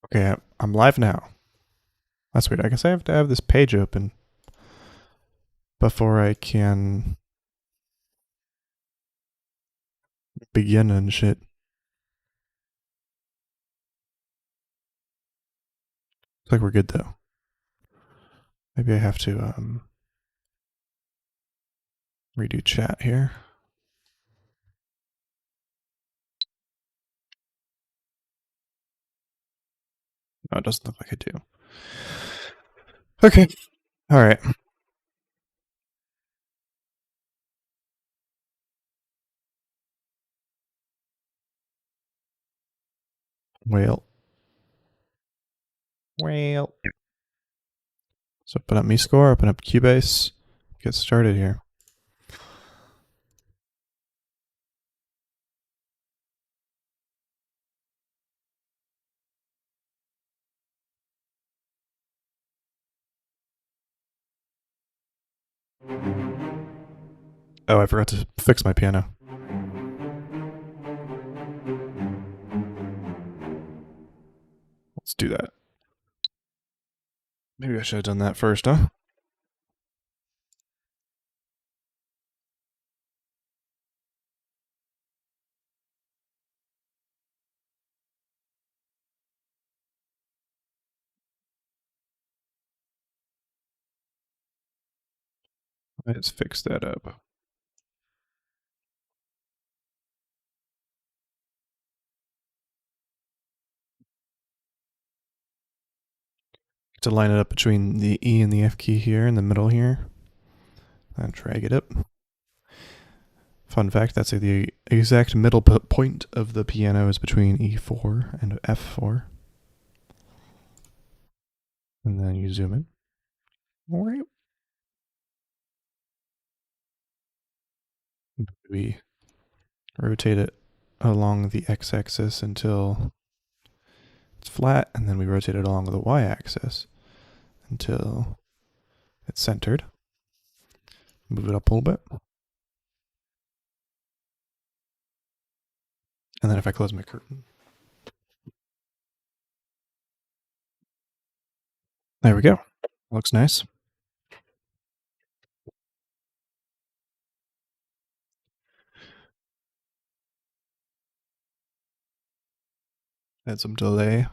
Okay, I'm live now. That's weird. I guess I have to have this page open before I can begin and shit. Looks like we're good though. Maybe I have to redo chat here. No, it doesn't look like I do. Okay. All right. Well. So open up MeScore, open up Cubase, get started here. Oh, I forgot to fix my piano. Let's do that. Maybe I should have done that first, huh? Let's fix that up. To line it up between the E and the F key here in the middle here. And drag it up. Fun fact, that's the exact middle point of the piano is between E4 and F4. And then you zoom in. We rotate it along the x-axis until it's flat, and then we rotate it along the y-axis until it's centered. Move it up a little bit. And then if I close my curtain. There we go. Looks nice. Add some delay.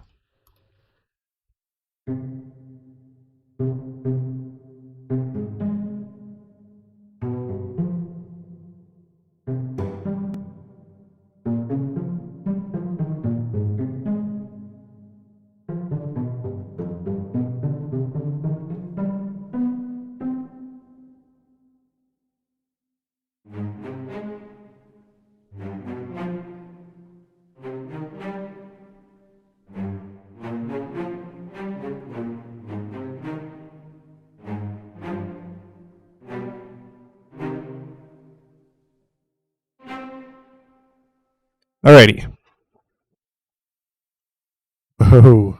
Alrighty. Oh,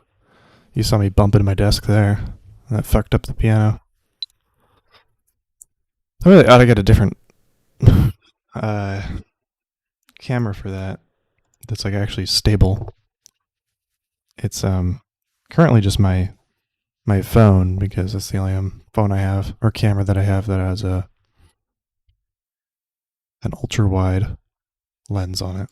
you saw me bump into my desk there. That fucked up the piano. I really ought to get a different uh, camera for that. That's like actually stable. It's currently just my phone because it's the only phone I have or camera that I have that has an ultra wide lens on it.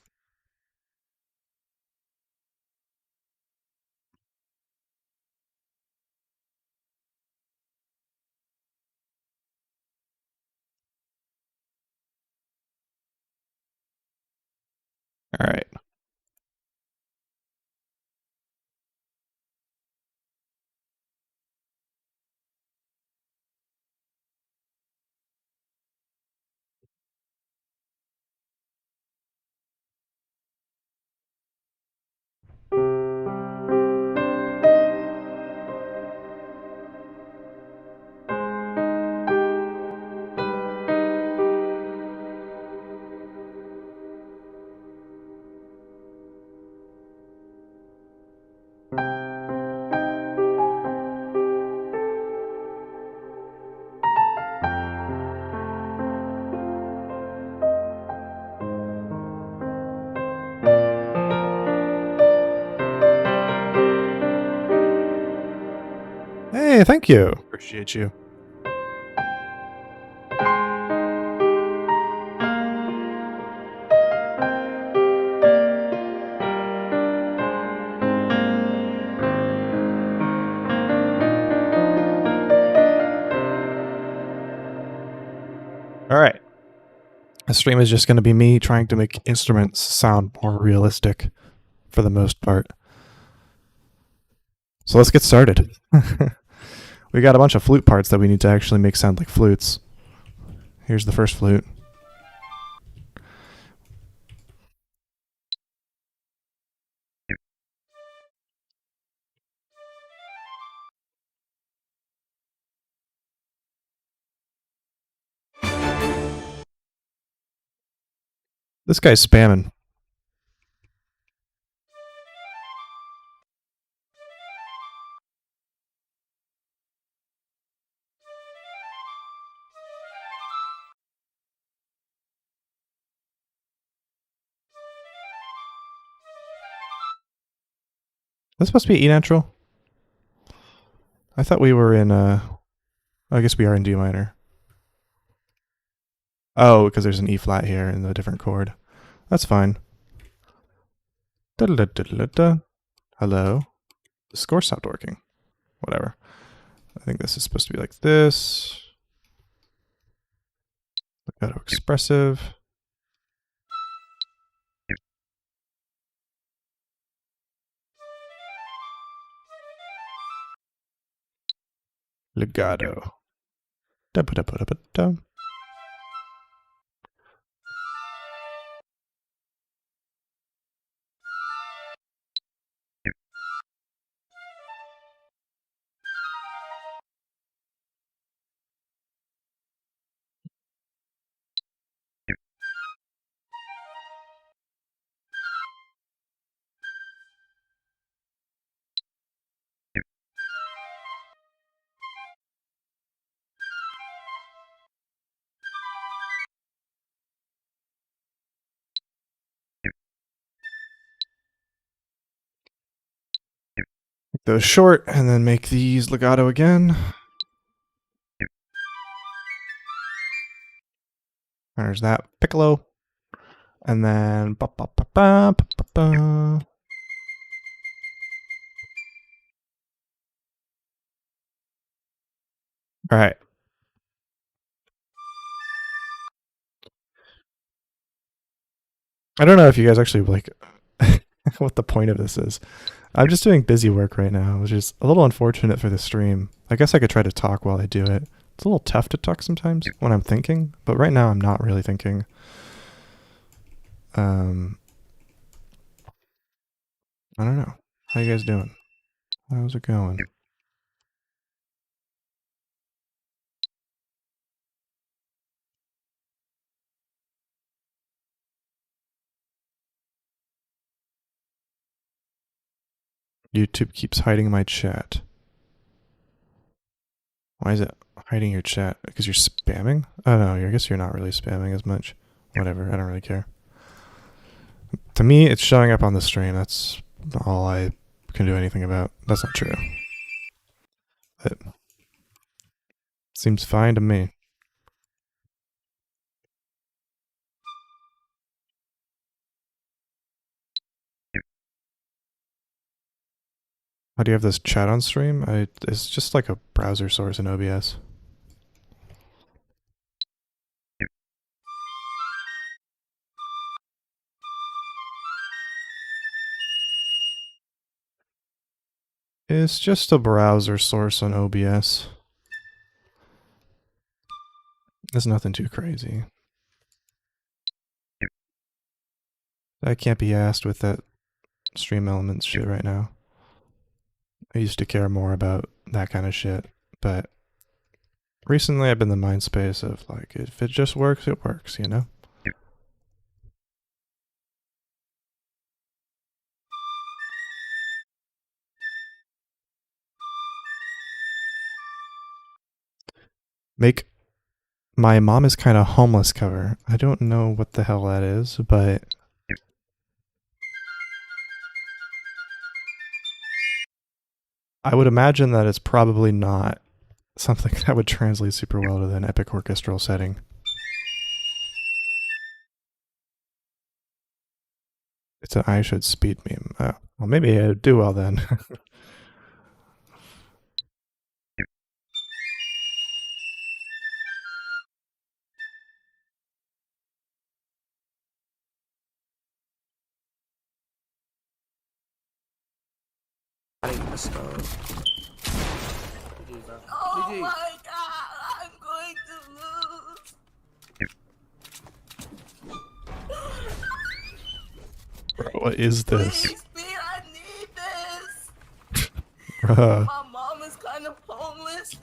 All right. Hey, thank you. Appreciate you. All right. The stream is just going to be me trying to make instruments sound more realistic for the most part. So let's get started. We got a bunch of flute parts that we need to actually make sound like flutes. Here's the first flute. This guy's spamming. That's supposed to be E natural? I thought we were in, I guess we are in D minor. Oh, because there's an E flat here in a different chord. That's fine. Da-da-da-da-da-da. Hello? The score stopped working. Whatever. I think this is supposed to be like this. Legato expressive. Legato. Da-ba-da-ba-da-ba-da. Make those short and then make these legato again. There's that piccolo. And then ba ba ba ba ba ba ba. All right. I don't know if you guys actually like what the point of this is. I'm just doing busy work right now, which is a little unfortunate for the stream. I guess I could try to talk while I do it. It's a little tough to talk sometimes when I'm thinking, but right now I'm not really thinking. I don't know. How you guys doing? How's it going? YouTube keeps hiding my chat. Why is it hiding your chat? Because you're spamming? Oh no, I guess you're not really spamming as much. Whatever, I don't really care. To me, it's showing up on the stream. That's all I can do anything about. That's not true. It seems fine to me. How do you have this chat on stream? It's just like a browser source in OBS. It's just a browser source on OBS. It's nothing too crazy. I can't be asked with that stream elements shit right now. I used to care more about that kind of shit, but recently I've been in the mind space of like, if it just works, it works, you know? Make My Mom Is Kind of Homeless cover. I don't know what the hell that is, but I would imagine that it's probably not something that would translate super well to an epic orchestral setting. It's an I should speed meme. Oh, well, maybe I do well then. Oh my god, I'm going to lose. Bro, what is this? Please, Pete, I need this. Bruh. My mom is kind of homeless.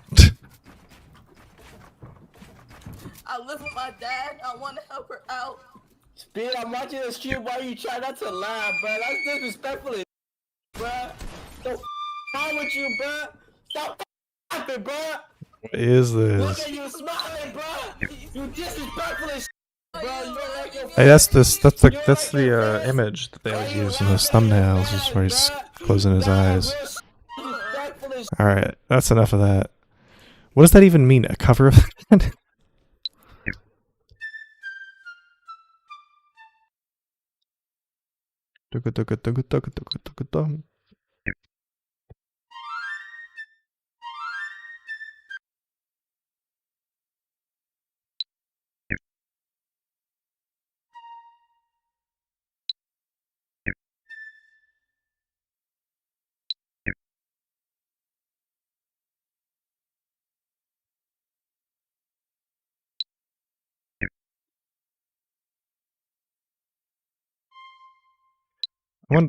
I live with my dad. I want to help her out. Speed, I'm watching the stream while you try not to laugh, bro. That's disrespectful, bro. What's wrong with you, bro? Stop laughing, bro. What is Look this? at you smiling, bro. You disrespectful as bro. You're like your Hey, that's the image that they always use in those thumbnails, is where he's closing his eyes. Alright, that's enough of that. What does that even mean? A cover of that?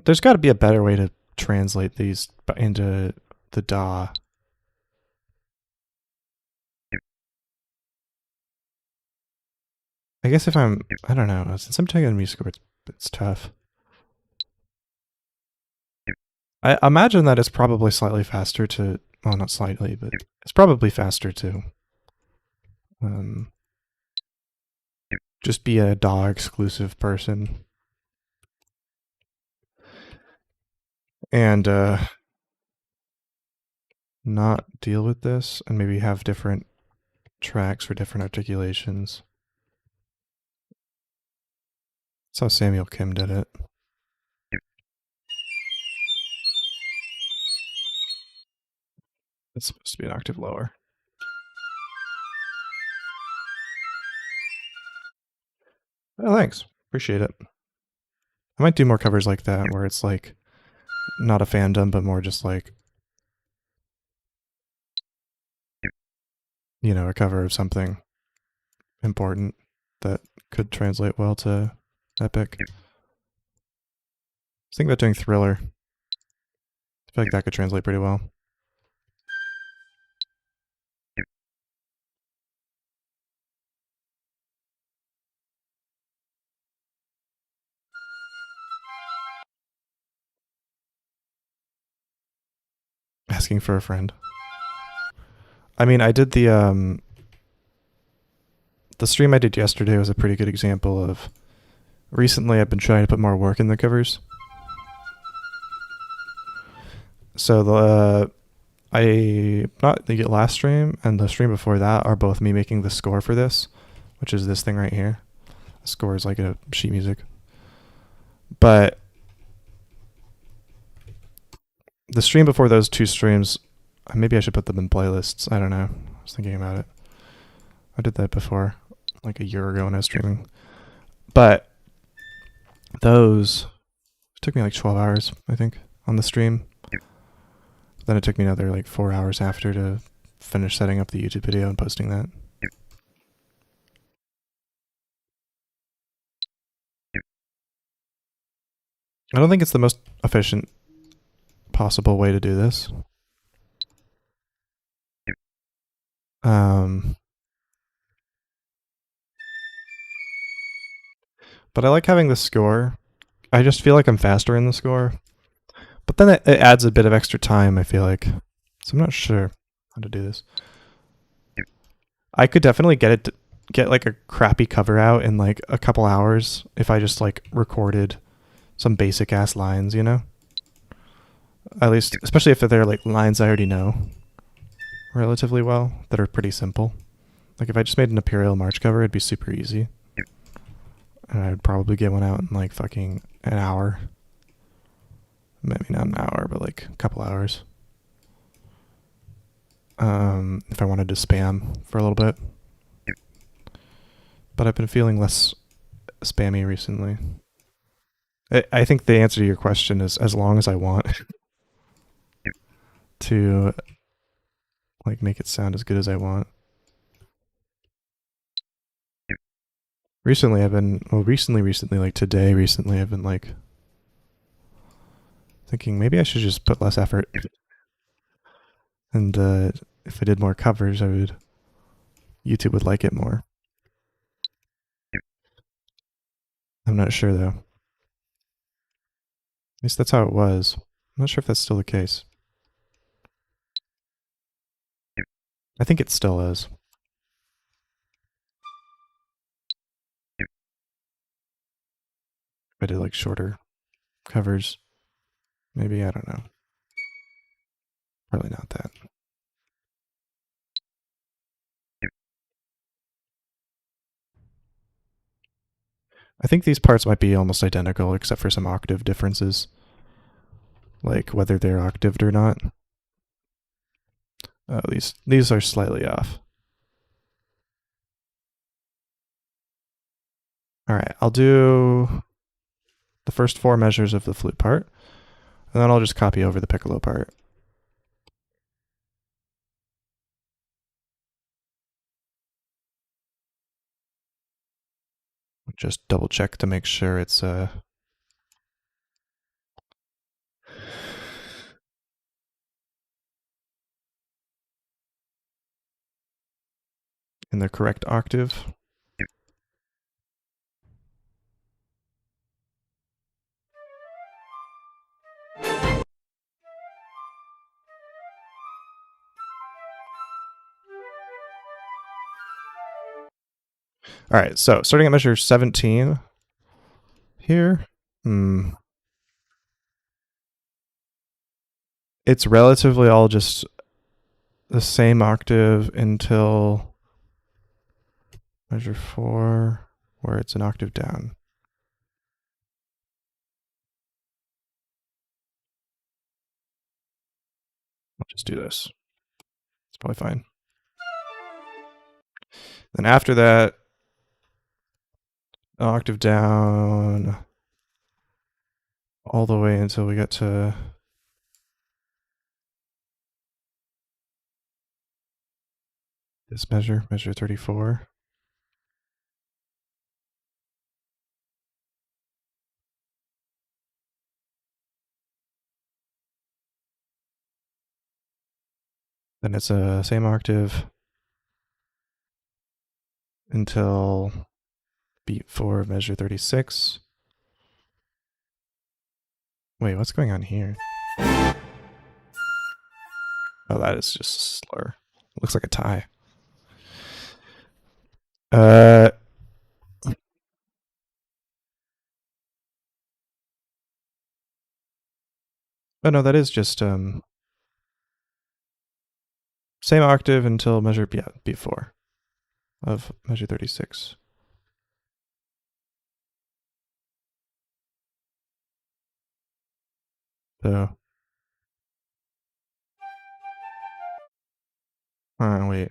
There's got to be a better way to translate these into the DAW. I guess if I don't know, since I'm taking music, it's tough. I imagine that it's probably slightly faster to, well, not slightly, but it's probably faster to just be a DAW exclusive person. And not deal with this, and maybe have different tracks for different articulations. That's how Samuel Kim did it. It's supposed to be an octave lower. Oh, thanks. Appreciate it. I might do more covers like that, where it's like not a fandom, but more just like, you know, a cover of something important that could translate well to epic. I was thinking about doing Thriller. I feel like that could translate pretty well. Asking for a friend. I mean, I did the stream I did yesterday was a pretty good example of, recently I've been trying to put more work in the covers. So the last stream and the stream before that are both me making the score for this, which is this thing right here. The score is like a sheet music. But the stream before those two streams, maybe I should put them in playlists. I don't know. I was thinking about it. I did that before, like a year ago when I was streaming. But those took me like 12 hours, I think, on the stream. Then it took me another like 4 hours after to finish setting up the YouTube video and posting that. I don't think it's the most efficient possible way to do this. But I like having the score. I just feel like I'm faster in the score. But then it adds a bit of extra time, I feel like. So I'm not sure how to do this. I could definitely get like a crappy cover out in like a couple hours if I just like recorded some basic ass lines, you know? At least, especially if they're like lines I already know relatively well that are pretty simple. Like if I just made an Imperial March cover, it'd be super easy. And I would probably get one out in like fucking an hour. Maybe not an hour, but like a couple hours. If I wanted to spam for a little bit. But I've been feeling less spammy recently. I think the answer to your question is as long as I want to like make it sound as good as I want. Recently I've been recently like today recently I've been like thinking maybe I should just put less effort. And if I did more covers, YouTube would like it more. I'm not sure though. At least that's how it was. I'm not sure if that's still the case. I think it still is. If I did like shorter covers, maybe, I don't know. Probably not that. I think these parts might be almost identical except for some octave differences. Like whether they're octaved or not. These are slightly off. Alright, I'll do the first 4 measures of the flute part, and then I'll just copy over the piccolo part. Just double check to make sure it's in the correct octave. All right, so starting at measure 17 here. It's relatively all just the same octave until measure 4, where it's an octave down. I'll just do this. It's probably fine. Then after that, an octave down all the way until we get to this measure, measure 34. Then it's a same octave until beat 4 of measure 36. Wait, what's going on here? Oh, that is just a slur. It looks like a tie. Oh no, that is just same octave until measure beat 4 of measure 36. So, wait.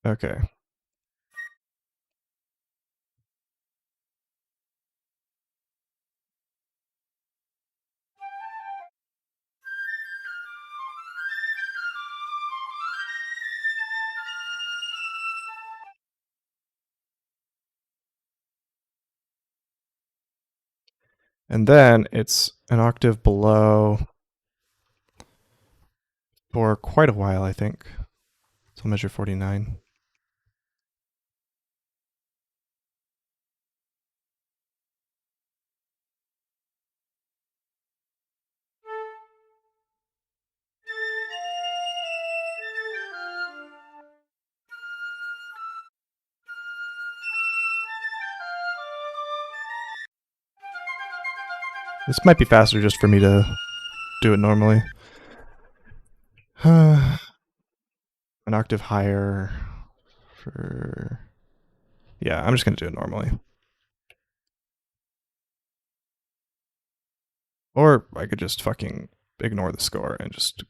Okay. And then it's an octave below for quite a while, I think. Till measure 49. This might be faster just for me to do it normally. An octave higher for... Yeah, I'm just going to do it normally. Or I could just fucking ignore the score and just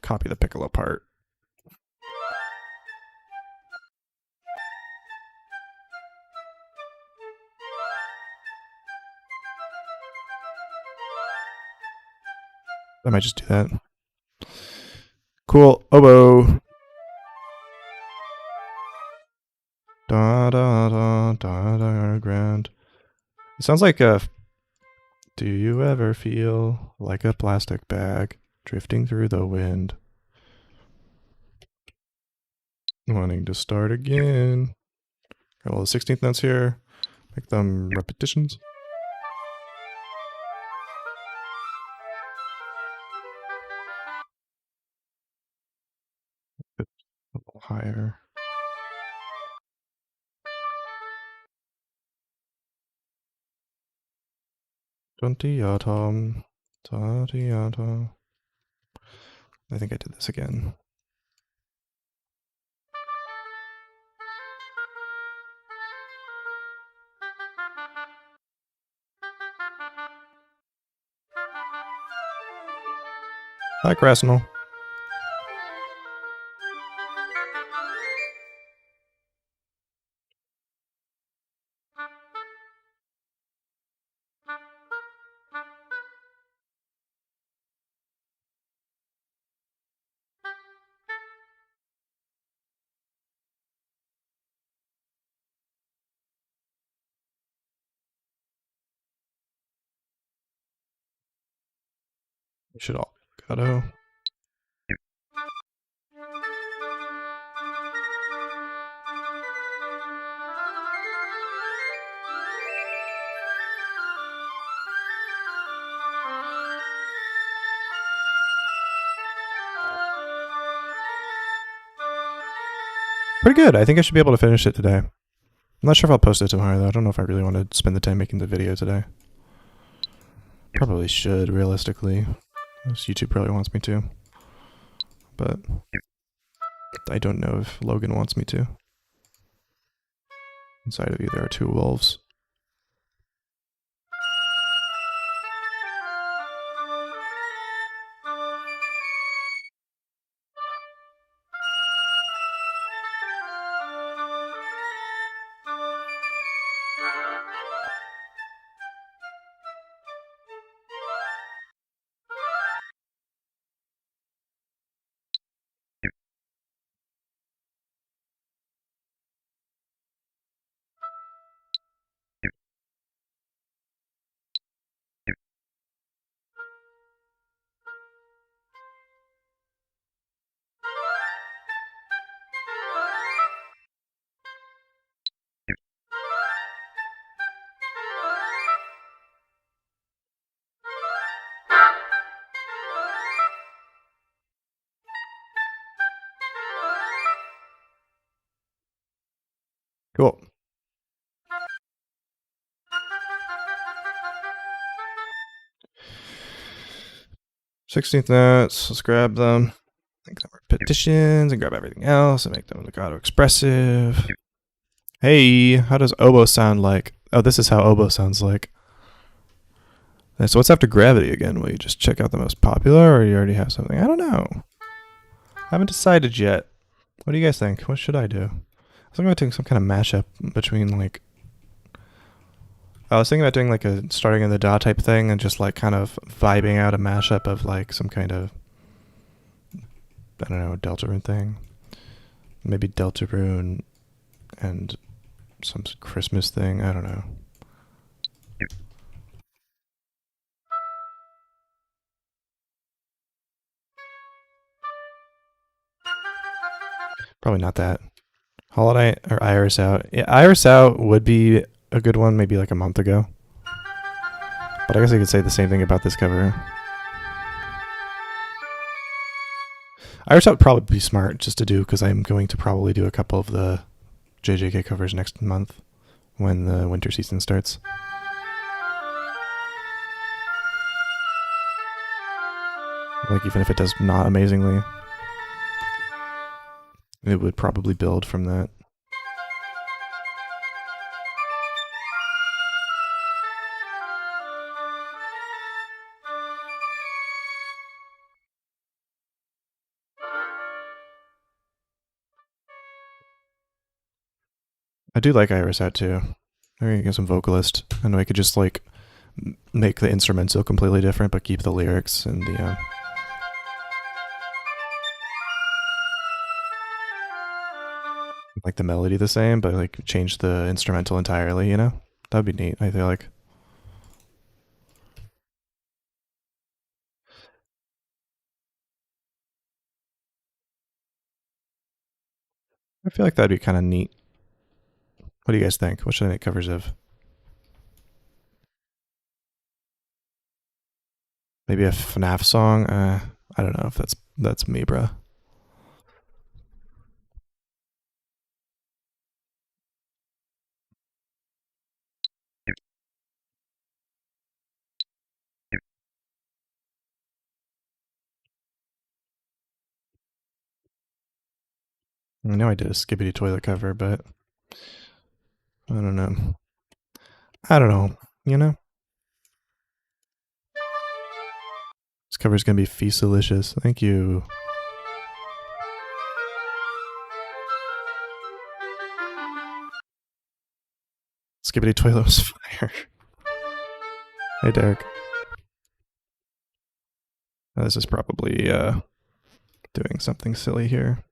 copy the piccolo part. I might just do that. Cool. Oboe. Da da da da da ground. It sounds like a... Do you ever feel like a plastic bag drifting through the wind? Wanting to start again. Got all the 16th notes here. Make them repetitions. A little higher. Tantiatom. Tantiatom. I think I did this again. Hi, Krasnal. We should all go. Pretty good. I think I should be able to finish it today. I'm not sure if I'll post it tomorrow, though. I don't know if I really want to spend the time making the video today. Probably should, realistically. YouTube probably wants me to. But I don't know if Logan wants me to. Inside of you, there are two wolves. Cool. Sixteenth notes. Let's grab them. Make them repetitions and grab everything else and make them legato expressive. Hey, how does oboe sound like? Oh, this is how oboe sounds like. Okay, so what's after gravity again? Will you just check out the most popular, or you already have something? I don't know. I haven't decided yet. What do you guys think? What should I do? I was thinking about doing some kind of mashup between like... I was thinking about doing like a starting in the da type thing and just like kind of vibing out a mashup of like some kind of, I don't know, Deltarune thing. Maybe Deltarune and some Christmas thing. I don't know. Probably not that. Holiday or Iris Out. Yeah, Iris Out would be a good one maybe like a month ago. But I guess I could say the same thing about this cover. Iris Out would probably be smart just to do because I'm going to probably do a couple of the JJK covers next month when the winter season starts. Like, even if it does not amazingly, it would probably build from that. I do like Iris out too. Maybe get some vocalist, and we could just like make the instrumental completely different, but keep the lyrics and the like the melody the same, but like change the instrumental entirely. You know, that'd be neat. I feel like. I feel like that'd be kind of neat. What do you guys think? What should I make covers of? Maybe a FNAF song? I don't know if that's me, bruh. I know I did a Skibbity Toilet cover, but I don't know. I don't know. You know, this cover's gonna be Feece delicious. Thank you. Skibbity Toilet was fire. Hey, Derek. This is probably doing something silly here.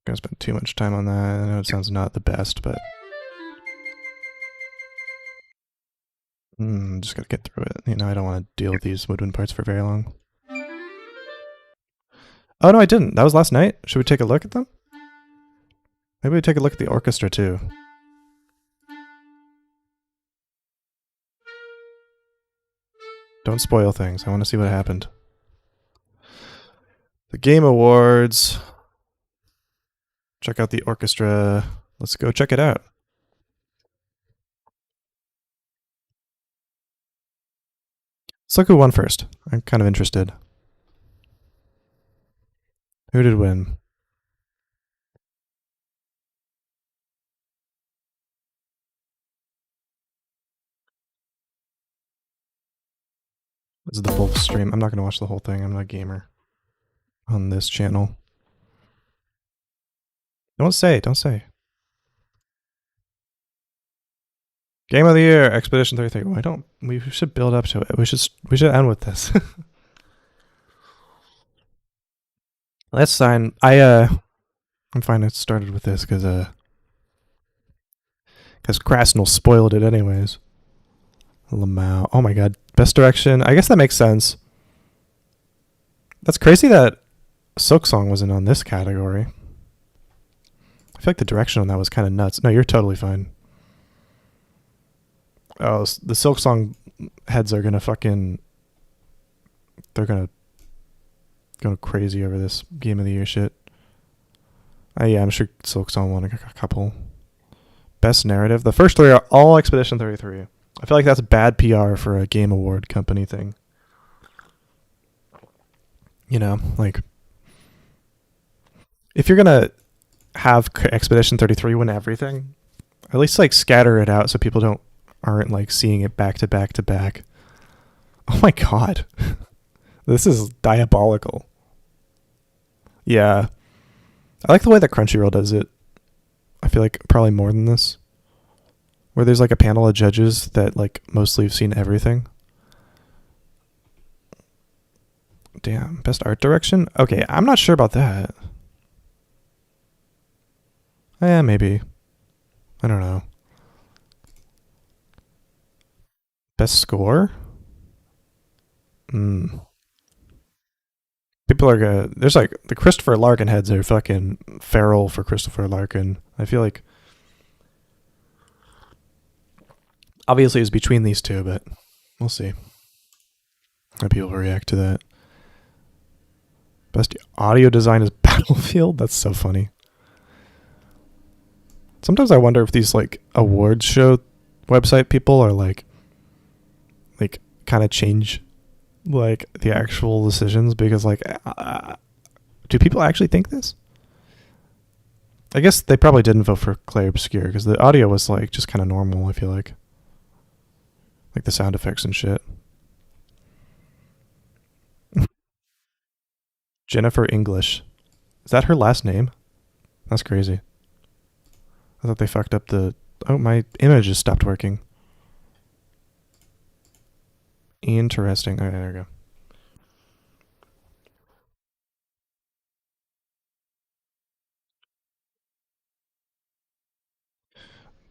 I'm gonna spend too much time on that. I know it sounds not the best, but just gotta get through it. You know, I don't want to deal with these woodwind parts for very long. Oh no, I didn't. That was last night. Should we take a look at them? Maybe we take a look at the orchestra too. Don't spoil things. I want to see what happened. The Game Awards. Check out the orchestra. Let's go check it out. Let's look who won first. I'm kind of interested. Who did win? This is the full stream. I'm not going to watch the whole thing. I'm not a gamer on this channel. Don't say. Don't say. Game of the Year, Expedition 33. Why don't we should build up to it? We should end with this. Let's sign. I'm fine. I started with this because Krasnell spoiled it anyways. Lamau. Oh my god. Best direction. I guess that makes sense. That's crazy that Silk Song wasn't on this category. I feel like the direction on that was kind of nuts. No, you're totally fine. Oh, the Silk Song heads are gonna fucking... They're gonna go crazy over this Game of the Year shit. Yeah, I'm sure Silk Song won a couple. Best narrative. The first three are all Expedition 33. I feel like that's bad PR for a Game Award company thing. You know, like... If you're gonna have Expedition 33 win everything, at least like scatter it out so people aren't like seeing it back to back to back. Oh my god. This is diabolical. Yeah. I like the way that Crunchyroll does it. I feel like probably more than this. Where there's like a panel of judges that like mostly have seen everything. Damn. Best art direction? Okay, I'm not sure about that. Maybe. I don't know. Best score? People are gonna... There's like... The Christopher Larkin heads are fucking feral for Christopher Larkin. I feel like... Obviously it was between these two, but we'll see how people react to that. Best audio design is Battlefield. That's so funny. Sometimes I wonder if these like awards show website people are like kind of change like the actual decisions because like do people actually think this? I guess they probably didn't vote for Clay Obscure because the audio was like just kind of normal. I feel like the sound effects and shit. Jennifer English, is that her last name? That's crazy. I thought they fucked up the. Oh, my image just stopped working. Interesting. Okay, there we go.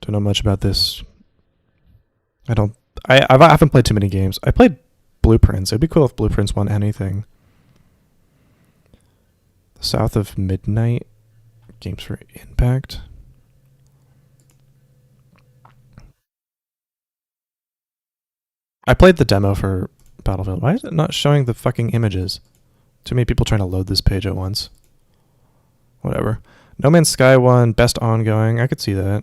Don't know much about this. I don't. I haven't played too many games. I played Blueprints. It'd be cool if Blueprints won anything. South of Midnight. Games for Impact. I played the demo for Battlefield. Why is it not showing the fucking images? Too many people trying to load this page at once. Whatever. No Man's Sky won Best Ongoing. I could see that.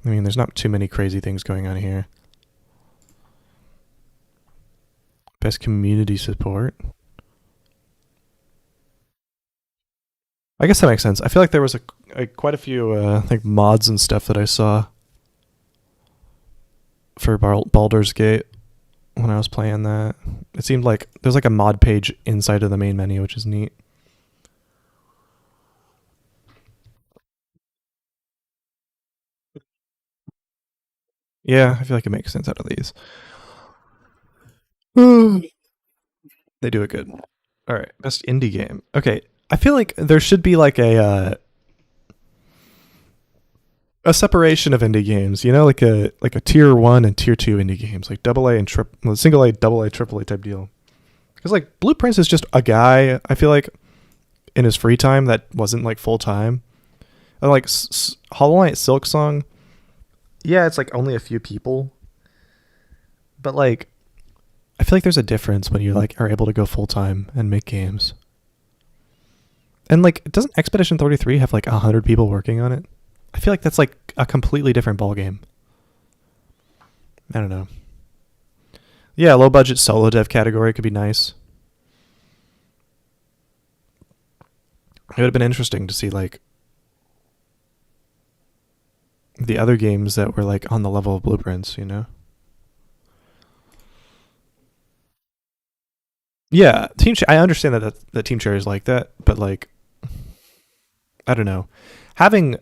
I mean, there's not too many crazy things going on here. Best Community Support. I guess that makes sense. I feel like there was quite a few like mods and stuff that I saw for Baldur's Gate when I was playing that. It seemed like there's like a mod page inside of the main menu, which is neat. Yeah, I feel like it makes sense out of these. They do it good. All right, best indie game. Okay, I feel like there should be like a separation of indie games. You know, like a tier 1 and tier 2 indie games, like AA and single A, double A, triple A type deal. Because like Blueprints is just a guy. I feel like in his free time that wasn't like full time. And like Hollow Knight Silk Song. Yeah, it's like only a few people. But like I feel like there's a difference when you like are able to go full time and make games. And like doesn't Expedition 33 have like 100 people working on it? I feel like that's like a completely different ballgame. I don't know. Yeah, low budget solo dev category could be nice. It would have been interesting to see like the other games that were like on the level of Blueprints, you know? Yeah, I understand that Team Cherry is like that, but like I don't know. Having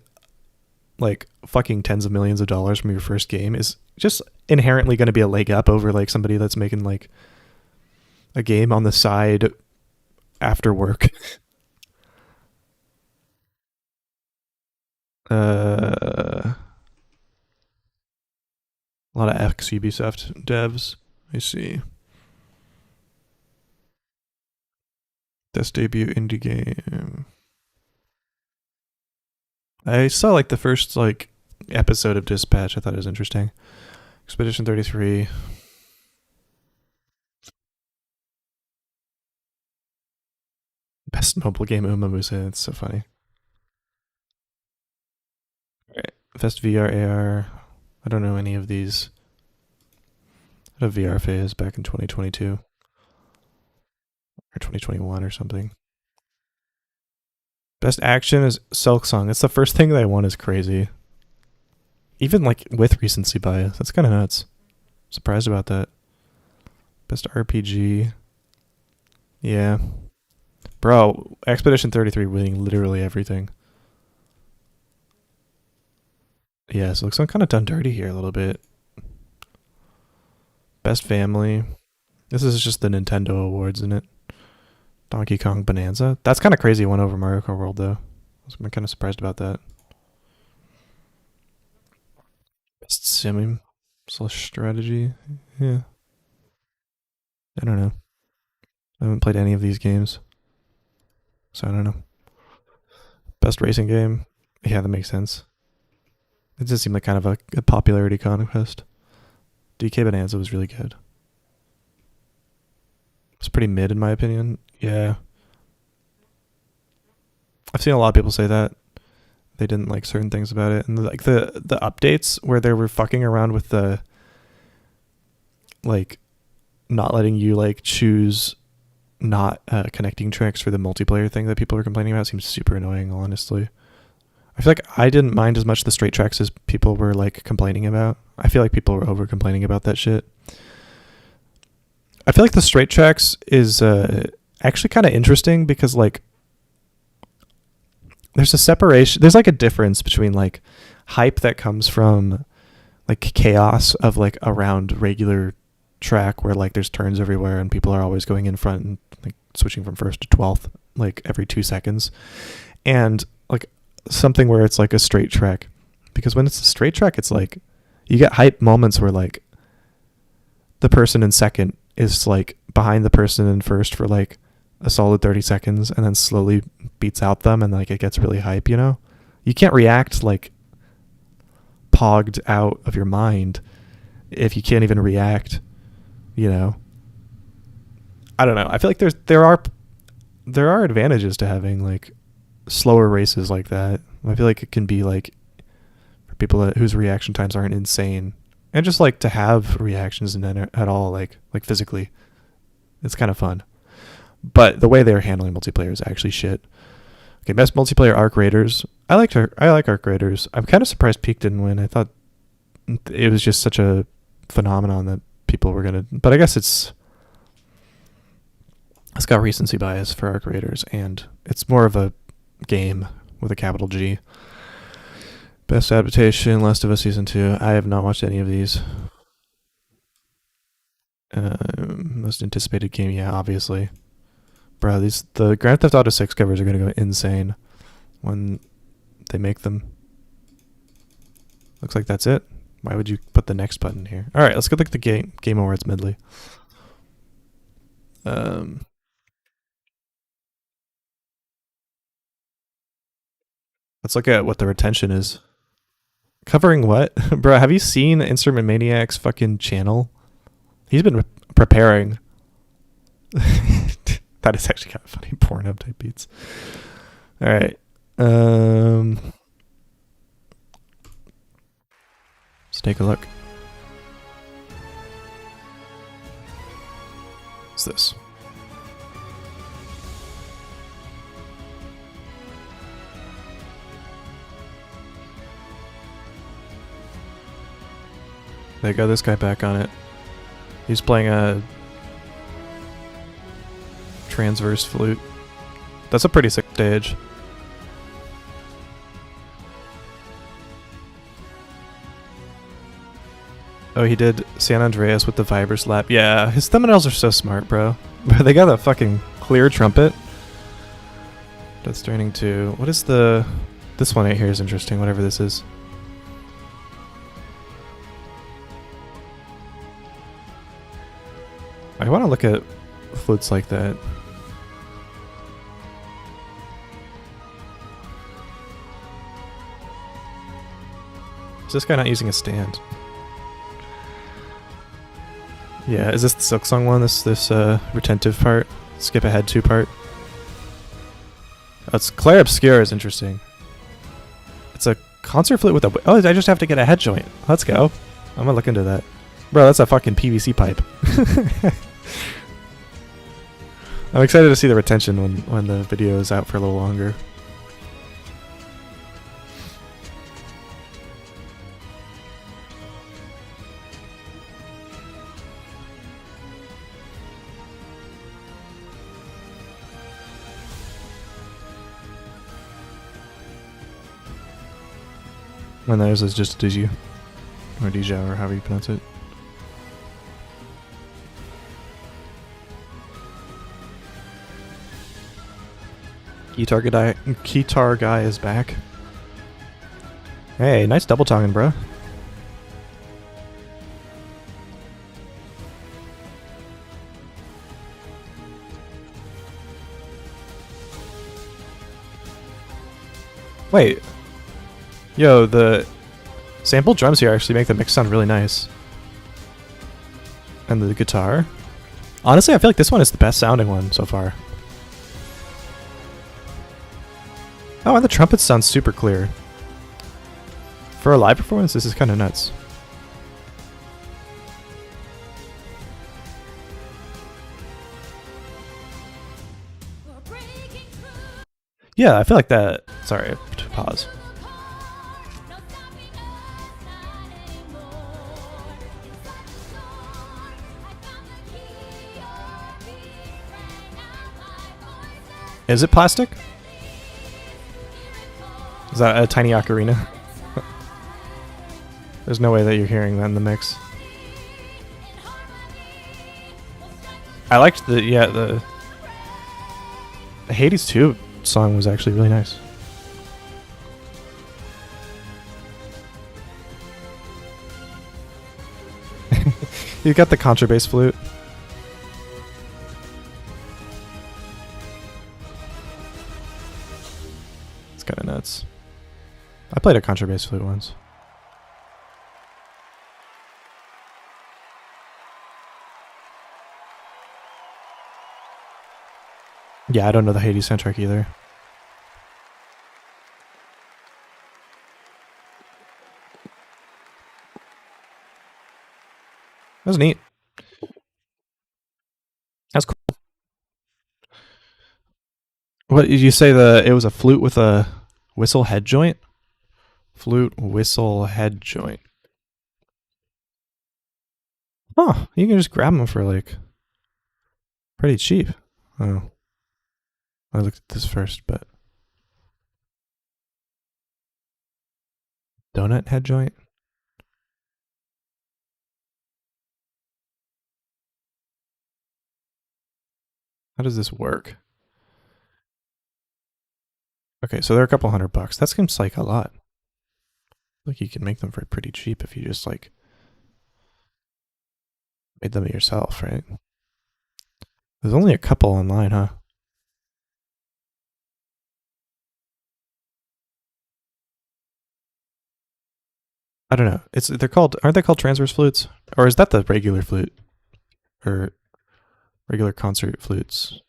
like fucking tens of millions of dollars from your first game is just inherently going to be a leg up over like somebody that's making like a game on the side after work. A lot of ex Ubisoft devs. I see. Best debut indie game. I saw like the first like episode of Dispatch. I thought it was interesting. Expedition 33. Best mobile game Umamuse. It's so funny. Alright. Best VR AR. I don't know any of these. I had a VR phase back in 2022. Or 2021 or something. Best action is Silk Song. It's the first thing that I won is crazy. Even like with recency bias. That's kind of nuts. Surprised about that. Best RPG. Yeah. Bro, Expedition 33 winning literally everything. Yeah, so it looks like I'm kind of done dirty here a little bit. Best family. This is just the Nintendo Awards, isn't it? Donkey Kong Bonanza. That's kind of crazy. Won over Mario Kart World, though. I'm kind of surprised about that. Best sim / strategy. Yeah. I don't know. I haven't played any of these games. So I don't know. Best racing game. Yeah, that makes sense. It does seem like kind of a popularity contest. DK Bonanza was really good. It's pretty mid in my opinion. Yeah. I've seen a lot of people say that they didn't like certain things about it, and like the updates where they were fucking around with the like not letting you like choose not connecting tricks for the multiplayer thing that people were complaining about seems super annoying, honestly. I feel like I didn't mind as much the straight tracks as people were like complaining about. I feel like people were over complaining about that shit. I feel like the straight tracks is actually kind of interesting because like there's a separation, there's like a difference between like hype that comes from like chaos of like around regular track where like there's turns everywhere and people are always going in front and like switching from first to 12th like every 2 seconds, and like something where it's like a straight track, because when it's a straight track it's like you get hype moments where like the person in second is like behind the person in first for like a solid 30 seconds and then slowly beats out them, and like it gets really hype, you know? You can't react like pogged out of your mind if you can't even react, you know? I don't know. I feel like there are advantages to having like slower races like that. I feel like it can be like for people whose reaction times aren't insane, and just like to have reactions at all, like physically, it's kind of fun. But the way they're handling multiplayer is actually shit. Okay, best multiplayer Arc Raiders. I like Arc Raiders. I'm kind of surprised Peak didn't win. I thought it was just such a phenomenon that people were gonna. But I guess it's got recency bias for Arc Raiders, and it's more of a game with a capital G. Best adaptation, Last of Us Season 2. I have not watched any of these. Most anticipated game, yeah, obviously. Bro, the Grand Theft Auto 6 covers are going to go insane when they make them. Looks like that's it. Why would you put the next button here? All right, let's go look at the Game Awards medley. Let's look at what the retention is. Covering what? Bro, have you seen Instrument Maniac's fucking channel? He's been preparing. That is actually kind of funny. Pornhub type beats. All right. Let's take a look. What's this? They got this guy back on it. He's playing a transverse flute. That's a pretty sick stage. Oh, he did San Andreas with the Viber slap. Yeah, his thumbnails are so smart, bro. They got a fucking clear trumpet. That's turning to... What is the... This one right here is interesting, whatever this is. I want to look at flutes like that. Is this guy not using a stand? Yeah, is this the Silksong one? This retentive part? Skip ahead 2 part? Oh, it's Clair Obscure is interesting. It's a concert flute with a... Oh, I just have to get a head joint. Let's go. I'm gonna look into that. Bro, that's a fucking PVC pipe. I'm excited to see the retention when the video is out for a little longer. When theirs is just Diju. Or Dija, or however you pronounce it. Guitar guy is back. Hey, nice double tonguing, bro. Wait. Yo, the sample drums here actually make the mix sound really nice. And the guitar. Honestly, I feel like this one is the best sounding one so far. Oh, and the trumpets sound super clear. For a live performance, this is kind of nuts. Yeah, I feel like that. Sorry, to pause. Is it plastic? Is that a tiny ocarina? There's no way that you're hearing that in the mix. I liked the Hades 2 song was actually really nice. You got the contrabass flute. It's kind of nuts. I played a contrabass flute once. Yeah, I don't know the Hades soundtrack either. That was neat. That's cool. What did you say? It was a flute with a whistle head joint? Flute whistle head joint. Oh, you can just grab them for like pretty cheap. Oh, I looked at this first, but donut head joint. How does this work? Okay, so they're a couple $100. That seems like a lot. Like you can make them for pretty cheap if you just like made them yourself, right? There's only a couple online, huh? I don't know. Aren't they called transverse flutes? Or is that the regular flute? Or regular concert flutes?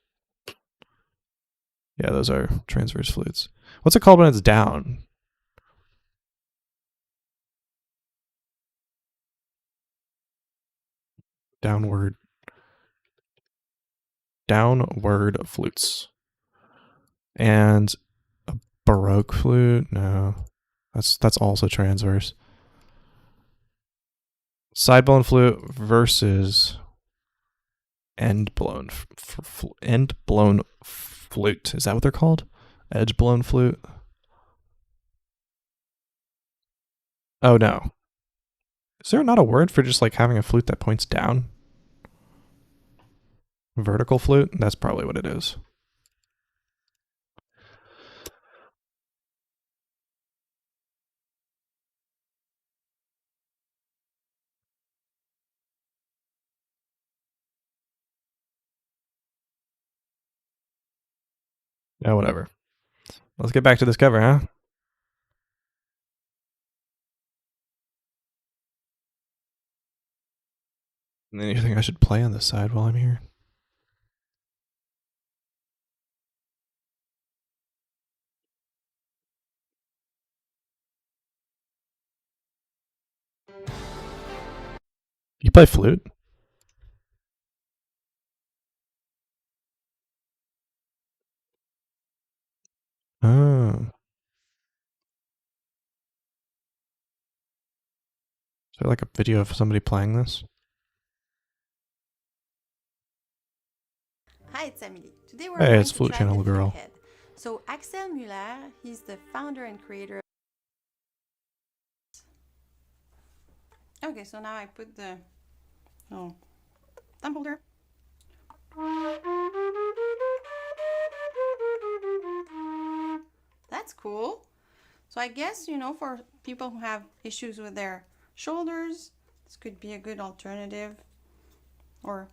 Yeah, those are transverse flutes. What's it called when it's down? Downward flutes. And a Baroque flute? No. That's also transverse. Side blown flute versus end blown flute. Is that what they're called? Edge blown flute? Oh no. Is there not a word for just like having a flute that points down? Vertical flute? That's probably what it is. Yeah, whatever. Let's get back to this cover, huh? And then you think I should play on the side while I'm here? You play flute? Oh. Is there like a video of somebody playing this? Hi, it's Emily. Today we're Hey, going it's to Flute try Channel the Girl. Head. So Axel Muller, he's the founder and creator. Okay, so now I put the thumb holder. That's cool. So I guess, for people who have issues with their shoulders, this could be a good alternative. Or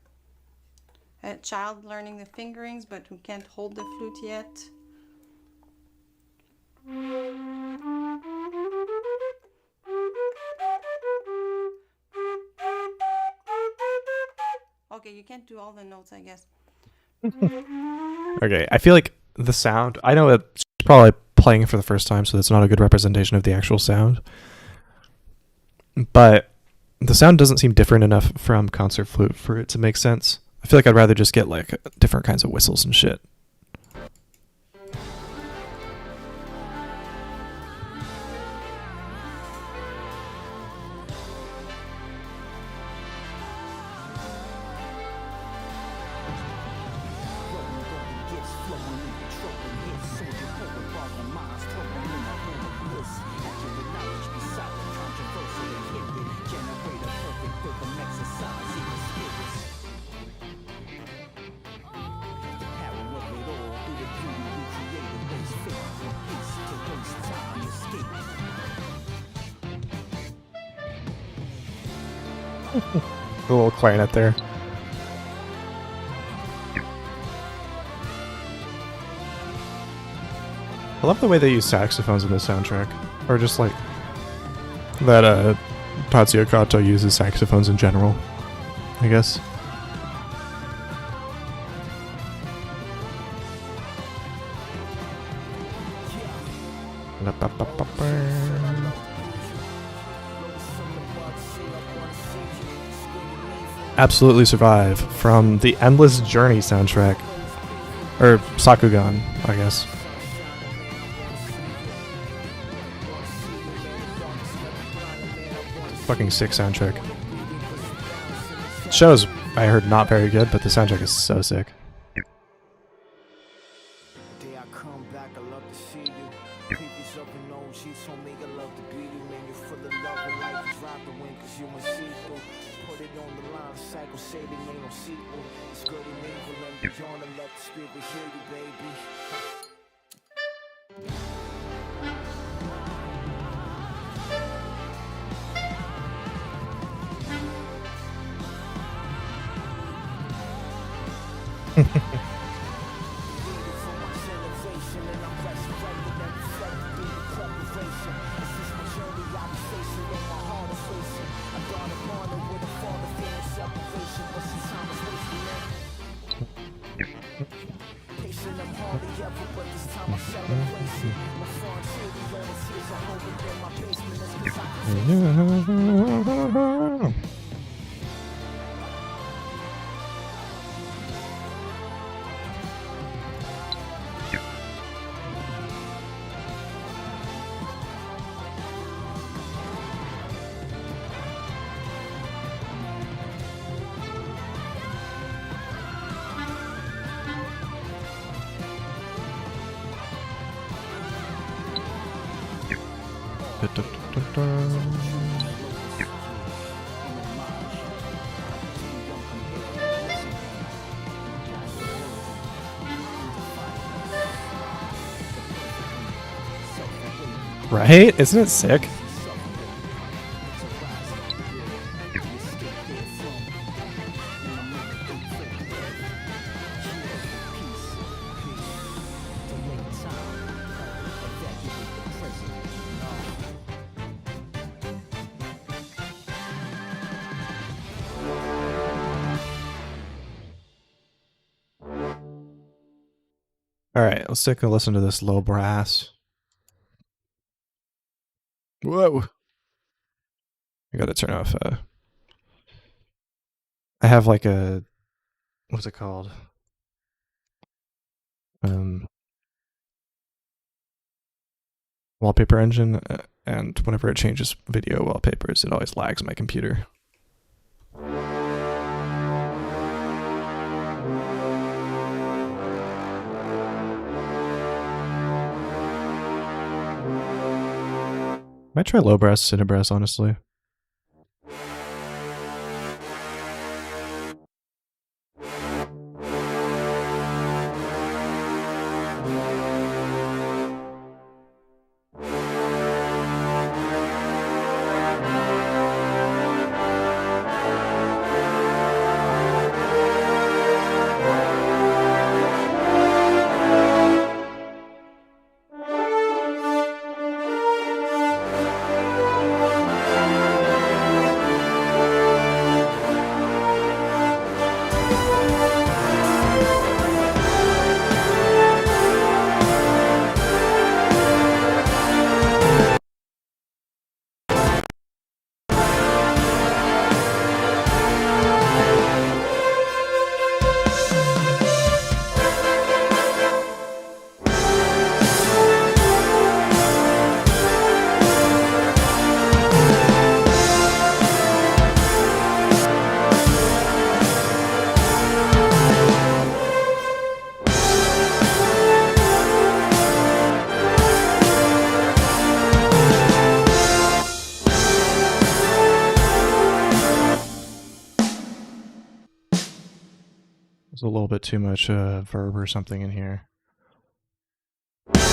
a child learning the fingerings but who can't hold the flute yet. Okay, you can't do all the notes, I guess. Okay, I feel like the sound, I know it's probably playing it for the first time, so that's not a good representation of the actual sound. But the sound doesn't seem different enough from concert flute for it to make sense. I feel like I'd rather just get like different kinds of whistles and shit. A little clarinet there. I love the way they use saxophones in the soundtrack. Or just like that Tatsuya Kato uses saxophones in general, I guess. Absolutely Survive from the Endless Journey soundtrack. Or Sakugan, I guess. Fucking sick soundtrack. Show's, I heard, not very good, but the soundtrack is so sick. Right? Isn't it sick? Alright, let's take a listen to this low brass. Whoa. I gotta turn off, I have like a, what's it called? Wallpaper engine, and whenever it changes video wallpapers, it always lags my computer. Might try low brass, cinebrass, honestly. There's a little bit too much verb or something in here. Not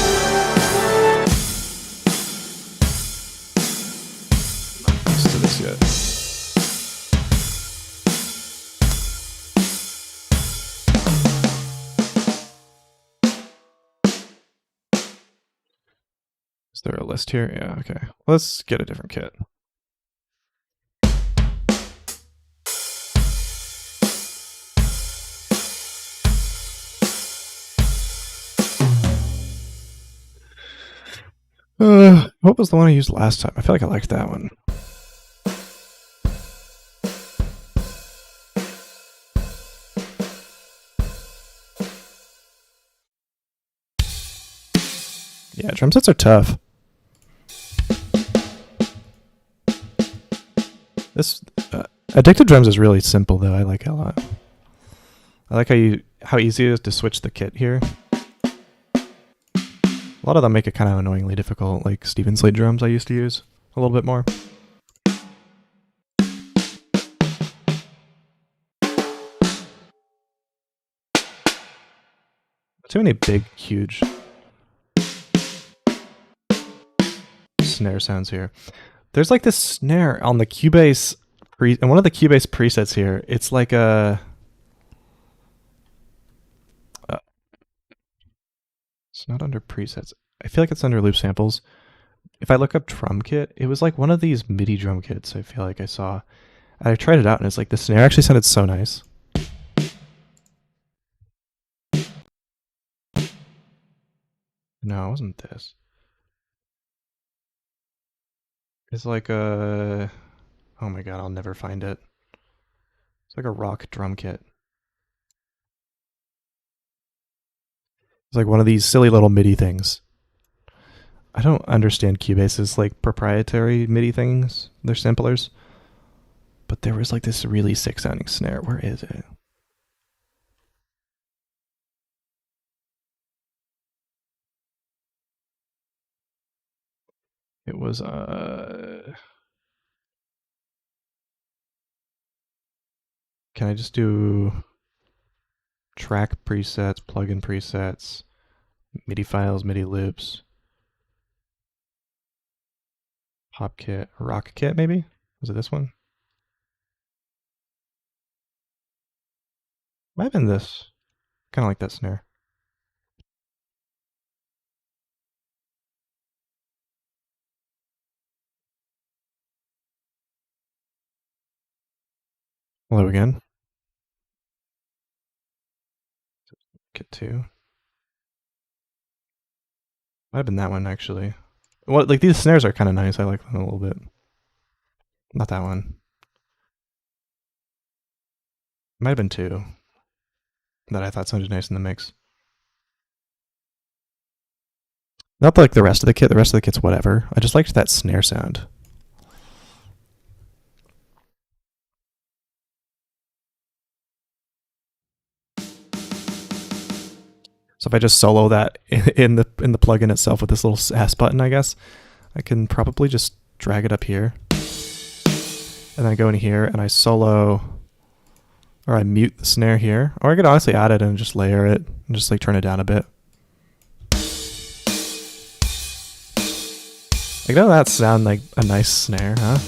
used to this yet. Is there a list here? Yeah, okay. Let's get a different kit. What was the one I used last time? I feel like I liked that one. Yeah, drum sets are tough. This Addicted Drums is really simple though. I like it a lot. I like how easy it is to switch the kit here. A lot of them make it kind of annoyingly difficult, like Steven Slade drums I used to use a little bit more. Too many big, huge snare sounds here. There's like this snare on the Cubase and one of the Cubase presets here. It's like a it's not under presets. I feel like it's under loop samples. If I look up drum kit, it was like one of these MIDI drum kits I feel like I saw. And I tried it out and it's like the snare actually sounded so nice. No, it wasn't this. It's like a... Oh my god, I'll never find it. It's like a rock drum kit. It's like one of these silly little MIDI things. I don't understand Cubase's like proprietary MIDI things. They're samplers. But there was like this really sick sounding snare. Where is it? It was can I just do track presets, plugin presets, MIDI files, MIDI loops, pop kit, rock kit maybe? Was it this one? Might have been this. Kind of like that snare. Hello again. Kit 2. Might have been that one actually. Well, like these snares are kind of nice. I like them a little bit. Not that one. Might have been 2 that I thought sounded nice in the mix. Not like the rest of the kit. The rest of the kit's whatever. I just liked that snare sound. So if I just solo that in the plugin itself with this little S button, I guess, I can probably just drag it up here. And then I go in here and I solo, or I mute the snare here. Or I could honestly add it and just layer it and just like turn it down a bit. Like, doesn't that sound like a nice snare, huh?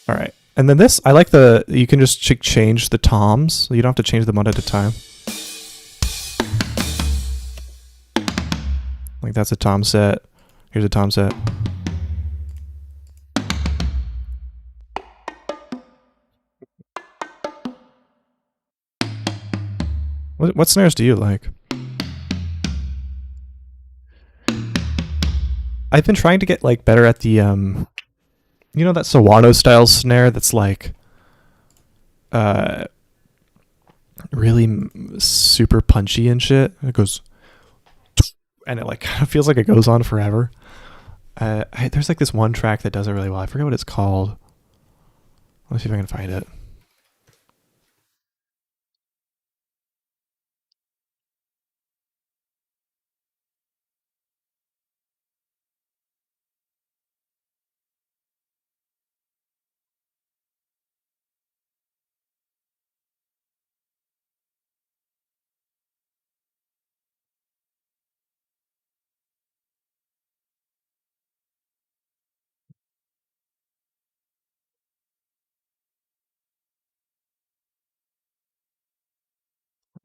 All right. And then this, I like you can just change the toms. So you don't have to change them one at a time. Like that's a tom set. Here's a tom set. What snares do you like? I've been trying to get like better at the you know that Sawano style snare that's like really super punchy and shit. It goes and it like kind of feels like it goes on forever. There's like this one track that does it really well. I forget what it's called. Let's see if I can find it.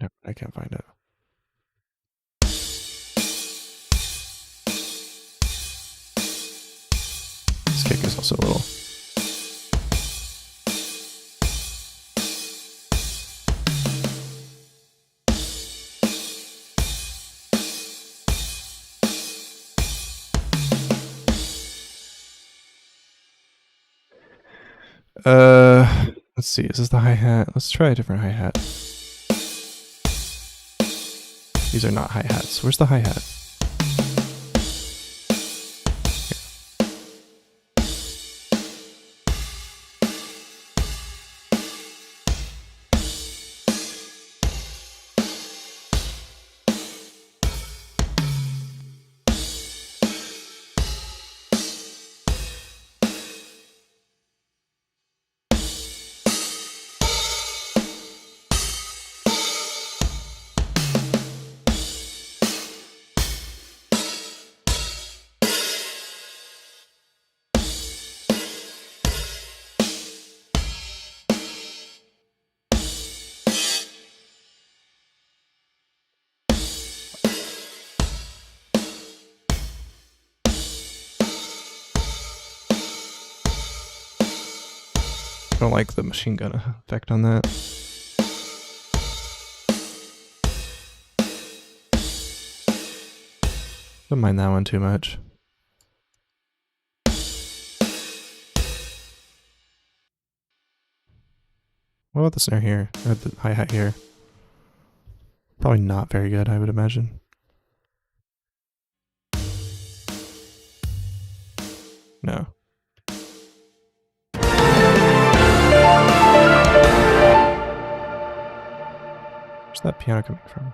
No, I can't find it. This kick is also a little. Let's see. Is this the hi-hat? Let's try a different hi-hat. These are not hi-hats. Where's the hi-hat? I don't like the machine gun effect on that. Don't mind that one too much. What about the snare here? Or the hi-hat here? Probably not very good, I would imagine. No. Where's that piano coming from?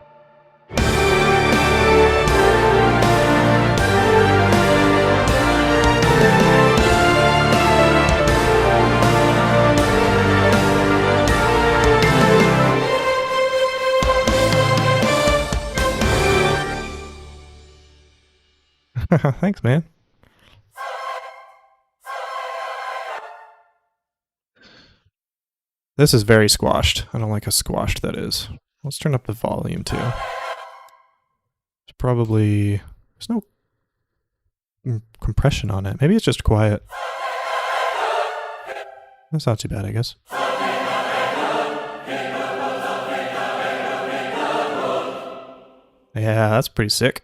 Thanks, man. This is very squashed. I don't like how squashed that is. Let's turn up the volume too. It's probably... There's no compression on it. Maybe it's just quiet. That's not too bad, I guess. Yeah, that's pretty sick.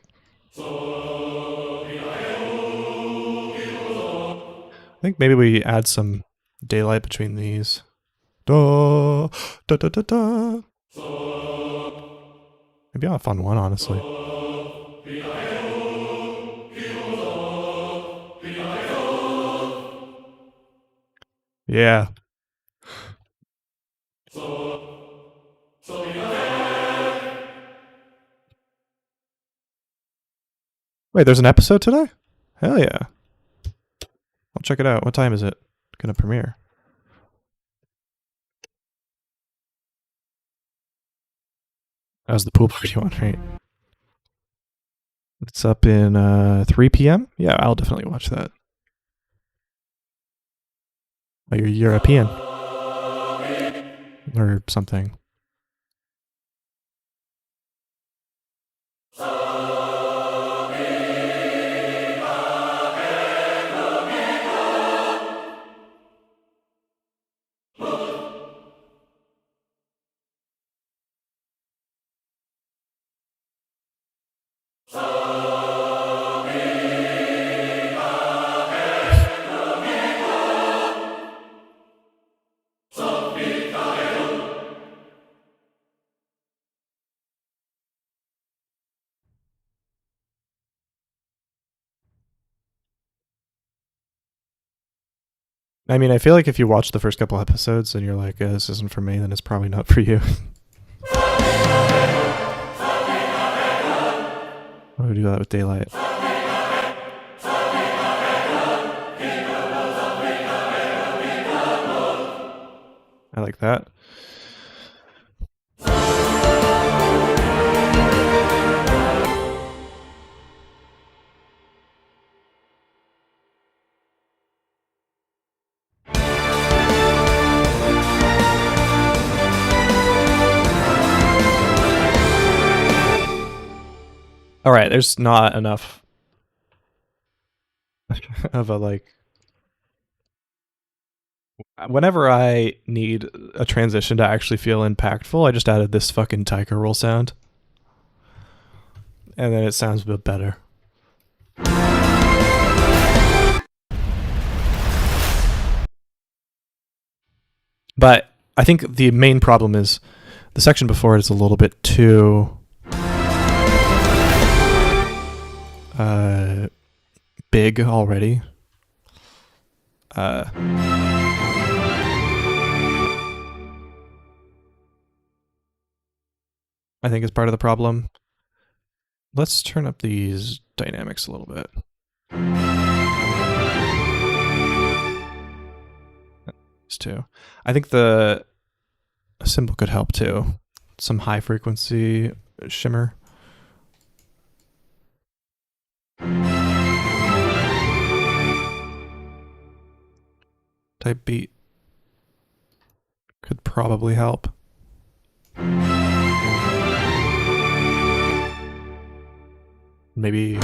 I think maybe we add some daylight between these. Da, da, da, da, da. Maybe I'll have fun one, honestly. Yeah. Wait, there's an episode today? Hell yeah. I'll check it out. What time is it gonna premiere? That was the pool party one, right? It's up in 3 p.m.? Yeah, I'll definitely watch that. Oh, you're European. Or something. I mean, I feel like if you watch the first couple episodes and you're like, this isn't for me, then it's probably not for you. Why would we do that with daylight? I like that. All right, there's not enough of a like. Whenever I need a transition to actually feel impactful, I just added this fucking tiger roll sound, and then it sounds a bit better. But I think the main problem is the section before it is a little bit too big already. I think is part of the problem. Let's turn up these dynamics a little bit. These two. I think the symbol could help too. Some high frequency shimmer. Type beat could probably help. Maybe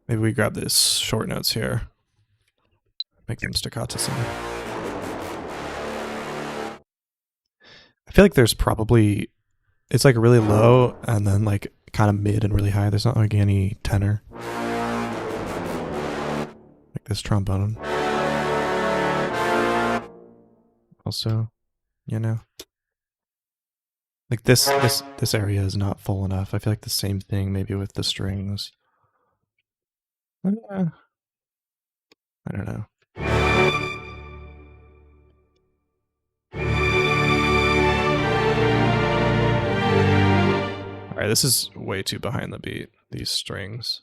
we grab this short notes here. Make them staccato some. I feel like there's probably, it's like really low and then like kind of mid and really high. There's not like any tenor. Like this trombone. Also, you know, like this area is not full enough. I feel like the same thing maybe with the strings. I don't know. All right, this is way too behind the beat, these strings.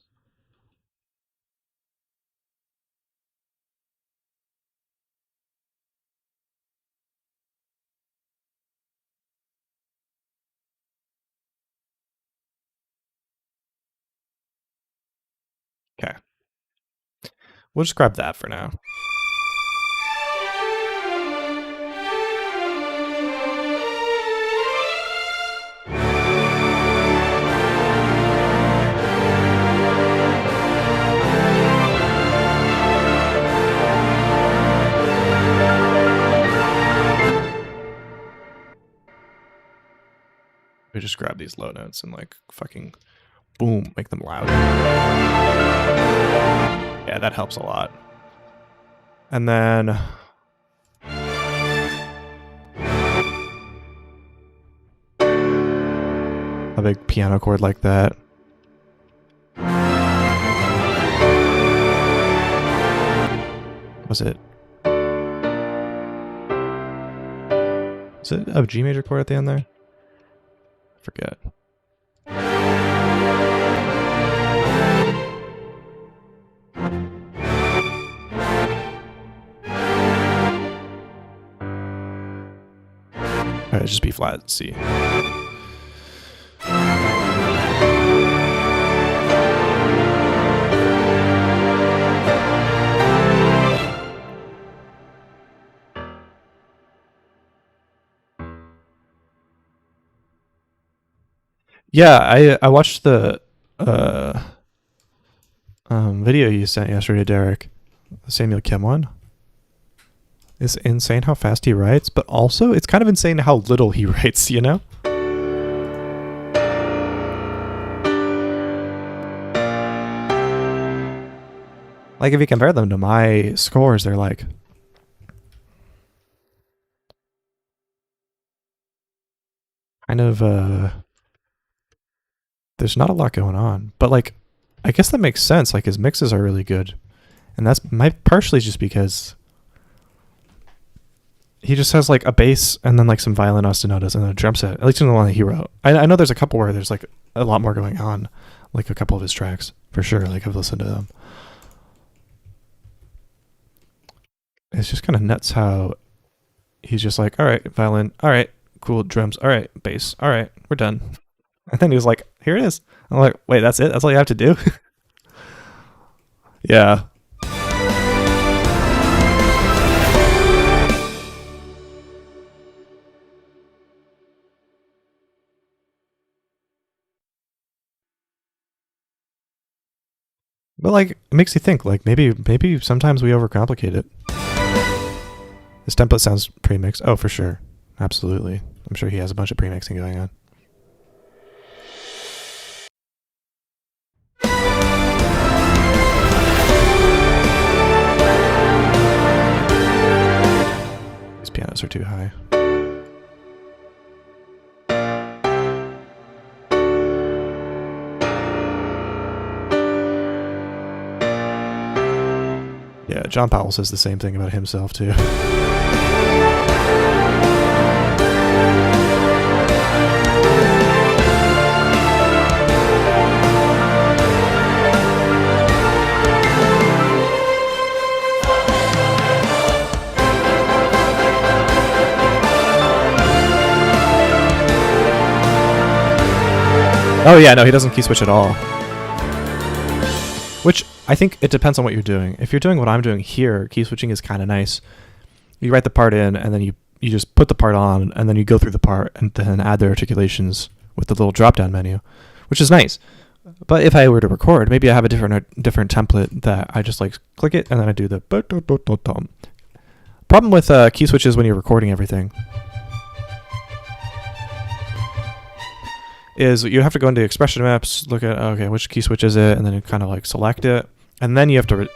Okay. We'll just grab that for now. We just grab these low notes and like fucking boom, make them loud. Yeah, that helps a lot. And then a big piano chord like that. Was it a G major chord at the end there? I forget. Alright, just B flat, C. Yeah, I watched the video you sent yesterday, Derek. The Samuel Kim one. It's insane how fast he writes, but also it's kind of insane how little he writes, you know? Like if you compare them to my scores, they're like kind of there's not a lot going on, but like I guess that makes sense. Like his mixes are really good, and that's partially just because he just has like a bass and then like some violin ostinatos and a drum set. At least in the one that he wrote. I know there's a couple where there's like a lot more going on, like a couple of his tracks for sure. Like I've listened to them. It's just kind of nuts how he's just like, all right, violin, all right, cool, drums, all right, bass, all right, we're done. And then he was like, here it is. I'm like, wait, that's it? That's all you have to do? Yeah. But like, it makes you think. Like maybe sometimes we overcomplicate it. This template sounds pre-mixed. Oh, for sure, absolutely. I'm sure he has a bunch of pre-mixing going on. These pianos are too high. Yeah, John Powell says the same thing about himself too. Oh yeah, no, he doesn't key switch at all. Which, I think it depends on what you're doing. If you're doing what I'm doing here, key switching is kind of nice. You write the part in, and then you just put the part on, and then you go through the part, and then add the articulations with the little drop-down menu, which is nice. But if I were to record, maybe I have a different template that I just like click it, and then I do the... Problem with key switches when you're recording everything is you have to go into expression maps, look at, okay, which key switch is it, and then you kind of like select it, and then you have to,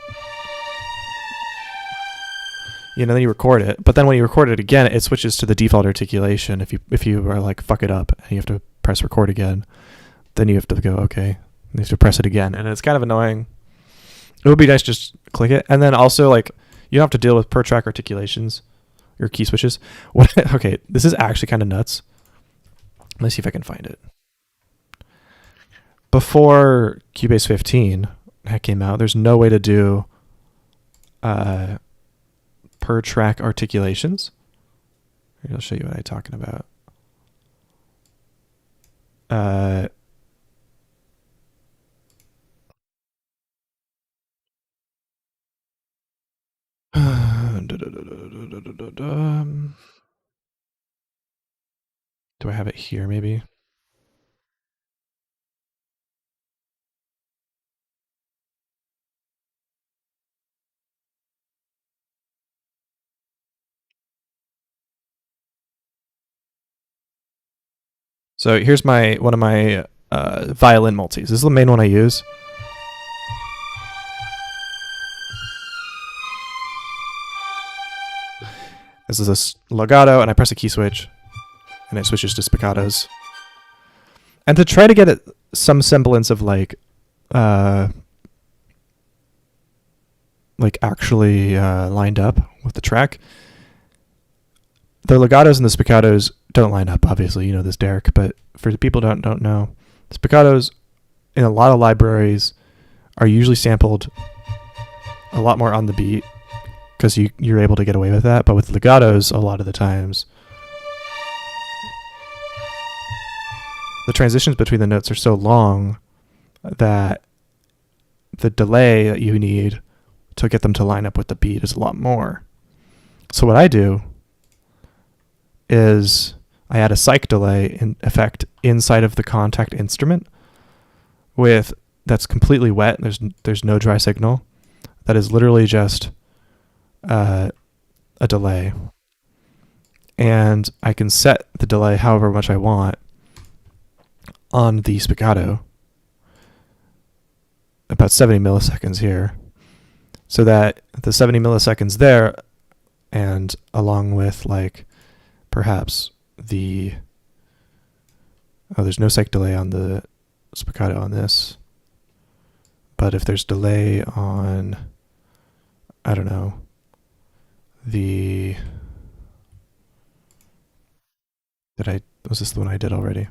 then you record it. But then when you record it again, it switches to the default articulation. If you are like fuck it up and you have to press record again, then you have to go, okay, you have to press it again, and it's kind of annoying. It would be nice to just click it, and then also like you don't have to deal with per track articulations or key switches. Okay, this is actually kind of nuts. Let's see if I can find it. Before Cubase 15 came out, there's no way to do per track articulations. Here, I'll show you what I'm talking about. Do I have it here maybe? So here's one of my violin multis. This is the main one I use. This is a legato, and I press a key switch, and it switches to spiccatos. And to try to get some semblance of like actually lined up with the track, the legatos and the spiccatos don't line up. Obviously, you know this, Derek. But for the people who don't know, spiccatos in a lot of libraries are usually sampled a lot more on the beat because you're able to get away with that. But with legatos, a lot of the times, the transitions between the notes are so long that the delay that you need to get them to line up with the beat is a lot more. So what I do is I add a cyc delay in effect inside of the contact instrument that's completely wet. There's no dry signal. That is literally just a delay. And I can set the delay however much I want on the spiccato, about 70 milliseconds here, so that the 70 milliseconds there, and along with like perhaps there's no cyc delay on the spiccato on this, but if there's delay on, I don't know, was this the one I did already?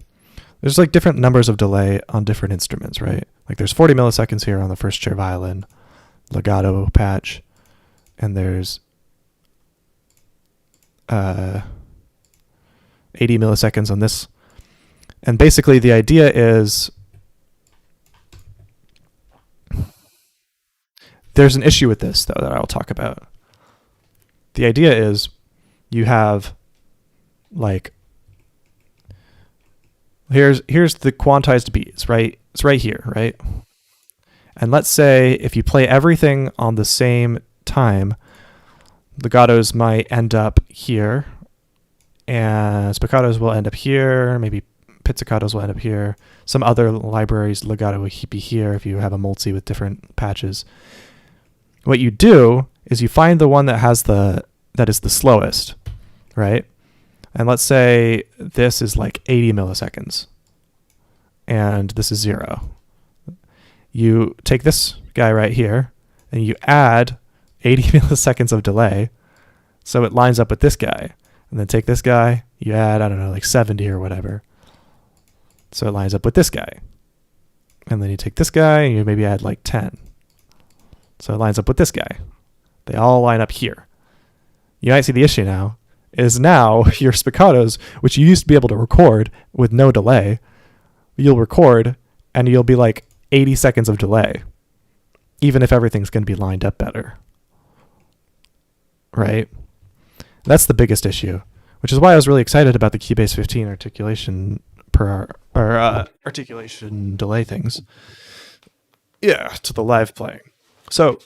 There's like different numbers of delay on different instruments, right? Like there's 40 milliseconds here on the first chair violin, legato patch, and there's 80 milliseconds on this. And basically the idea is there's an issue with this though that I'll talk about. The idea is you have like here's the quantized beat. It's right here, right? And let's say if you play everything on the same time, legatos might end up here, and spiccatos will end up here, maybe pizzicatos will end up here. Some other libraries, legato will be here if you have a multi with different patches. What you do is you find the one that is the slowest, right? And let's say this is like 80 milliseconds, and this is 0. You take this guy right here, and you add 80 milliseconds of delay, so it lines up with this guy. And then take this guy, you add, I don't know, like 70 or whatever. So it lines up with this guy. And then you take this guy, and you maybe add like 10. So it lines up with this guy. They all line up here. You might see the issue now is now your spiccatos, which you used to be able to record with no delay, you'll record and you'll be like 80 seconds of delay, even if everything's going to be lined up better. Right? That's the biggest issue, which is why I was really excited about the Keybase 15 articulation articulation delay things. Yeah, to the live playing. So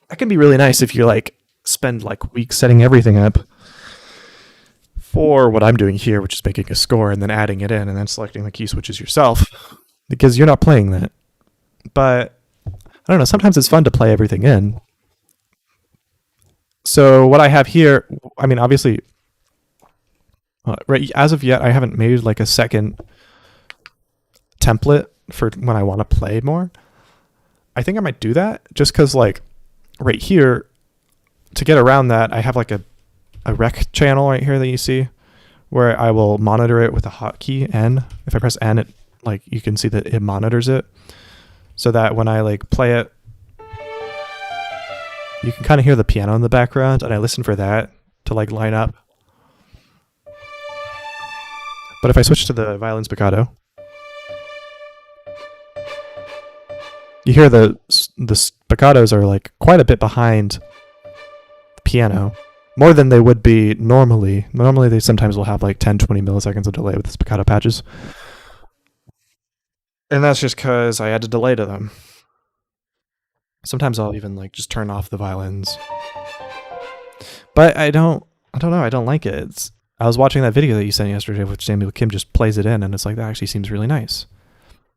that can be really nice if you like spend like weeks setting everything up for what I'm doing here, which is making a score and then adding it in and then selecting the key switches yourself, because you're not playing that. But I don't know, sometimes it's fun to play everything in. So what I have here, I mean, obviously, right, as of yet, I haven't made like a second template for when I want to play more. I think I might do that just because like right here, to get around that, I have like a rec channel right here that you see where I will monitor it with a hotkey N. If I press N, it like you can see that it monitors it so that when I like play it, you can kind of hear the piano in the background, and I listen for that to like line up. But if I switch to the violin spiccato, you hear the spiccatos are like quite a bit behind the piano, more than they would be normally. Normally they sometimes will have like 10-20 milliseconds of delay with the spiccato patches. And that's just because I add a delay to them. Sometimes I'll even like just turn off the violins. But I don't know, I don't like it. I was watching that video that you sent yesterday with Samuel Kim just plays it in, and it's like, that actually seems really nice.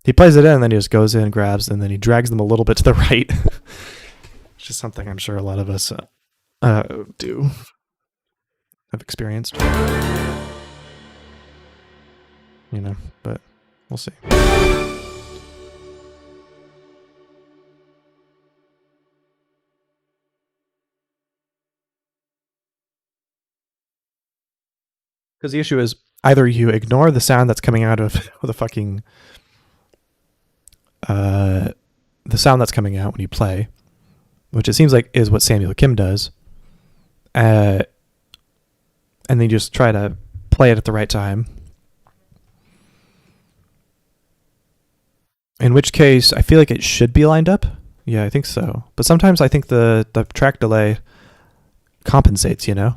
He plays it in, and then he just goes in, grabs, and then he drags them a little bit to the right. Which is something I'm sure a lot of us do have experienced. You know, but we'll see. Because the issue is either you ignore the sound that's coming out of the fucking the sound that's coming out when you play, which it seems like is what Samuel Kim does, and then you just try to play it at the right time. In which case, I feel like it should be lined up. Yeah, I think so. But sometimes I think the track delay compensates, you know?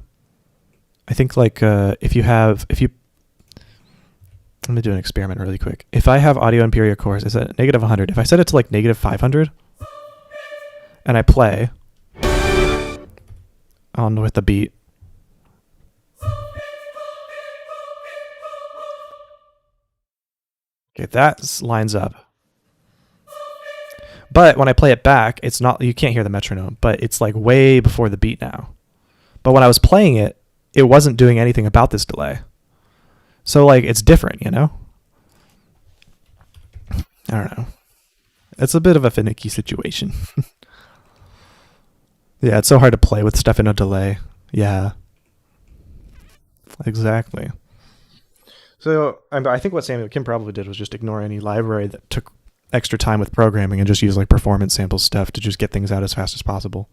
I think like if you let me do an experiment really quick. If I have audio Imperia cores, it's at -100. If I set it to like -500 and I play on with the beat, okay, that lines up. But when I play it back, it's not, you can't hear the metronome, but it's like way before the beat now. But when I was playing it, it wasn't doing anything about this delay. So like it's different, you know? I don't know. It's a bit of a finicky situation. Yeah, it's so hard to play with stuff in a delay. Yeah. Exactly. So I think what Samuel Kim probably did was just ignore any library that took extra time with programming and just use like performance sample stuff to just get things out as fast as possible.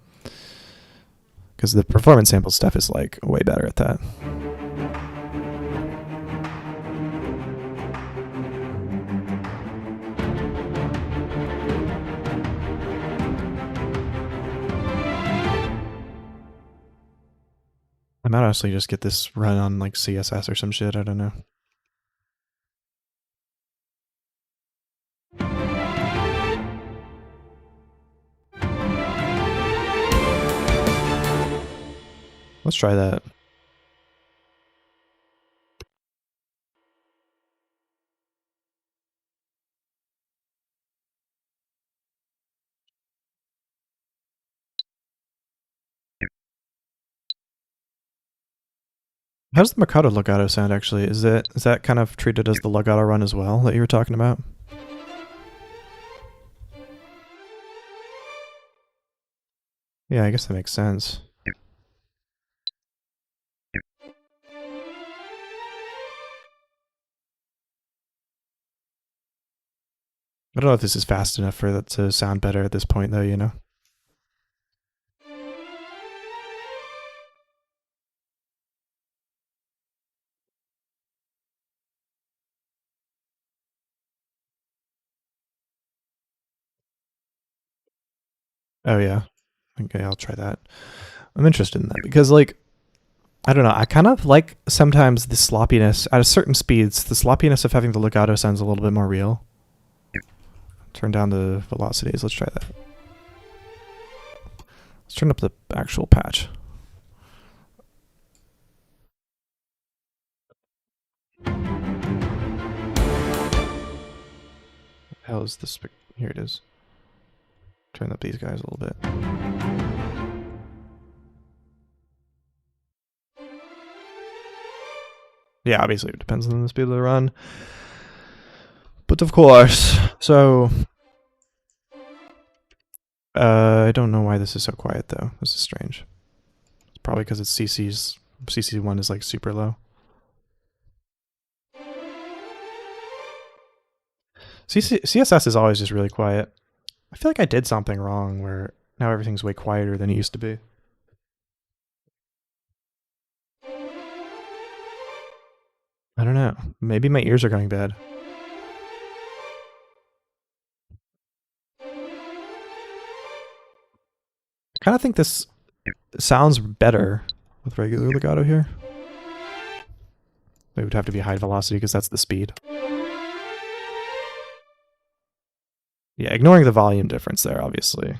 Because the performance sample stuff is like way better at that. I might honestly just get this run on like CSS or some shit, I don't know. Let's try that. How's the Mikado legato sound actually? Is that kind of treated as the legato run as well that you were talking about? Yeah, I guess that makes sense. I don't know if this is fast enough for that to sound better at this point though, you know? Oh yeah. Okay, I'll try that. I'm interested in that because like I don't know, I kind of like sometimes the sloppiness at a certain speeds, the sloppiness of having the legato sounds a little bit more real. Turn down the velocities, let's try that. Let's turn up the actual patch. How is this? Here it is. Turn up these guys a little bit. Yeah, obviously it depends on the speed of the run. But of course, so I don't know why this is so quiet though. This is strange. It's probably because it's CC1 is like super low. CSS is always just really quiet. I feel like I did something wrong where now everything's way quieter than it used to be. I don't know. Maybe my ears are going bad. I kind of think this sounds better with regular legato here. It would have to be high velocity because that's the speed. Yeah, ignoring the volume difference there, obviously.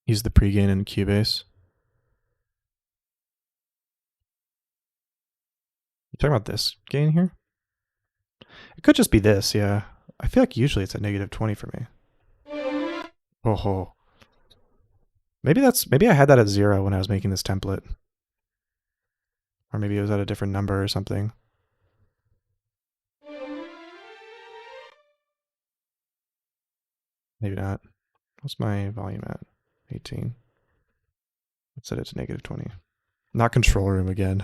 Use the pre-gain in Cubase. You talking about this gain here? It could just be this, yeah. I feel like usually it's at -20 for me. Oh. Maybe I had that at 0 when I was making this template. Or maybe it was at a different number or something. Maybe not. What's my volume at? 18. Let's set it to -20. Not control room again.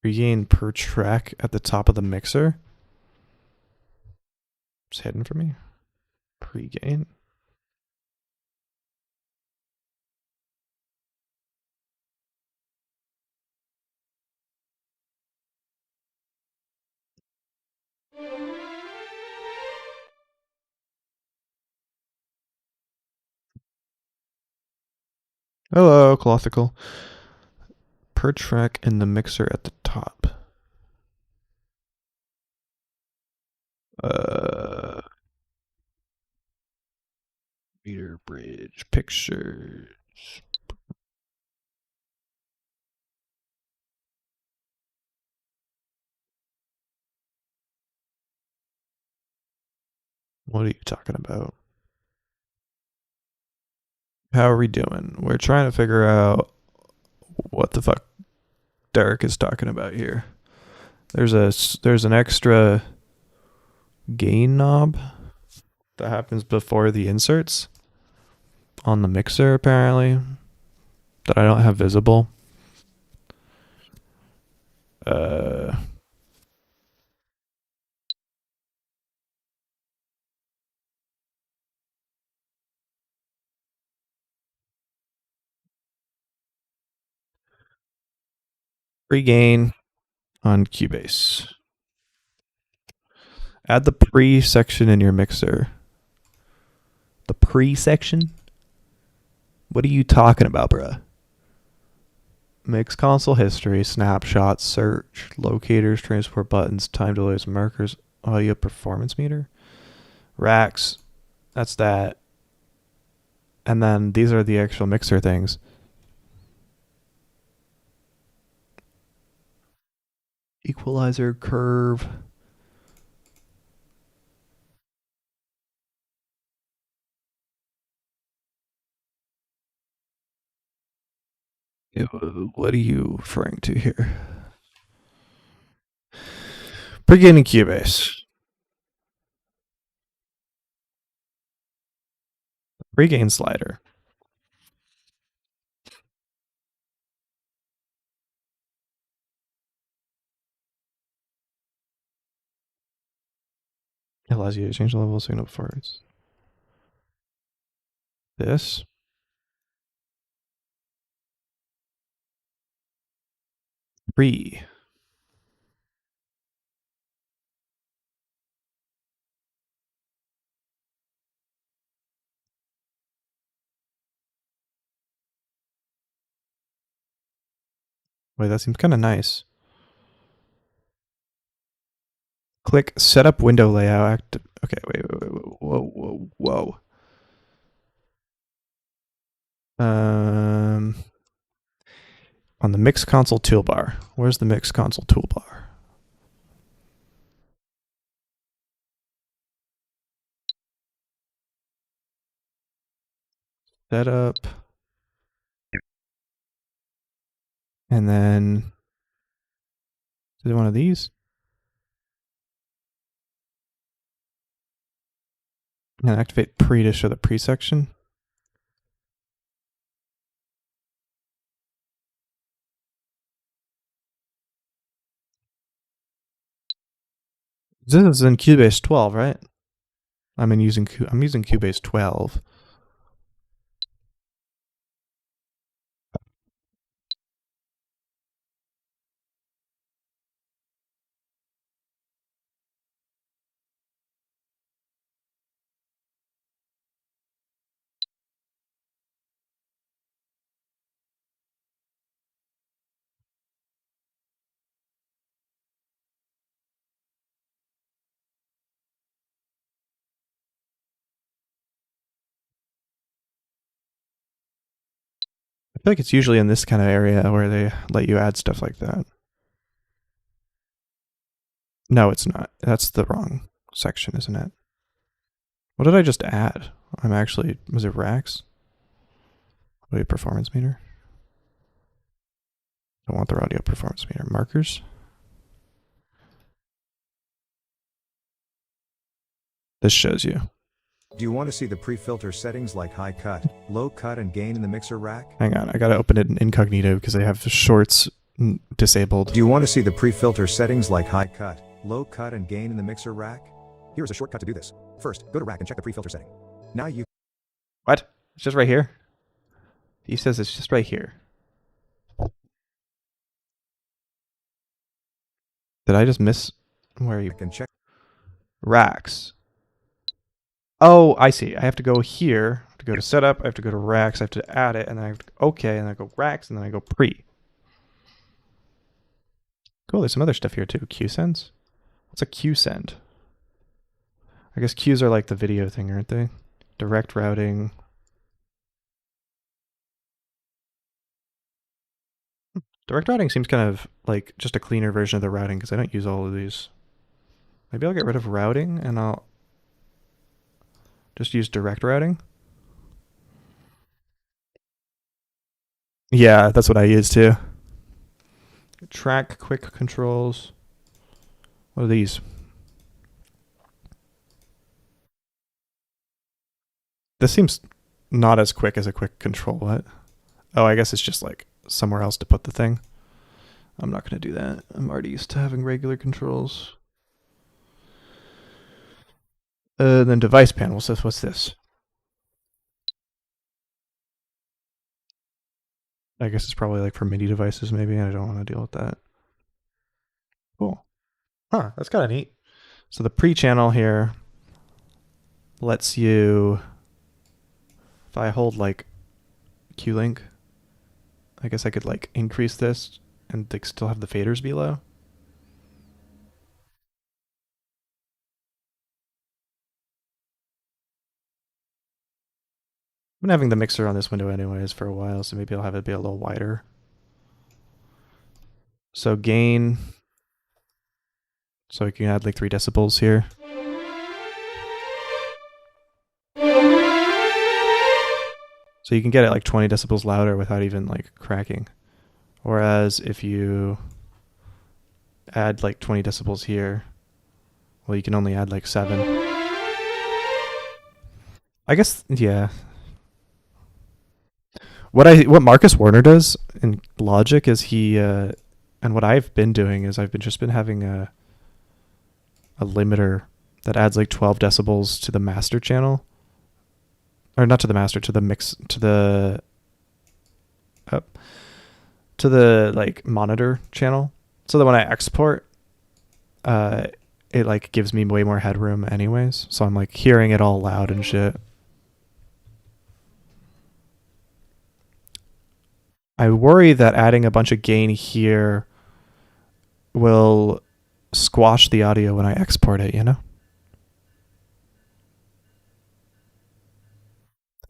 Regain per track at the top of the mixer. It's hidden for me. Pre-gain. Hello, Clothical. Per track in the mixer at the top. Meter bridge pictures. What are you talking about? How are we doing? We're trying to figure out what the fuck Derek is talking about here. There's an extra gain knob that happens before the inserts on the mixer apparently that I don't have visible. Pre-gain on Cubase. Add the pre section in your mixer. The pre section? What are you talking about, bruh? Mix console history, snapshots, search, locators, transport buttons, time delays, markers, audio performance meter, racks. That's that. And then these are the actual mixer things. Equalizer, curve. What are you referring to here? Beginning Cubase. Regain slider. It allows you to change the level of signal forwards. This. Three. Wait, that seems kind of nice. Click setup window layout. Okay, wait. Whoa. On the mix console toolbar. Where's the mix console toolbar? Setup. And then is it one of these? And activate pre to show the pre section. This is in Cubase 12, right? I'm using Cubase 12. I feel like it's usually in this kind of area where they let you add stuff like that. No, it's not. That's the wrong section, isn't it? What did I just add? Was it racks? Audio performance meter? I want the audio performance meter. Markers? This shows you. Do you want to see the pre-filter settings like high cut, low cut, and gain in the mixer rack? Hang on, I gotta open it in incognito because I have shorts disabled. Do you want to see the pre-filter settings like high cut, low cut, and gain in the mixer rack? Here's a shortcut to do this. First, go to rack and check the pre-filter setting. Now you... What? It's just right here? He says it's just right here. Did I just miss? Where are you? can check. Racks. Oh, I see. I have to go here. I have to go to setup. I have to go to racks. I have to add it, and then I have to okay, and then I go racks, and then I go pre. Cool. There's some other stuff here too. Q sends. What's a Q send? I guess Qs are like the video thing, aren't they? Direct routing. Direct routing seems kind of like just a cleaner version of the routing because I don't use all of these. Maybe I'll get rid of routing and I'll just use direct routing. Yeah, that's what I use too. Track quick controls. What are these? This seems not as quick as a quick control. What? Oh, I guess it's just like somewhere else to put the thing. I'm not going to do that. I'm already used to having regular controls. Then device panel says, what's this? I guess it's probably like for MIDI devices maybe. I don't want to deal with that. Cool. Huh, that's kind of neat. So the pre-channel here lets you, if I hold like Q-Link, I guess I could like increase this and like still have the faders be low. I've been having the mixer on this window anyways for a while, so maybe I'll have it be a little wider. So gain. So I can add like 3 decibels here. So you can get it like 20 decibels louder without even like cracking. Whereas if you add like 20 decibels here, well, you can only add like 7. I guess, yeah. What Marcus Warner does in Logic is he, and what I've been doing is I've just been having a limiter that adds like 12 decibels to the master channel. Or not to the master, to the mix, to the like monitor channel. So that when I export, it like gives me way more headroom anyways. So I'm like hearing it all loud and shit. I worry that adding a bunch of gain here will squash the audio when I export it, you know?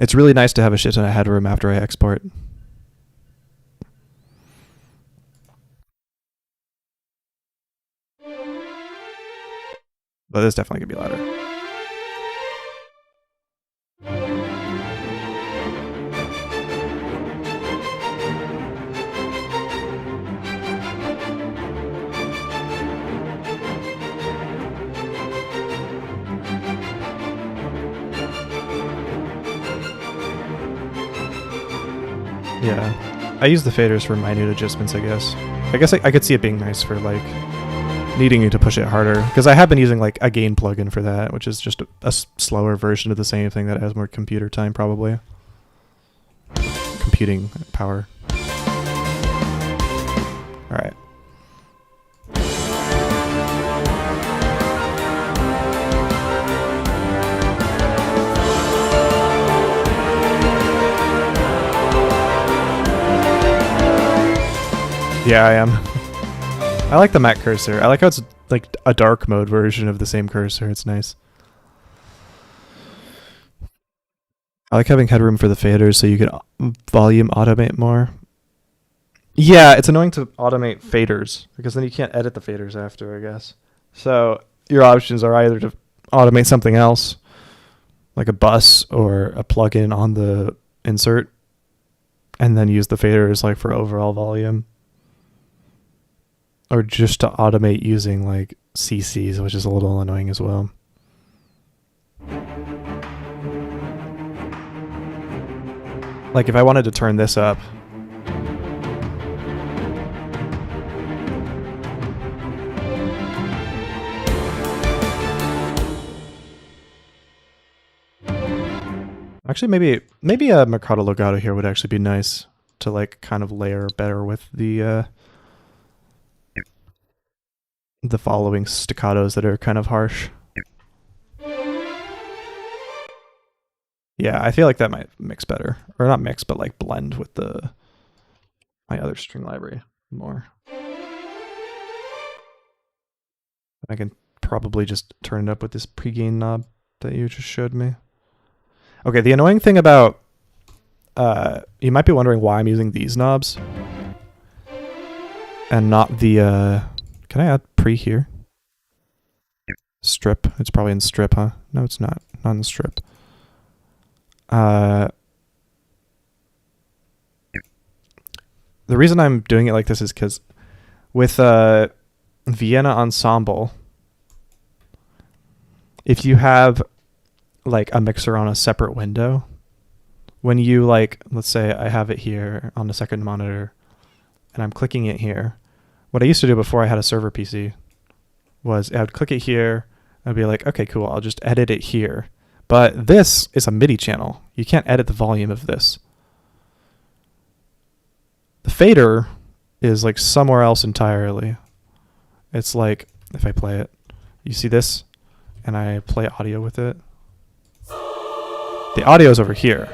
It's really nice to have a shit ton of headroom after I export. But this definitely could be louder. Yeah, I use the faders for minute adjustments, I guess. I guess I could see it being nice for like needing you to push it harder, because I have been using like a gain plugin for that, which is just a slower version of the same thing that has more computer time, probably. Computing power. All right. Yeah, I am. I like the Mac cursor. I like how it's like a dark mode version of the same cursor. It's nice. I like having headroom for the faders so you can volume automate more. Yeah, it's annoying to automate faders because then you can't edit the faders after, I guess. So your options are either to automate something else, like a bus or a plugin on the insert, and then use the faders like for overall volume. Or just to automate using like CCs, which is a little annoying as well. Like if I wanted to turn this up, actually maybe a Mercado Legato here would actually be nice to like kind of layer better with the following staccatos that are kind of harsh. Yeah, I feel like that might mix better. Or not mix, but like blend with my other string library more. I can probably just turn it up with this pre-gain knob that you just showed me. Okay, the annoying thing about you might be wondering why I'm using these knobs and not the can I add pre here? Strip. It's probably in strip, huh? No, it's not. Not in strip. The reason I'm doing it like this is because with Vienna Ensemble, if you have like a mixer on a separate window, when you like, let's say I have it here on the second monitor and I'm clicking it here, what I used to do before I had a server PC was I would click it here, I'd be like, okay, cool, I'll just edit it here. But this is a MIDI channel. You can't edit the volume of this. The fader is like somewhere else entirely. It's like, if I play it, you see this? And I play audio with it. The audio is over here.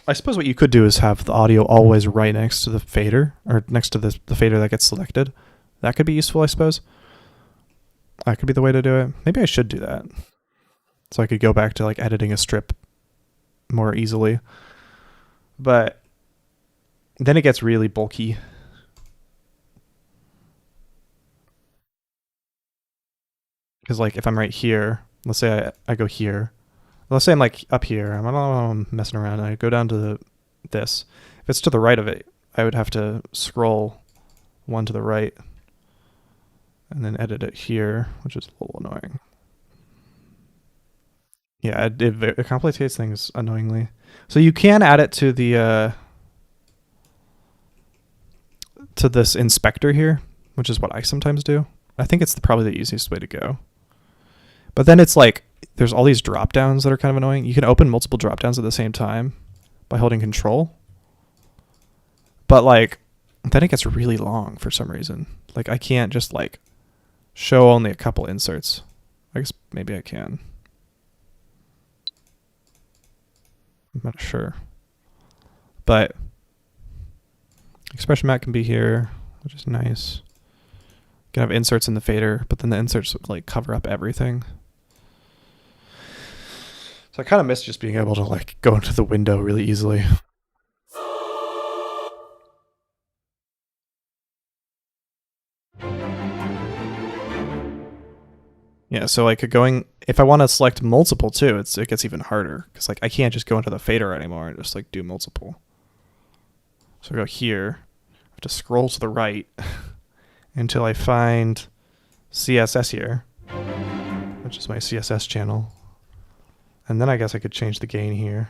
I suppose what you could do is have the audio always right next to the fader, or next to the fader that gets selected. That could be useful, I suppose. That could be the way to do it. Maybe I should do that. So I could go back to like editing a strip more easily. But then it gets really bulky. Because like if I'm right here, let's say I go here. Let's say I'm like up here. I'm messing around. And I go down to this. If it's to the right of it, I would have to scroll one to the right and then edit it here, which is a little annoying. Yeah, it complicates things annoyingly. So you can add it to the to this inspector here, which is what I sometimes do. I think it's probably the easiest way to go. But then it's like there's all these drop downs that are kind of annoying. You can open multiple drop downs at the same time by holding control. But like then it gets really long for some reason. Like I can't just like show only a couple inserts. I guess maybe I can. I'm not sure. But expression mat can be here, which is nice. You can have inserts in the fader, but then the inserts like cover up everything. So I kind of miss just being able to like go into the window really easily. Yeah, so like if I want to select multiple too, it gets even harder because like I can't just go into the fader anymore and just like do multiple. So I go here, I have to scroll to the right until I find CSS here, which is my CSS channel. And then I guess I could change the gain here.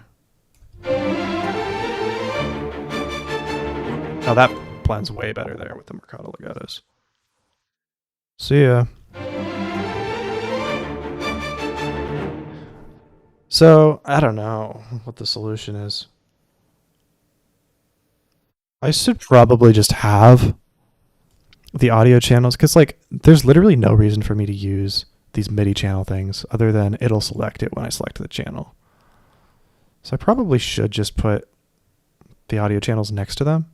Now that blends way better there with the Mercado legatos. See ya. So, I don't know what the solution is. I should probably just have the audio channels, because like there's literally no reason for me to use these MIDI channel things other than it'll select it when I select the channel. So I probably should just put the audio channels next to them.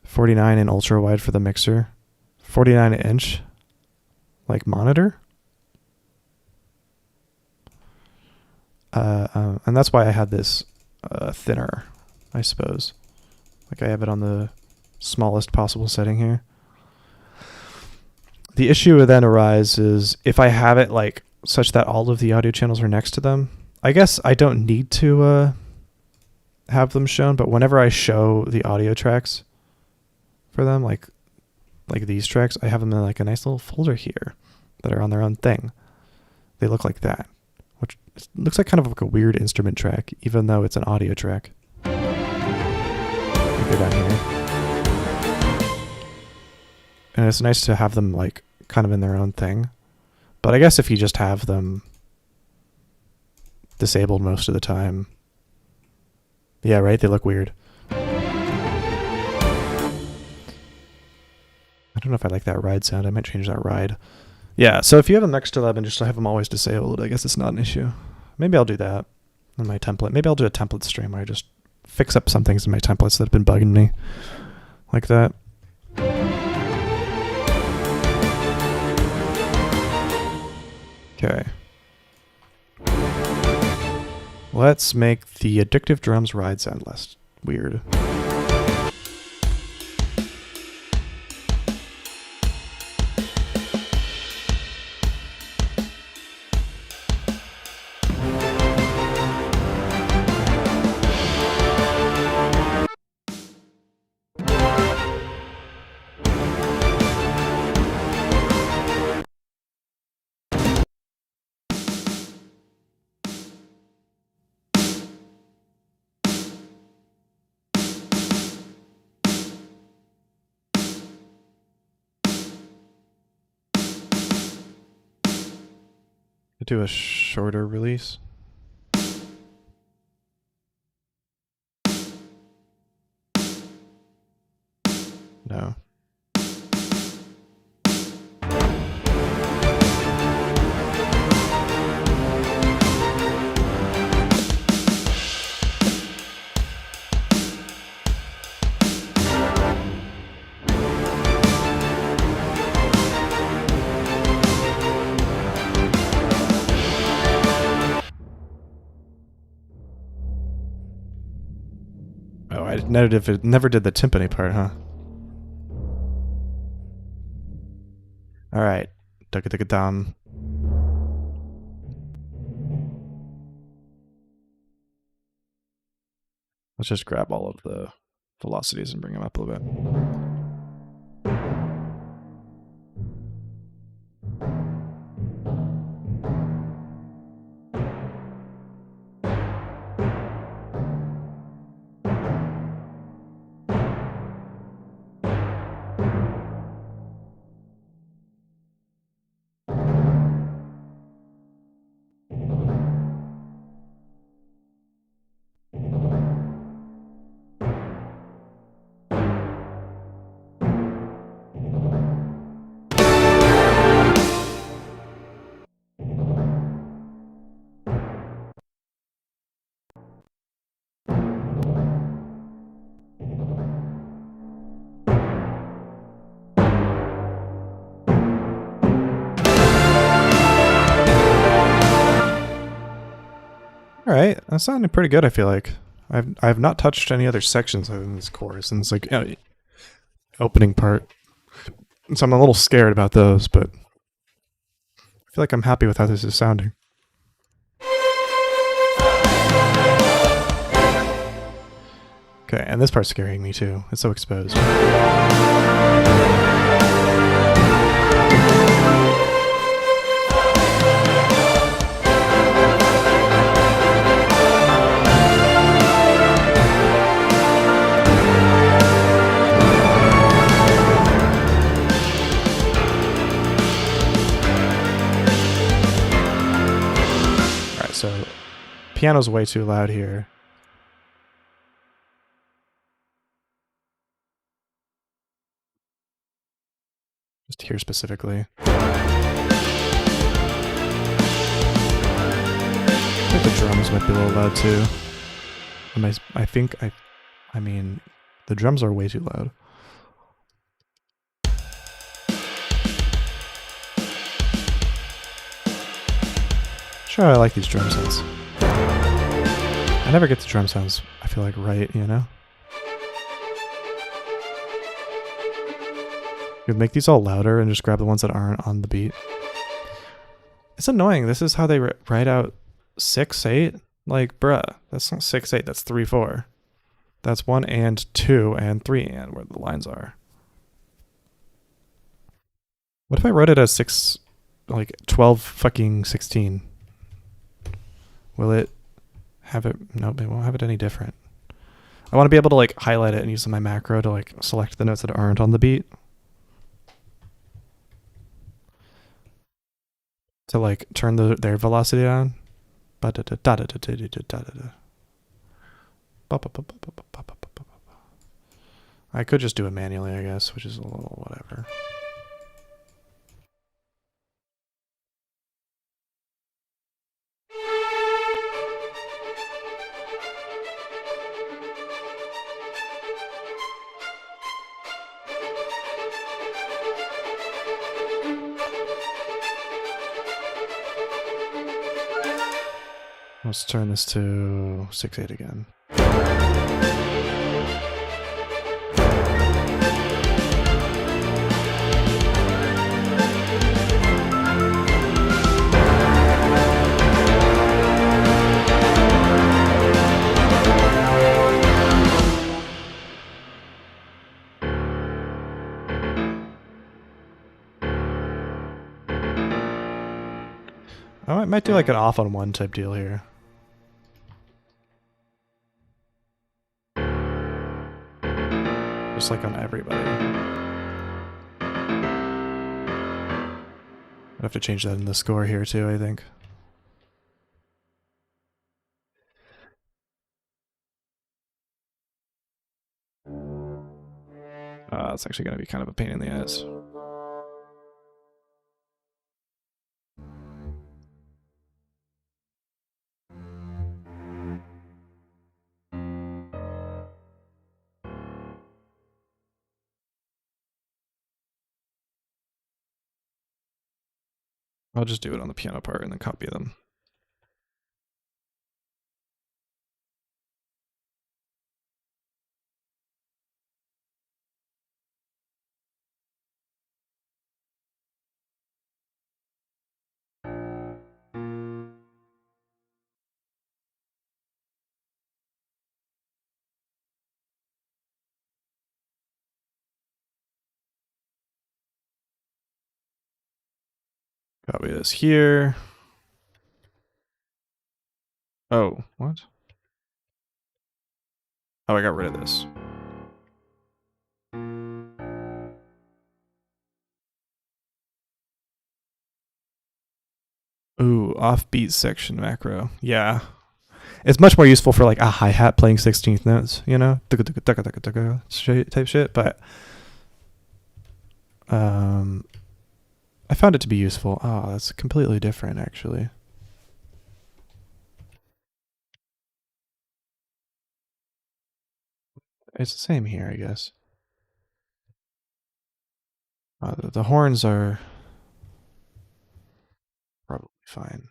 49 in ultra wide for the mixer. 49 inch like monitor. And that's why I had this thinner, I suppose. Like I have it on the smallest possible setting here. The issue then arises if I have it like such that all of the audio channels are next to them. I guess I don't need to have them shown, but whenever I show the audio tracks for them, like these tracks, I have them in like a nice little folder here that are on their own thing. They look like that, which looks like kind of like a weird instrument track, even though it's an audio track. Go down here. And it's nice to have them like kind of in their own thing. But I guess if you just have them disabled most of the time. Yeah, right? They look weird. I don't know if I like that ride sound. I might change that ride. Yeah, so if you have them next to them and just have them always disabled, I guess it's not an issue. Maybe I'll do that in my template. Maybe I'll do a template stream where I just fix up some things in my templates that have been bugging me. Like that. Okay. Let's make the addictive drums ride sound less weird. Do a shorter release. No. Oh, I never did the timpani part, huh? All right, dum. Let's just grab all of the velocities and bring them up a little bit. All right, that sounded pretty good. I feel like I've not touched any other sections other than this chorus, and it's like opening part. So I'm a little scared about those, but I feel like I'm happy with how this is sounding. Okay, and this part's scaring me too. It's so exposed. So piano's way too loud here. Just here specifically. I think the drums might be a little loud too. I mean, the drums are way too loud. Sure, I like these drum sounds. I never get the drum sounds, I feel like, right, you know? You could make these all louder and just grab the ones that aren't on the beat. It's annoying. This is how they write out 6/8. Like, bruh, that's not 6/8, that's 3/4. That's 1 and 2 and 3 and where the lines are. What if I wrote it as 12 fucking 16? Will it have it? Nope, it won't have it any different. I want to be able to like highlight it and use my macro to like select the notes that aren't on the beat. To like turn their velocity down. I could just do it manually, I guess, which is a little whatever. Let's turn this to 6/8 again. I might do like an off on one type deal here. Just like on everybody. I'd have to change that in the score here too, I think. It's actually going to be kind of a pain in the ass. I'll just do it on the piano part and then copy them. Copy this here. Oh, what? Oh, I got rid of this. Ooh, offbeat section macro. Yeah. It's much more useful for like a hi-hat playing 16th notes, you know? Type shit, but I found it to be useful. Oh, that's completely different actually. It's the same here, I guess. The horns are probably fine.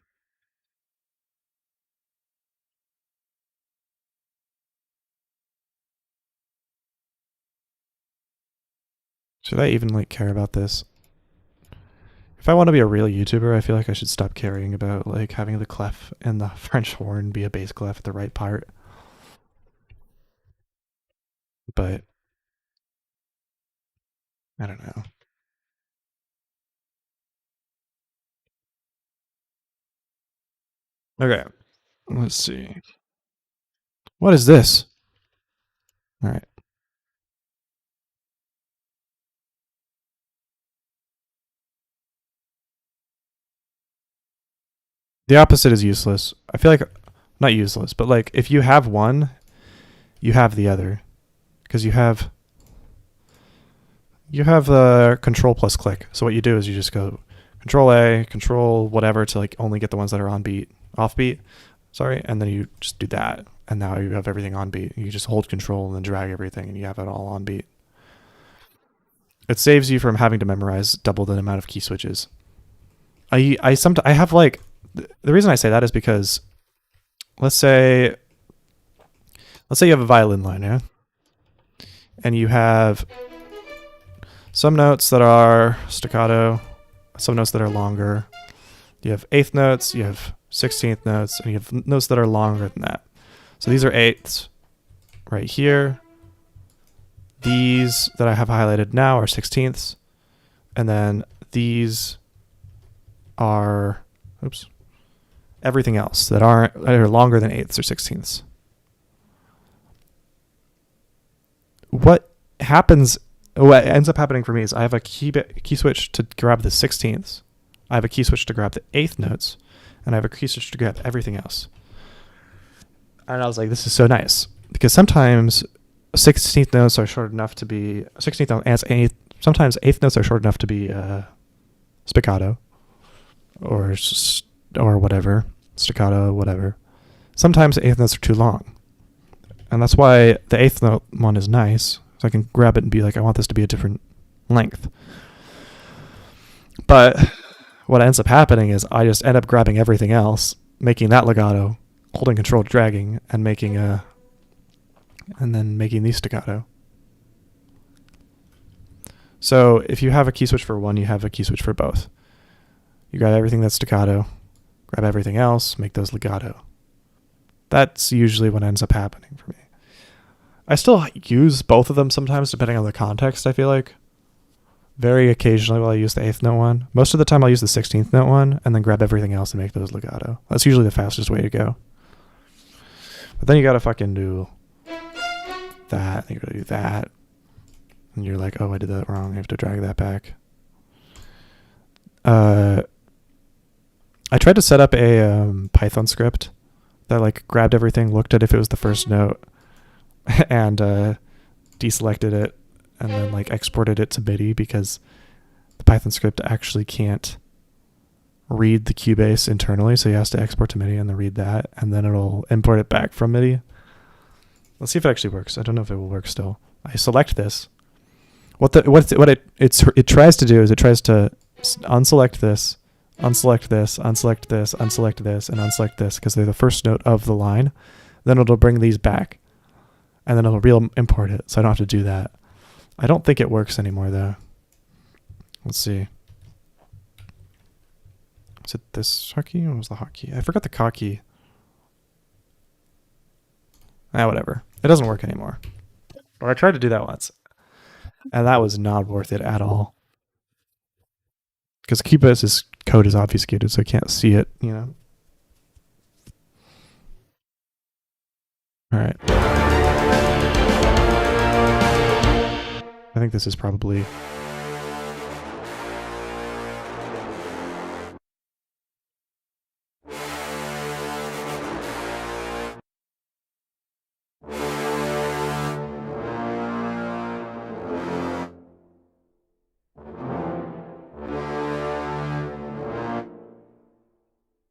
Should I even like care about this? If I want to be a real YouTuber, I feel like I should stop caring about like having the clef and the French horn be a bass clef at the right part. But I don't know. Okay, let's see. What is this? All right. The opposite is useless. I feel like not useless, but like if you have one, you have the other, because you have control plus click. So what you do is you just go control A, control whatever to like only get the ones that are on beat, off beat. Sorry, and then you just do that, and now you have everything on beat. You just hold control and then drag everything, and you have it all on beat. It saves you from having to memorize double the amount of key switches. I have like the reason I say that is because let's say you have a violin line, yeah, and you have some notes that are staccato, some notes that are longer. You have eighth notes, you have 16th notes, and you have notes that are longer than that. So these are eighths right here. These that I have highlighted now are 16ths. And then these are, everything else that are longer than eighths or 16ths. What ends up happening for me is I have a key switch to grab the 16ths. I have a key switch to grab the eighth notes, and I have a key switch to grab everything else. And I was like, this is so nice, because sometimes 16th notes are short enough to be 16th note and eighth. Sometimes eighth notes are short enough to be spiccato, or whatever, staccato, whatever. Sometimes eighth notes are too long, and that's why the eighth note one is nice. So I can grab it and be like, I want this to be a different length. But what ends up happening is I just end up grabbing everything else, making that legato, holding control, dragging, and and then making these staccato. So if you have a key switch for one, you have a key switch for both. You grab everything that's staccato, grab everything else, make those legato. That's usually what ends up happening for me. I still use both of them sometimes depending on the context, I feel like. Very occasionally will I use the eighth note one. Most of the time I'll use the 16th note one and then grab everything else and make those legato. That's usually the fastest way to go. But then you gotta fucking do that, and you gotta do that. And you're like, oh, I did that wrong. I have to drag that back. I tried to set up a Python script that like grabbed everything, looked at if it was the first note, and deselected it, and then like exported it to MIDI, because the Python script actually can't read the Cubase internally, so he has to export to MIDI and then read that, and then it'll import it back from MIDI. Let's see if it actually works. I don't know if it will work still. I select this. What it tries to do is it tries to unselect this, unselect this, unselect this, unselect this, and unselect this, because they're the first note of the line. Then it'll bring these back, and then it'll import it, so I don't have to do that. I don't think it works anymore, though. Let's see. Is it this hotkey? What was the hotkey? I forgot the hotkey. Whatever. It doesn't work anymore. Or I tried to do that once, and that was not worth it at all. because Cubas's code is obfuscated, so I can't see it, you know. All right. I think this is probably...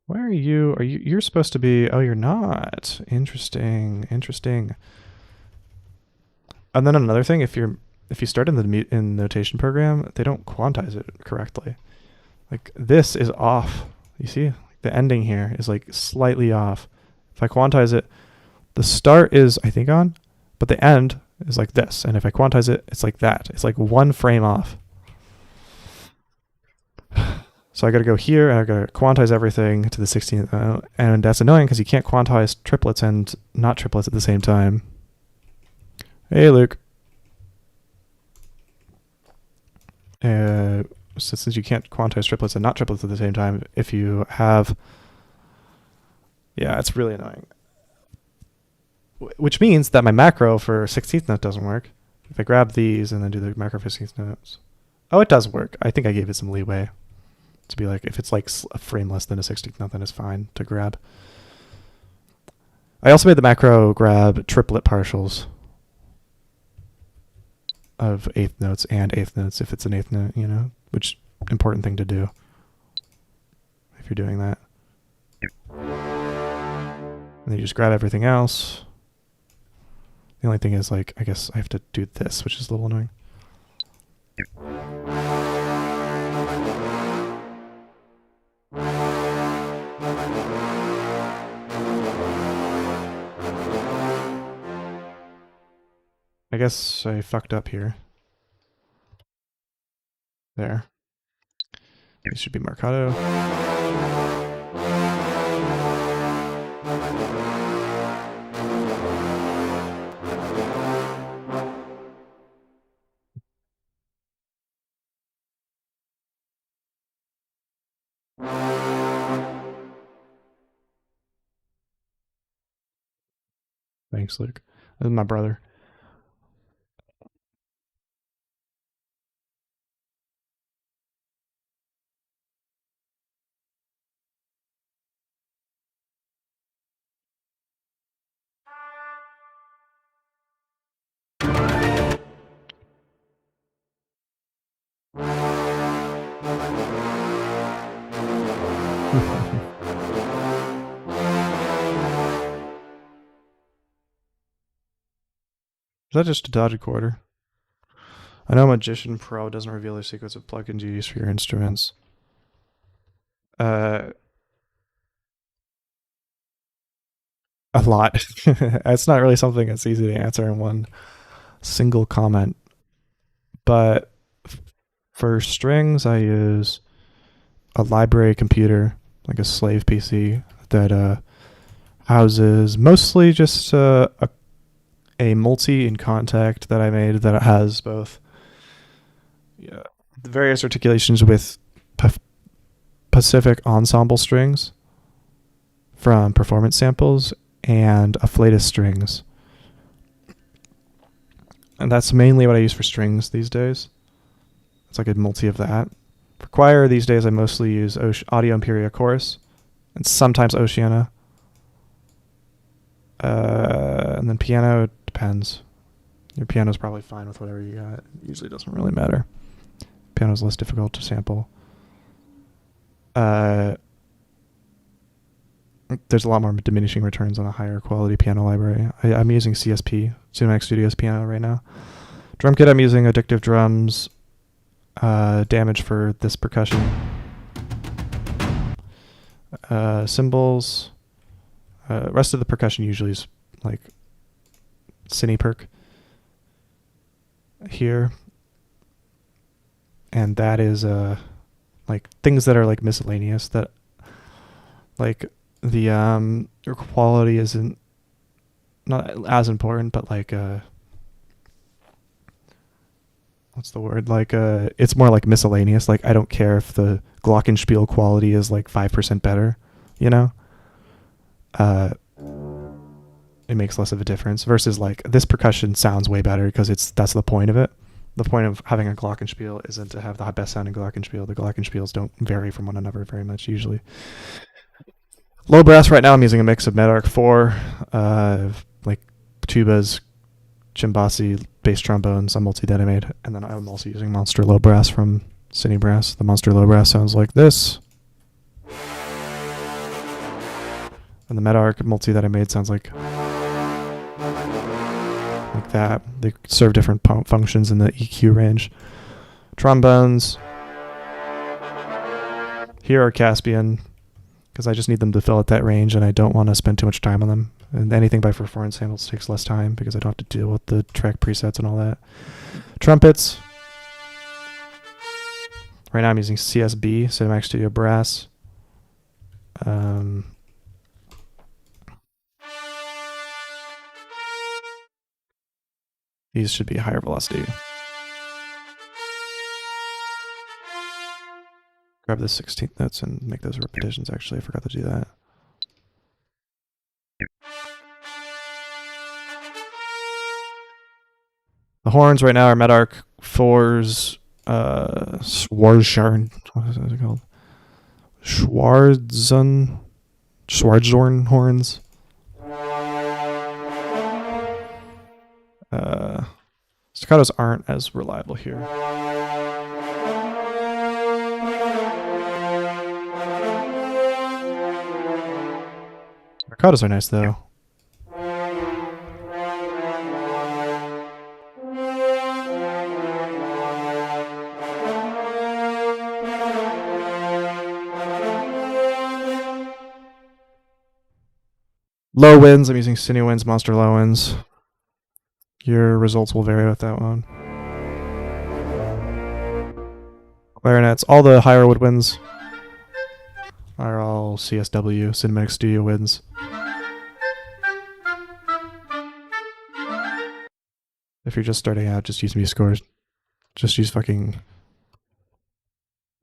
Where are you? You're supposed to be... Oh, you're not. Interesting. Interesting. And then another thing, if you start in the notation program, they don't quantize it correctly. Like this is off. You see, the ending here is like slightly off. If I quantize it, the start is I think on, but the end is like this. And if I quantize it, it's like that. It's like 1 frame off. So I got to go here and I got to quantize everything to the 16th, and that's annoying because you can't quantize triplets and not triplets at the same time. Hey, Luke. Since you can't quantize triplets and not triplets at the same time, if you have... Yeah, it's really annoying. Which means that my macro for 16th note doesn't work. If I grab these and then do the macro for 16th notes... Oh, it does work. I think I gave it some leeway. To be like, if it's like a frame less than a 16th note, then it's fine to grab. I also made the macro grab triplet partials of 8th notes and 8th notes if it's an 8th note, you know, which important thing to do if you're doing that. And then you just grab everything else. The only thing is, like, I guess I have to do this, which is a little annoying. I guess I fucked up here. There. This should be Mercado. Thanks, Luke. This is my brother. Is that just a dodgy quarter? I know Magician Pro doesn't reveal the sequence of plugins you use for your instruments. A lot. It's not really something that's easy to answer in one single comment. But for strings, I use a library computer, like a slave PC, that houses mostly just a multi in contact that I made that has both the various articulations with Pacific ensemble strings from performance samples and afflatus strings. And that's mainly what I use for strings these days. It's like a multi of that. For choir these days I mostly use Audio Imperia Chorus and sometimes Oceana. And then piano, it depends. Your piano's probably fine with whatever you got. It usually doesn't really matter. Piano's less difficult to sample. There's a lot more diminishing returns on a higher quality piano library. I'm using CSP, Cinematic Studios piano right now. Drum kit, I'm using Addictive Drums, Damage for this percussion. Cymbals. Rest of the percussion usually is like Cineperk here. And that is like things that are like miscellaneous that like the quality isn't not as important, but like what's the word? Like it's more like miscellaneous. Like I don't care if the glockenspiel quality is like 5% better, you know? It makes less of a difference versus like this percussion sounds way better because that's the point of it. The point of having a glockenspiel isn't to have the best sounding glockenspiel. The glockenspiels don't vary from one another very much usually. Low brass right now I'm using a mix of Medark 4, like tubas, chimbassi, bass trombones, some multi-detonate, and then I'm also using Monster Low Brass from Cine Brass. The Monster Low Brass sounds like this. And the Medark multi that I made sounds like that. They serve different functions in the EQ range. Trombones. Here are Caspian, because I just need them to fill out that range and I don't want to spend too much time on them. And anything by performance samples takes less time because I don't have to deal with the track presets and all that. Trumpets. Right now I'm using CSB, Cinemax Studio Brass. These should be higher velocity. Grab the 16th notes and make those repetitions. Actually, I forgot to do that. The horns right now are Medark 4's Schwarzhorn. What is it called? Schwarzhorn horns. Staccatos aren't as reliable here. Staccatos are nice though. Low winds, I'm using Cine Winds, Monster Low Winds. Your results will vary with that one. Clarinets, all the higher woodwinds are all CSW, Cinematic Studio winds. If you're just starting out, just use Muse scores. Just use fucking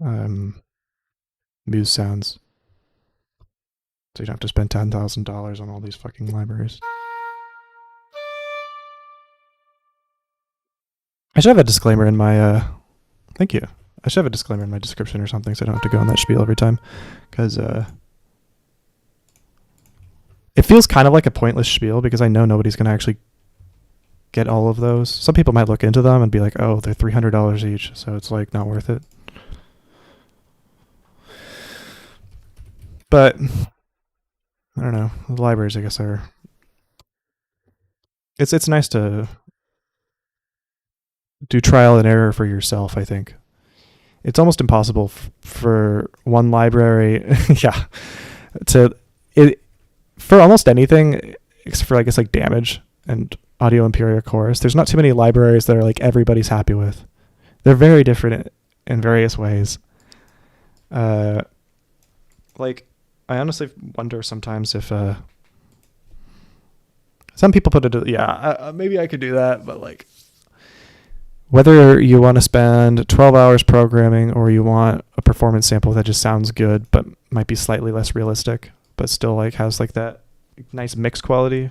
Muse sounds. So you don't have to spend $10,000 on all these fucking libraries. I should have a disclaimer in my, thank you. I should have a disclaimer in my description or something so I don't have to go on that spiel every time. Because, it feels kind of like a pointless spiel because I know nobody's going to actually get all of those. Some people might look into them and be like, oh, they're $300 each, so it's like not worth it. But, I don't know. The libraries, I guess, are... It's nice to do trial and error for yourself, I think. It's almost impossible for one library, for almost anything, except for I guess like Damage and Audio Imperia Chorus. There's not too many libraries that are like everybody's happy with. They're very different in various ways. Like I honestly wonder sometimes if some people put it, maybe I could do that, but like. Whether you want to spend 12 hours programming or you want a performance sample that just sounds good but might be slightly less realistic but still like has like that nice mix quality,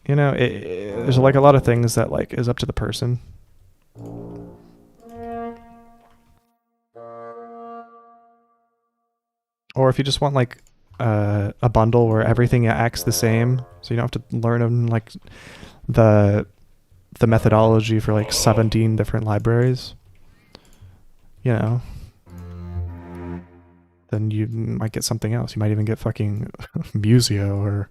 you know, there's like a lot of things that like is up to the person. Or if you just want like a bundle where everything acts the same so you don't have to learn them like the methodology for like 17 different libraries, you know, then you might get something else. You might even get fucking Museo or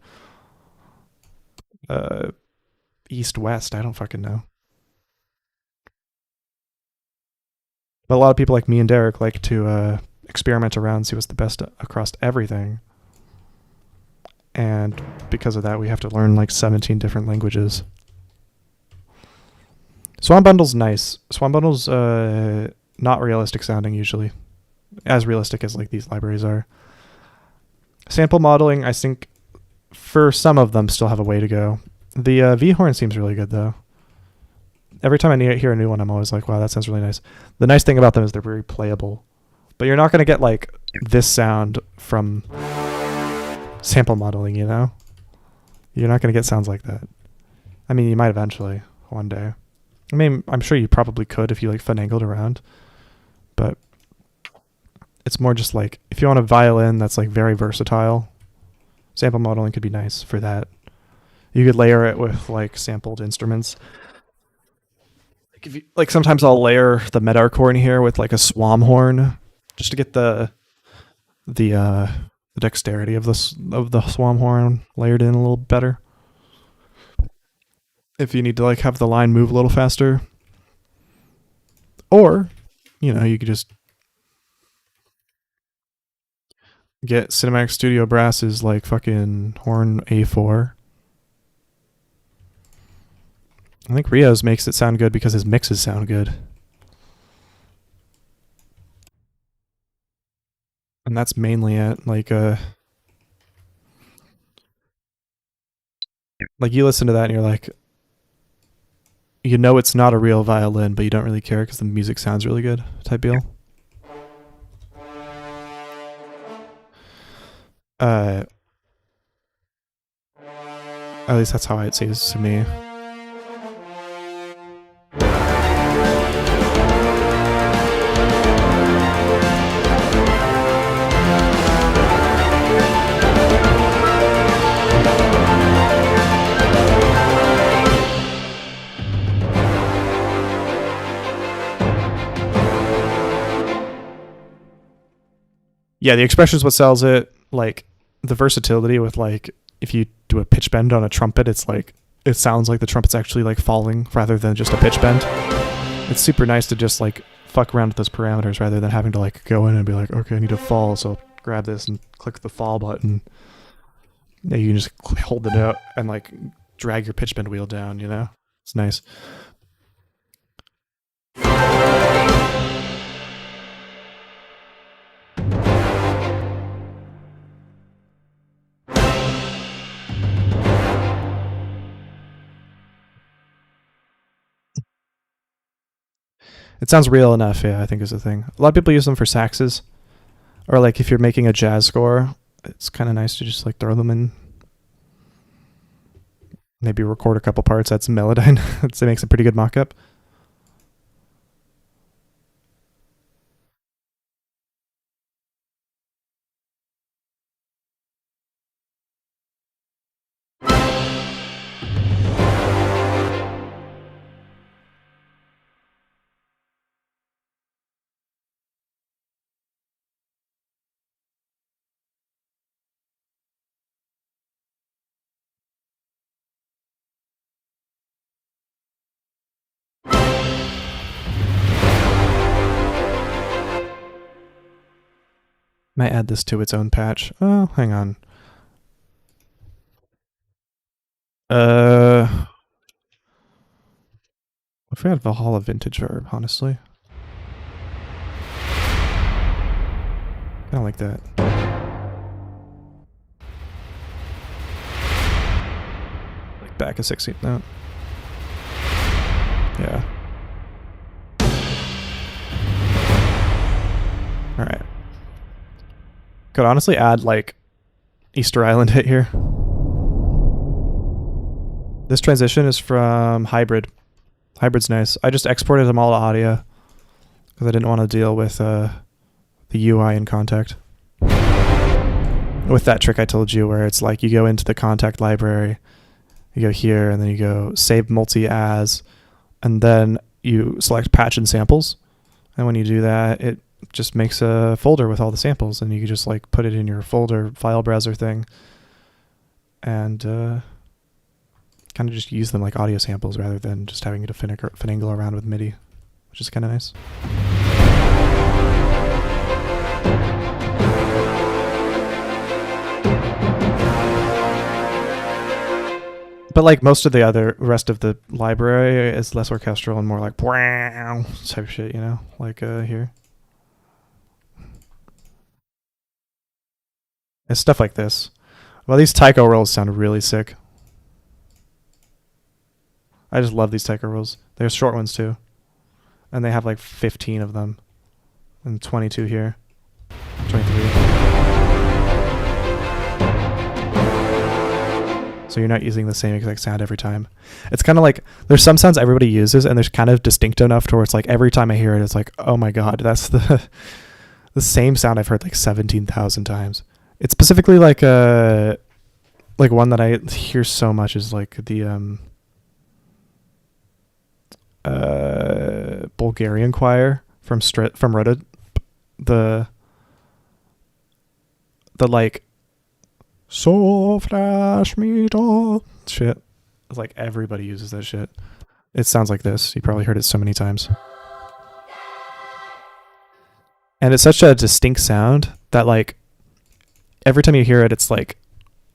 East-West. I don't fucking know. But a lot of people like me and Derek like to experiment around, see what's the best across everything. And because of that, we have to learn like 17 different languages. Swan Bundle's nice. Swan Bundle's not realistic sounding usually. As realistic as like these libraries are. Sample modeling, I think for some of them still have a way to go. The V-Horn seems really good though. Every time I hear a new one, I'm always like, wow, that sounds really nice. The nice thing about them is they're very playable. But you're not going to get like this sound from sample modeling, you know? You're not going to get sounds like that. I mean, you might eventually one day. I mean, I'm sure you probably could if you like finagled around. But it's more just like if you want a violin that's like very versatile, sample modeling could be nice for that. You could layer it with like sampled instruments. Like if you like, sometimes I'll layer the medarcorn here with like a swam horn, just to get the dexterity of the swam horn layered in a little better. If you need to like have the line move a little faster, or you know, you could just get Cinematic Studio Brass's like fucking horn A4. I think Rio's makes it sound good because his mixes sound good. And that's mainly it. Like you listen to that and you're like, you know it's not a real violin, but you don't really care because the music sounds really good type deal. At least that's how it seems to me. Yeah, the expression is what sells it. Like the versatility with like if you do a pitch bend on a trumpet, it's like it sounds like the trumpet's actually like falling rather than just a pitch bend. It's super nice to just like fuck around with those parameters rather than having to like go in and be like, okay, I need to fall, so grab this and click the fall button. Yeah, you can just hold the note and like drag your pitch bend wheel down, you know? It's nice. It sounds real enough, yeah, I think is the thing. A lot of people use them for saxes. Or like if you're making a jazz score, it's kind of nice to just like throw them in. Maybe record a couple parts, add some Melodyne. It makes a pretty good mock-up. Might add this to its own patch. Oh, hang on. If we had Valhalla Vintage Verb, honestly. I don't like that. Like back a 16th note. Yeah. Alright. Could honestly add like Easter Island hit here. This transition is from Hybrid. Hybrid's nice. I just exported them all to audio because I didn't want to deal with the UI in Contact. With that trick I told you where it's like you go into the Contact library, you go here, and then you go save multi-as, and then you select patch and samples. And when you do that, it just makes a folder with all the samples, and you can just like put it in your folder file browser thing and kind of just use them like audio samples rather than just having to finagle around with MIDI, which is kind of nice. But like most of the rest of the library is less orchestral and more like type of shit, you know, like here. It's stuff like this. Well, these taiko rolls sound really sick. I just love these taiko rolls. There's short ones too. And they have like 15 of them. And 22 here. 23. So you're not using the same exact sound every time. It's kind of like, there's some sounds everybody uses and there's kind of distinct enough to where it's like every time I hear it, it's like, oh my god, that's the same sound I've heard like 17,000 times. It's specifically like one that I hear so much is like the Bulgarian choir from Rhoda, the like so flash me doll shit. It's like everybody uses that shit. It sounds like this. You probably heard it so many times. And it's such a distinct sound that like every time you hear it, it's like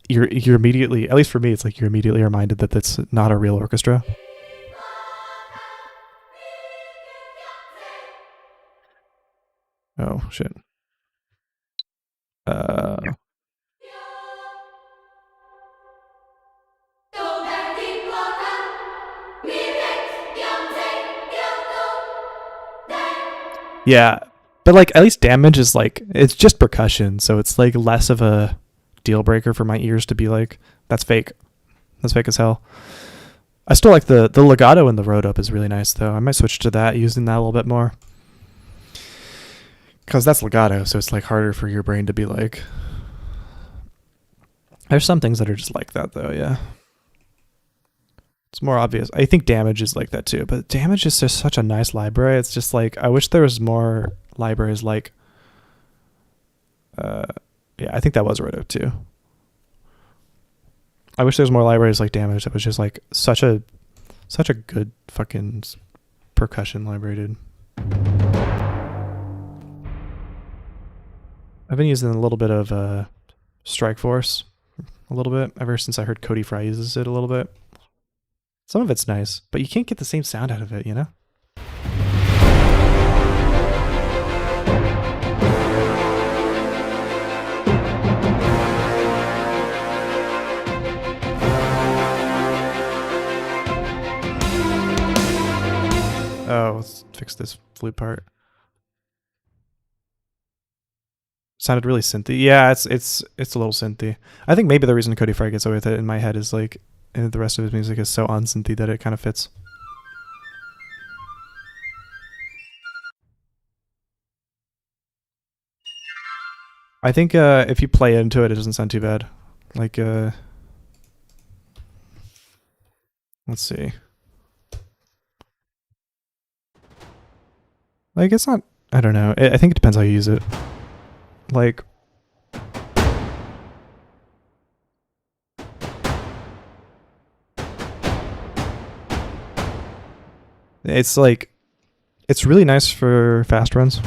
you're immediately, at least for me, it's like you're immediately reminded that that's not a real orchestra. Oh shit. Yeah, but like at least damage is like, it's just percussion, so it's like less of a deal breaker for my ears to be like, that's fake. That's fake as hell. I still like the legato in the road up is really nice though. I might switch to that, using that a little bit more. Because that's legato, so it's like harder for your brain to be like. There's some things that are just like that though, yeah. It's more obvious. I think damage is like that too, but damage is just such a nice library. It's just like, I wish there was more libraries like, yeah, I think that was Roto too. I wish there was more libraries like damage that was just like such a good fucking percussion library, dude. I've been using a little bit of Strike Force, a little bit, ever since I heard Cody Fry uses it a little bit. Some of it's nice, but you can't get the same sound out of it, you know? Oh, let's fix this flute part. Sounded really synthy. Yeah, it's a little synthy. I think maybe the reason Cody Fry gets away with it in my head is like, and the rest of his music is so unsynthy that it kind of fits. I think if you play into it, it doesn't sound too bad. Like, let's see. Like, it's not, I don't know. I think it depends how you use it. Like, it's like, it's really nice for fast runs.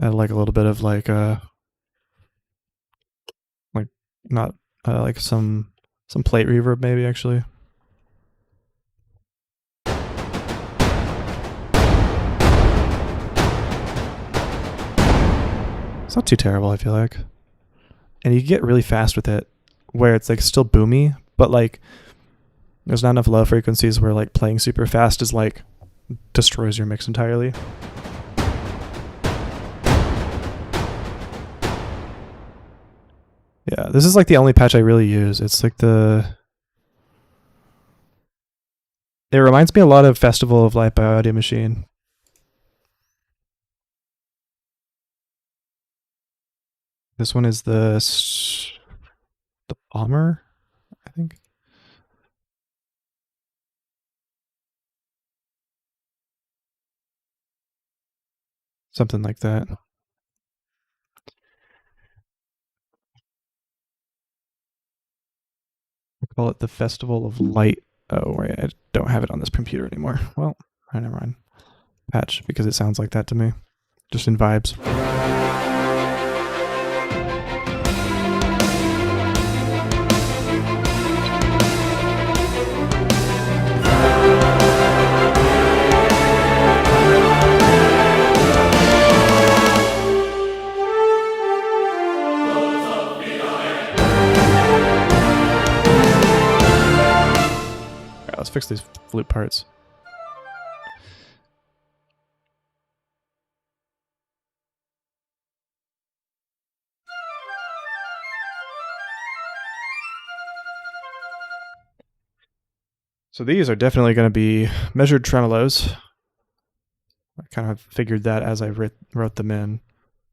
Add like a little bit of like not like some plate reverb maybe actually. It's not too terrible, I feel like. And you get really fast with it, where it's like still boomy, but like there's not enough low frequencies where like playing super fast is like destroys your mix entirely. Yeah, this is like the only patch I really use. It's like it reminds me a lot of Festival of Light by Audio Machine. This one is the Bomber, I think. Something like that. I call it the Festival of Light. Oh, wait, I don't have it on this computer anymore. Well, never mind. Patch, because it sounds like that to me. Just in vibes. let's fix these flute parts. So these are definitely going to be measured tremolos. I kind of figured that as I wrote them in.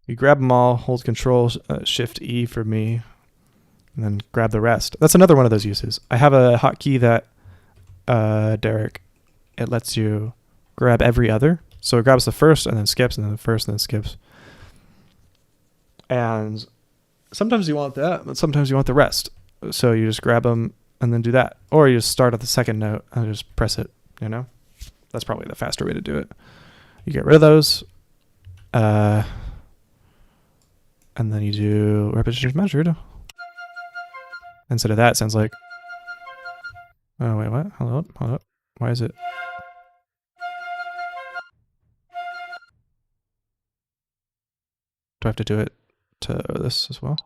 You grab them all, hold Control, Shift E for me, and then grab the rest. That's another one of those uses. I have a hotkey that, Derek, it lets you grab every other. So it grabs the first and then skips, and then the first and then skips. And sometimes you want that, but sometimes you want the rest. So you just grab them and then do that. Or you just start at the second note and just press it, you know? That's probably the faster way to do it. You get rid of those. And then you do repetitions measured. Instead of that, it sounds like... Oh, wait, what? Hold up. Why is it... Do I have to do it to this as well?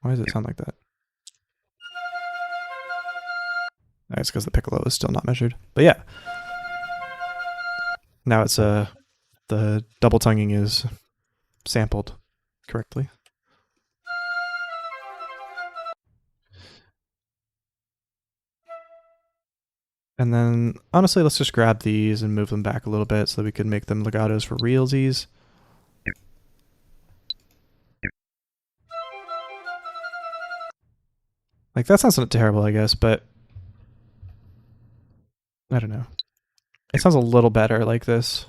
Why does it sound like that? It's because the piccolo is still not measured. But yeah. Now it's the double tonguing is sampled correctly. And then honestly, let's just grab these and move them back a little bit so that we can make them legatos for realsies. Like that sounds not terrible, I guess, but I don't know. It sounds a little better like this.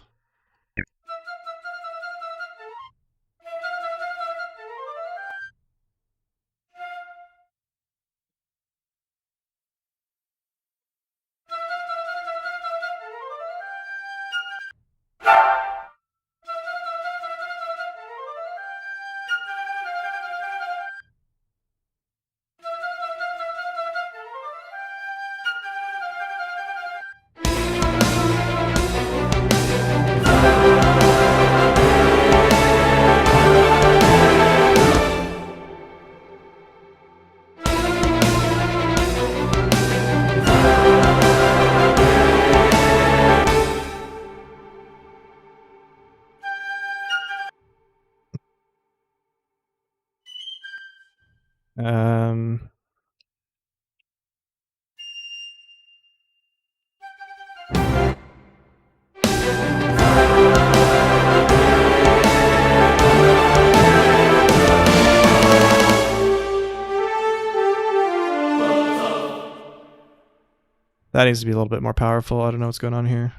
That needs to be a little bit more powerful. I don't know what's going on here.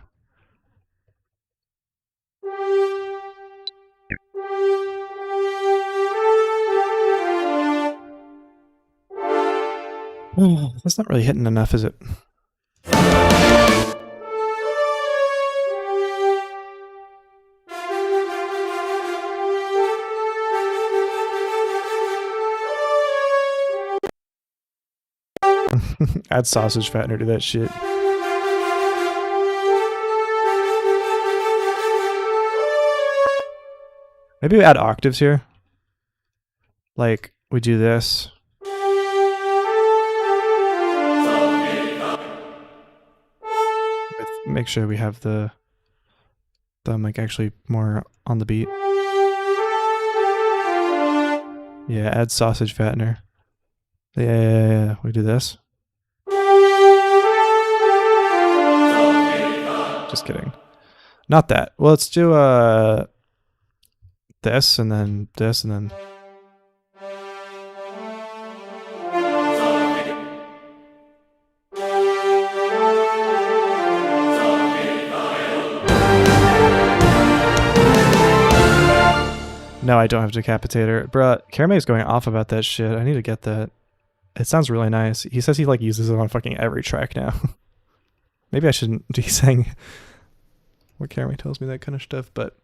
That's not really hitting enough, is it? Add sausage fattener to that shit. Maybe we add octaves here. Like, we do this. Make sure we have the thumb like actually more on the beat. Yeah, add sausage fattener. Yeah, we do this. Just kidding. Not that. Well, let's do this and then this and then. No, I don't have Decapitator. Bruh, Karame's going off about that shit. I need to get that. It sounds really nice. He says he like uses it on fucking every track now. Maybe I shouldn't be saying what Karame tells me that kind of stuff, but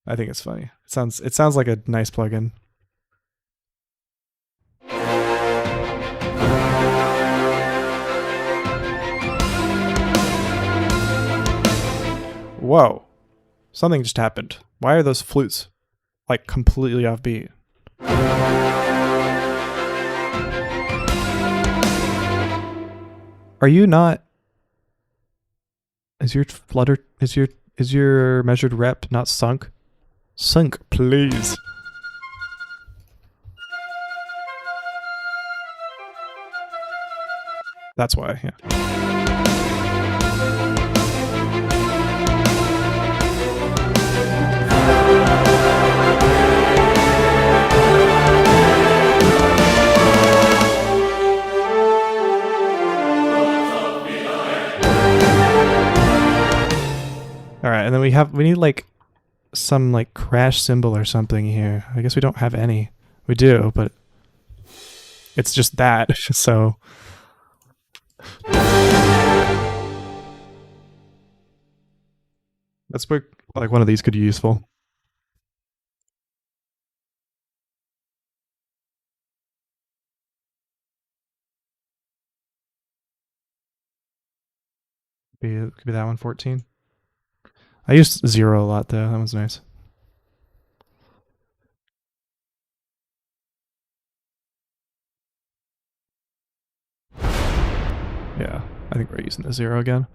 I think it's funny. It sounds like a nice plugin. Whoa. Something just happened. Why are those flutes like completely off beat? Are you not Is your flutter? Is your measured rep not sunk? Sunk, please. That's why, yeah. All right, and then we need like some like crash symbol or something here. I guess we don't have any. We do, but it's just that. So that's where like one of these could be useful. Could be that one, 14. I used 0 a lot though. That one's nice. Yeah, I think we're using the 0 again.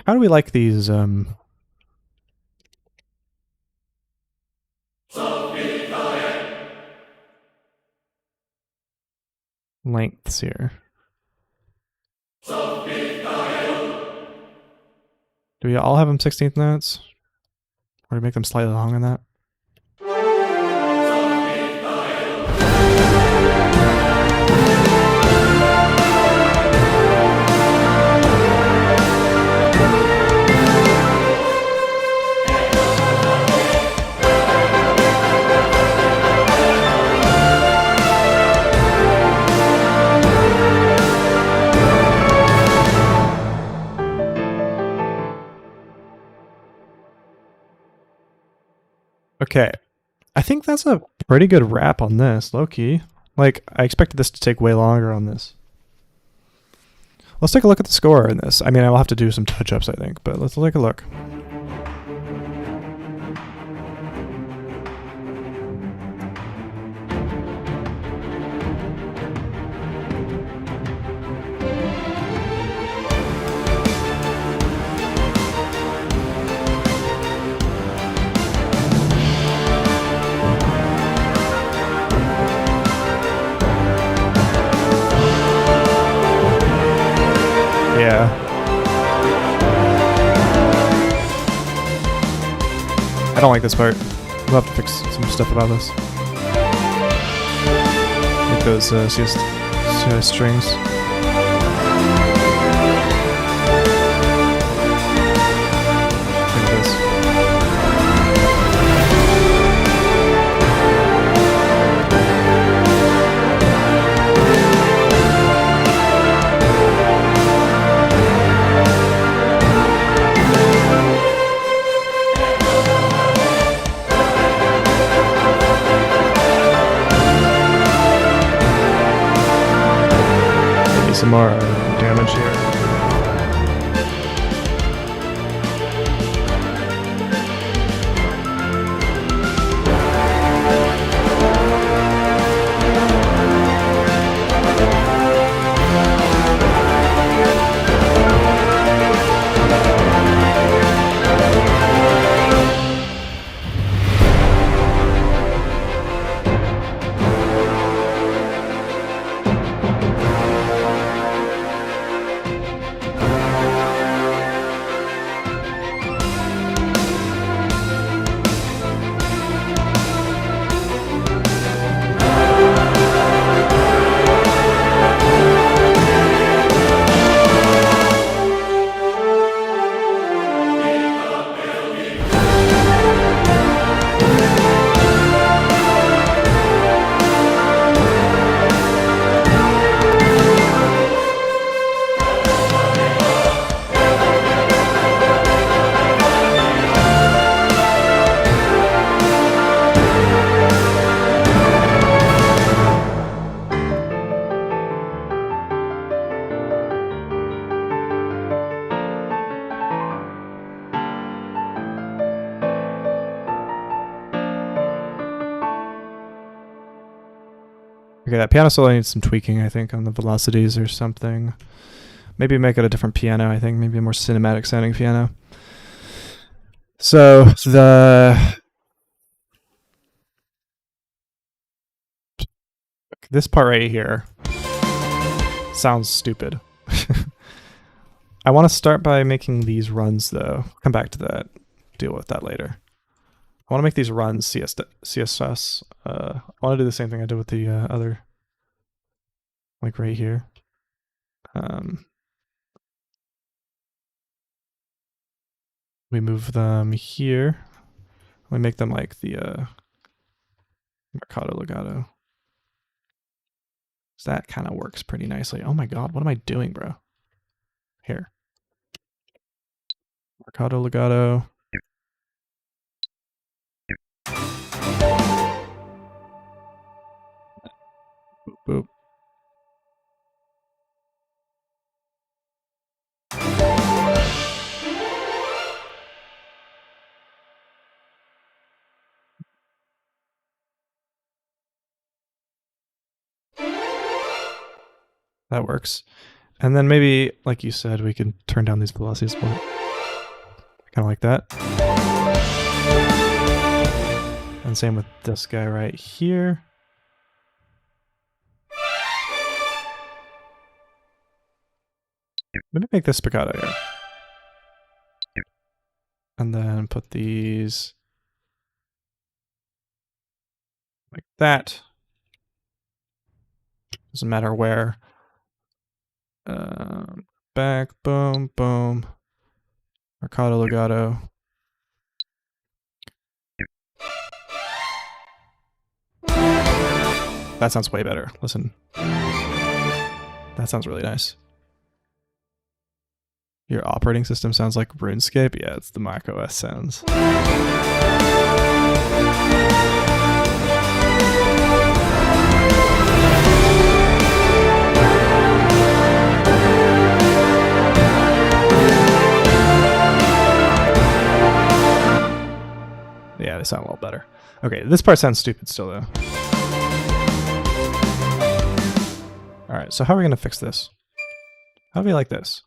How do we like these lengths here? Do we all have them 16th notes? Or do we make them slightly longer than that? Okay, I think that's a pretty good wrap on this, low-key. Like, I expected this to take way longer on this. Let's take a look at the score in this. I mean, I will have to do some touch-ups, I think, but let's take a look. Yeah. I don't like this part. We'll have to fix some stuff about this. Like those CS strings. Like this. Some more damage here. Okay, that piano solo needs some tweaking, I think, on the velocities or something. Maybe make it a different piano, I think. Maybe a more cinematic sounding piano. So this part right here sounds stupid. I want to start by making these runs, though. Come back to that. Deal with that later. I want to make these runs CSS. I want to do the same thing I did with the other, like right here. We move them here. We make them like the Mercado Legato. So that kind of works pretty nicely. Oh my god, what am I doing, bro? Here. Mercado Legato. Boop, boop. That works. And then maybe, like you said, we can turn down these velocities a little bit. Kind of like that. And same with this guy right here. Maybe make this spiccato here. And then put these like that. Doesn't matter where. Back, boom, boom. Mercado Legato. That sounds way better. Listen. That sounds really nice. Your operating system sounds like RuneScape? Yeah, it's the macOS sounds. Yeah, they sound a little better. Okay, this part sounds stupid still, though. Alright, so how are we going to fix this? How do we like this?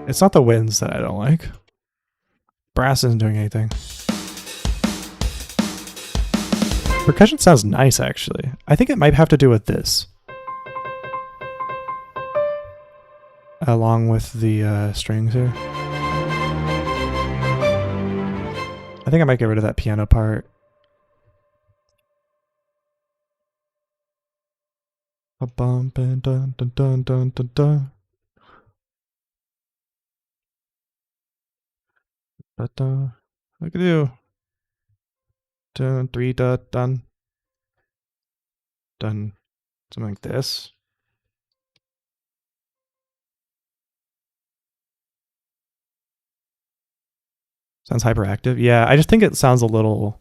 It's not the winds that I don't like. Brass isn't doing anything. Percussion sounds nice, actually. I think it might have to do with this. Along with the strings here. I think I might get rid of that piano part. A bump and dun dun dun dun dun dun. What can I do? Dun, 3 dot done. Done. Something like this. Sounds hyperactive. Yeah, I just think it sounds a little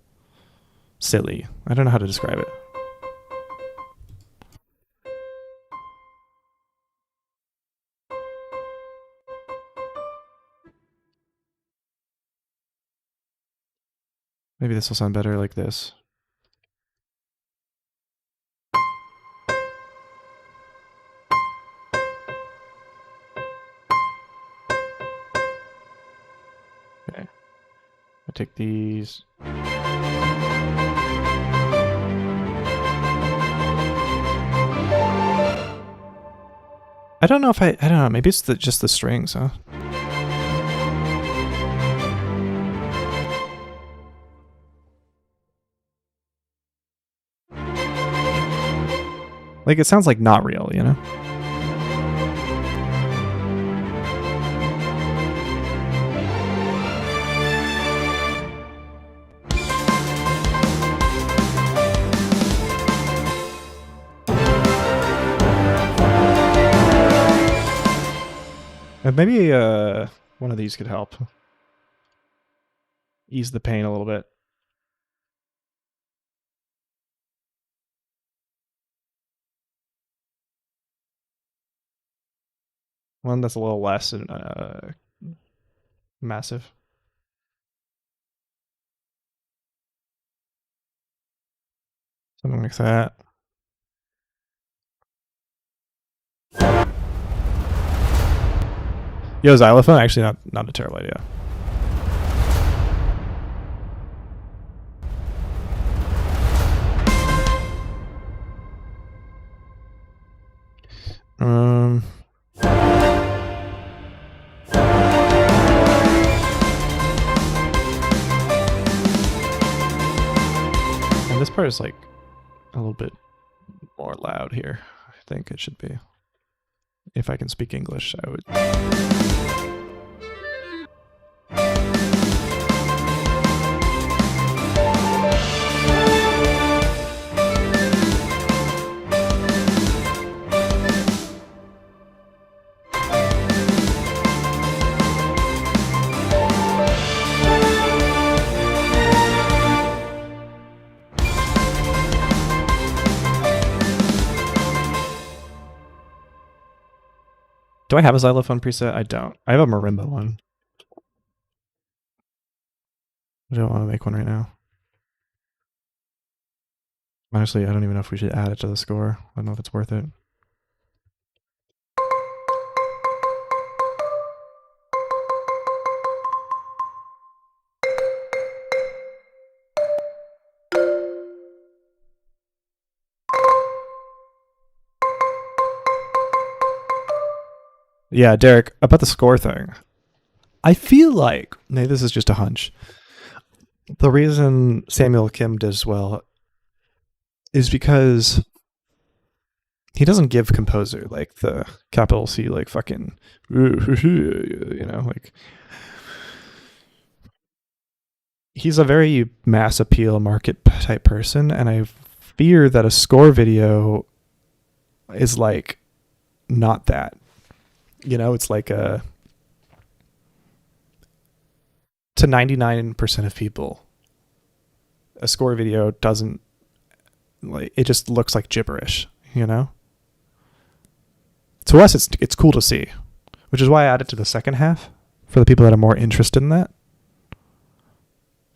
silly. I don't know how to describe it. Maybe this will sound better like this. Okay. I take these. I don't know if I don't know, maybe it's just the strings, huh? Like, it sounds like not real, you know? Maybe one of these could help. Ease the pain a little bit. One that's a little less massive. Something like that. Yo, xylophone, actually not a terrible idea. Um, and this part is like a little bit more loud here. I think it should be. If I can speak English, I would. Do I have a xylophone preset? I don't. I have a marimba one. I don't want to make one right now. Honestly, I don't even know if we should add it to the score. I don't know if it's worth it. Yeah, Derek, about the score thing. I feel like, maybe this is just a hunch. The reason Samuel Kim does well is because he doesn't give composer like the capital C, like fucking, you know, like he's a very mass appeal market type person. And I fear that a score video is like not that. You know, it's like to 99% of people, a score video doesn't, like, it just looks like gibberish, you know? To us, it's cool to see, which is why I added to the second half for the people that are more interested in that.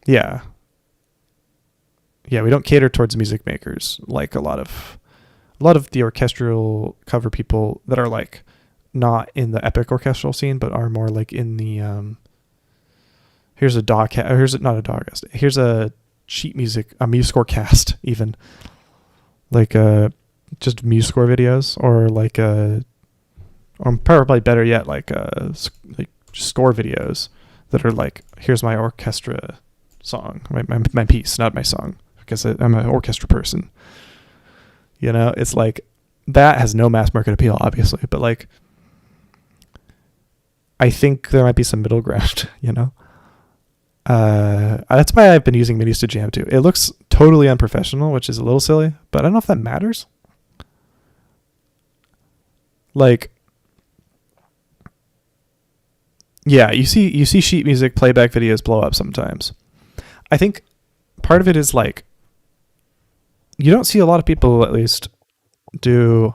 Yeah. Yeah, we don't cater towards music makers like a lot of the orchestral cover people that are like not in the epic orchestral scene, but are more like in the here's a sheet music, a MuseScore cast, even like just MuseScore videos, or like or probably better yet, like score videos that are like, here's my orchestra song, my piece, not my song, because I'm an orchestra person. You know, it's like that has no mass market appeal, obviously, but like I think there might be some middle ground, you know. That's why I've been using MIDIs to jam to. It looks totally unprofessional, which is a little silly, but I don't know if that matters. Like, yeah, you see sheet music playback videos blow up sometimes. I think part of it is like, you don't see a lot of people, at least, do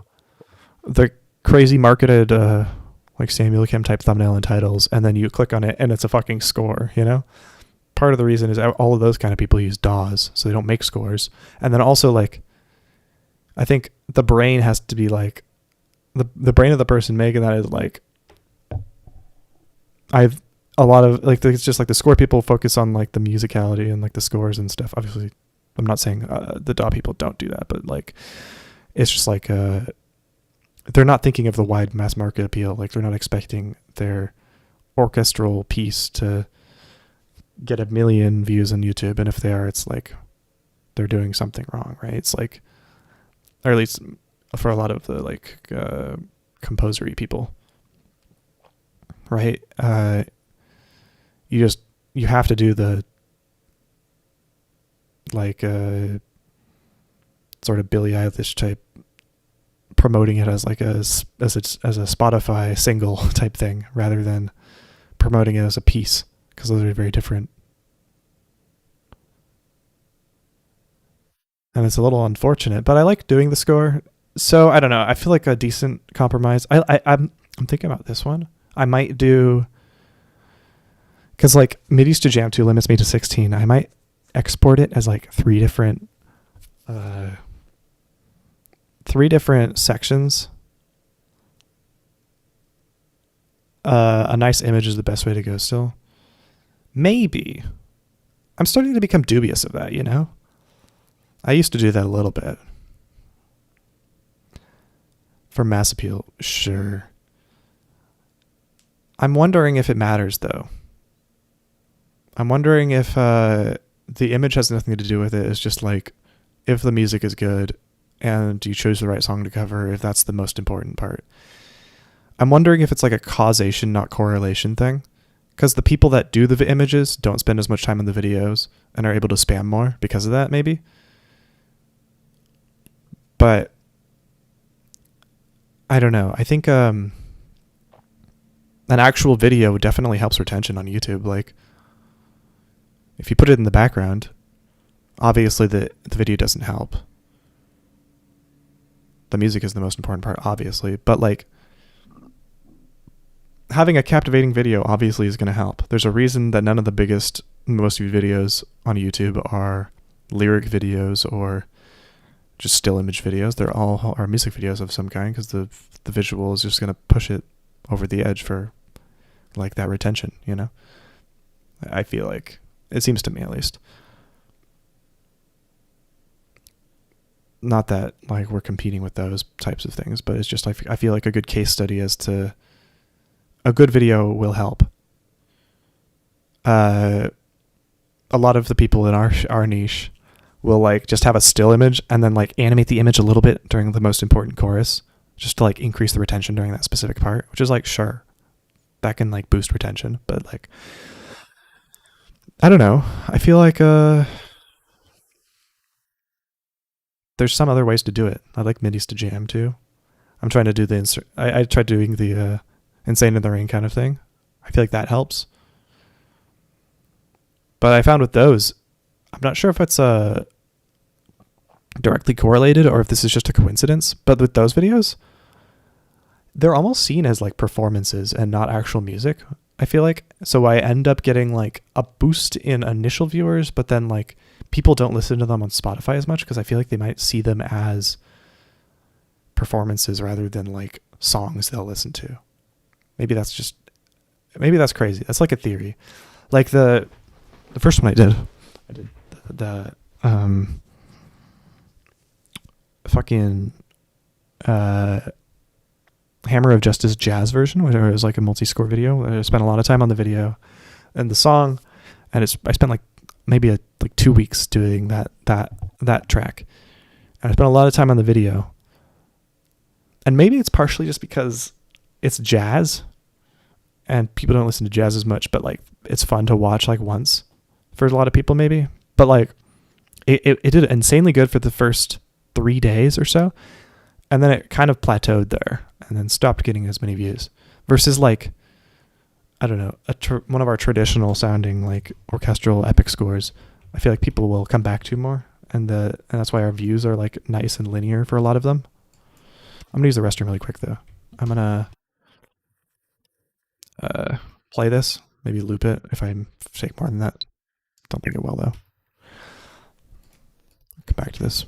the crazy marketed like Samuel Kim type thumbnail and titles, and then you click on it and it's a fucking score, you know? Part of the reason is all of those kind of people use DAWs, so they don't make scores. And then also, like, I think the brain has to be like, the brain of the person making that is like, I've a lot of, like, it's just like the score people focus on like the musicality and like the scores and stuff. Obviously, I'm not saying the DAW people don't do that, but like, it's just like, they're not thinking of the wide mass market appeal. Like, they're not expecting their orchestral piece to get 1 million views on YouTube, and if they are, it's like they're doing something wrong, right? It's like, or at least for a lot of the like composery people, right? You have to do the like sort of Billie Eilish type, promoting it as like as a Spotify single type thing, rather than promoting it as a piece, because those are very different. And it's a little unfortunate, but I like doing the score. So I don't know. I feel like a decent compromise. I'm thinking about this one. I might do, because like MIDIs to jam to limits me to 16. I might export it as like 3 different 3 different sections. A nice image is the best way to go still. Maybe. I'm starting to become dubious of that, you know? I used to do that a little bit. For mass appeal, sure. I'm wondering if it matters, though. I'm wondering if the image has nothing to do with it. It's just like, if the music is good and you chose the right song to cover, if that's the most important part. I'm wondering if it's like a causation, not correlation thing. Because the people that do the images don't spend as much time on the videos and are able to spam more because of that, maybe. But I don't know. I think an actual video definitely helps retention on YouTube. Like, if you put it in the background, obviously the video doesn't help. The music is the most important part, obviously. But like, having a captivating video obviously is going to help. There's a reason that none of the biggest, most viewed videos on YouTube are lyric videos or just still image videos. They're all are music videos of some kind, because the visual is just going to push it over the edge for like that retention, you know? I feel like, it seems to me at least. Not that like we're competing with those types of things, but it's just I feel like a good case study as to a good video will help. A lot of the people in our niche will like just have a still image and then like animate the image a little bit during the most important chorus, just to like increase the retention during that specific part, which is like, sure, that can like boost retention, but like, I don't know. I feel like there's some other ways to do it. I like midis to jam too. I'm trying to do the insert. I tried doing the Insane in the Rain kind of thing. I feel like that helps. But I found with those, I'm not sure if it's directly correlated or if this is just a coincidence, but with those videos, they're almost seen as like performances and not actual music, I feel like. So I end up getting like a boost in initial viewers, but then like people don't listen to them on Spotify as much because I feel like they might see them as performances rather than like songs they'll listen to. Maybe that's crazy. That's like a theory. Like the first one I did the fucking Hammer of Justice jazz version, where it was like a multi-score video. I spent a lot of time on the video and the song, and I spent like maybe like 2 weeks doing that track, and I spent a lot of time on the video. And maybe it's partially just because it's jazz and people don't listen to jazz as much, but like it's fun to watch like once for a lot of people maybe. But like it did insanely good for the first 3 days or so, and then it kind of plateaued there and then stopped getting as many views, versus like, I don't know, one of our traditional sounding like orchestral epic scores, I feel like people will come back to more, and that's why our views are like nice and linear for a lot of them. I'm gonna use the restroom really quick though. I'm gonna play this, maybe loop it if I take more than that. Don't think it will though. Come back to this.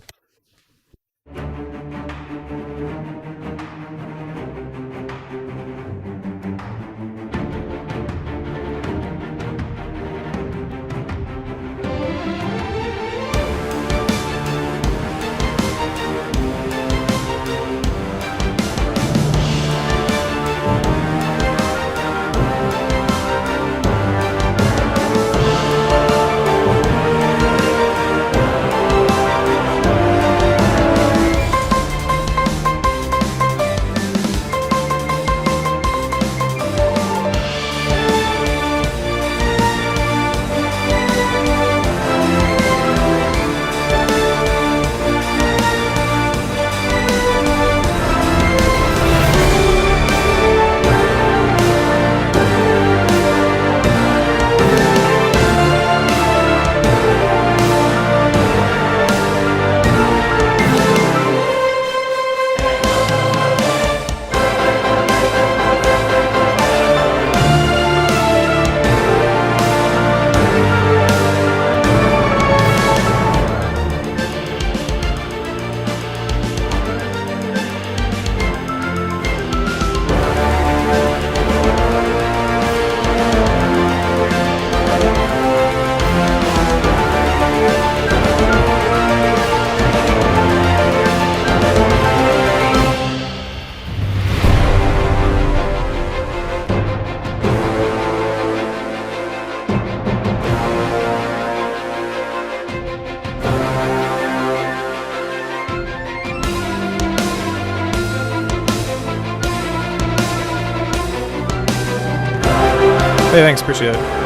Hey, thanks. Appreciate it.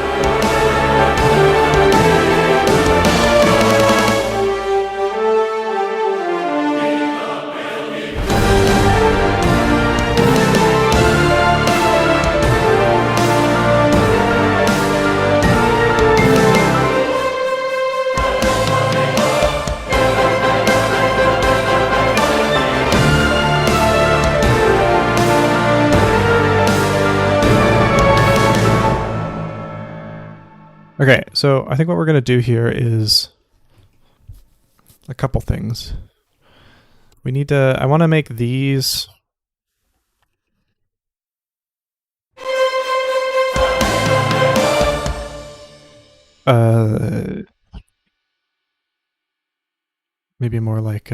Okay, so I think what we're going to do here is a couple things. We need to, I want to make these maybe more like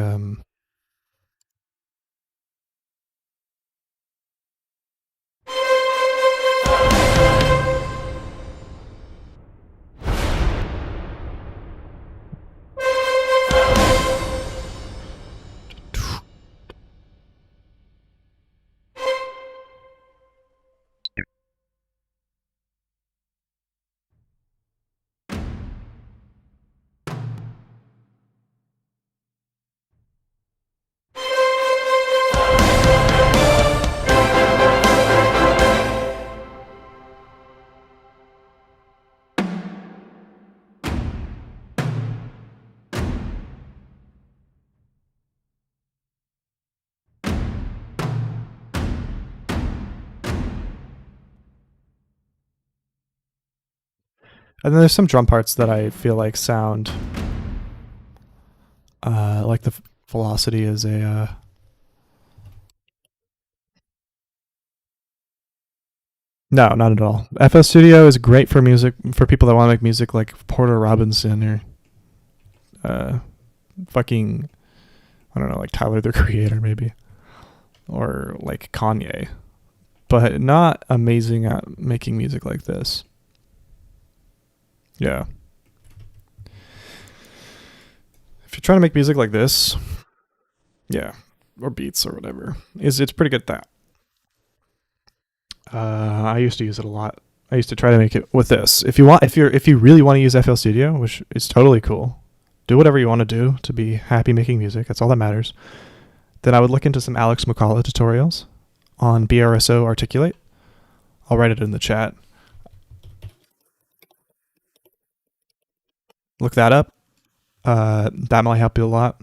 and then there's some drum parts that I feel like sound like the velocity is a no, not at all. FL Studio is great for music for people that want to make music like Porter Robinson or fucking I don't know, like Tyler the Creator maybe, or like Kanye, but not amazing at making music like this. Yeah. If you're trying to make music like this, yeah, or beats or whatever, it's pretty good at that. I used to use it a lot. I used to try to make it with this. If you really want to use FL Studio, which is totally cool, do whatever you want to do to be happy making music. That's all that matters. Then I would look into some Alex McCullough tutorials on BRSO Articulate. I'll write it in the chat. Look that up. That might help you a lot.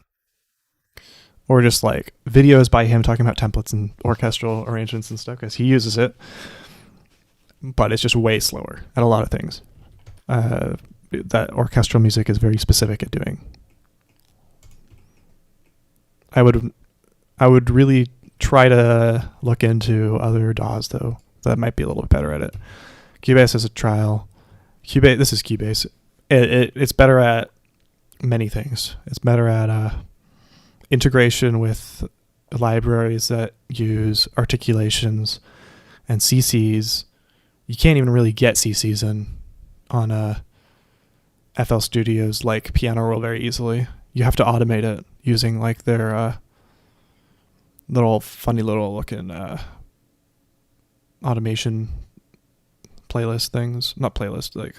Or just like videos by him talking about templates and orchestral arrangements and stuff, because he uses it, but it's just way slower at a lot of things. That orchestral music is very specific at doing. I would really try to look into other DAWs though that might be a little bit better at it. Cubase is a trial. This is Cubase. It's better at many things. It's better at integration with libraries that use articulations and CCs. You can't even really get CCs on FL Studios like Piano Roll very easily. You have to automate it using like their funny little looking automation playlist things. Not playlist, like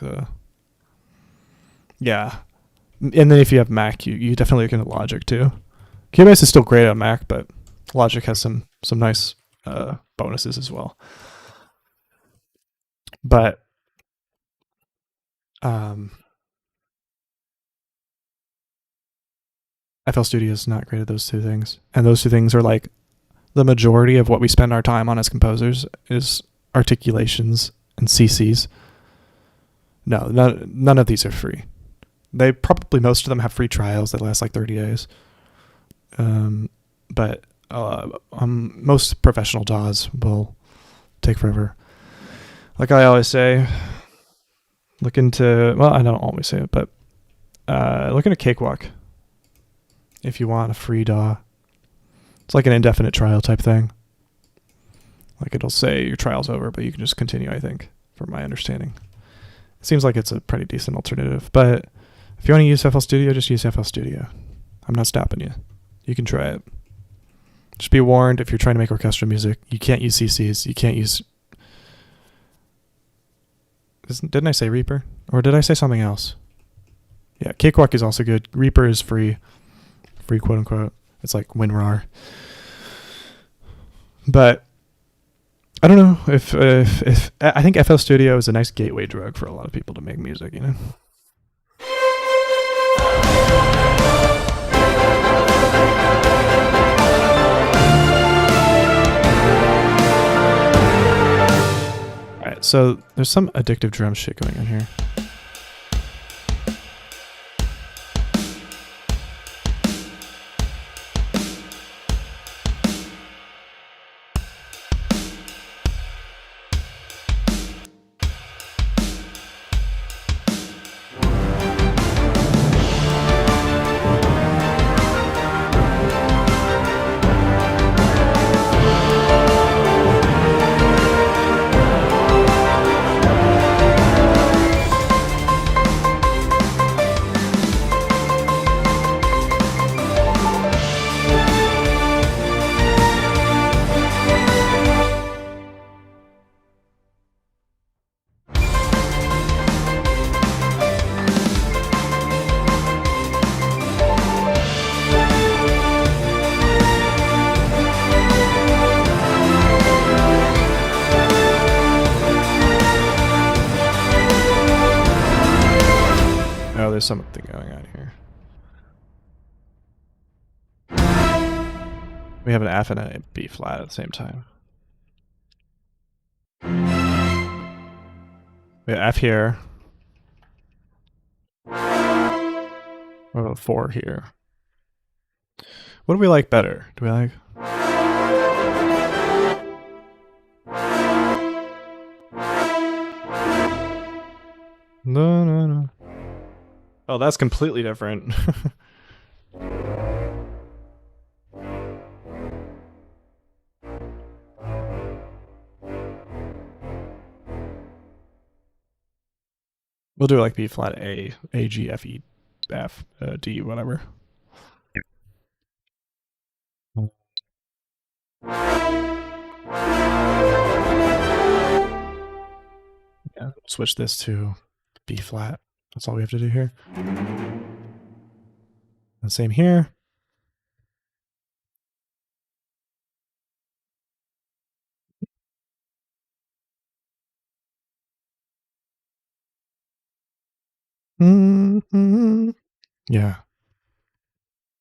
yeah. And then if you have Mac, you definitely look into Logic too. Cubase is still great on Mac, but Logic has some nice bonuses as well. But FL Studio is not great at those two things, and those two things are like the majority of what we spend our time on as composers is articulations and CCs. No, none of these are free. They probably, most of them have free trials that last like 30 days. But most professional DAWs will take forever. Like I always say, look into, well, I don't always say it, but look into Cakewalk if you want a free DAW. It's like an indefinite trial type thing. Like it'll say your trial's over, but you can just continue, I think, from my understanding. It seems like it's a pretty decent alternative, but if you want to use FL Studio, just use FL Studio. I'm not stopping you. You can try it. Just be warned, if you're trying to make orchestral music, you can't use CCs. You can't use Didn't I say Reaper? Or did I say something else? Yeah, Cakewalk is also good. Reaper is free. Free, quote unquote. It's like WinRAR. But I don't know if I think FL Studio is a nice gateway drug for a lot of people to make music, you know? Alright, so there's some addictive drum shit going on here. Oh, there's something going on here. We have an F and a B flat at the same time. We have F here. What about 4 here? What do we like better? Do we like... No. Oh, that's completely different. We'll do like B flat A, G, F, E, F, D, whatever. Yeah, switch this to B flat. That's all we have to do here. And same here. Mm-hmm. Yeah.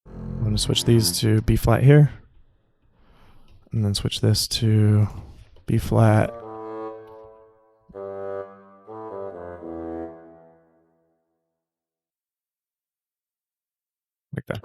I'm going to switch these to B flat here. And then switch this to B flat. Like that.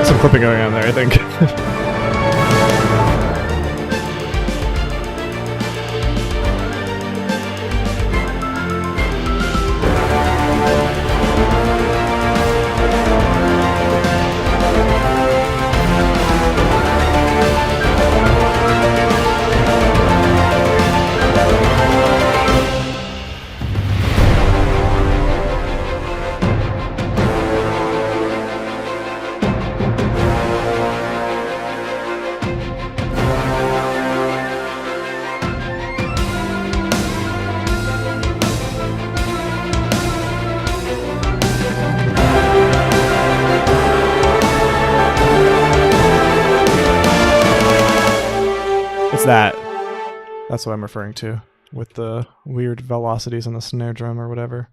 Some clipping going on there, I think. It's that. That's what I'm referring to with the weird velocities on the snare drum or whatever.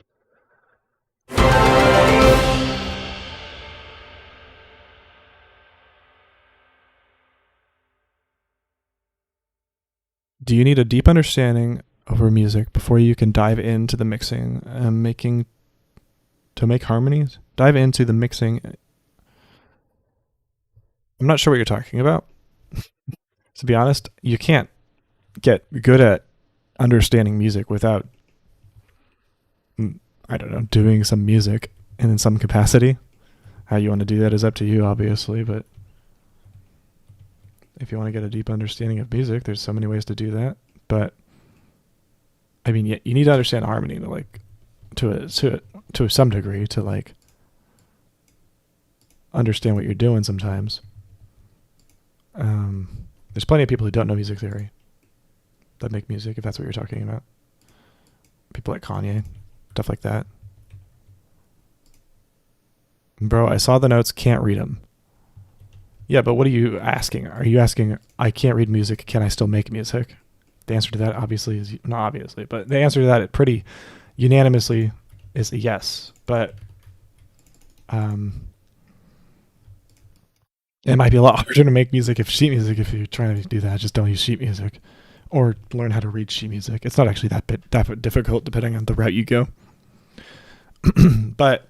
Do you need a deep understanding over music before you can dive into the mixing and to make harmonies? Dive into the mixing. I'm not sure what you're talking about. To be honest, you can't get good at understanding music without, I don't know, doing some music and in some capacity. How you want to do that is up to you, obviously, but if you want to get a deep understanding of music, there's so many ways to do that. But I mean, you need to understand harmony to like to some degree to like understand what you're doing sometimes. There's plenty of people who don't know music theory that make music, if that's what you're talking about. People like Kanye, stuff like that. Bro, I saw the notes, can't read them. Yeah, but what are you asking? Are you asking, I can't read music, can I still make music? The answer to that obviously is, not obviously, but the answer to that pretty unanimously is a yes. But it might be a lot harder to make music if you're trying to do that. Just don't use sheet music or learn how to read sheet music. It's not actually that difficult depending on the route you go. But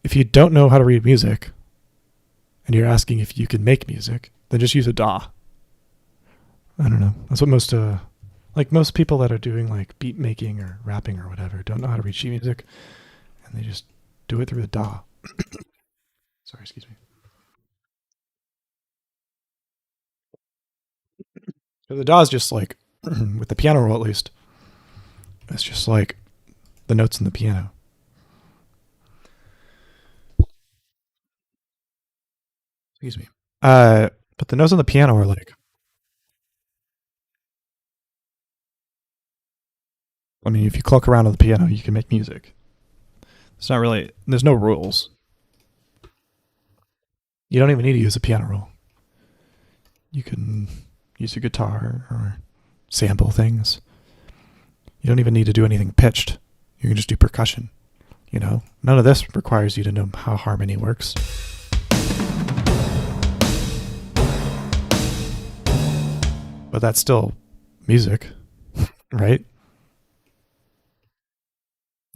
if you don't know how to read music and you're asking if you can make music, then just use a DAW. I don't know. That's what most people that are doing like beat making or rapping or whatever don't know how to read sheet music, and they just do it through the DAW. Sorry, excuse me. So the DAW is just like, with the piano roll at least, it's just like the notes in the piano. Excuse me. But the notes on the piano are like, I mean, if you cluck around on the piano, you can make music. There's no rules. You don't even need to use a piano roll. You can use your guitar or sample things. You don't even need to do anything pitched. You can just do percussion. You know, none of this requires you to know how harmony works. But that's still music, right?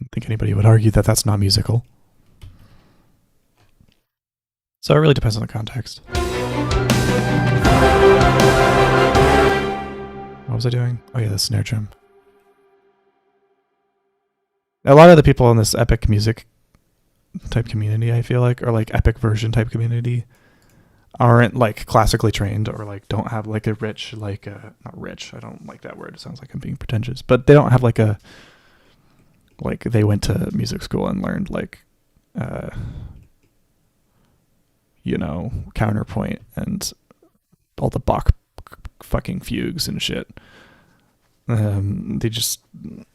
I don't think anybody would argue that that's not musical. So it really depends on the context. What was I doing? Oh yeah, the snare drum. A lot of the people in this epic music type community, I feel like, or like epic version type community, aren't like classically trained or like don't have like a rich, like not rich, I don't like that word, it sounds like I'm being pretentious, but they don't have like they went to music school and learned like counterpoint and all the Bach fucking fugues and shit. They just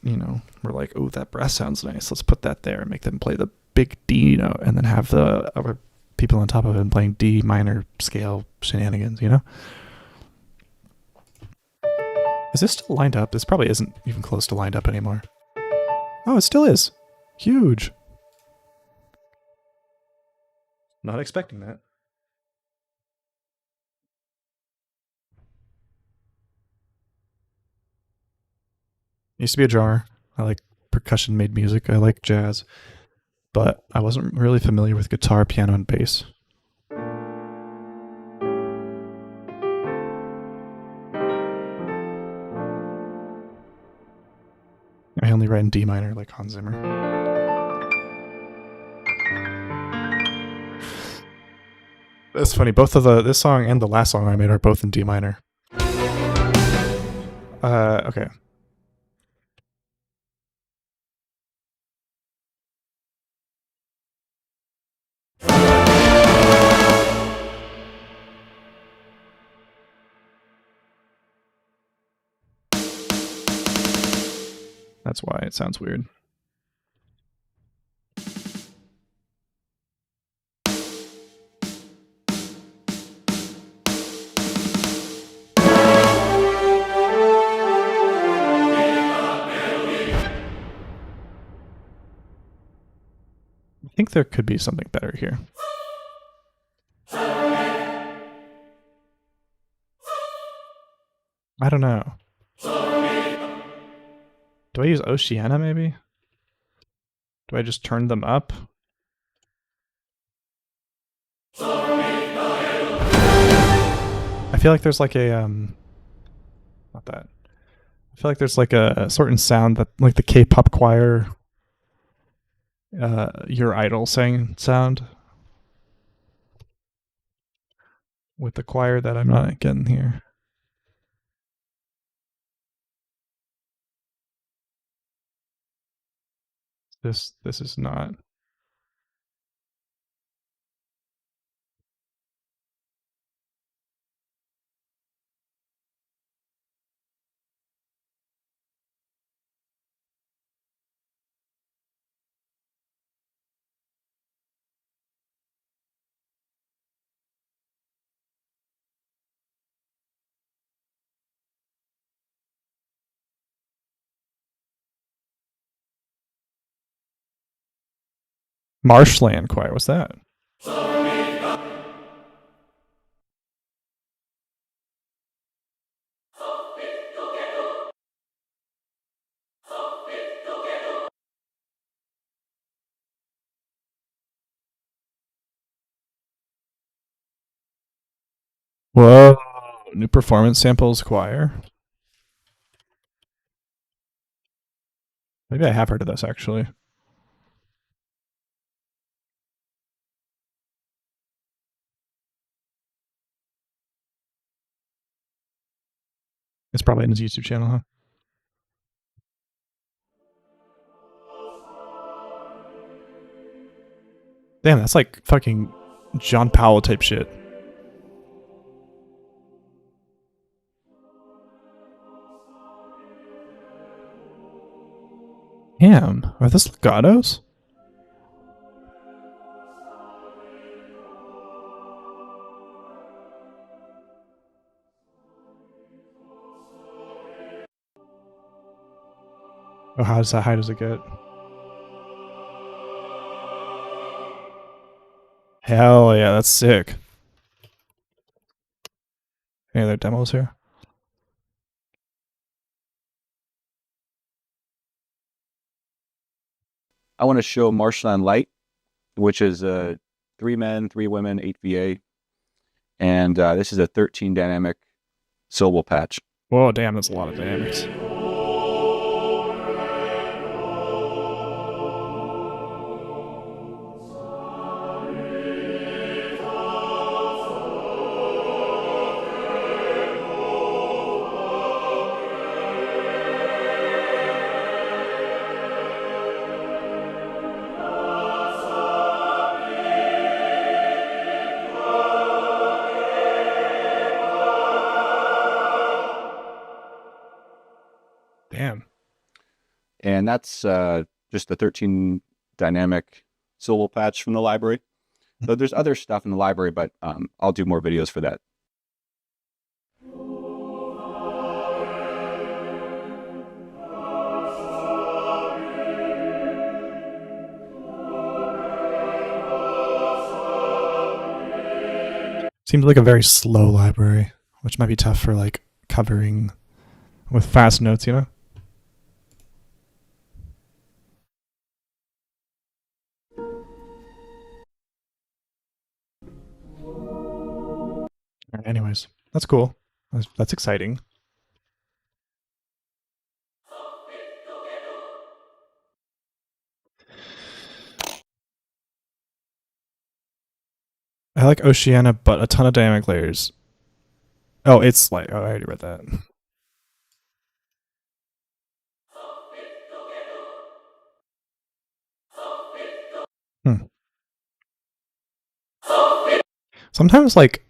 were like, oh, that brass sounds nice, let's put that there and make them play the big D note and then have the other people on top of it playing D minor scale shenanigans, Is this still lined up? This probably isn't even close to lined up anymore. Oh, it still is. Huge. Not expecting that. Used to be a drummer. I like percussion made music. I like jazz. But I wasn't really familiar with guitar, piano, and bass. I only write in D minor like Hans Zimmer. That's funny. Both of this song and the last song I made are both in D minor. Okay. That's why it sounds weird. I think there could be something better here. I don't know. Do I use Oceana maybe? Do I just turn them up? I feel like there's like a not that. I feel like there's like a certain sound that like the K-pop choir Your Idol sang sound. with the choir that I'm not getting here. This is not. Marshland choir, what's that? Whoa, new performance samples choir. Maybe I have heard of this actually. It's probably in his YouTube channel, huh? Damn, that's like fucking John Powell type shit. Damn, are this legatos? Oh, how high does it get? Hell yeah, that's sick. Any other demos here? I want to show Marshland Light, which is 3 men, 3 women, 8 VA. And this is a 13 dynamic syllable patch. Whoa, damn, that's a lot of dynamics. Damn. And that's just the 13 dynamic syllable patch from the library. So there's other stuff in the library, but I'll do more videos for that. Seems like a very slow library, which might be tough for like covering with fast notes, you know? Anyways, that's cool. That's exciting. I like Oceania, but a ton of dynamic layers. Oh, it's like, oh, I already read that. Sometimes, like,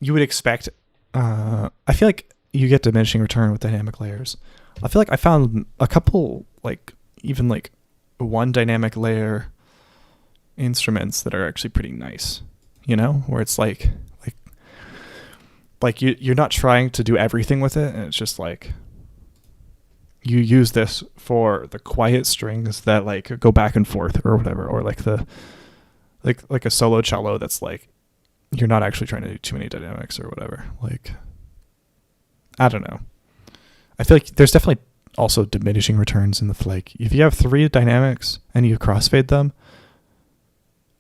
you would expect, I feel like you get diminishing return with dynamic layers. I feel like I found a couple, like, even like one dynamic layer instruments that are actually pretty nice, you know, where it's like you're not trying to do everything with it, and it's just like you use this for the quiet strings that like go back and forth or whatever, or like the like a solo cello that's like you're not actually trying to do too many dynamics or whatever. Like, I don't know. I feel like there's definitely also diminishing returns in the like if you have 3 dynamics and you crossfade them,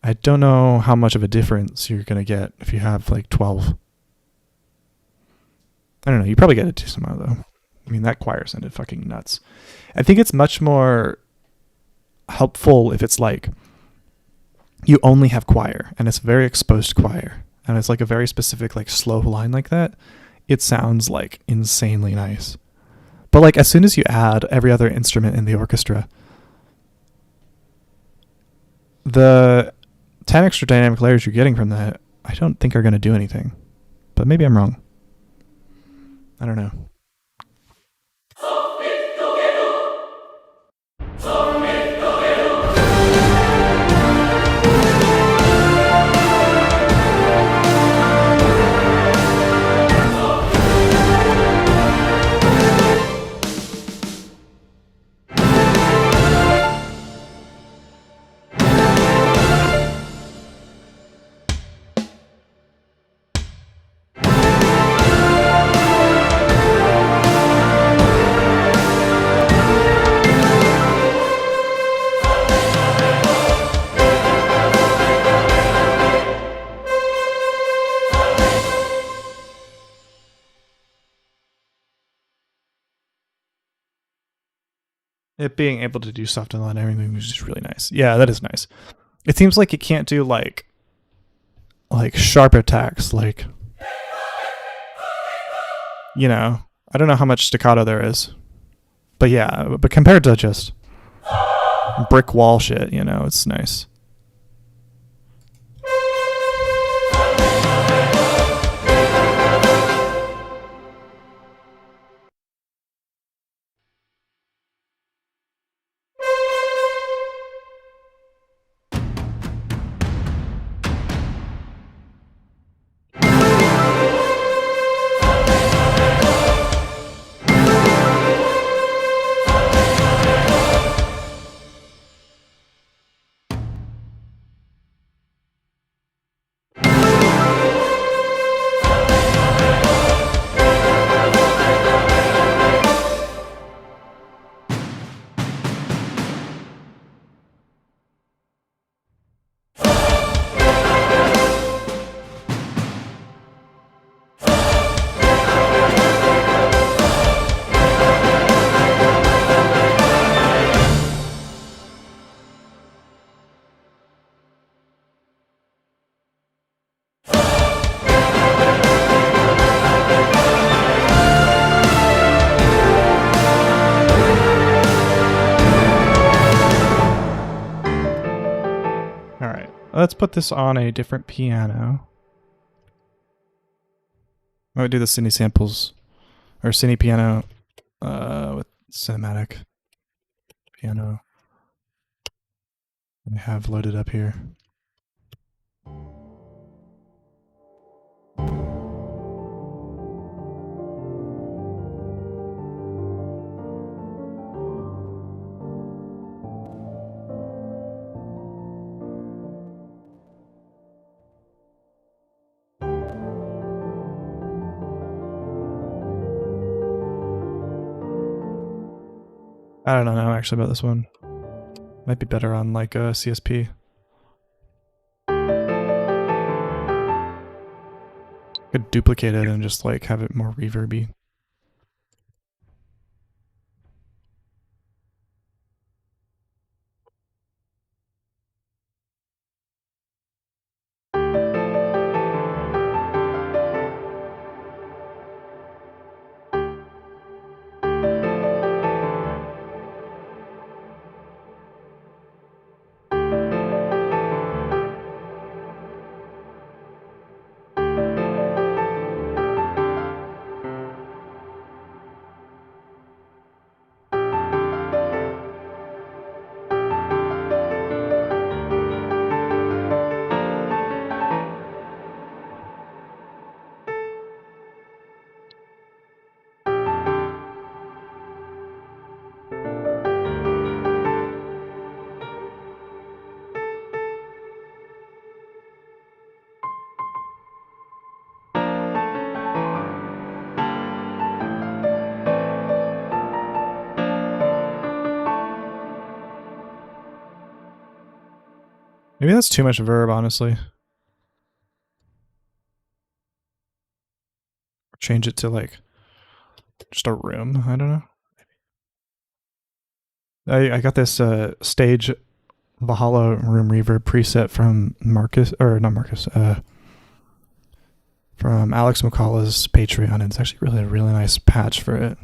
I don't know how much of a difference you're gonna get if you have like 12. I don't know. You probably get a decent amount though. I mean, that choir sounded fucking nuts. I think it's much more helpful if it's like you only have choir and it's very exposed choir, and it's like a very specific like slow line like that, it sounds like insanely nice. But like as soon as you add every other instrument in the orchestra, the 10 extra dynamic layers you're getting from that, I don't think are going to do anything. But maybe I'm wrong. I don't know. It being able to do soft and loud and everything was just really nice. Yeah, that is nice. It seems like it can't do like sharp attacks, like, you know, I don't know how much staccato there is, but yeah, but compared to just brick wall shit, you know, it's nice. Let's put this on a different piano. I would do the Cine samples or Cine piano with cinematic piano. I have loaded up here. I don't know actually about this one. Might be better on like a CSP. Could duplicate it and just like have it more reverby. Maybe that's too much verb, honestly. Or change it to like just a room. I don't know. I got this stage Valhalla room reverb preset from Marcus, or not Marcus, from Alex McCullough's Patreon. It's actually really a really nice patch for it.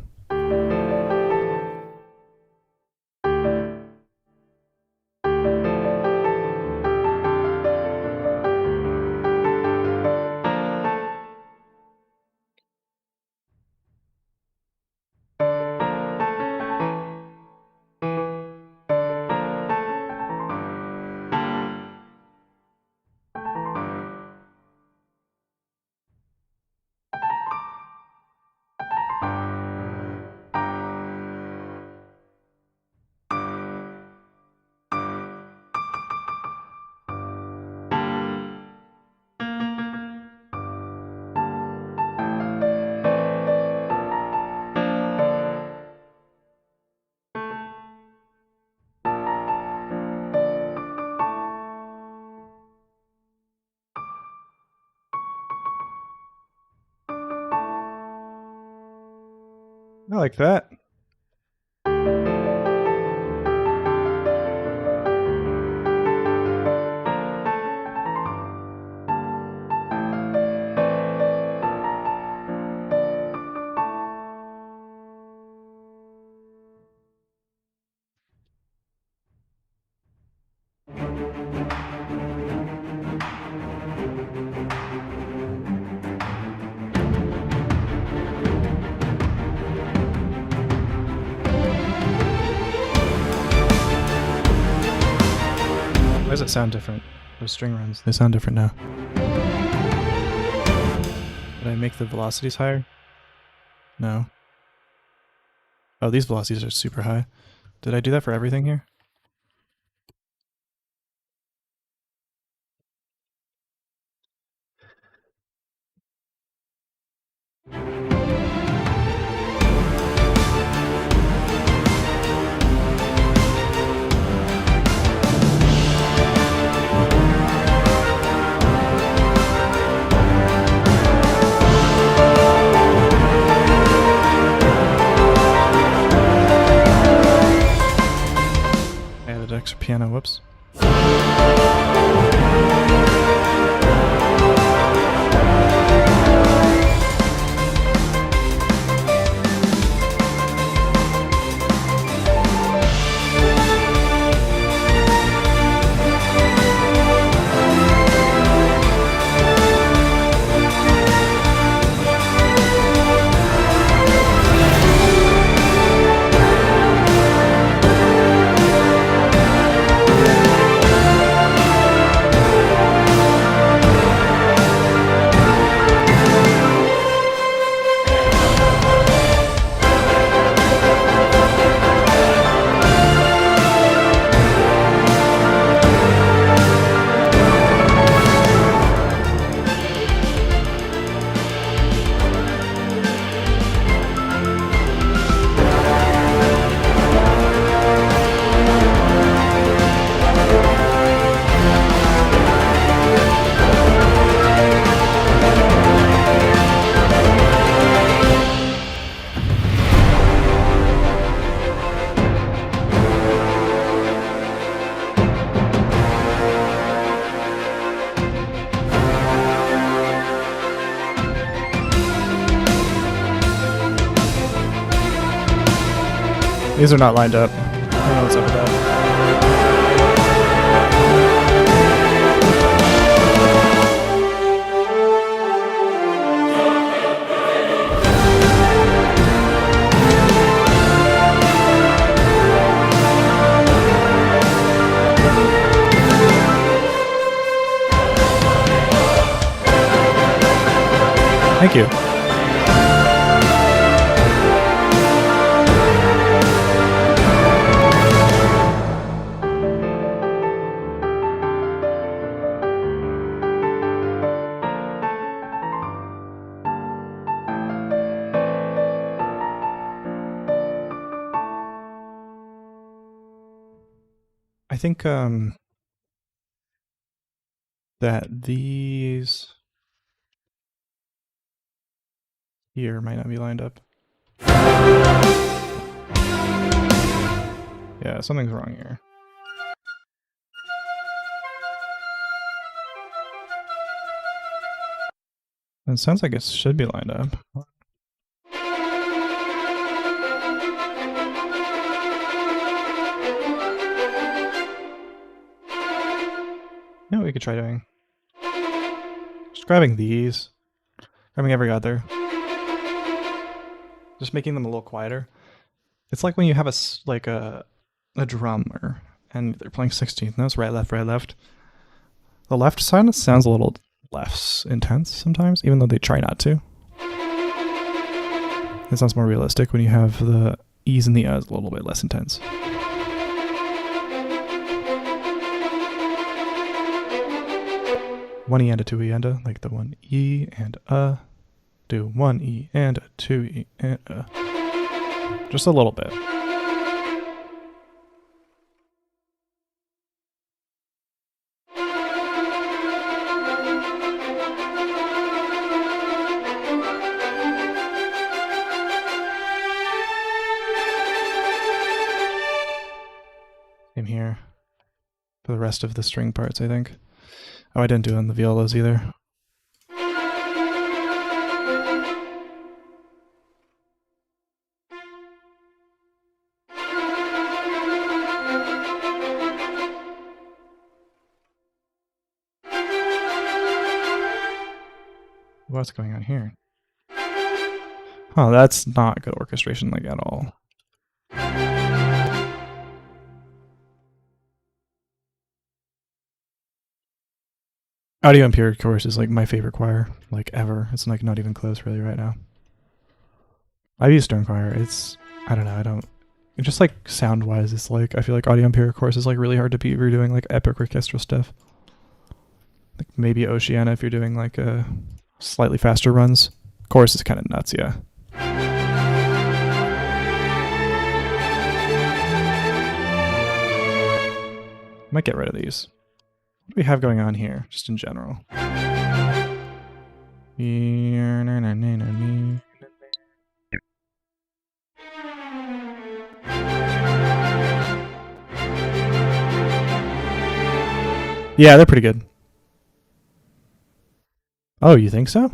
I like that. Why does it sound different? Those string runs, they sound different now. Did I make the velocities higher? No. Oh, these velocities are super high. Did I do that for everything here? Added extra piano, whoops. These are not lined up. I don't know what's up with that. Thank you. I think that these here might not be lined up. Yeah, something's wrong here. It sounds like it should be lined up. You know what we could try doing? Just grabbing these. Grabbing every other. Just making them a little quieter. It's like when you have a drummer and they're playing 16th notes, right, left. The left side sounds a little less intense sometimes, even though they try not to. It sounds more realistic when you have the E's and the U's a little bit less intense. One E and a two E and a, like the one E and a. Do one E and a, two E and a. Just a little bit. Same here. For the rest of the string parts, I think. Oh, I didn't do it on the violas either. What's going on here? Oh, that's not good orchestration, like, at all. Audio Imperial Chorus is like my favorite choir, like ever. It's like not even close really right now. I've used Stern Choir. It's, I don't know, just like sound wise, it's like, I feel like Audio Imperial Chorus is like really hard to beat if you're doing like epic orchestral stuff. Like maybe Oceana if you're doing like slightly faster runs. Chorus is kind of nuts, yeah. Might get rid of these. What do we have going on here, just in general? Yeah, they're pretty good. Oh, you think so?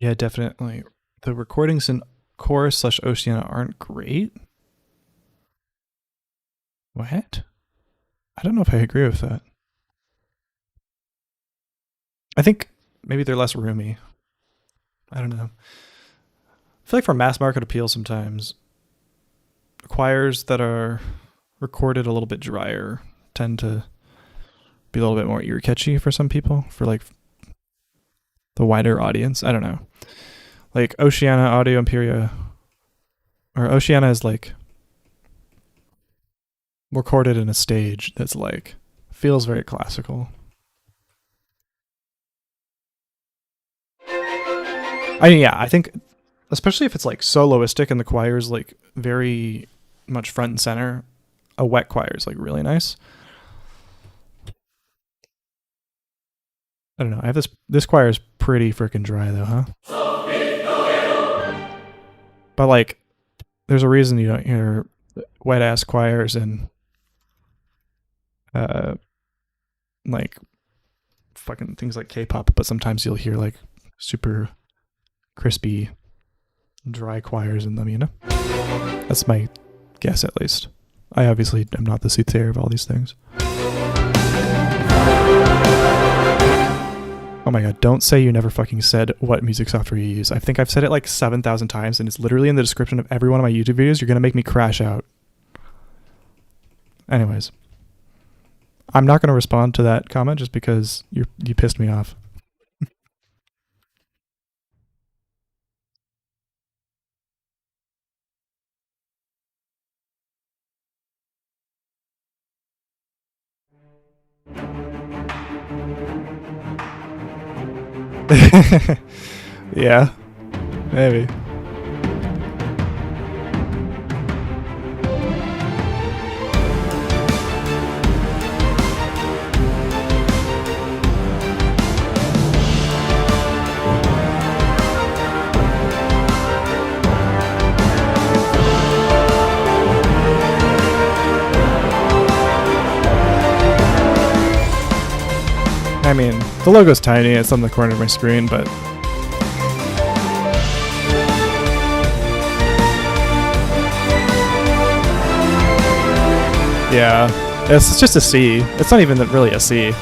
Yeah, definitely. The recordings in Chorus / Oceana aren't great. What? I don't know if I agree with that. I think maybe they're less roomy. I don't know. I feel like for mass market appeal sometimes, choirs that are recorded a little bit drier tend to be a little bit more ear catchy for some people, for like the wider audience. I don't know. Like Oceana, Audio Imperia, or Oceana is like recorded in a stage that's like, feels very classical. I think especially if it's like soloistic and the choir is like very much front and center, a wet choir is like really nice. I don't know. I have this choir is pretty freaking dry though, huh? But like, there's a reason you don't hear wet ass choirs and like fucking things like K-pop, but sometimes you'll hear like super crispy dry choirs in them, you know? That's my guess, at least. I obviously am not the soothsayer of all these things. Oh my god, don't say you never fucking said what music software you use. I think I've said it like 7,000 times, and it's literally in the description of every one of my YouTube videos. You're gonna make me crash out. Anyways. I'm not gonna respond to that comment just because you pissed me off. Yeah, maybe. I mean, the logo's tiny, it's on the corner of my screen, but yeah, it's just a C. It's not even really a C.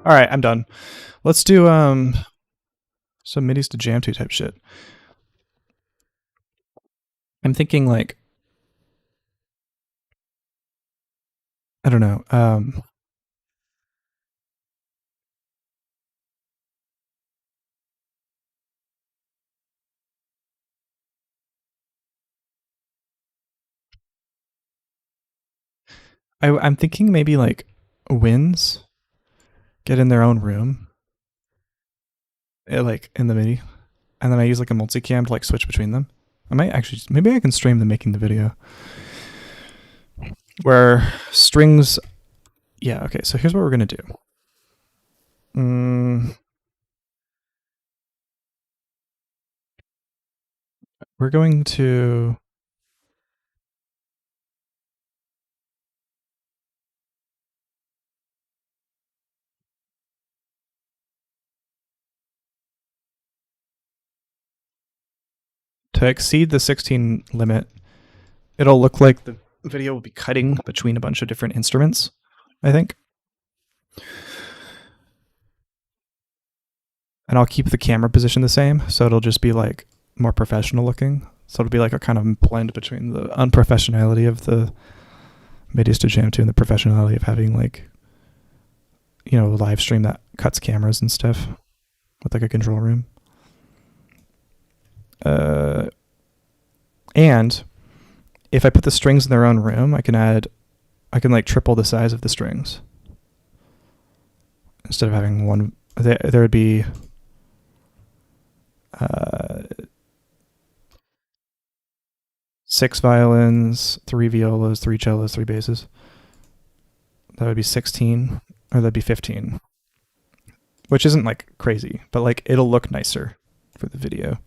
All right, I'm done. Let's do some midis to jam to type shit. I'm thinking like, I don't know. I'm thinking maybe like wins get in their own room, like in the MIDI, and then I use like a multicam to like switch between them. I might actually, maybe I can stream them making the video. Where strings, yeah, okay, so here's what we're gonna do. We're going to exceed the 16 limit. It'll look like the video will be cutting between a bunch of different instruments, I think. And I'll keep the camera position the same, so it'll just be like more professional looking. So it'll be like a kind of blend between the unprofessionality of the Medias to Jam to and the professionality of having like, you know, a live stream that cuts cameras and stuff with like a control room. And if I put the strings in their own room, I can like triple the size of the strings. Instead of having one, there would be 6 violins, 3 violas, 3 cellos, 3 basses. That would be 16, or that'd be 15. Which isn't like crazy, but like it'll look nicer for the video.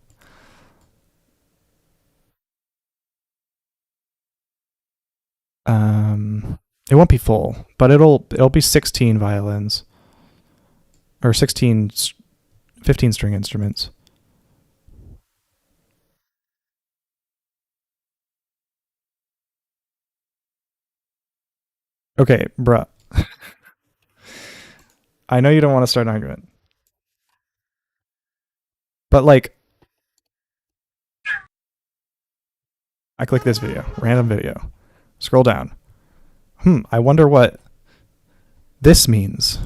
It won't be full, but it'll be 16 violins or 15 string instruments. Okay, bruh. I know you don't want to start an argument. But like, I click this video, random video. Scroll down. I wonder what this means.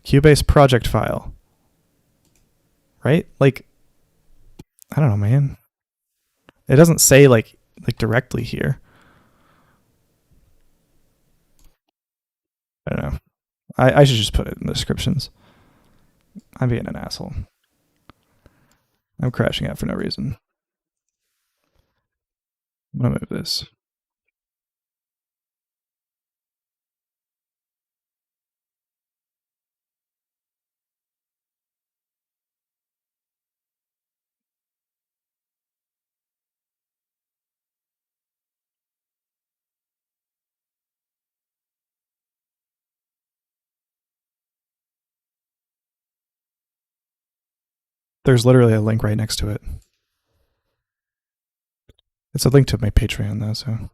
Cubase project file. Right? Like, I don't know, man. It doesn't say like directly here. I don't know. I should just put it in the descriptions. I'm being an asshole. I'm crashing out for no reason. I'm gonna move this. There's literally a link right next to it. It's a link to my Patreon though, so.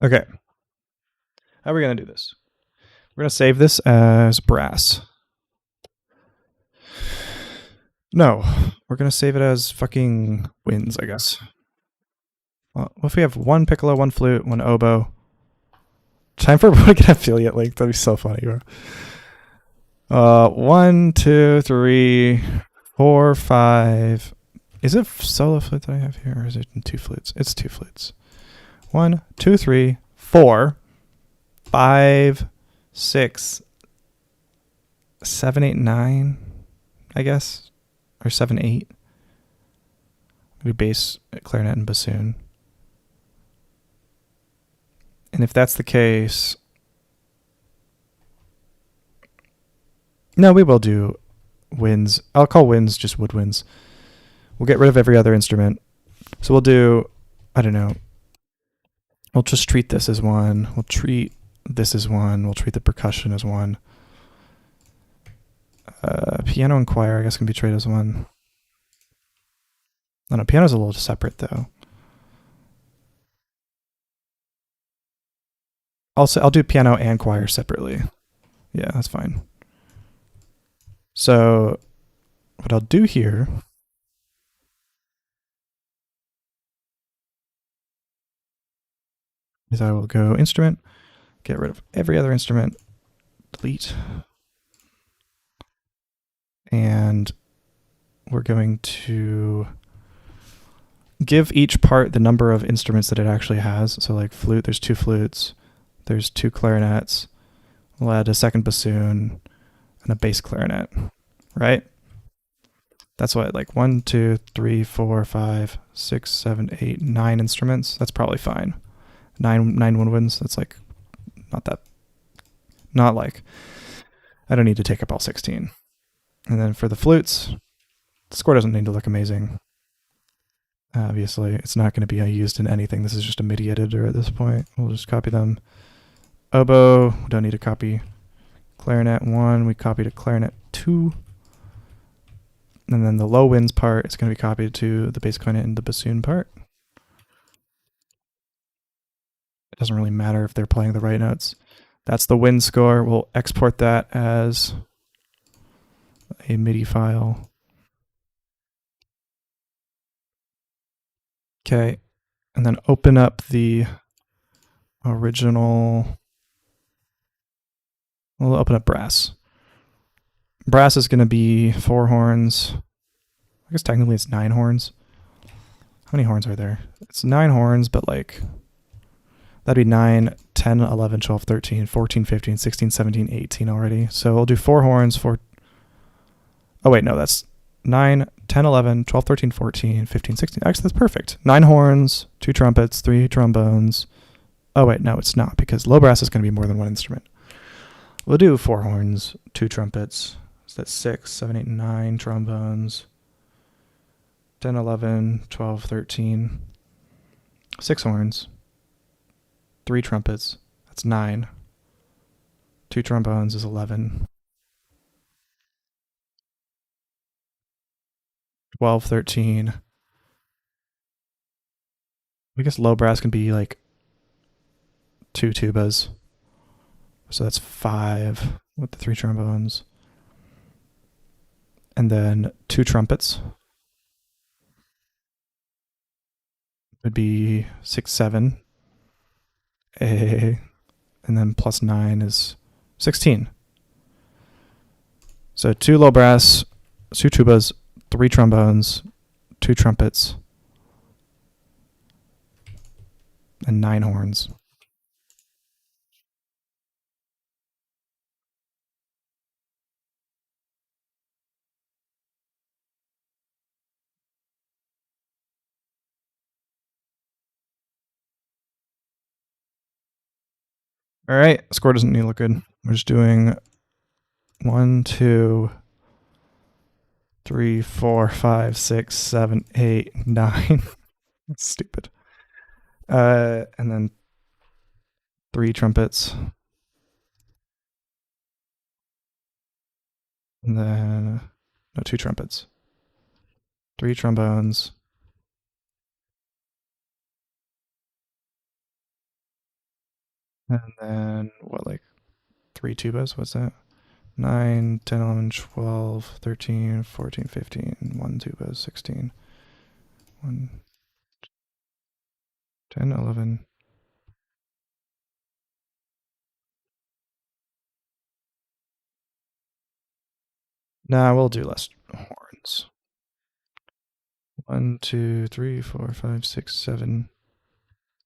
Okay. How are we going to do this? We're going to save this as brass. No, we're going to save it as fucking winds, I guess. Well, what if we have 1 piccolo, 1 flute, 1 oboe? Time for a get affiliate link. That'd be so funny, bro. 1, 2, 3, 4, 5. Is it solo flute that I have here, or is it 2 flutes? It's 2 flutes. 1, 2, 3, 4, 5, 6, 7, 8, 9, I guess. Or 7, 8. We do bass, clarinet, and bassoon. And if that's the case, no, we will do winds. I'll call winds just woodwinds. We'll get rid of every other instrument. So we'll do, I don't know. We'll just treat this as 1. We'll treat this as 1. We'll treat the percussion as 1. Piano and choir, I guess, can be treated as 1. No, piano's a little separate, though. I'll do piano and choir separately. Yeah, that's fine. So what I'll do here is I will go instrument, get rid of every other instrument, delete. And we're going to give each part the number of instruments that it actually has. So like flute, there's 2 flutes, there's 2 clarinets. We'll add a second bassoon and a bass clarinet, right? That's what, like 1, 2, 3, 4, 5, 6, 7, 8, 9 instruments. That's probably fine. 9 woodwinds. That's like not like, I don't need to take up all 16. And then for the flutes, the score doesn't need to look amazing. Obviously, it's not going to be used in anything. This is just a MIDI editor at this point. We'll just copy them. Oboe, we don't need to copy. Clarinet 1, we copy to clarinet 2. And then the low winds part is going to be copied to the bass clarinet and the bassoon part. It doesn't really matter if they're playing the right notes. That's the wind score. We'll export that as a MIDI file. Okay, and then open up the original. We'll open up brass. Brass is going to be 4 horns. I guess technically it's 9 horns. How many horns are there? It's 9 horns, but like that'd be 9, 10, 11, 12, 13, 14, 15, 16, 17, 18 already. So we'll do 4 horns for. Oh, wait, no, that's 9, 10, 11, 12, 13, 14, 15, 16. Actually, that's perfect. 9 horns, 2 trumpets, 3 trombones. Oh, wait, no, it's not because low brass is going to be more than 1 instrument. We'll do 4 horns, 2 trumpets. So that's 6, 7, 8, 9 trombones. 10, 11, 12, 13. 6 horns. 3 trumpets. That's 9. 2 trombones is 11. 12, 13. I guess low brass can be like 2 tubas. So that's 5 with the 3 trombones. And then 2 trumpets would be 6, 7. And then plus 9 is 16. So 2 low brass, 2 tubas, 3 trombones, 2 trumpets, and 9 horns. All right, score doesn't need to look good. We're just doing 1, 2, 3, 4, 5, 6, 7, 8, 9. That's stupid. And then 3 trumpets. And then, no, 2 trumpets. 3 trombones. And then, what, like 3 tubas? What's that? 9, 10, 11, 12, 13, 14, 15. 1 tuba, 16. 1, 10, 11. Nah, we'll do less horns. 1, 2, 3, 4, 5, 6, 7,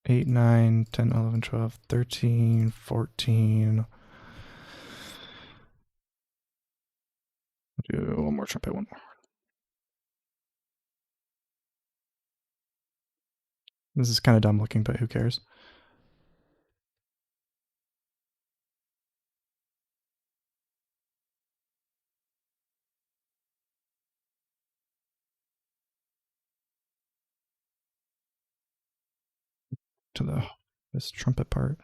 8, 9, 10, 11, 12, 13, 14. Do one more trumpet, one more. This is kind of dumb looking, but who cares? To this trumpet part.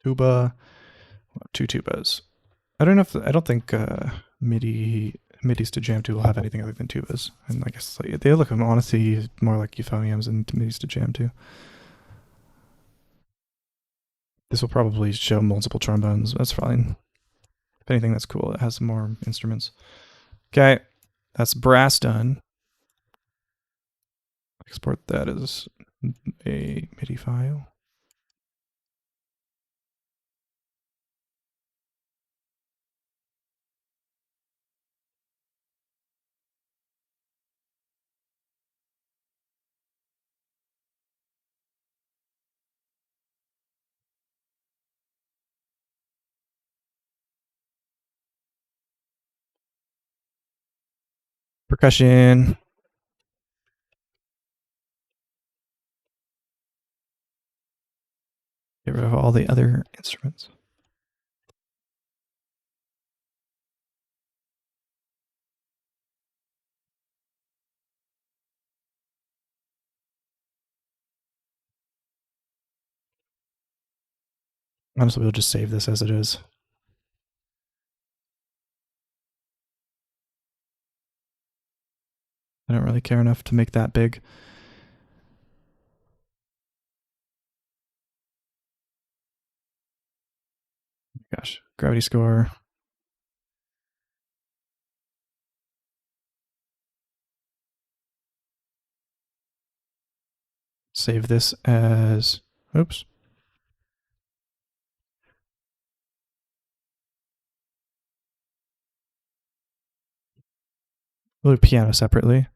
Tuba, 2 tubas. I don't know if I don't think MIDIs to jam to will have anything other than tubas, and I guess like, they look honestly more like euphoniums and MIDIs to jam to. This will probably show multiple trombones. That's fine. If anything, that's cool. It has more instruments. Okay, that's brass done. Export that as a MIDI file. Percussion. Get rid of all the other instruments. Honestly, we'll just save this as it is. I don't really care enough to make that big. Gosh, gravity score. Save this as, oops. We'll do piano separately.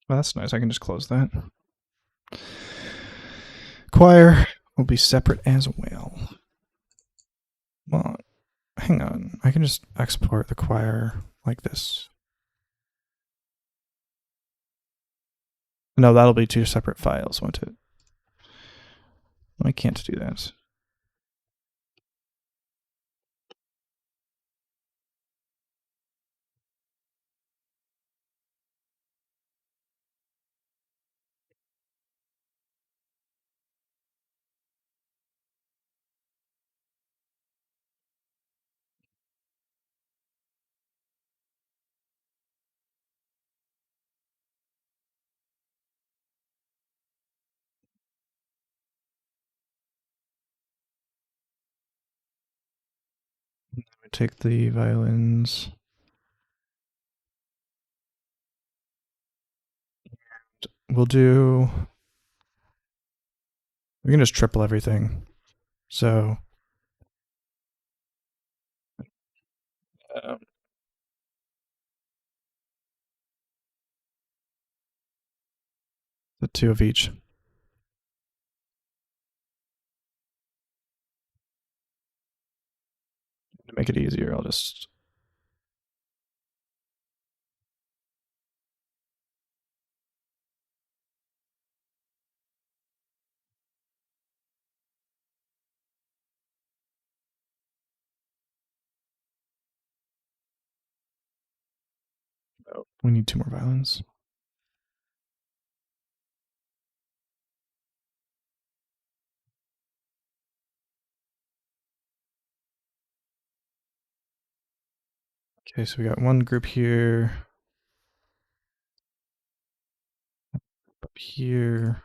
Well, that's nice. I can just close that. Choir will be separate as well. Well, hang on. I can just export the choir like this. No, that'll be two separate files, won't it? I can't do that. Take the violins. We'll do. We can just triple everything. So. The two of each. To make it easier, I'll just. Oh, we need two more violins. Okay, so we got one group here. Up here.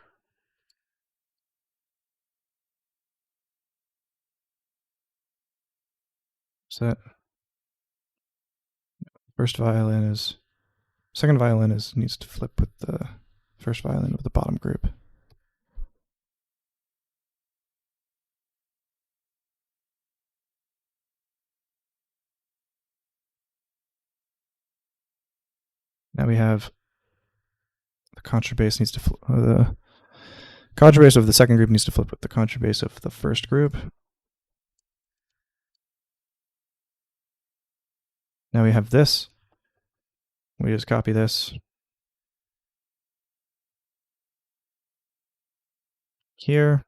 Is that first violin is second violin is needs to flip with the first violin of the bottom group. Now we have the contrabass needs to the contrabass of the second group needs to flip with the contrabass of the first group. Now we have this. We just copy this here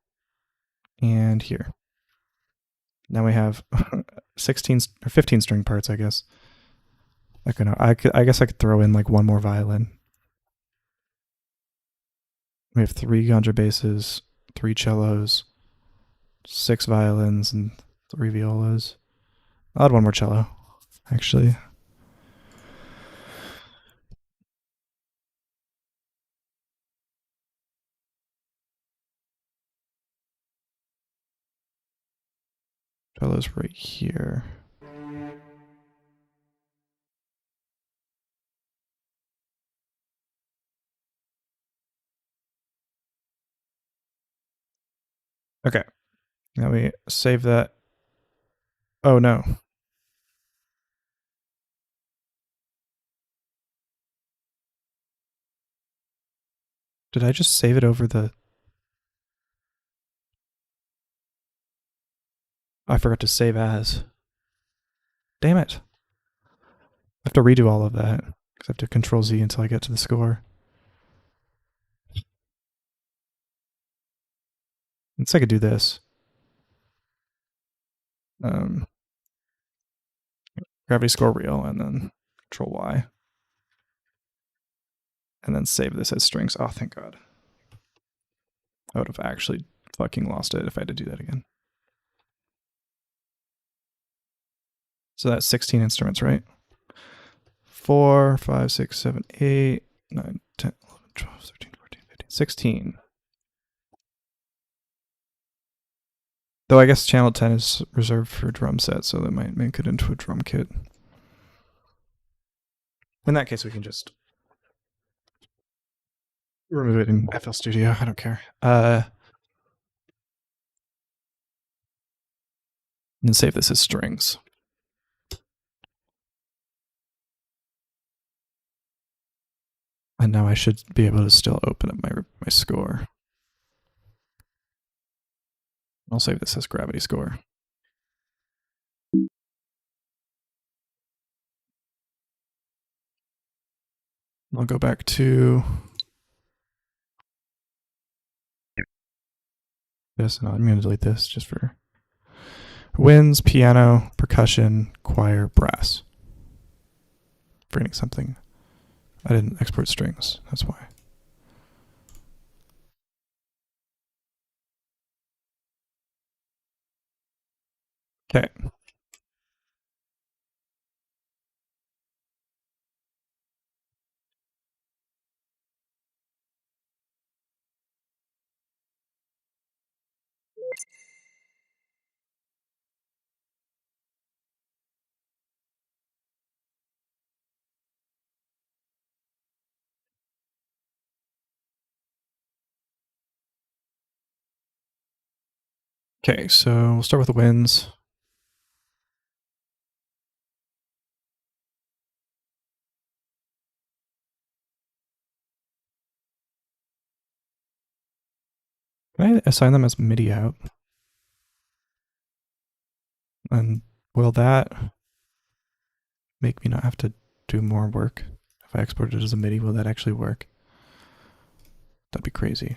and here. Now we have 16 or 15 string parts, I guess. I guess I could throw in like one more violin. We have 3 contrabasses, 3 cellos, 6 violins, and 3 violas. I'll add one more cello, actually. Cello's right here. Okay. Now we save that. Oh no. Did I just save it over the I forgot to save as. Damn it. I have to redo all of that because I have to Control Z until I get to the score. Let's I could do this. Gravity score real and then Control Y. And then save this as strings. Oh, thank God. I would have actually fucking lost it if I had to do that again. So that's 16 instruments, right? 4, 5, 6, 7, 8, 9, 10, 11, 12, 13, 14, 15, 16. Though I guess channel 10 is reserved for drum set, so that might make it into a drum kit. In that case, we can just remove it in FL Studio. I don't care. And save this as strings. And now I should be able to still open up my score. I'll save this as gravity score. I'll go back to this, and I'm going to delete this just for winds, piano, percussion, choir, brass. Forgetting something. I didn't export strings, that's why. Okay. Okay, so we'll start with the winds. Can I assign them as MIDI out? And will that make me not have to do more work? If I export it as a MIDI, will that actually work? That'd be crazy.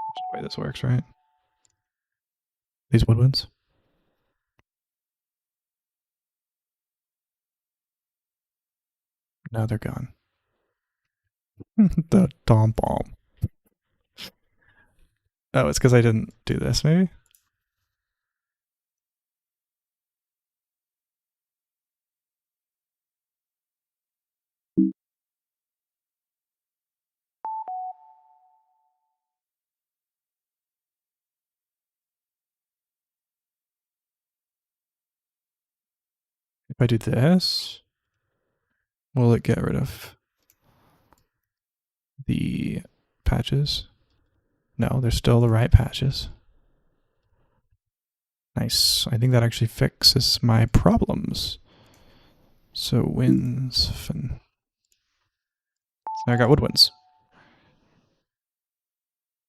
That's the way this works, right? These woodwinds? Now they're gone. The Dom Bomb. Oh, it's because I didn't do this, maybe? If I do this, will it get rid of the patches? No, they're still the right patches. Nice. I think that actually fixes my problems. So winds. So now I got woodwinds.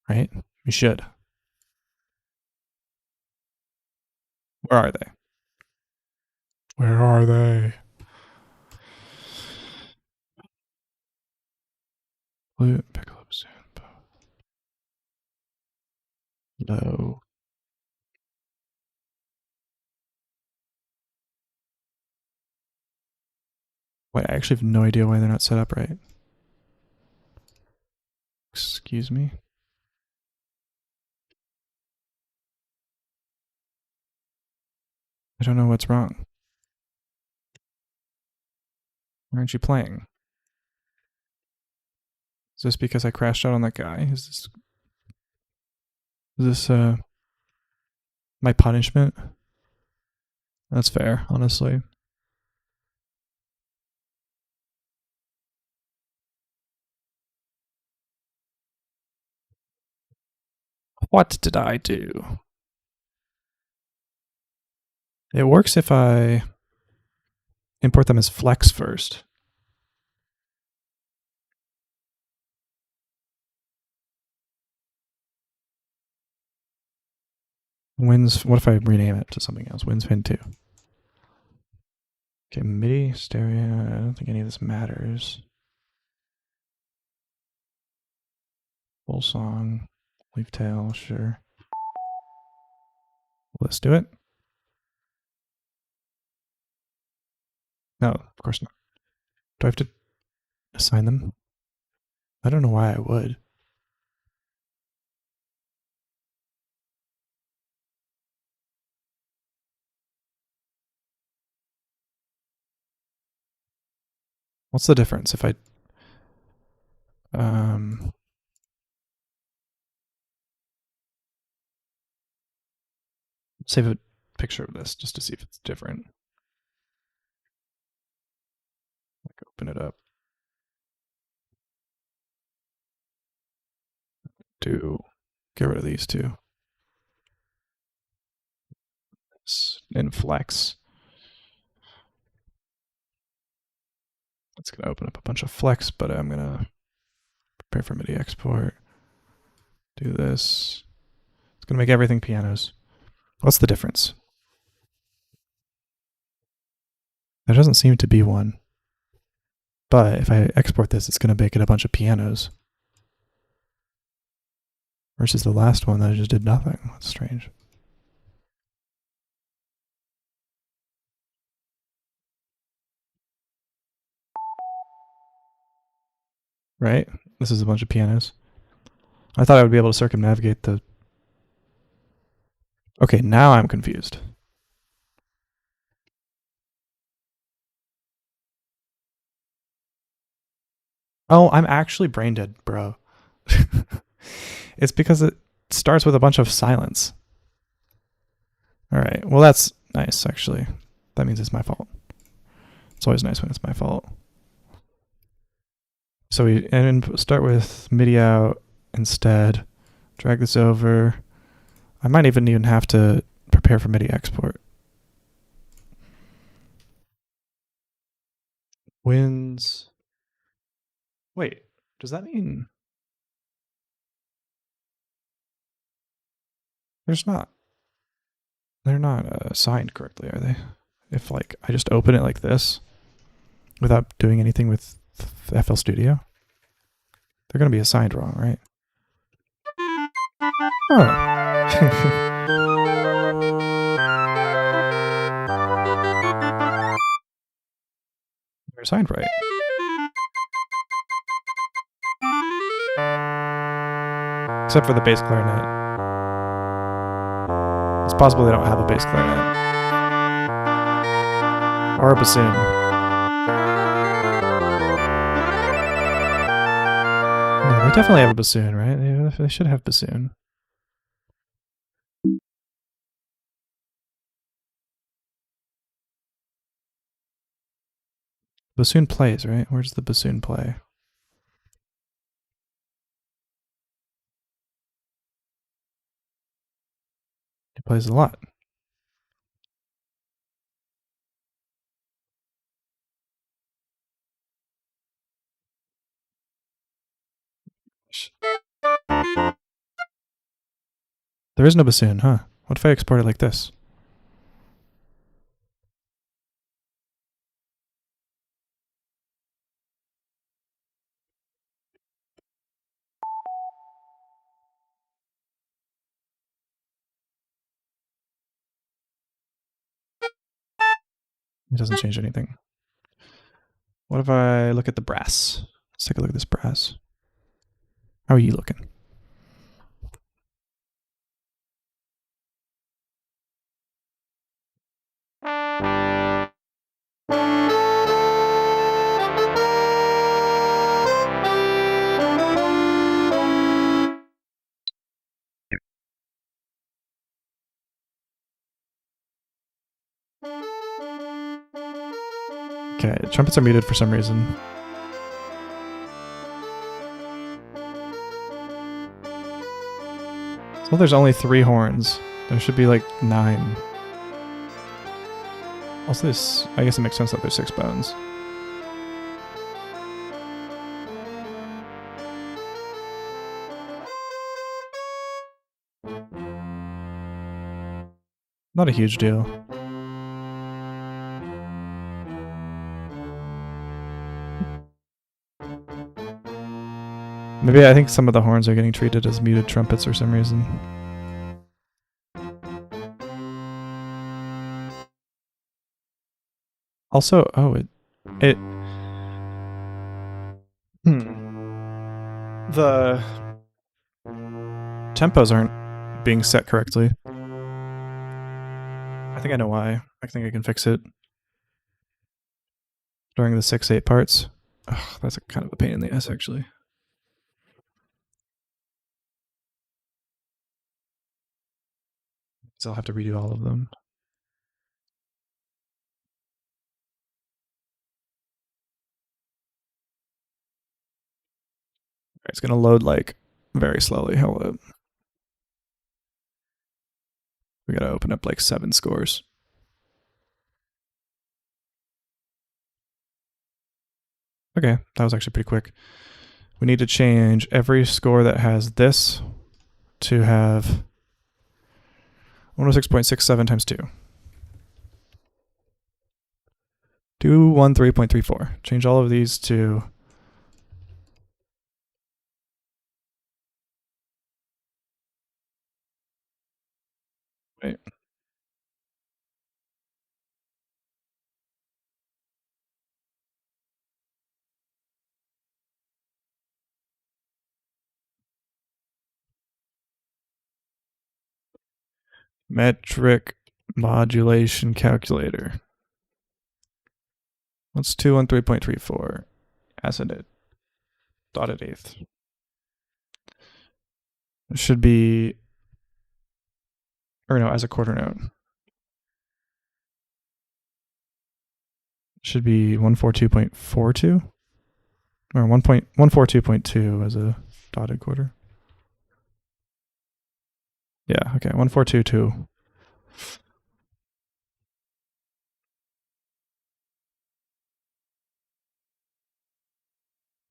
Right? We should. Where are they? Where are they? Flute, piccolo, bassoon, bow. Low. Wait, I actually have no idea why they're not set up right. Excuse me? I don't know what's wrong. Why aren't you playing? Is this because I crashed out on that guy? Is this my punishment? That's fair, honestly. What did I do? It works if I import them as flex first. Winds. What if I rename it to something else? Winds pin 2. Okay, MIDI, stereo. I don't think any of this matters. Full song, leaf tail, sure. Let's do it. No, of course not. Do I have to assign them? I don't know why I would. What's the difference if I save a picture of this just to see if it's different? Like open it up. Get rid of these two. In Flex. It's going to open up a bunch of Flex, but I'm going to prepare for MIDI export. Do this. It's going to make everything pianos. What's the difference? There doesn't seem to be one. But if I export this, it's going to make it a bunch of pianos. Versus the last one that I just did nothing. That's strange. Right? This is a bunch of pianos. I thought I would be able to circumnavigate the... Okay, now I'm confused. Oh, I'm actually brain dead, bro. It's because it starts with a bunch of silence. All right. Well, that's nice, actually. That means it's my fault. It's always nice when it's my fault. So we start with MIDI out instead. Drag this over. I might even have to prepare for MIDI export. Winds. Wait, does that mean they're not assigned correctly, are they? If like I just open it like this without doing anything with FL Studio, they're going to be assigned wrong, right? Oh. They're assigned right. Except for the bass clarinet. It's possible they don't have a bass clarinet. Or a bassoon. No, they definitely have a bassoon, right? They should have bassoon. Bassoon plays, right? Where's the bassoon play? It plays a lot. There is no bassoon, huh? What if I export it like this? It doesn't change anything. What if I look at the brass? Let's take a look at this brass. How are you looking? Okay, trumpets are muted for some reason. So there's only 3 horns. There should be like 9. Also this, I guess it makes sense that there's 6 bones. Not a huge deal. Maybe I think some of the horns are getting treated as muted trumpets for some reason. Also, oh, the tempos aren't being set correctly. I think I know why. I think I can fix it during the 6/8 parts. Ugh, that's kind of a pain in the ass, actually. So I'll have to redo all of them. It's gonna load like very slowly. Hold up. We gotta open up like 7 scores. Okay, that was actually pretty quick. We need to change every score that has this to have 106.67 times 2. 213.34. Change all of these to wait. Metric modulation calculator. What's 213.34? As in it. Dotted eighth. It should be, or no, as a quarter note. It should be 142.42 or 1.142.2 as a dotted quarter. Yeah, okay, 142.2.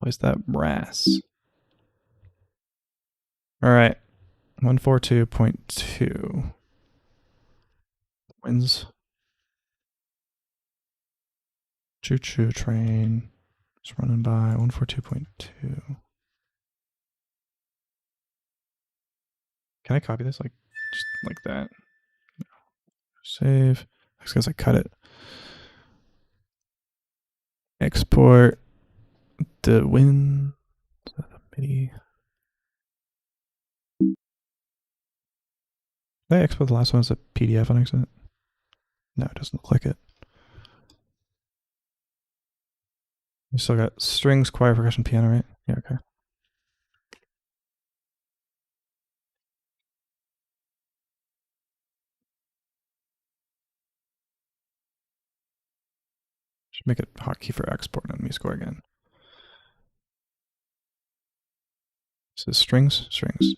Place that brass. All right, 142.2 wins. Choo-choo train. Just running by 142.2. Can I copy this like just like that? No. Save. That's because I cut it. Export the win. MIDI. Did I export the last one as a PDF on accident? No, it doesn't look like it. We still got strings, choir, percussion, piano, right? Yeah, okay. Should make it hotkey for export and me score again. This is strings, strings.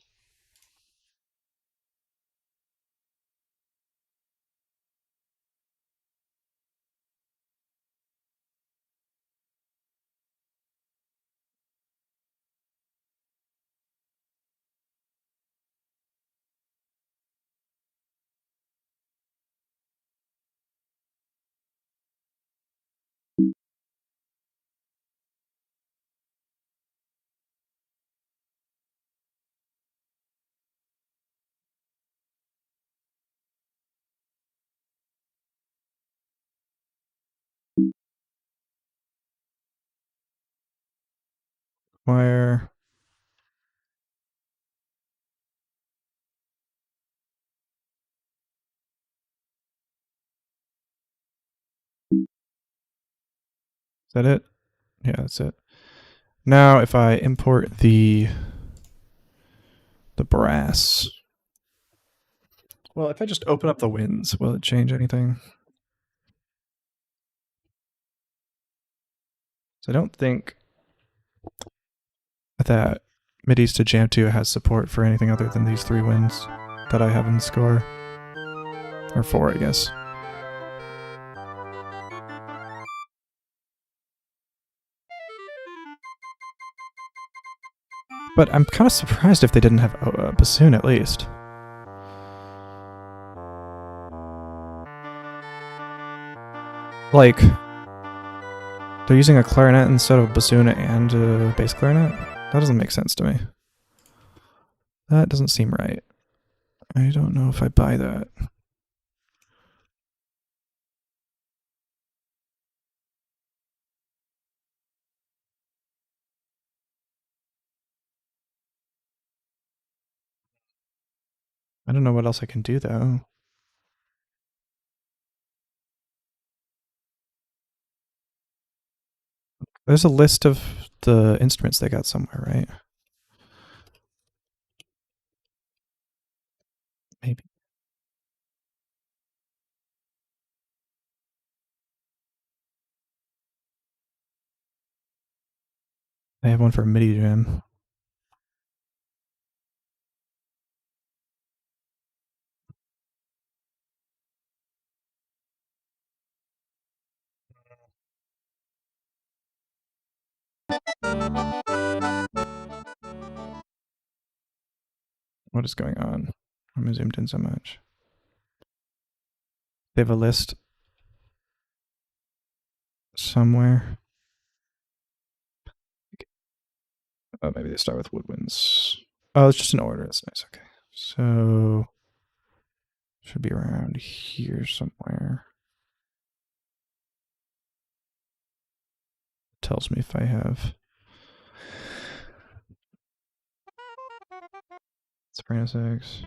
Choir. Is that it? Yeah, that's it. Now if I import the brass. Well, if I just open up the winds, will it change anything? So I don't think that MIDI's to Jam 2 has support for anything other than these 3 winds that I have in the score. Or 4, I guess. But I'm kind of surprised if they didn't have a bassoon at least. Like, they're using a clarinet instead of a bassoon and a bass clarinet? That doesn't make sense to me. That doesn't seem right. I don't know if I buy that. I don't know what else I can do, though. There's a list of the instruments they got somewhere, right? Maybe. They have one for a MIDI drum. What is going on? I'm zoomed in so much. They have a list somewhere. Oh, maybe they start with woodwinds. Oh, it's just an order. That's nice. Okay. So, should be around here somewhere. Tells me if I have soprano sax,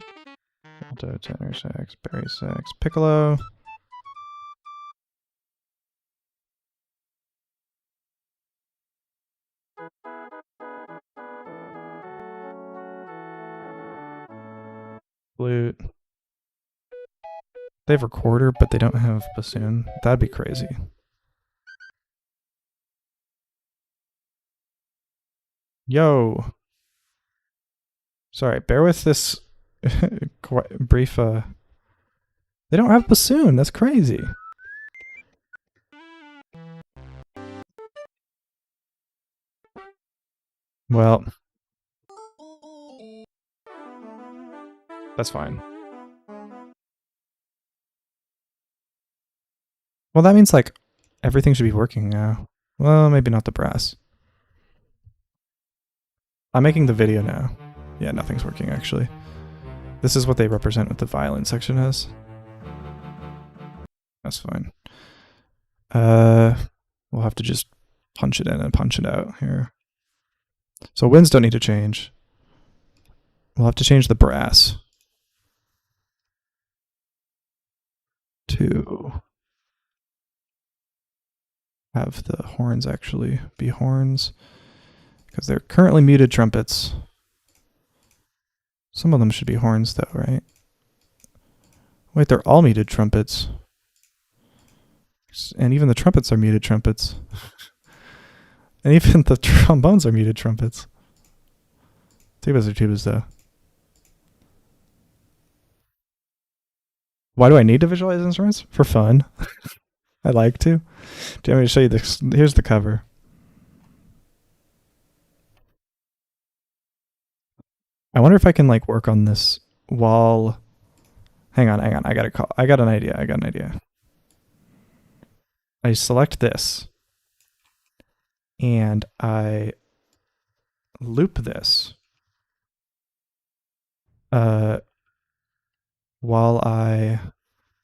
alto, tenor sax, bass sax, piccolo. Flute. They have recorder, but they don't have bassoon. That'd be crazy. Yo. Sorry, bear with this brief. They don't have bassoon. That's crazy. Well, that's fine. Well, that means like everything should be working now. Well, maybe not the brass. I'm making the video now. Yeah, nothing's working actually. This is what they represent with the violin section as. That's fine. We'll have to just punch it in and punch it out here. So winds don't need to change. We'll have to change the brass to have the horns actually be horns, because they're currently muted trumpets. Some of them should be horns though, right? Wait, they're all muted trumpets. And even the trumpets are muted trumpets. And even the trombones are muted trumpets. Tubas are tubas though. Why do I need to visualize instruments? For fun. I like to. Do you want me to show you this? Here's the cover. I wonder if I can like work on this while. Hang on. I got an idea. I select this and I loop this while I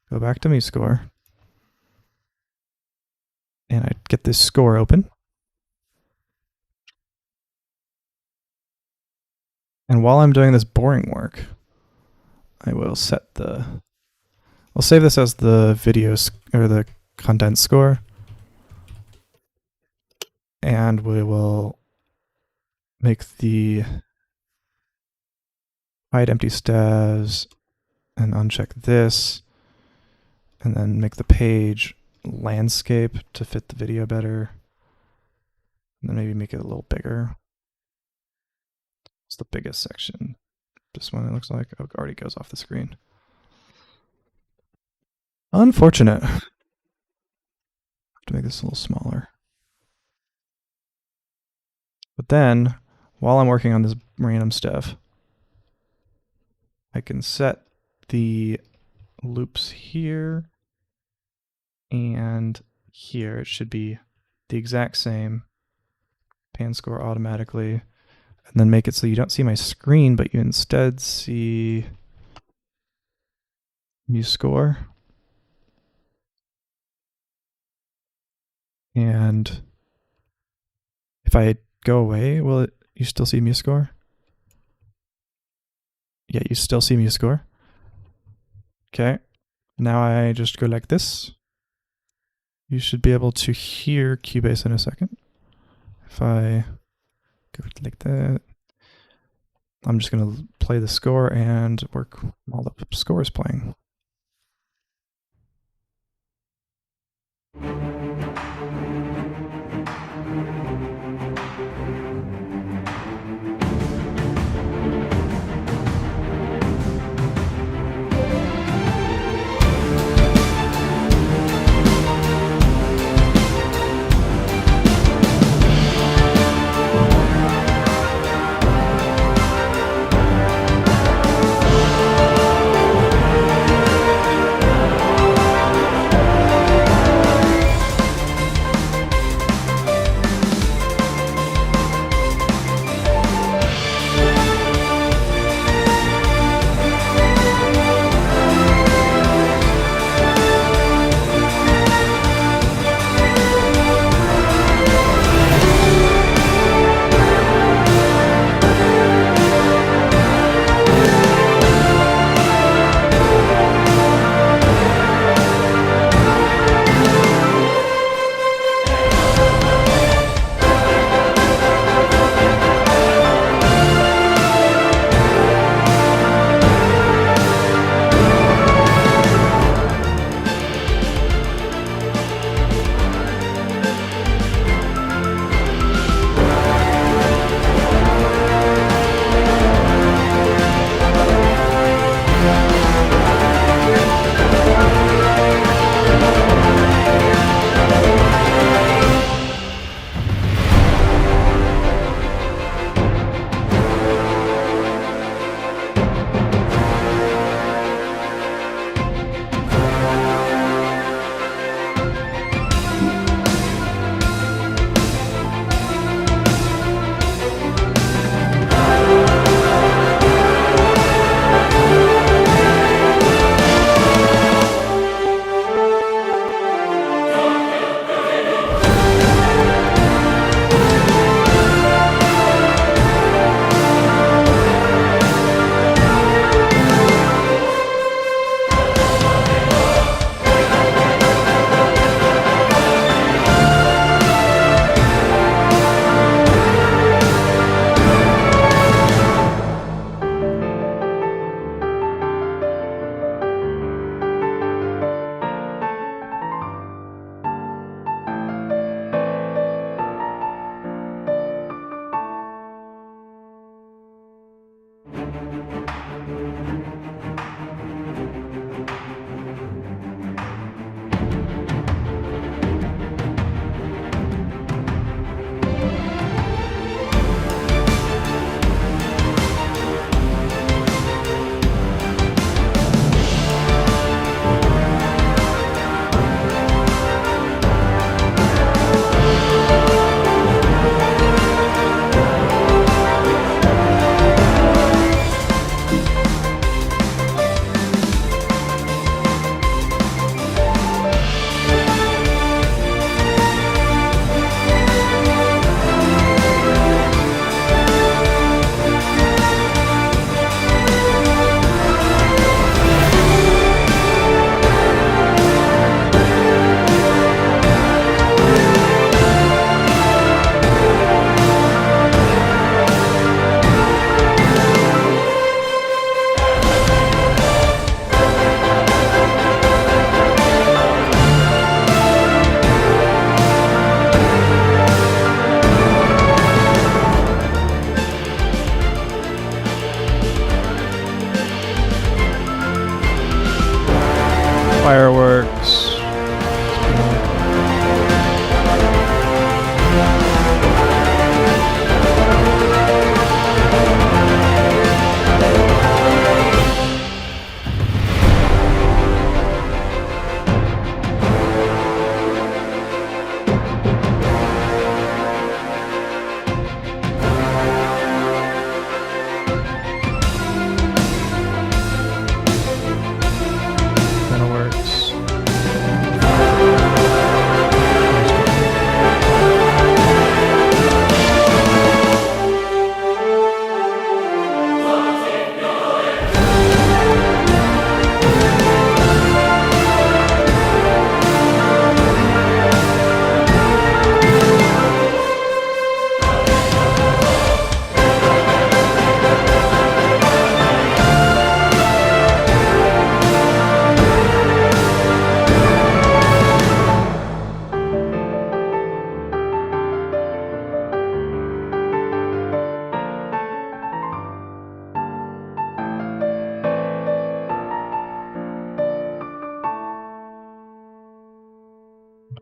go back to MuseScore and I get this score open. And while I'm doing this boring work, I will set the. I'll save this as the video or the condensed score, and we will make the hide empty stabs and uncheck this, and then make the page landscape to fit the video better, and then maybe make it a little bigger. It's the biggest section. This one, it looks like. Oh, it already goes off the screen. Unfortunate. Have to make this a little smaller. But then, while I'm working on this random stuff, I can set the loops here and here, it should be the exact same. Pan score automatically. And then make it so you don't see my screen, but you instead see MuScore. And if I go away, will you still see MuScore? Yeah, you still see MuScore. Okay. Now I just go like this. You should be able to hear Cubase in a second. If I go like that, I'm just going to play the score and work while the score is playing.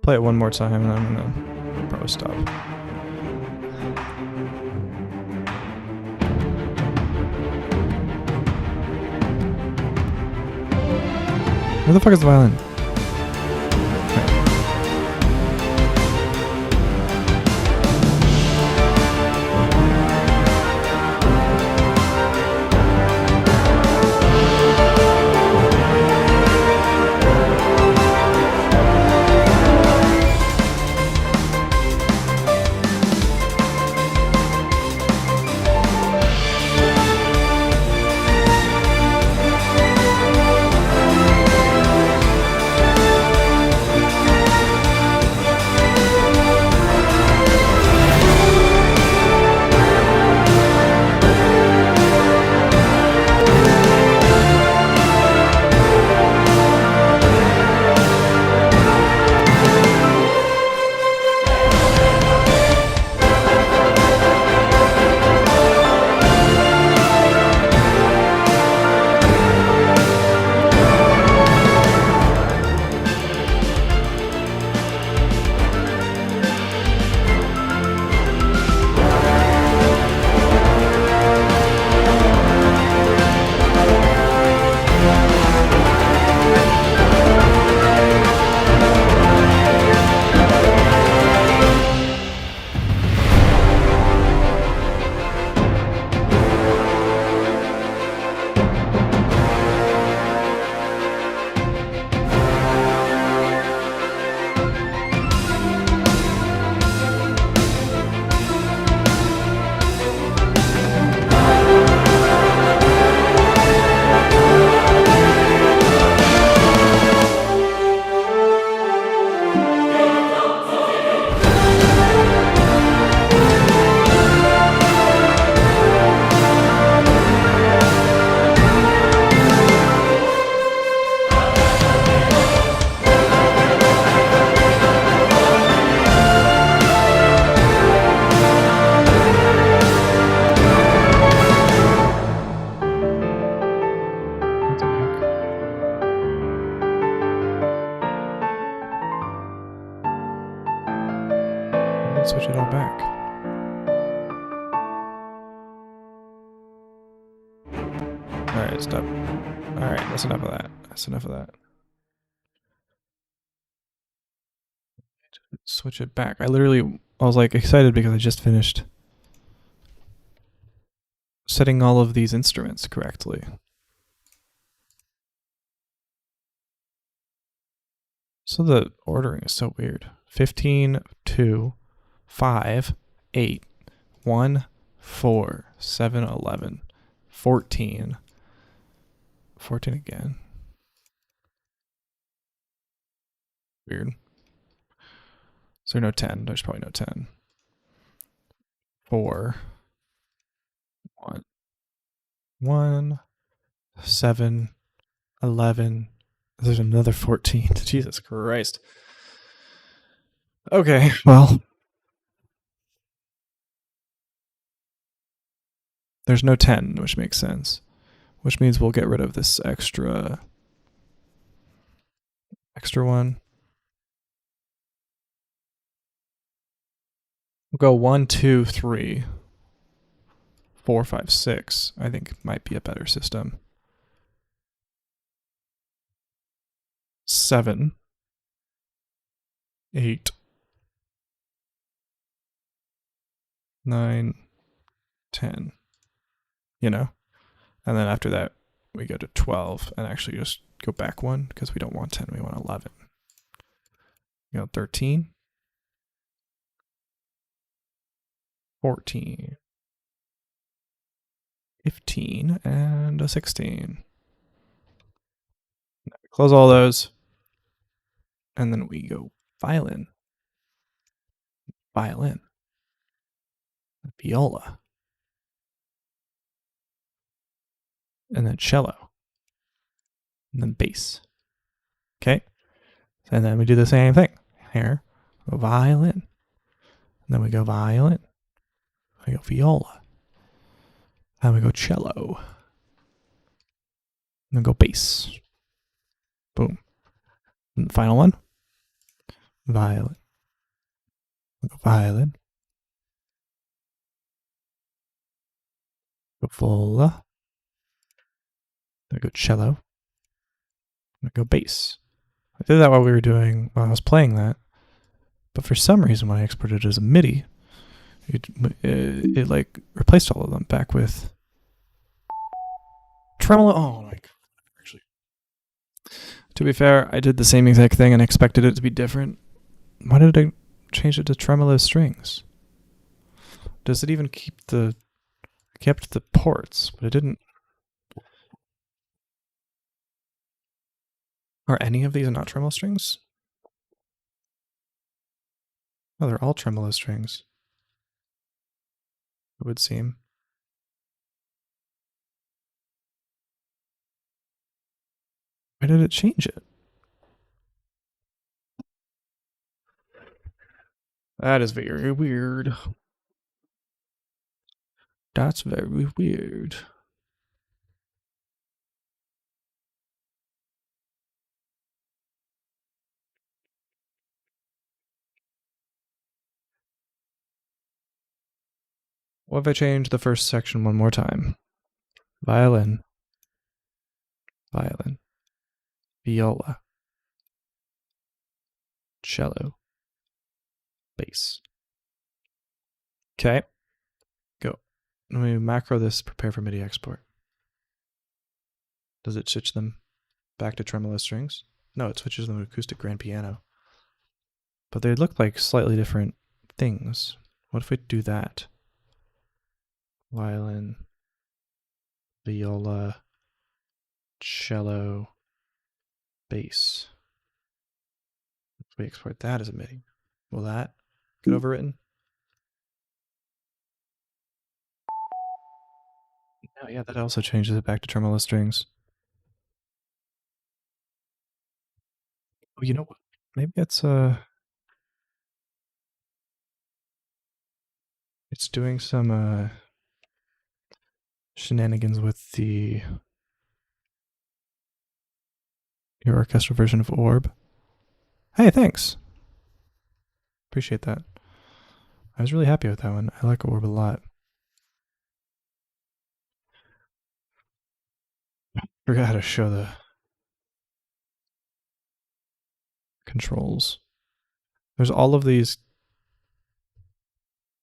play it one more time and I'm gonna probably stop. Where the fuck is the violin? Switch it all back. Alright, stop. Alright, that's enough of that. That's enough of that. Switch it back. I was like excited because I just finished setting all of these instruments correctly. So the ordering is so weird. 15, 2, 5, 8, 1, 4, 7, 11, 14. 14 again. Weird. Is there no 10? There's probably no 10. 4, 1, 1, 7, 11. There's another 14. Jesus Christ. Okay, well. There's no 10, which makes sense. Which means we'll get rid of this extra one. We'll go 1, 2, 3, 4, 5, 6. I think might be a better system. 7, 8, 9, 10. You know? And then after that, we go to 12 and actually just go back one because we don't want 10, we want 11. You know, 13, 14, 15, and a 16. Close all those. And then we go violin, viola, and then cello, and then bass. Okay? And then we do the same thing. Here, go violin. And then we go violin. We go viola. And we go cello. And then go bass. Boom. And the final one. Violin. We'll go violin. Go viola. Then go cello. Then go bass. I did that while I was playing that. But for some reason, when I exported it as a MIDI, it like replaced all of them back with tremolo. Oh my god! Actually, to be fair, I did the same exact thing and expected it to be different. Why did I change it to tremolo strings? Does it even kept the ports? But it didn't. Are any of these not tremolo strings? Oh, they're all tremolo strings. It would seem. Why did it change it? That is very weird. That's very weird. What if I change the first section one more time? Violin. Violin. Viola. Cello. Bass. Okay. Go. Let me macro this, prepare for MIDI export. Does it switch them back to tremolo strings? No, it switches them to acoustic grand piano. But they look like slightly different things. What if we do that? Violin, viola, cello, bass. If we export that as a MIDI, will that get overwritten? Oh yeah, that also changes it back to tremolo strings. Oh, you know what? Maybe it's doing some shenanigans with your orchestral version of Orb. Hey, thanks. Appreciate that. I was really happy with that one. I like Orb a lot. Forgot how to show the controls. There's all of these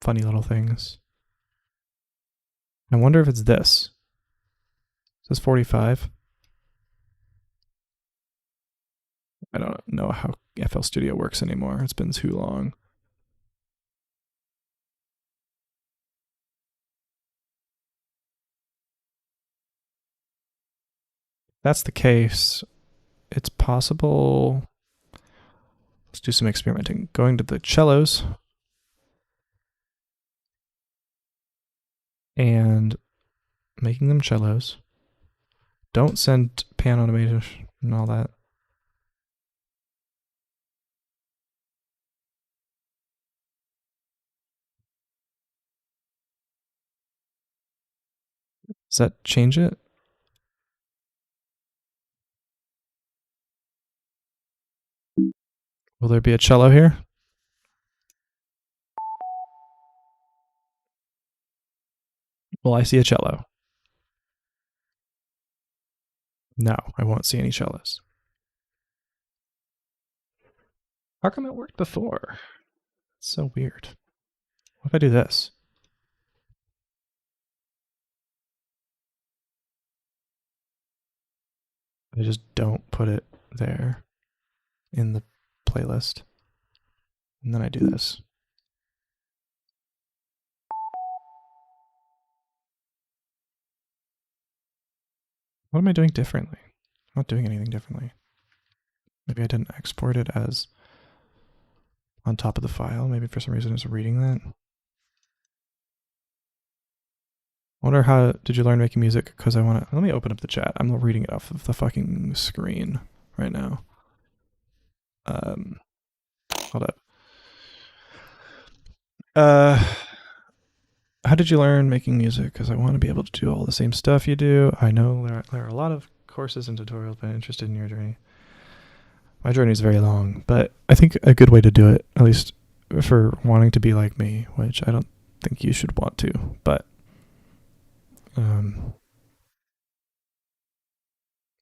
funny little things. I wonder if it's this. Is this 45? I don't know how FL Studio works anymore. It's been too long. If that's the case, it's possible. Let's do some experimenting. Going to the cellos and making them cellos. Don't send pan automation and all that. Does that change it? Will there be a cello here? Will I see a cello? No, I won't see any cellos. How come it worked before? It's so weird. What if I do this? I just don't put it there in the playlist. And then I do this. What am I doing differently? I'm not doing anything differently. Maybe I didn't export it as on top of the file. Maybe for some reason it's reading that. I wonder how did you learn making music? Because I want to. Let me open up the chat. I'm reading it off of the fucking screen right now. Hold up. How did you learn making music? Because I want to be able to do all the same stuff you do. I know there are a lot of courses and tutorials, but I'm interested in your journey. My journey is very long, but I think a good way to do it, at least for wanting to be like me, which I don't think you should want to, but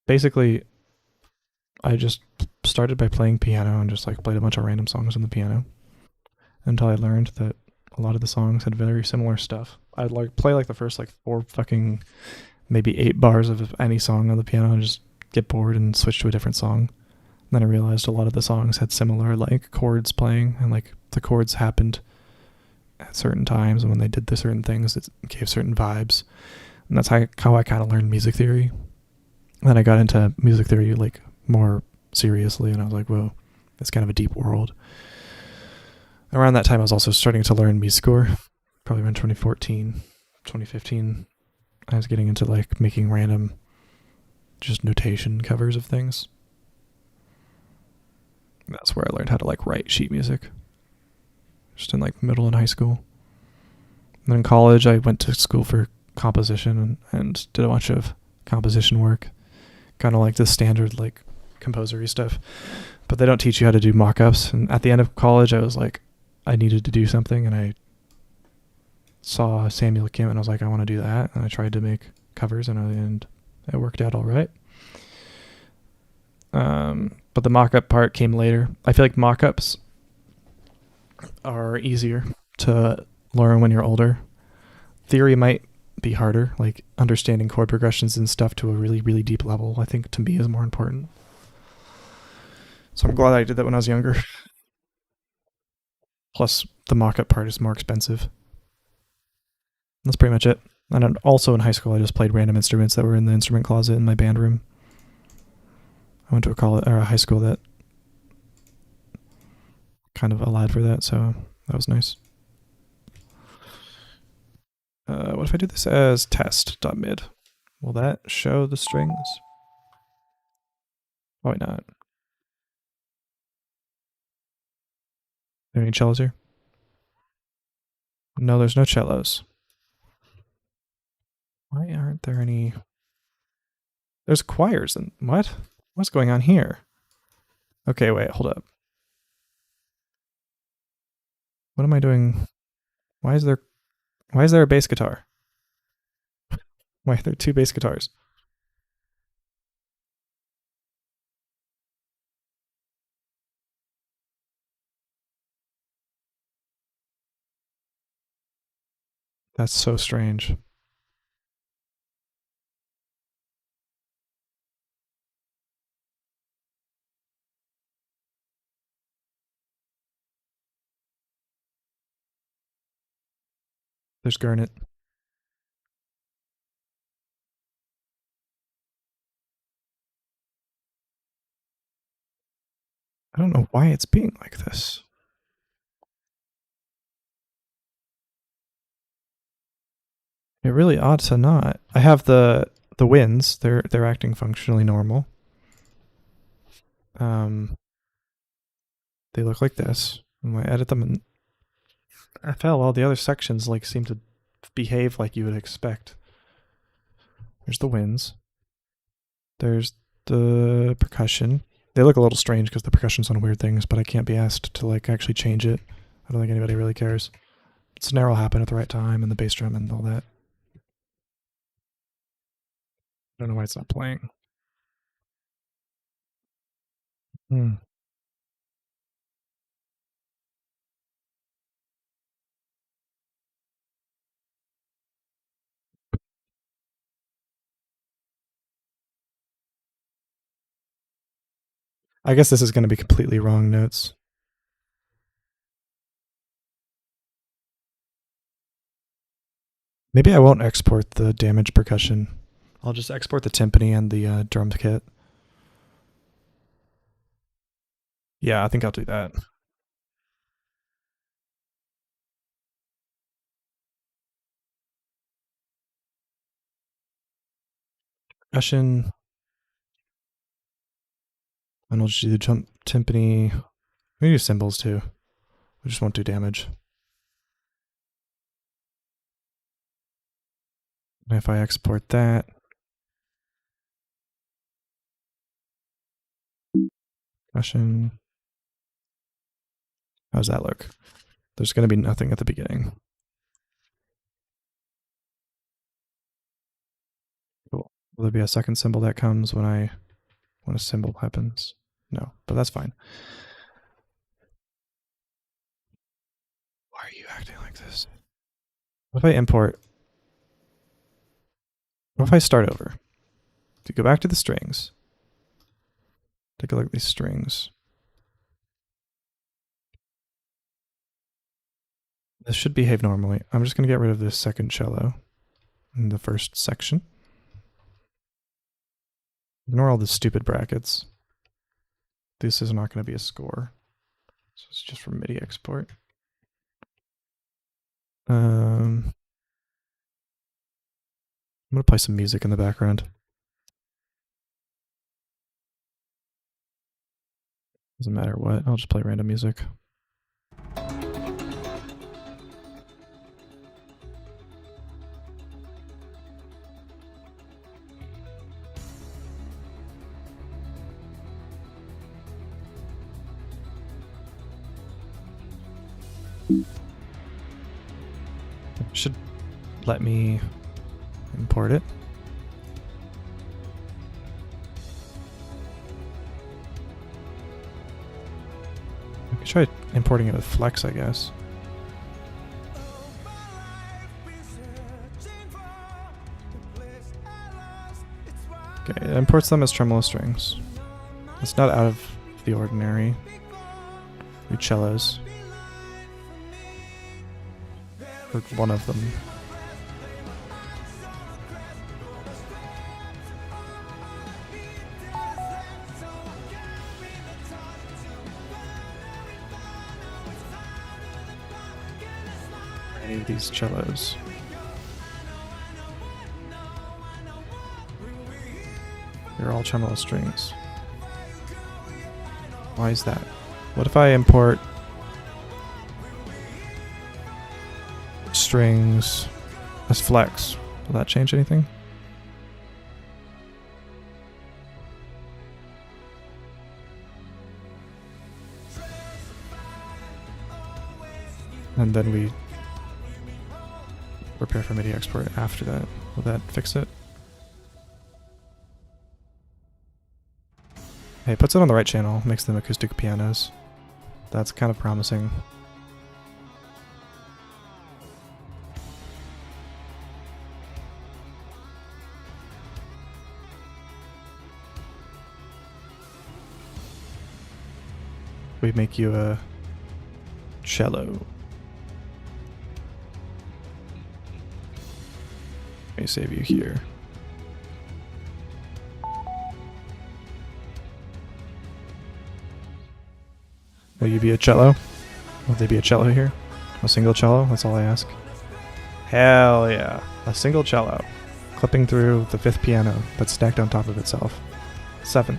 basically, I just started by playing piano and just like played a bunch of random songs on the piano until I learned that a lot of the songs had very similar stuff. I'd like play like the first like 4 fucking maybe 8 bars of any song on the piano and just get bored and switch to a different song. And then I realized a lot of the songs had similar like chords playing, and like the chords happened at certain times, and when they did the certain things, it gave certain vibes. And that's how I kind of learned music theory. And then I got into music theory like more seriously, and I was like, whoa, it's kind of a deep world. Around that time, I was also starting to learn MuseScore, probably around 2014, 2015. I was getting into like making random just notation covers of things. That's where I learned how to like write sheet music. Just in like middle and high school. And then in college, I went to school for composition and did a bunch of composition work. Kind of like the standard like composery stuff. But they don't teach you how to do mock-ups. And at the end of college, I was like, I needed to do something, and I saw Samuel Kim, and I was like, I want to do that. And I tried to make covers, and it worked out all right. But the mock-up part came later. I feel like mock-ups are easier to learn when you're older. Theory might be harder, like understanding chord progressions and stuff to a really, really deep level, I think to me is more important. So I'm glad I did that when I was younger. Plus, the mock-up part is more expensive. That's pretty much it. And also in high school, I just played random instruments that were in the instrument closet in my band room. I went to a high school that kind of allowed for that, so that was nice. What if I do this as test.mid? Will that show the strings? Why not? Are there any cellos here? No, there's no cellos. Why aren't there any? There's choirs and what? What's going on here? Okay, wait, hold up. What am I doing? Why is there a bass guitar? Why are there 2 bass guitars? That's so strange. There's Garnet. I don't know why it's being like this. It really ought to not. I have the winds. They're acting functionally normal. They look like this. When I edit them in FL, all the other sections like seem to behave like you would expect. There's the winds. There's the percussion. They look a little strange because the percussion's on weird things, but I can't be asked to like actually change it. I don't think anybody really cares. Snare will happen at the right time, and the bass drum and all that. I don't know why it's not playing. I guess this is going to be completely wrong notes. Maybe I won't export the damaged percussion. I'll just export the timpani and the drum kit. Yeah, I think I'll do that. Percussion. And we'll just do the timpani. We do cymbals too. We just won't do damage. And if I export that, Question. How does that look? There's going to be nothing at the beginning. Cool. Will there be a second symbol that comes when a symbol happens? No, but that's fine. Why are you acting like this? What if I import? What if I start over? To go back to the strings. Take a look at these strings. This should behave normally. I'm just going to get rid of this second cello in the first section. Ignore all the stupid brackets. This is not going to be a score. So it's just for MIDI export. I'm going to play some music in the background. Doesn't matter what, I'll just play random music. It should let me import it. I could try importing it with Flex, I guess. Okay, it imports them as tremolo strings. It's not out of the ordinary. Do cellos. Or one of them. Any of these cellos. They're all tremolo strings. Why is that? What if I import strings as Flex? Will that change anything? And then we prepare for MIDI export after that. Will that fix it? Hey, puts it on the right channel, makes them acoustic pianos. That's kind of promising. We make you a cello. Let me save you here. Will you be a cello? Will there be a cello here? A single cello? That's all I ask. Hell yeah. A single cello. Clipping through the 5th piano that's stacked on top of itself. 7th.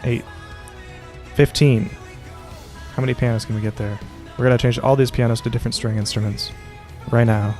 8. 15. How many pianos can we get there? We're gonna change all these pianos to different string instruments. Right now.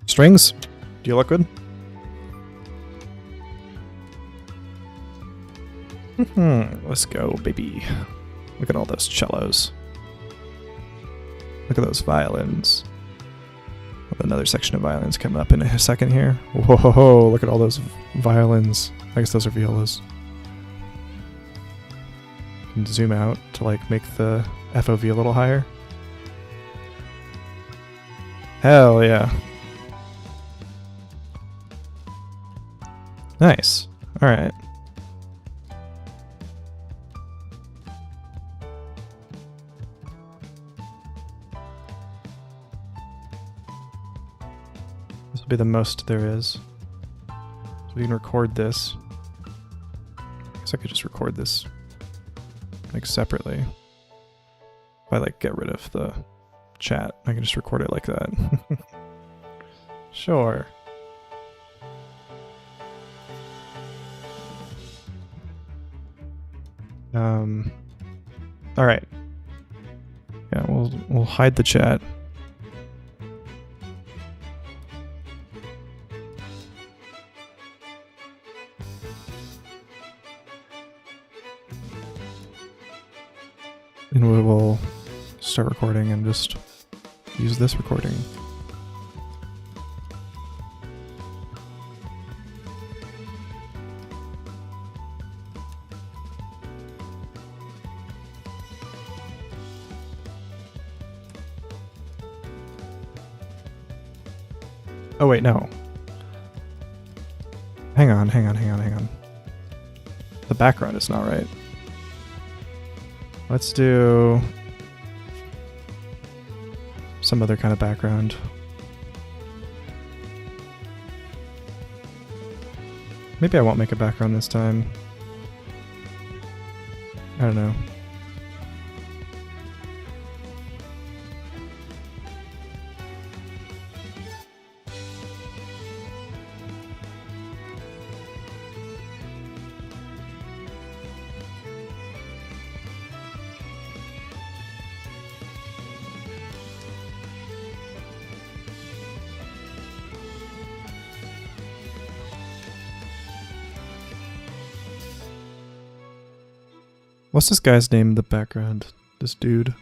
Strings? Do you look good? Let's go, baby. Look at all those cellos. Look at those violins. Another section of violins coming up in a second here. Whoa, look at all those violins. I guess those are violas. can zoom out to like make the FOV a little higher. Hell yeah. Nice. Alright. This will be the most there is. So we can record this. I guess I could just record this like separately. If I like get rid of the chat, I can just record it like that. Sure. All right. Yeah, we'll hide the chat. And we will start recording and just use this recording. Oh wait, no. Hang on. The background is not right. Let's do some other kind of background. Maybe I won't make a background this time. I don't know. What's this guy's name in the background? This dude.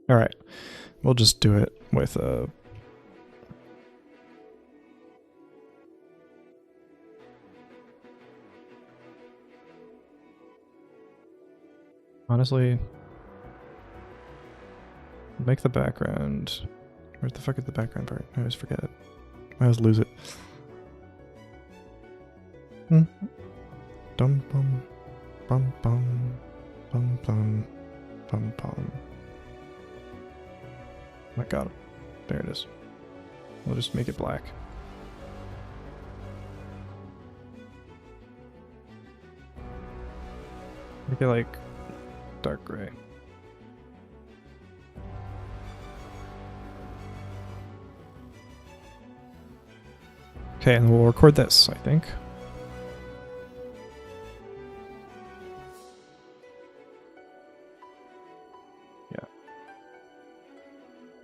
All right, we'll just do it with a. Honestly, make the background. Where the fuck is the background part? I always forget it. I always lose it. Dum bum bum bum bum bum bum bum. Oh my god. There it is. We'll just make it black. Make it like dark gray. Okay, and we'll record this, I think.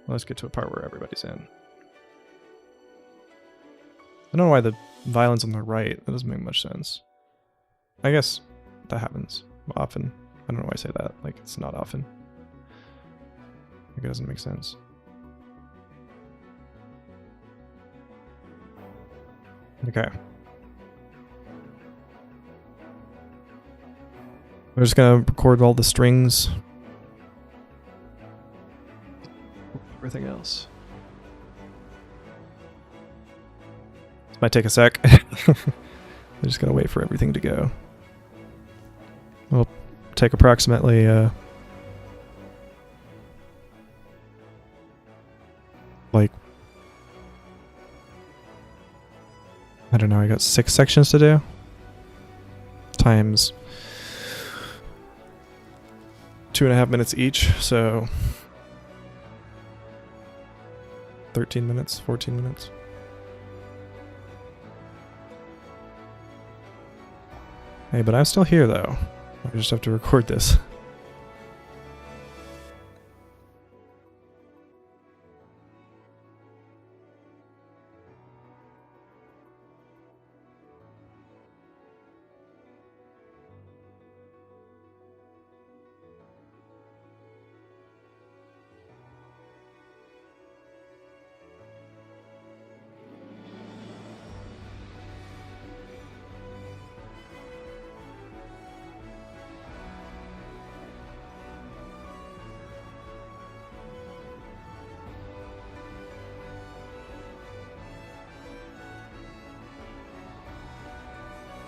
Let's get to a part where everybody's in. I don't know why the violin's on the right. That doesn't make much sense. I guess that happens often. I don't know why I say that. Like, it's not often. Like, it doesn't make sense. Okay. We're just gonna record all the strings. Everything else. This might take a sec. I just gotta wait for everything to go. It'll take approximately like, I don't know, I got 6 sections to do. Times 2.5 minutes each, so 13 minutes, 14 minutes. Hey, but I'm still here though. I just have to record this.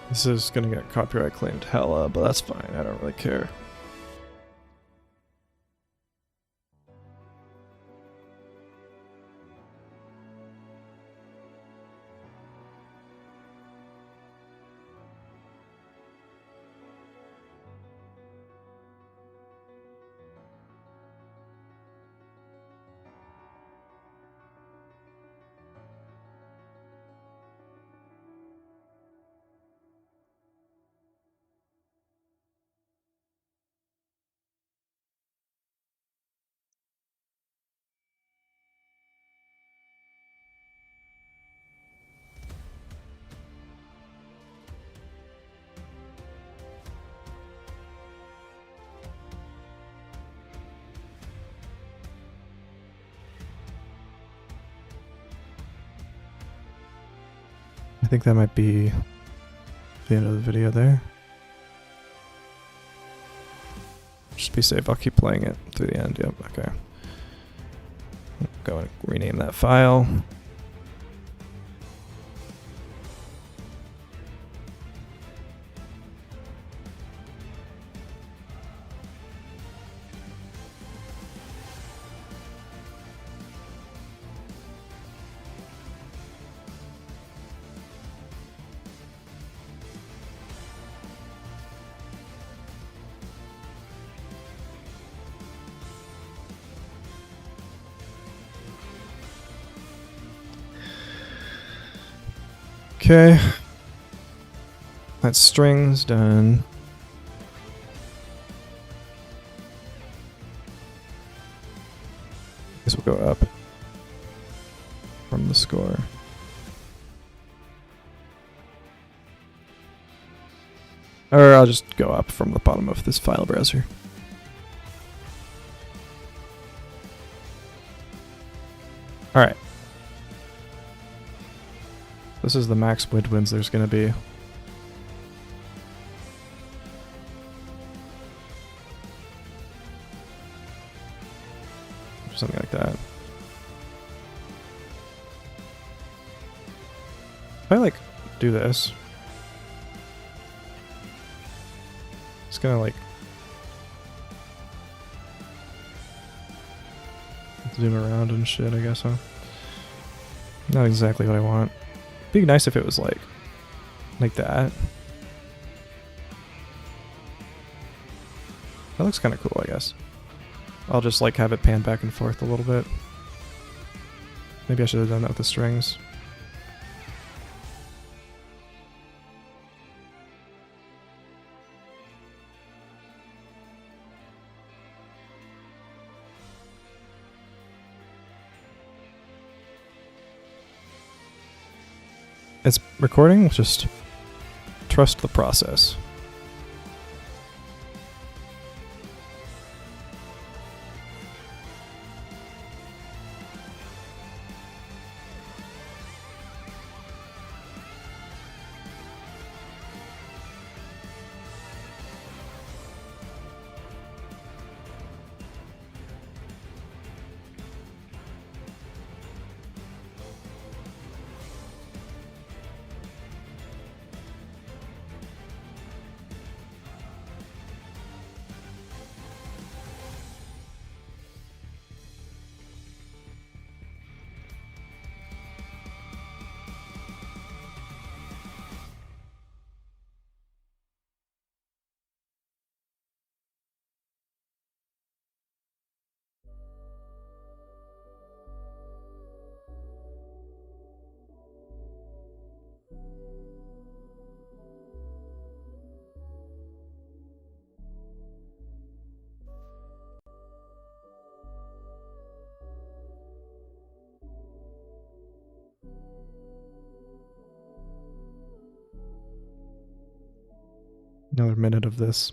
This is gonna get copyright claimed hella, but that's fine. I don't really care. I think that might be the end of the video there. Just be safe, I'll keep playing it through the end. Yep, okay. Go and rename that file. Okay. That string's done. Guess we'll go up from the score. Or I'll just go up from the bottom of this file browser. Alright. This is the max woodwinds there's going to be. Something like that. If I like do this, it's gonna like zoom around and shit, I guess, huh? Not exactly what I want. Be nice if it was like that. That looks kind of cool, I guess. I'll just like have it pan back and forth a little bit. Maybe I should have done that with the strings. It's recording, just trust the process. Another minute of this.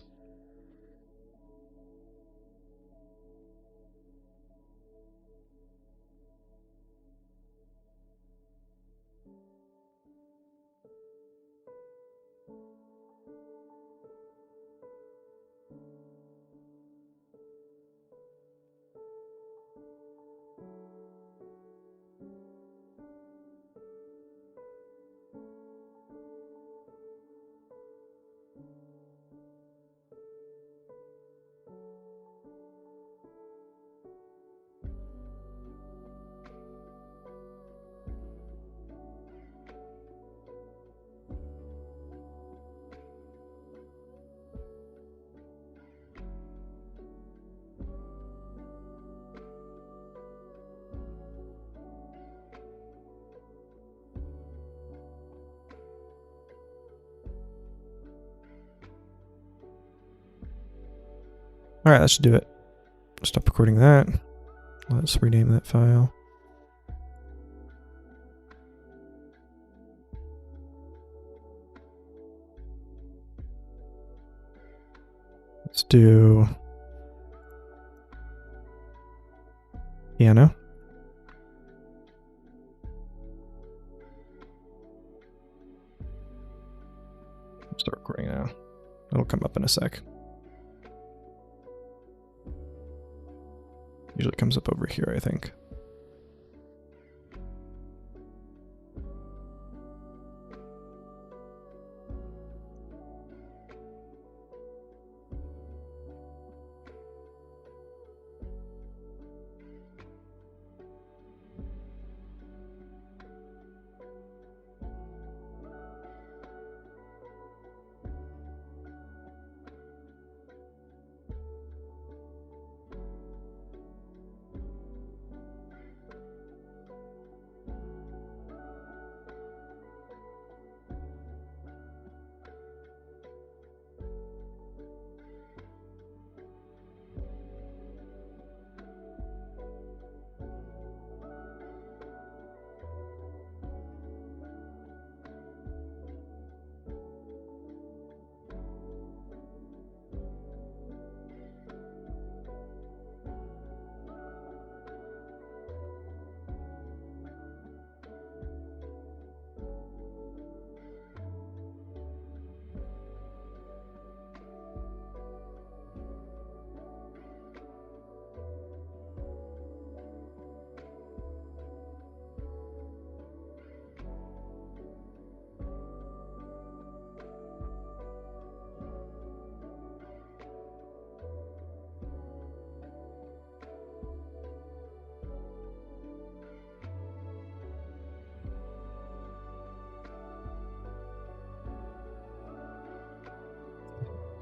Alright, that should do it. Stop recording that. Let's rename that file. Let's do piano. Start recording now. It'll come up in a sec. Usually comes up over here, I think.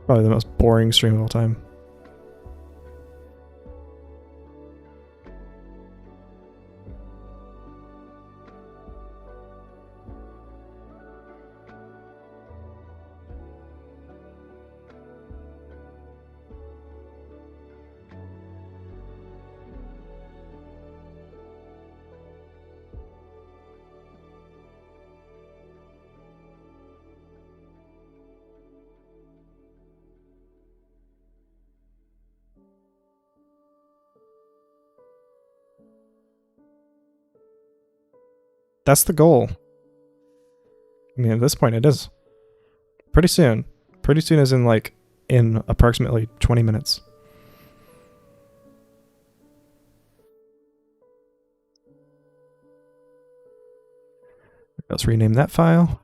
Probably the most boring stream of all time. That's the goal. I mean, at this point, it is. Pretty soon. Pretty soon as in, like, in approximately 20 minutes. Let's rename that file.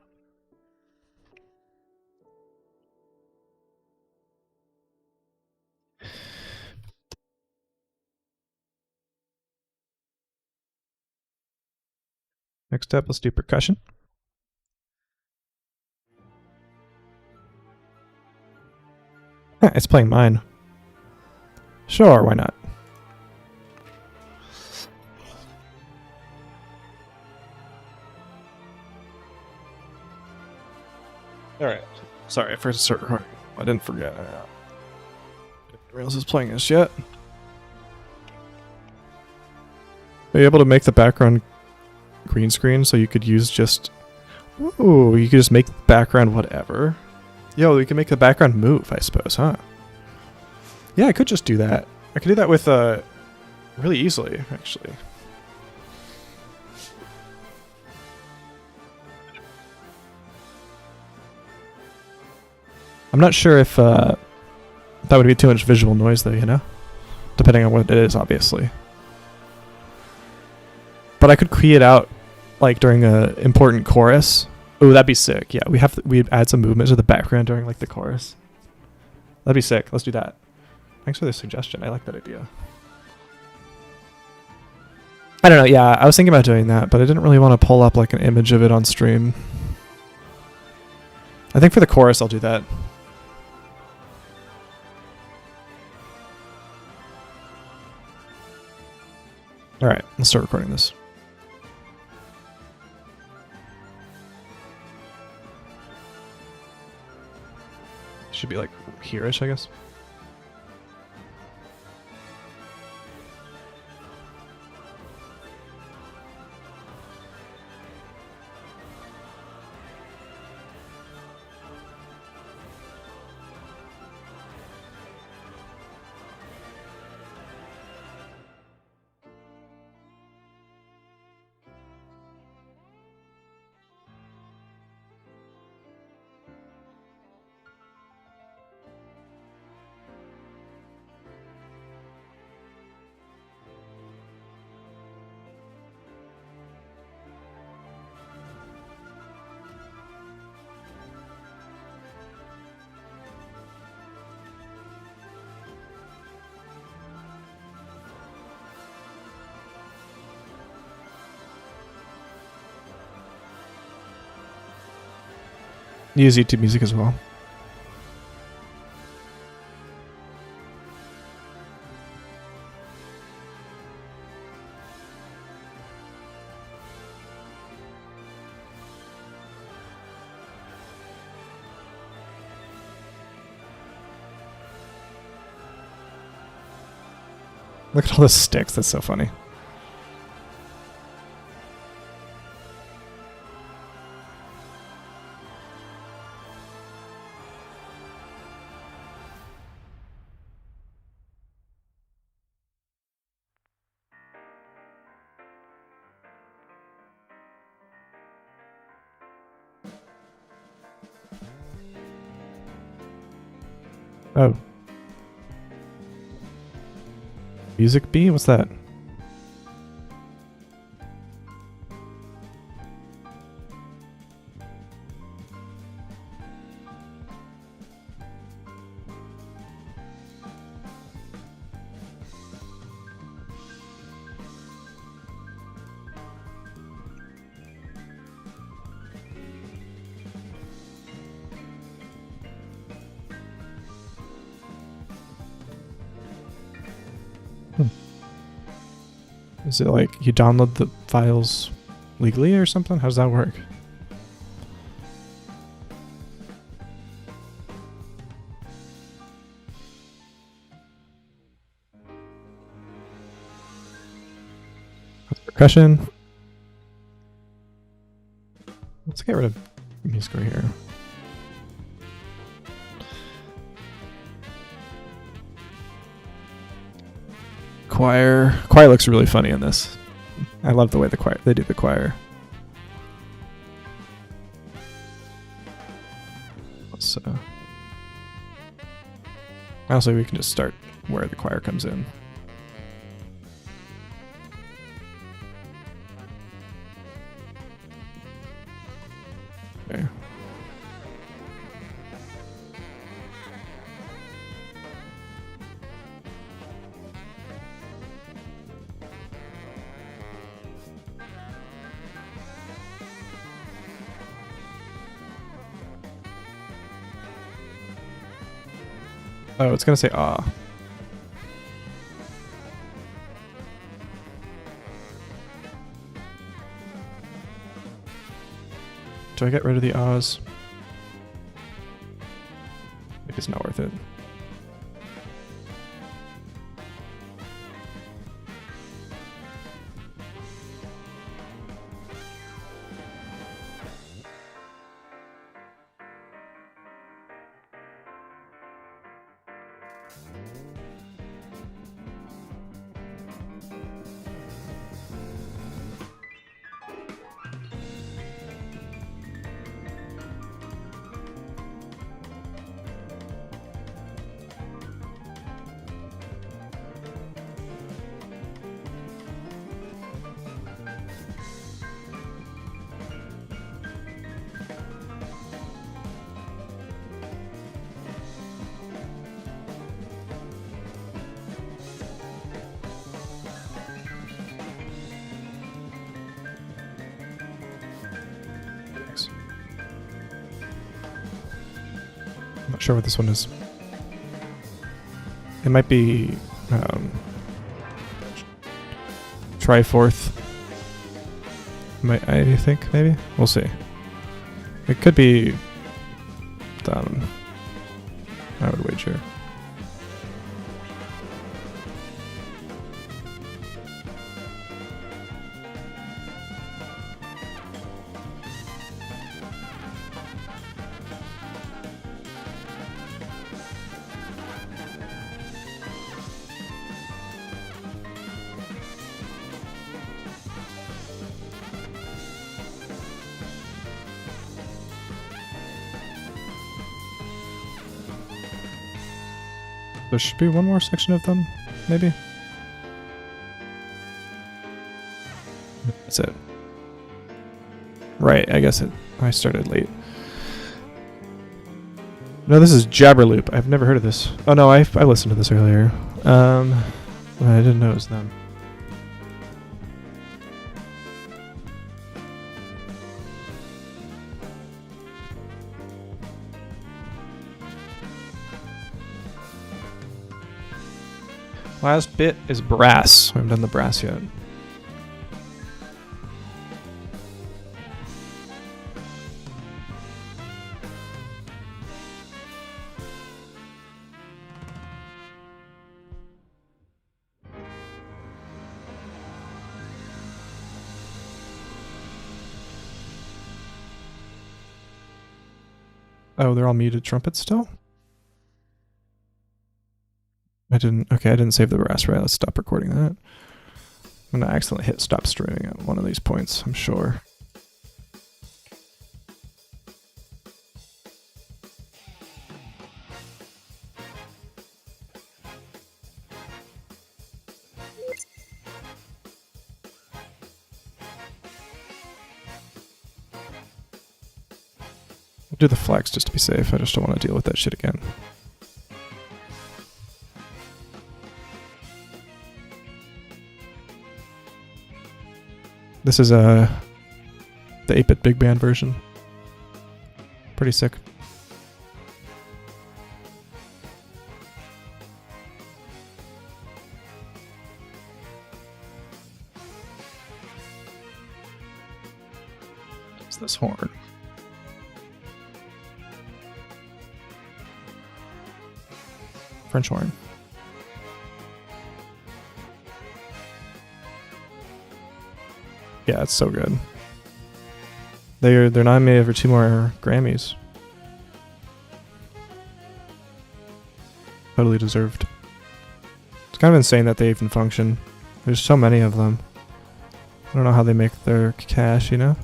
Next up, let's do percussion. It's playing mine. Sure, why not? Alright. Sorry, first start recording. I didn't forget. Anyone else is playing this yet? Are you able to make the background green screen so you could use just... Ooh, you could just make the background whatever. Yo, we can make the background move, I suppose, huh? Yeah, I could just do that. I could do that with really easily, actually. I'm not sure if that would be too much visual noise, though, you know? Depending on what it is, obviously. But I could key it out, like, during a important chorus. Ooh, that'd be sick. Yeah, we'd add some movement to the background during, like, the chorus. That'd be sick. Let's do that. Thanks for the suggestion. I like that idea. I don't know. Yeah, I was thinking about doing that, but I didn't really want to pull up, like, an image of it on stream. I think for the chorus, I'll do that. Alright, let's start recording this. Should be like here-ish, I guess. Use YouTube Music as well. Look at all the sticks. That's so funny. Oh. Music B? What's that? Is it like you download the files legally or something? How does that work? Percussion. Let's get rid of music right here. Choir. Choir looks really funny in this. I love the way they do the choir. So honestly, we can just start where the choir comes in. Okay. Oh, it's gonna say ah. Do I get rid of the ahs? Maybe it's not worth it. I'm not sure what this one is. It might be Triforth. I think maybe we'll see. It could be. I would wager. There should be one more section of them, maybe? That's it. Right, I guess I started late. No, this is Jabberloop. I've never heard of this. Oh no, I listened to this earlier. I didn't know it was them. Last bit is brass. I haven't done the brass yet. Oh, they're all muted trumpets still? I didn't save the brass. Right, let's stop recording that. I'm gonna accidentally hit stop streaming at one of these points, I'm sure. I'll do the flex just to be safe. I just don't want to deal with that shit again. This is the 8-bit big band version. Pretty sick. What's this horn? French horn. Yeah, it's so good. They're nominated for 2 more Grammys. Totally deserved. It's kind of insane that they even function. There's so many of them. I don't know how they make their cash, you know?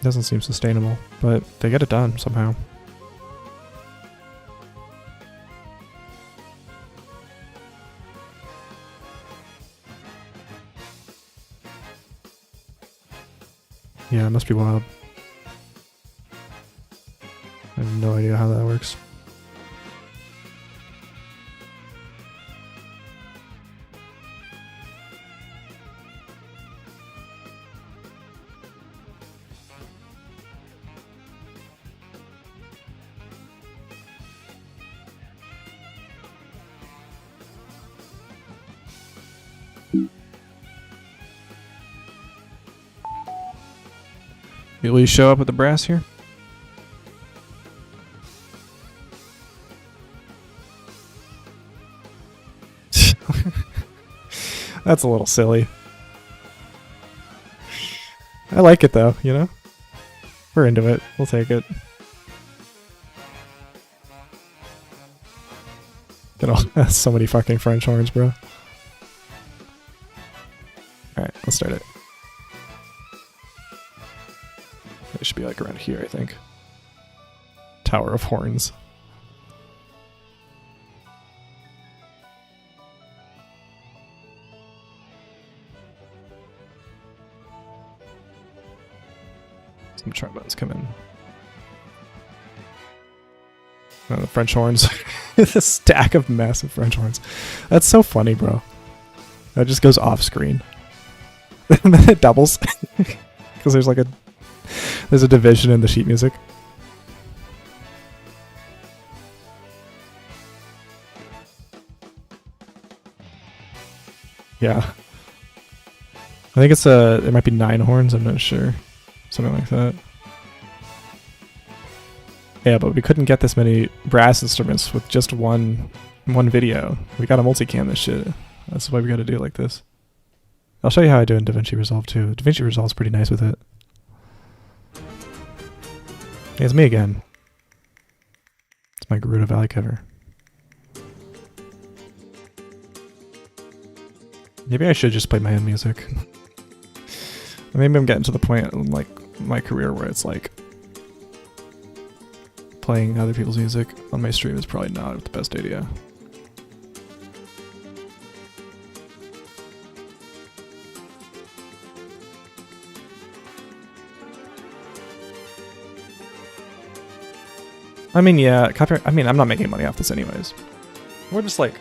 Doesn't seem sustainable, but they get it done somehow. Yeah, it must be wild. I have no idea how that works. Will you show up with the brass here? That's a little silly. I like it though, you know? We're into it. We'll take it. Get all so many fucking French horns, bro. Alright, let's start it. It should be like around here, I think. Tower of Horns. Some trombones come in. Oh, the French horns. A stack of massive French horns. That's so funny, bro. That just goes off screen. And then it doubles. Because there's like there's a division in the sheet music. Yeah. I think it's it might be 9 horns, I'm not sure. Something like that. Yeah, but we couldn't get this many brass instruments with just one video. We gotta multicam this shit. That's why we gotta do it like this. I'll show you how I do in DaVinci Resolve too. DaVinci Resolve's pretty nice with it. Hey, it's me again. It's my Garuda Valley cover. Maybe I should just play my own music. Maybe I'm getting to the point in like my career where it's like playing other people's music on my stream is probably not the best idea. I mean, yeah, copyright. I mean, I'm not making money off this anyways. We're just like,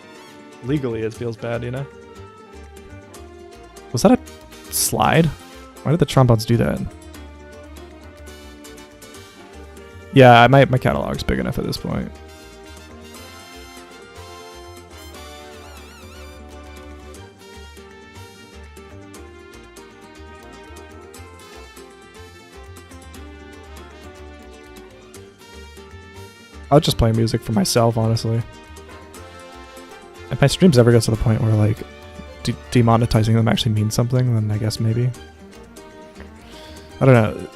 legally it feels bad, you know? Was that a slide? Why did the trombones do that? Yeah, my catalog's big enough at this point. I'll just play music for myself, honestly. If my streams ever get to the point where like demonetizing them actually means something, then I guess maybe. I don't know.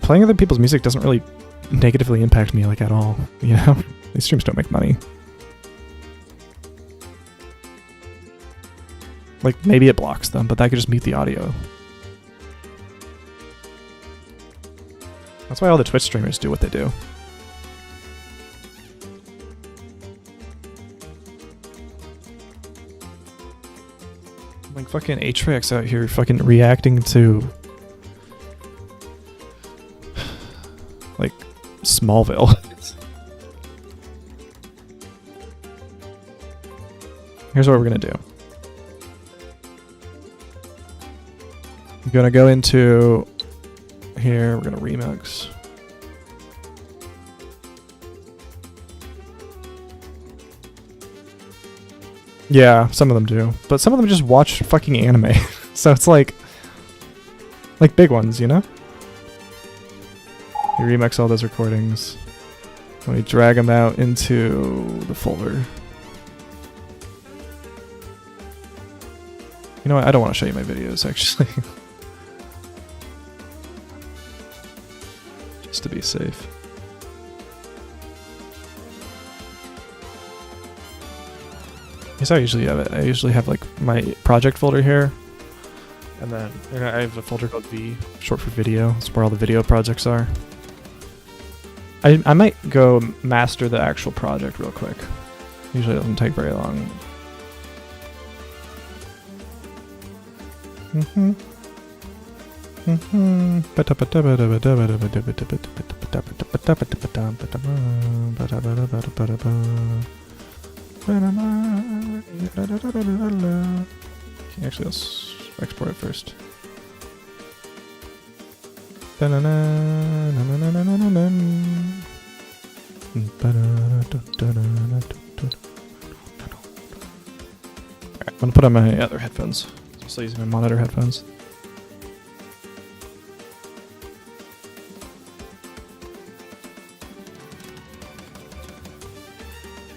Playing other people's music doesn't really negatively impact me like at all, you know? These streams don't make money. Like maybe it blocks them, but that could just mute the audio. That's why all the Twitch streamers do what they do. Like fucking Atrix out here fucking reacting to like Smallville. Here's what we're gonna do. I'm gonna go into here, we're gonna remix. Yeah, some of them do. But some of them just watch fucking anime. So it's like big ones, you know? You remix all those recordings. And we drag them out into the folder. You know what? I don't want to show you my videos, actually. Just to be safe. Here's how I usually have it. I usually have like my project folder here. And then I have a folder called V, short for video. That's where all the video projects are. I might go master the actual project real quick. Usually it doesn't take very long. Actually, let's export it first. Alright, I'm gonna put on my other headphones. I'm still using my monitor headphones.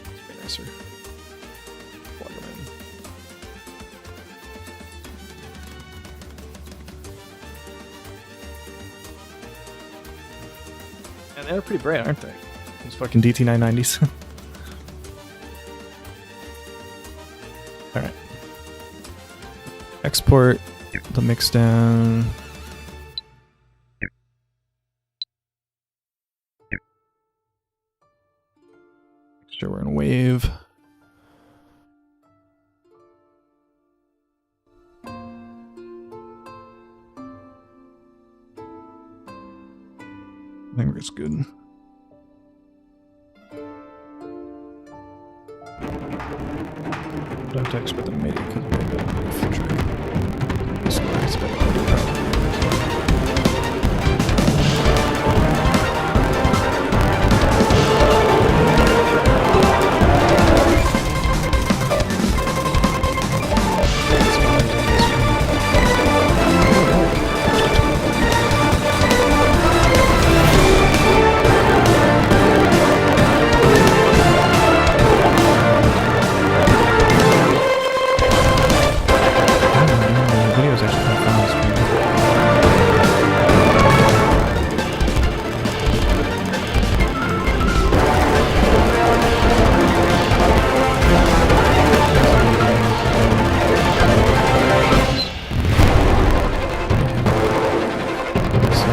It's way nicer. Plug them in. And they're pretty bright, aren't they? Those fucking DT990s. export the mix down. Make sure we're in wave. I think it's good. Don't have to export the MIDI because we have a filter. It's better.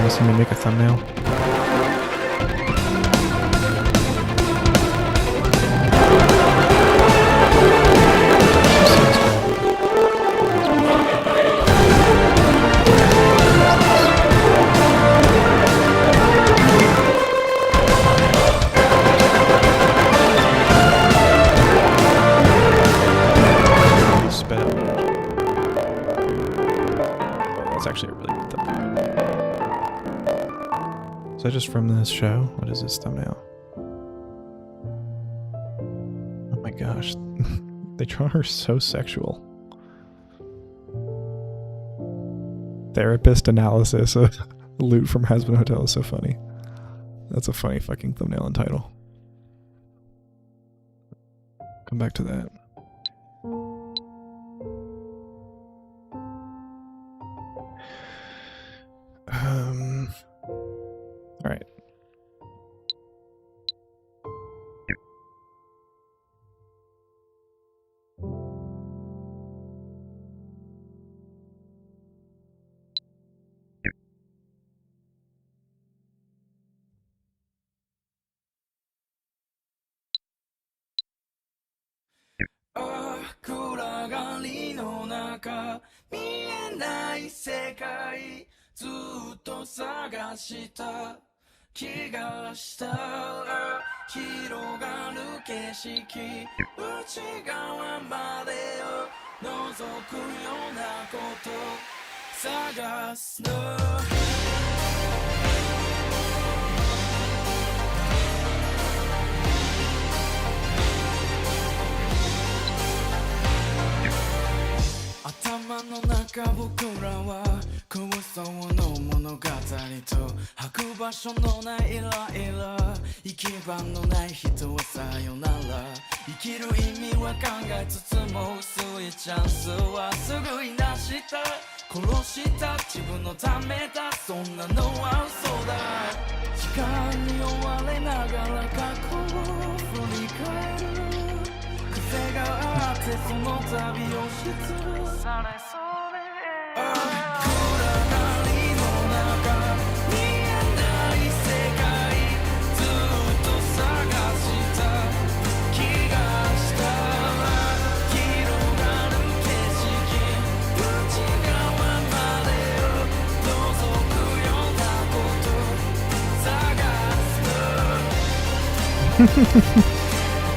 Let me make a thumbnail. Sped up. That's actually a really good thumbnail. Is that just from this show? What is this thumbnail? Oh my gosh. They draw her so sexual. Therapist analysis of loot from Hazbin Hotel is so funny. That's a funny fucking thumbnail and title. Come back to that. All right.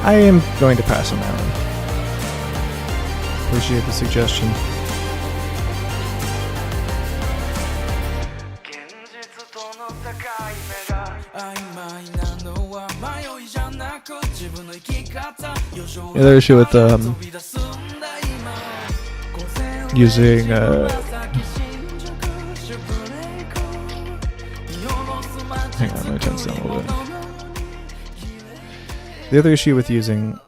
I am going to pass on that one. Appreciate the suggestion. The other issue with using hang on, let me turn this down a little bit. The other issue with using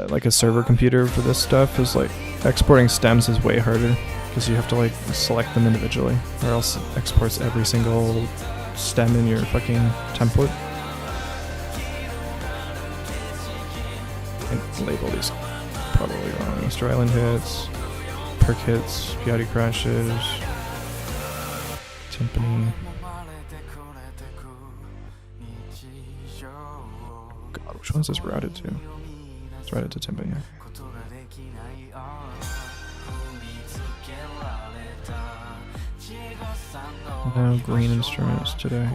like a server computer for this stuff is like exporting stems is way harder because you have to like select them individually, or else it exports every single stem in your fucking template. And label these probably wrong. Easter Island hits, for kids, Piatti crashes, timpani. God, which one is this routed to? It's routed to timpani. No green instruments today.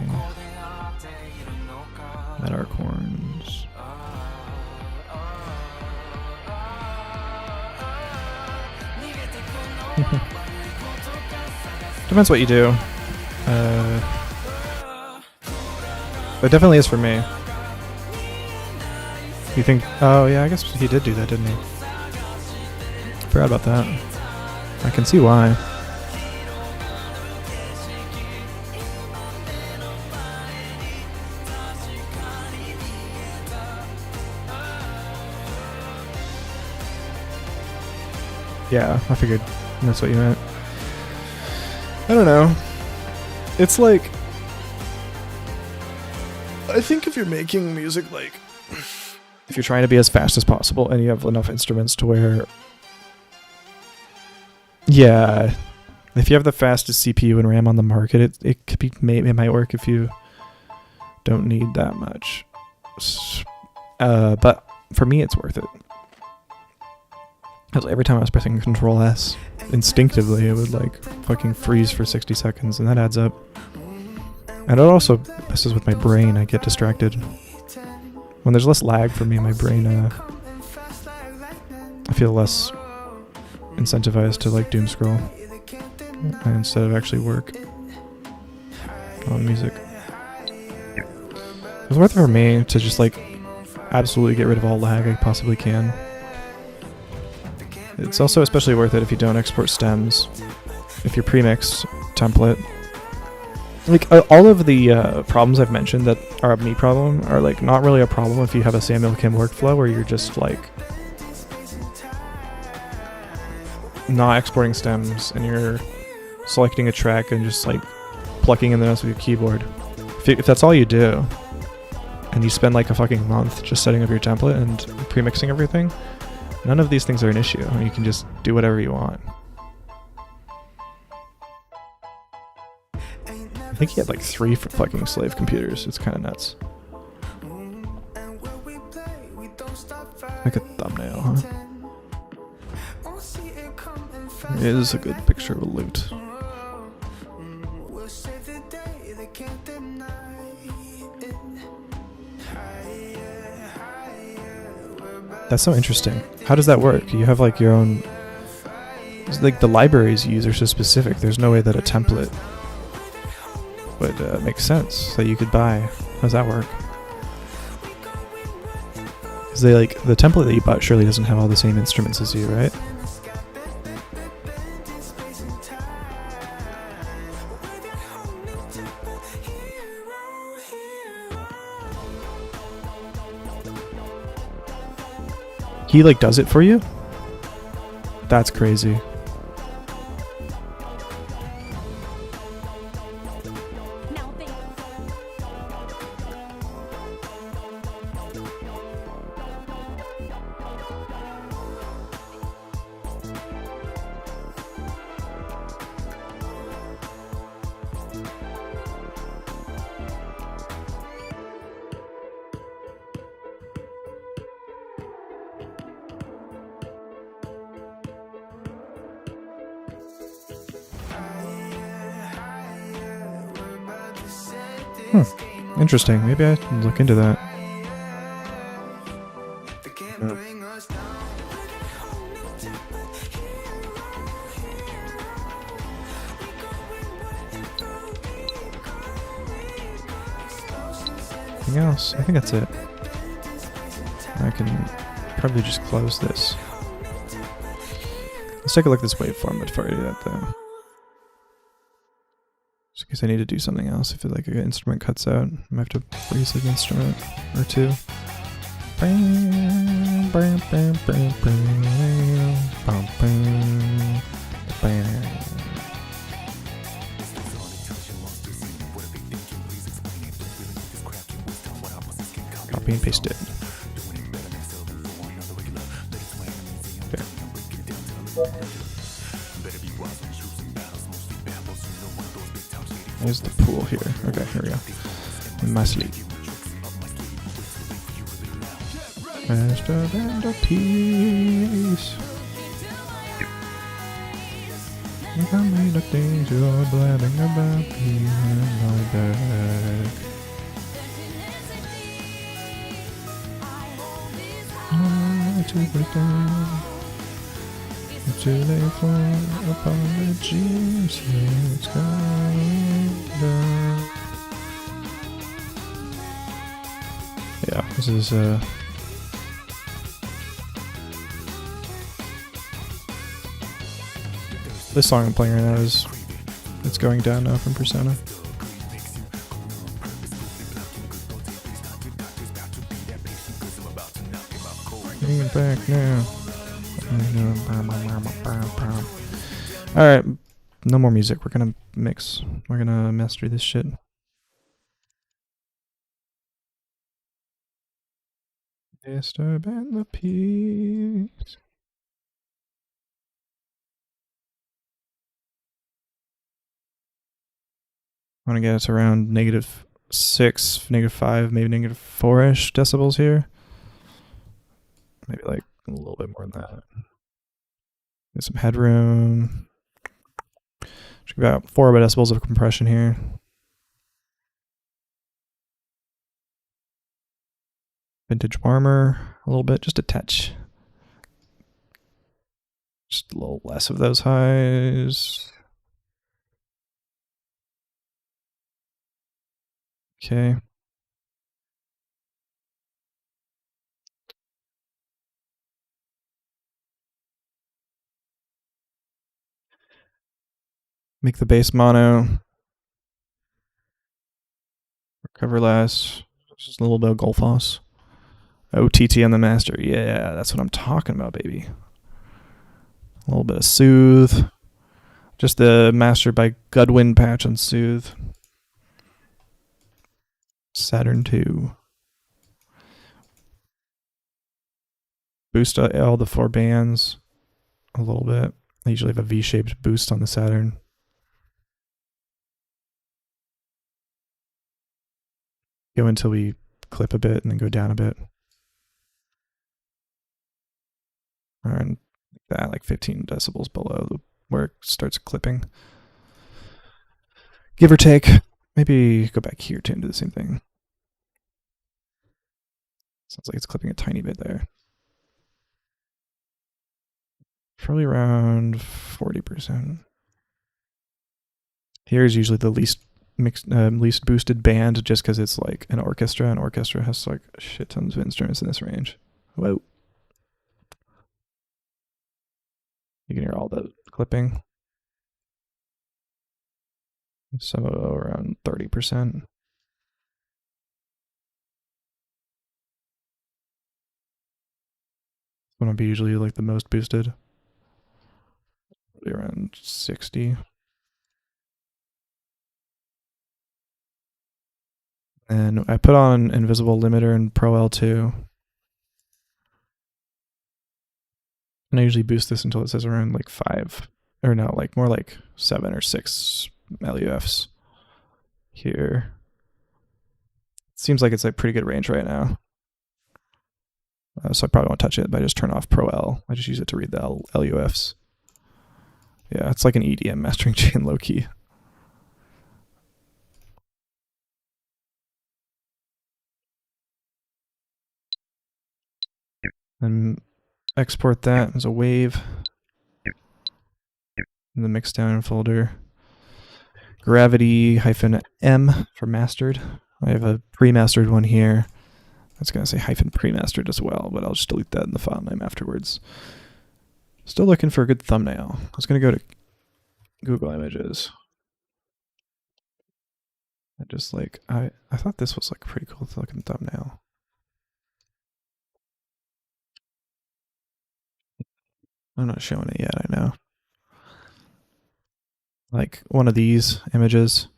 Medarc horns. Depends what you do. It definitely is for me. You think? Oh yeah, I guess he did do that, didn't he? Forgot about that. I can see why. Yeah, I figured that's what you meant. I don't know. It's like, I think if you're making music, like, if you're trying to be as fast as possible and you have enough instruments to where, yeah, if you have the fastest CPU and RAM on the market, it could be, it might work if you don't need that much. But for me, it's worth it. Because every time I was pressing Control S, instinctively it would like fucking freeze for 60 seconds, and that adds up. And it also messes with my brain. I get distracted. When there's less lag for me, my brain, I feel less incentivized to like doom scroll instead of actually work on music. It's worth it for me to just like absolutely get rid of all lag I possibly can. It's also especially worth it if you don't export stems, if you're premixed template. Like all of the problems I've mentioned that are a me problem are like not really a problem if you have a Samuel Kim workflow where you're just like not exporting stems and you're selecting a track and just like plucking in the notes with your keyboard. If that's all you do and you spend like a fucking month just setting up your template and premixing everything, none of these things are an issue. You can just do whatever you want. I think he had like 3 fucking slave computers. It's kind of nuts. Like a thumbnail, huh? It is a good picture of a lute. That's so interesting. How does that work? You have like your own... It's like the libraries you use are so specific. There's no way that a template would make sense that you could buy. How does that work? Because they like the template that you bought surely doesn't have all the same instruments as you, right? He like does it for you? That's crazy. Interesting. Maybe I can look into that. Anything else? I think that's it. I can probably just close this. Let's take a look at this waveform before I do that though. Just in case I need to do something else. If like an instrument cuts out, I might have to freeze like an instrument or two. Copy and paste it. Okay. There's the pool here. Okay, here we go. In my sleep. Master and a peace. Look how many things you're blabbing about behind my back. To break down. Too late for apologies. It's going down. Yeah, this is this song I'm playing right now is It's Going Down now from Persona. Bring it back now. Alright, no more music. We're gonna mix. We're gonna master this shit. Disturb and the peace. I want to get us around -6, -5, maybe -4-ish decibels here. Maybe like a little bit more than that. Get some headroom. Should be about 4 decibels of compression here. Vintage warmer a little bit, just a touch. Just a little less of those highs. Okay. Make the bass mono. Recover less. Just a little bit of Golfos. OTT on the master. Yeah, that's what I'm talking about, baby. A little bit of Soothe. Just the master by Goodwin patch on Soothe. Saturn 2. Boost all the 4 bands a little bit. I usually have a V-shaped boost on the Saturn. Go until we clip a bit and then go down a bit. Around that, like 15 decibels below where it starts clipping. Give or take. Maybe go back here to do the same thing. Sounds like it's clipping a tiny bit there. Probably around 40%. Here's usually the least least boosted band, just because it's like an orchestra. An orchestra has like shit tons of instruments in this range. Whoa. You can hear all the clipping. Some around 30%. One would be usually like the most boosted. Probably around 60. And I put on invisible limiter in Pro L2. And I usually boost this until it says around like 5. Or no, like more like 7 or 6 LUFs here. Seems like it's a pretty good range right now. So I probably won't touch it, but I just turn off Pro L. I just use it to read the LUFs. Yeah, it's like an EDM mastering chain low key. And export that as a wave in the mixdown folder. Gravity-M for mastered. I have a pre-mastered one here. That's going to say hyphen pre-mastered as well, but I'll just delete that in the file name afterwards. Still looking for a good thumbnail. I was going to go to Google Images. I thought this was like a pretty cool looking thumbnail. I'm not showing it yet, I know. Like one of these images.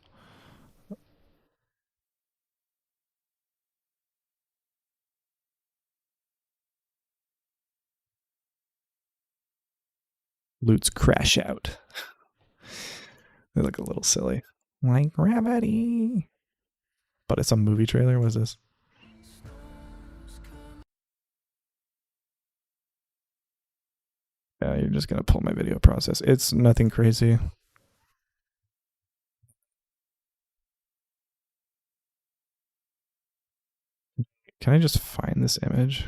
loots crash out. They look a little silly. Like gravity. But it's a movie trailer. What is this? Yeah, you're just gonna pull my video process. It's nothing crazy. Can I just find this image?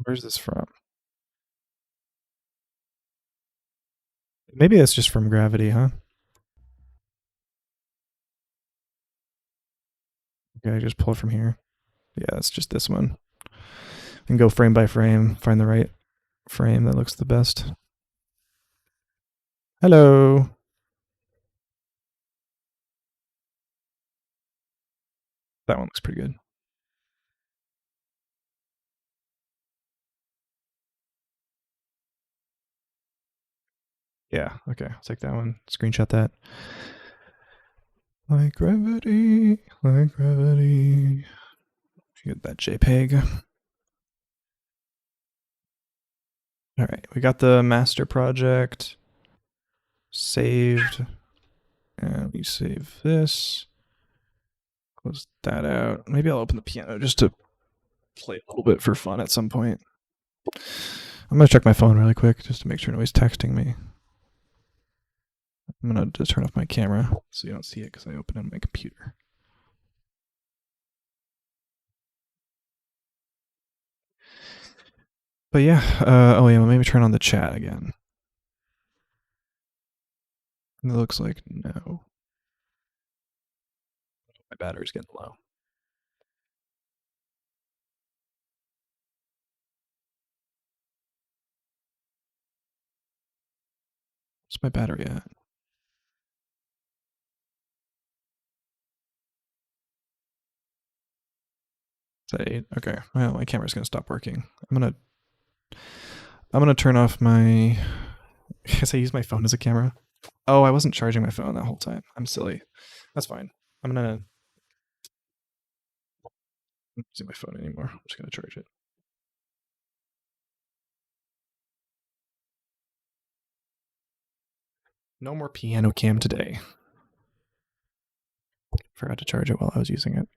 Where's this from? Maybe that's just from Gravity, huh? Okay, I just pull it from here. Yeah, it's just this one. And go frame by frame, find the right frame that looks the best. Hello. That one looks pretty good. Yeah, okay, I'll take that one. Screenshot that. Like gravity, like gravity. Get that JPEG. All right, we got the master project saved. And we save this. Close that out. Maybe I'll open the piano just to play a little bit for fun at some point. I'm going to check my phone really quick just to make sure nobody's texting me. I'm going to just turn off my camera so you don't see it because I opened it on my computer. But yeah, oh yeah, maybe turn on the chat again. It looks like no. My battery's getting low. What's my battery at? Is that 8? Okay. Well, my camera's gonna stop working. I'm gonna turn off my. I guess I use my phone as a camera. Oh, I wasn't charging my phone that whole time. I'm silly. That's fine. I'm not using my phone anymore. I'm just gonna charge it. No more piano cam today. Forgot to charge it while I was using it.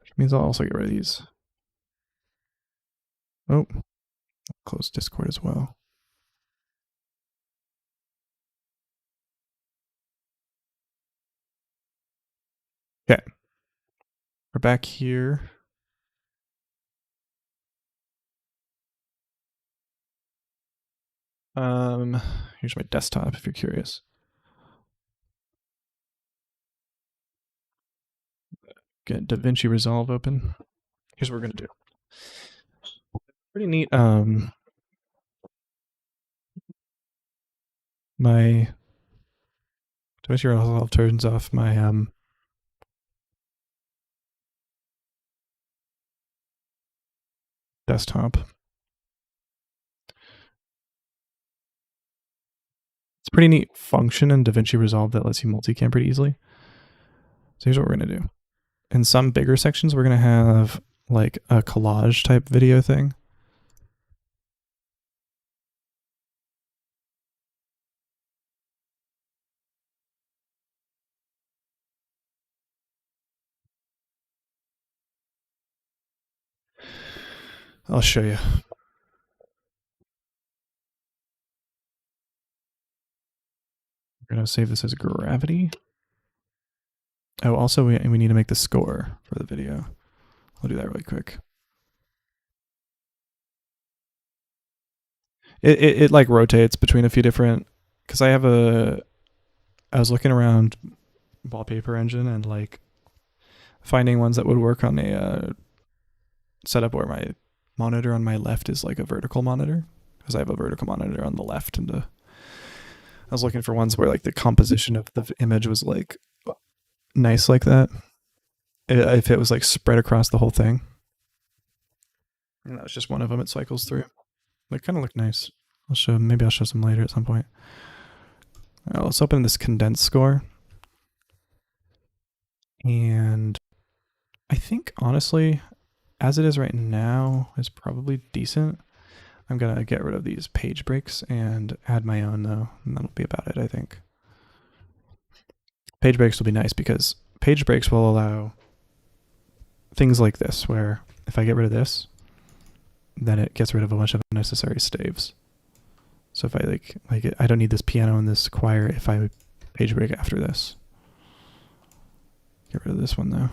Which means I'll also get rid of these. Oh, close Discord as well. Okay. We're back here. Here's my desktop if you're curious. Get DaVinci Resolve open. Here's what we're gonna do. Pretty neat. My DaVinci Resolve turns off my desktop. It's a pretty neat function in DaVinci Resolve that lets you multicam pretty easily. So here's what we're gonna do. In some bigger sections, we're gonna have like a collage type video thing. I'll show you. We're gonna save this as gravity. Oh, also we need to make the score for the video. I'll do that really quick. It like rotates between a few different, because I was looking around Wallpaper Engine and like finding ones that would work on a setup where my monitor on my left is like a vertical monitor, because I have a vertical monitor on the left, and I was looking for ones where like the composition of the image was like nice like that. If it was like spread across the whole thing. And that was just one of them it cycles through. They kind of look nice. Maybe I'll show some later at some point. All right, let's open this condensed score. And I think honestly, as it is right now is probably decent. I'm going to get rid of these page breaks and add my own, though, and that'll be about it, I think. Page breaks will be nice because page breaks will allow things like this, where if I get rid of this, then it gets rid of a bunch of unnecessary staves. So if I like it, I don't need this piano and this choir if I page break after this. Get rid of this one, though.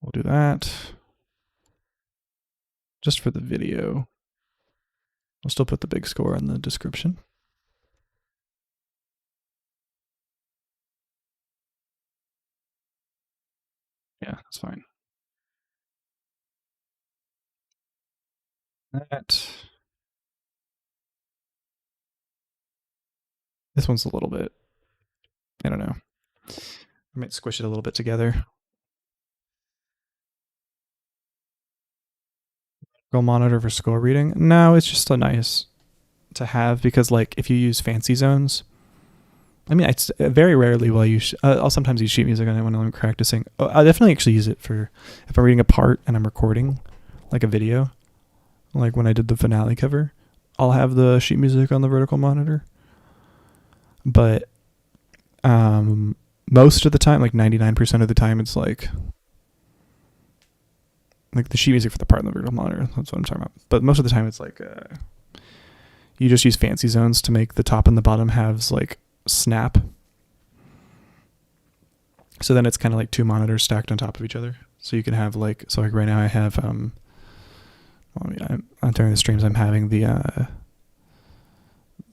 We'll do that. Just for the video. I'll still put the big score in the description. Yeah, that's fine. This one's a little bit, I don't know. I might squish it a little bit together. Go monitor for score reading. No, it's just a nice to have because like if you use fancy zones, I mean, it's very rarely will I use. I'll sometimes use sheet music on it when I'm practicing. I'll definitely actually use it for if I'm reading a part and I'm recording, like a video, like when I did the finale cover. I'll have the sheet music on the vertical monitor. But most of the time, like 99% of the time, it's like the sheet music for the part on the vertical monitor. That's what I'm talking about. But most of the time, it's like you just use fancy zones to make the top and the bottom halves like snap. So then it's kind of like two monitors stacked on top of each other. So you can have like, so like right now I have, well, I'm during the streams, I'm having the,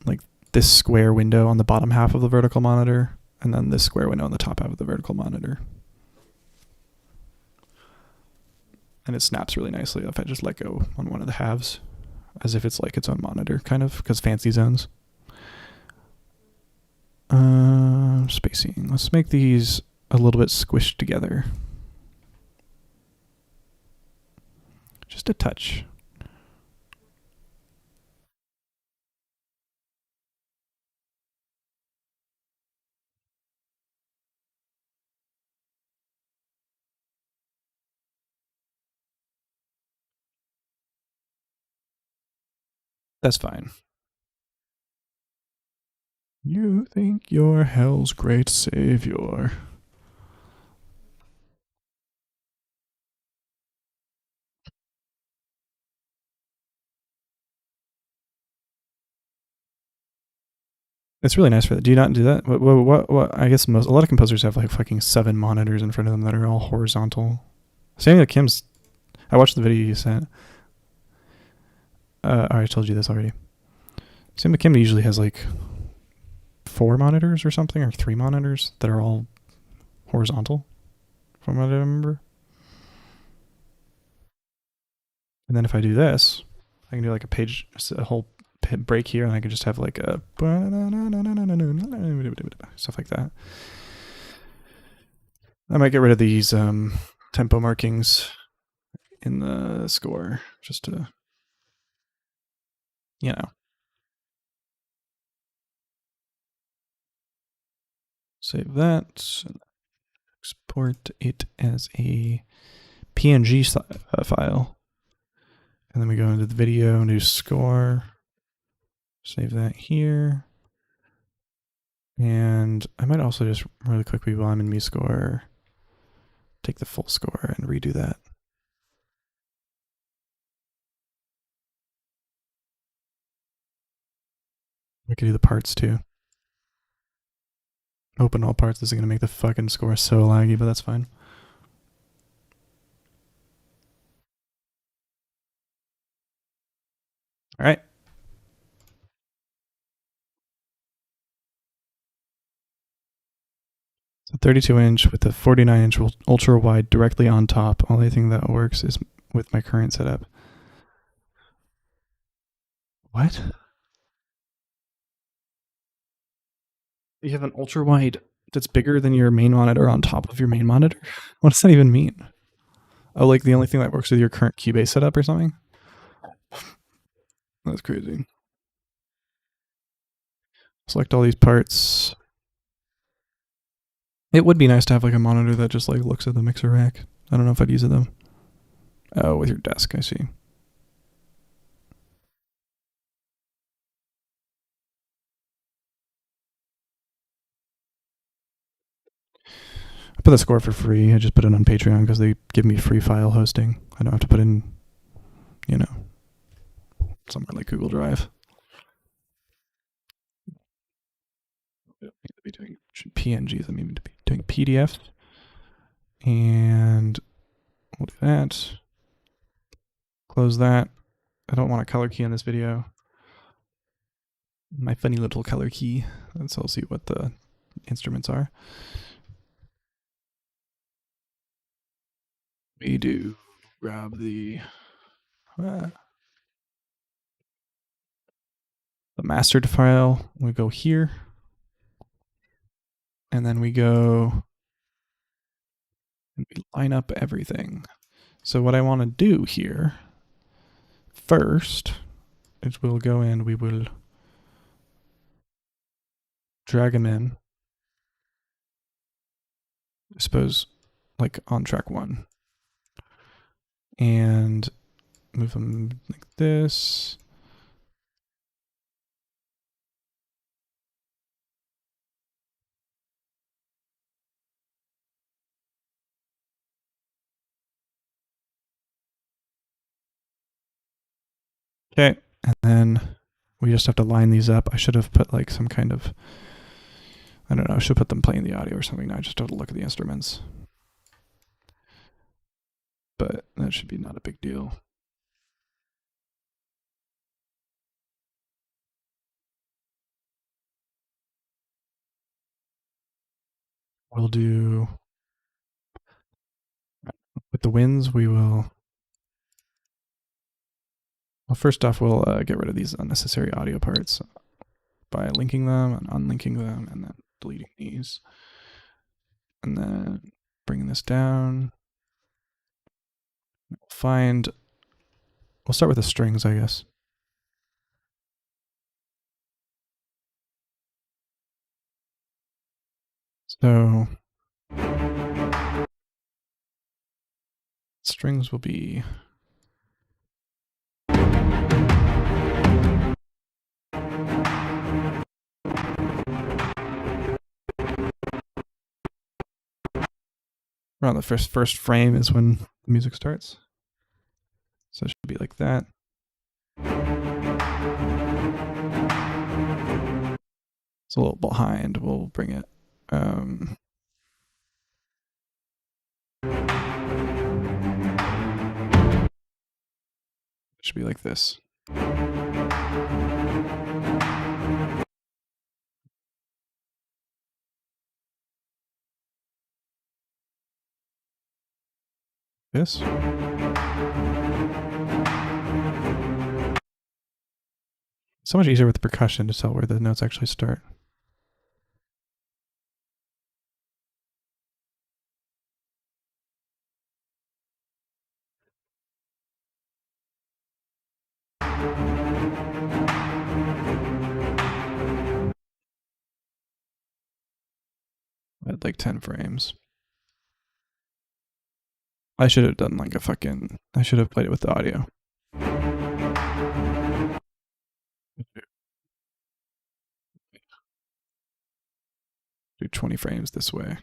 like this square window on the bottom half of the vertical monitor and then this square window on the top half of the vertical monitor. And it snaps really nicely if I just let go on one of the halves as if it's like its own monitor kind of because fancy zones. Spacing. Let's make these a little bit squished together. Just a touch. That's fine. You think you're hell's great savior. It's really nice for that. Do you not do that? What? I guess a lot of composers have like fucking 7 monitors in front of them that are all horizontal. Same with Kim's. I watched the video you sent. I told you this already. Sam McKim usually has like 4 monitors or something, or 3 monitors that are all horizontal, from what I remember. And then if I do this, I can do like a whole break here, and I can just have like a stuff like that. I might get rid of these tempo markings in the score just to, you know. Save that. Export it as a PNG file. And then we go into the video and do score. Save that here. And I might also just really quickly while I'm in MuseScore, take the full score and redo that. We could do the parts too. Open all parts. This is going to make the fucking score so laggy, but that's fine. All right. So 32-inch with a 49-inch ultra wide directly on top. Only thing that works is with my current setup. What? You have an ultra wide that's bigger than your main monitor on top of your main monitor? What does that even mean? Oh, like the only thing that works with your current Cubase setup or something? That's crazy. Select all these parts. It would be nice to have like a monitor that just like looks at the mixer rack. I don't know if I'd use it though. Oh, with your desk, I see. I put the score for free. I just put it on Patreon because they give me free file hosting. I don't have to put in, you know, somewhere like Google Drive. I don't need to be doing PNGs. I mean to be doing PDFs. And we'll do that. Close that. I don't want a color key on this video. My funny little color key. So I'll see what the instruments are. We do grab the mastered file. We go here. And then we go and we line up everything. So what I want to do here first is we'll go in, we will drag them in. I suppose like on track 1. And move them like this. Okay, and then we just have to line these up. I should have put like some kind of, I don't know, I should put them playing the audio or something. Now I just have to look at the instruments. But that should be not a big deal. We'll do, with the winds, we will, well, first off, we'll get rid of these unnecessary audio parts by linking them and unlinking them and then deleting these. And then bringing this down. We'll start with the strings, I guess. So strings will be around the first frame is when the music starts. So it should be like that. It's a little behind. We'll bring it. It should be like this. This. So much easier with the percussion to tell where the notes actually start. I had like 10 frames. I should have done like I should have played it with the audio. Do 20 frames this way.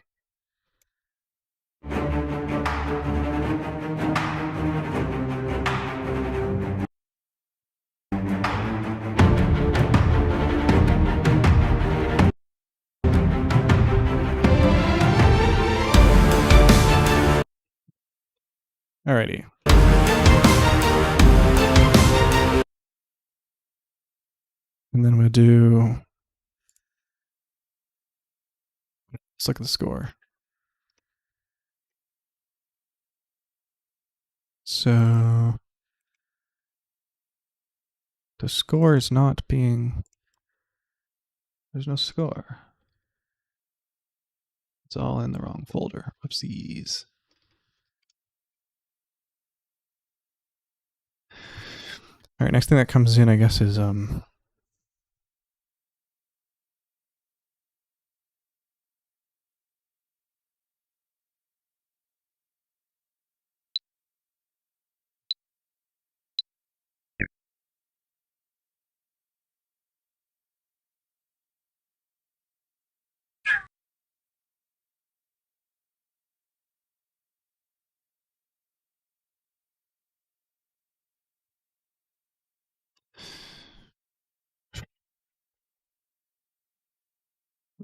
Alrighty. And then we'll do, let's look at the score. So the score is not being, there's no score. It's all in the wrong folder. Whoopsies. All right, next thing that comes in, I guess, is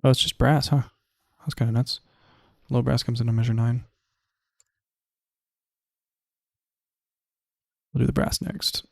Oh, it's just brass, huh? That's kind of nuts. Low brass comes in a measure 9. We'll do the brass next.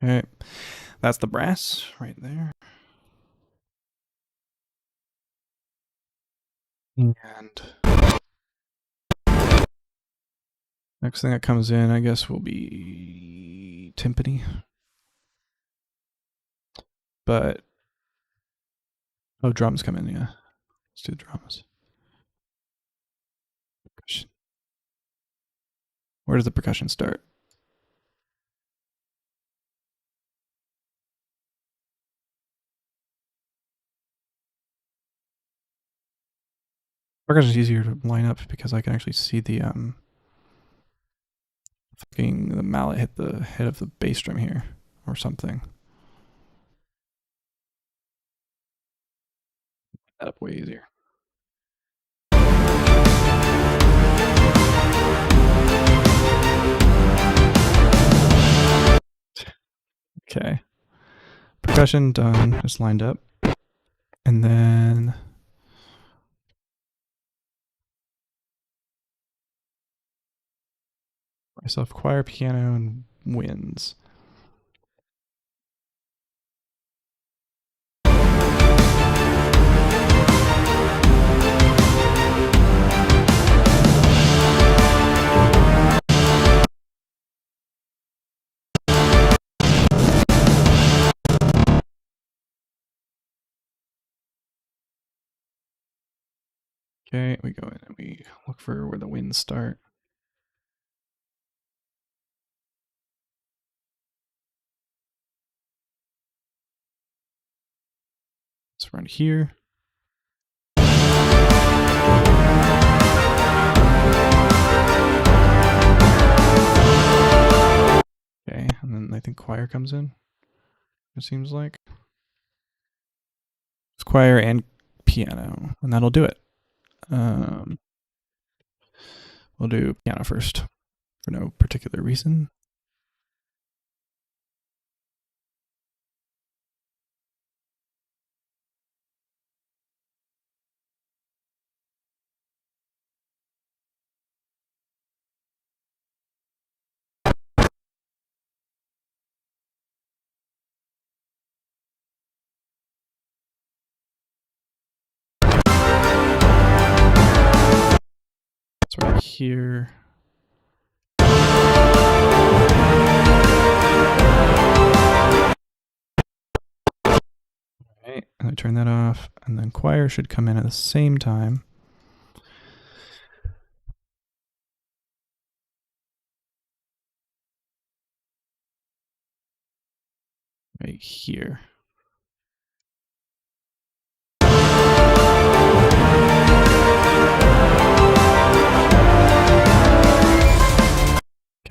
Okay, that's the brass right there. And next thing that comes in, I guess, will be timpani. But, oh, drums come in, yeah. Let's do the drums. Percussion. Where does the percussion start? Percussion is easier to line up because I can actually see the the mallet hit the head of the bass drum here or something. That up way easier. Okay. Percussion done, just lined up. And then myself choir, piano, and winds. Okay, we go in and we look for where the winds start. It's around here. Okay, and then I think choir comes in, it seems like. It's choir and piano, and that'll do it. We'll do piano first for no particular reason. It's right here. Alright, and I turn that off, and then choir should come in at the same time. Right here.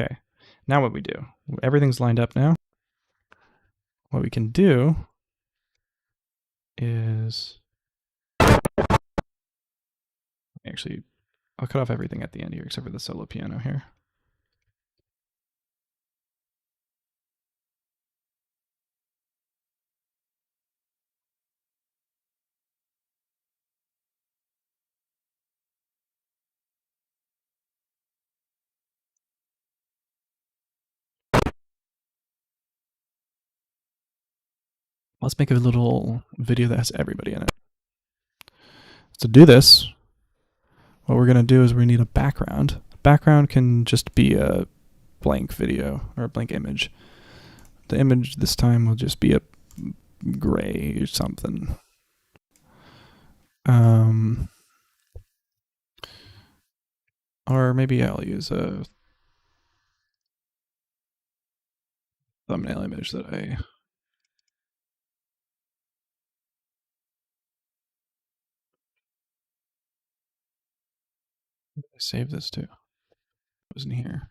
Okay, now what we do, everything's lined up now. What we can do is, actually, I'll cut off everything at the end here except for the solo piano here. Let's make a little video that has everybody in it. To do this, what we're going to do is we need a background. Background can just be a blank video or a blank image. The image this time will just be a gray or something. Or maybe I'll use a thumbnail image that I saved this to. It wasn't here.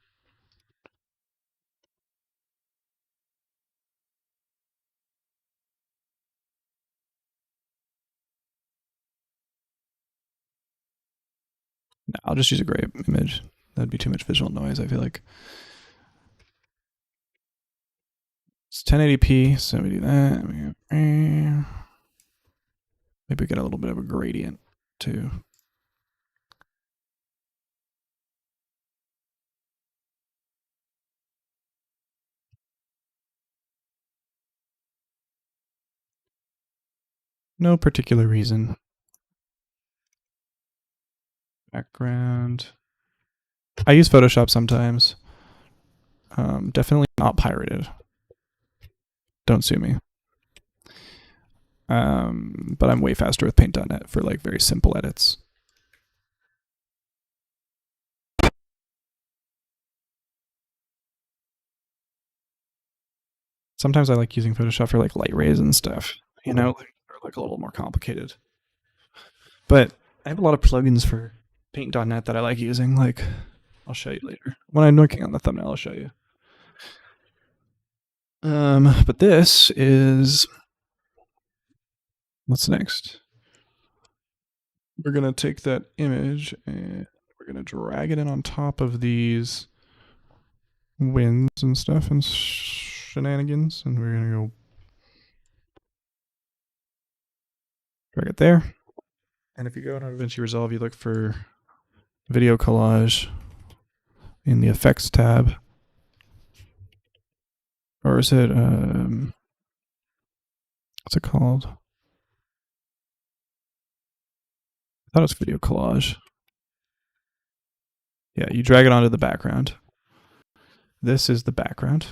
No, I'll just use a gray image. That'd be too much visual noise, I feel like. It's 1080p, so we do that. Maybe we get a little bit of a gradient too. No particular reason. Background. I use Photoshop sometimes. Definitely not pirated. Don't sue me. But I'm way faster with Paint.net for like very simple edits. Sometimes I like using Photoshop for like light rays and stuff, you know, like a little more complicated. But I have a lot of plugins for Paint.net that I like using. Like, I'll show you later. When I'm working on the thumbnail, I'll show you. But this is, what's next? We're gonna take that image and we're gonna drag it in on top of these winds and stuff and shenanigans, and we're gonna go drag it there. And if you go to DaVinci Resolve, you look for video collage in the effects tab. Or is it, what's it called? I thought it was video collage. Yeah, you drag it onto the background. This is the background.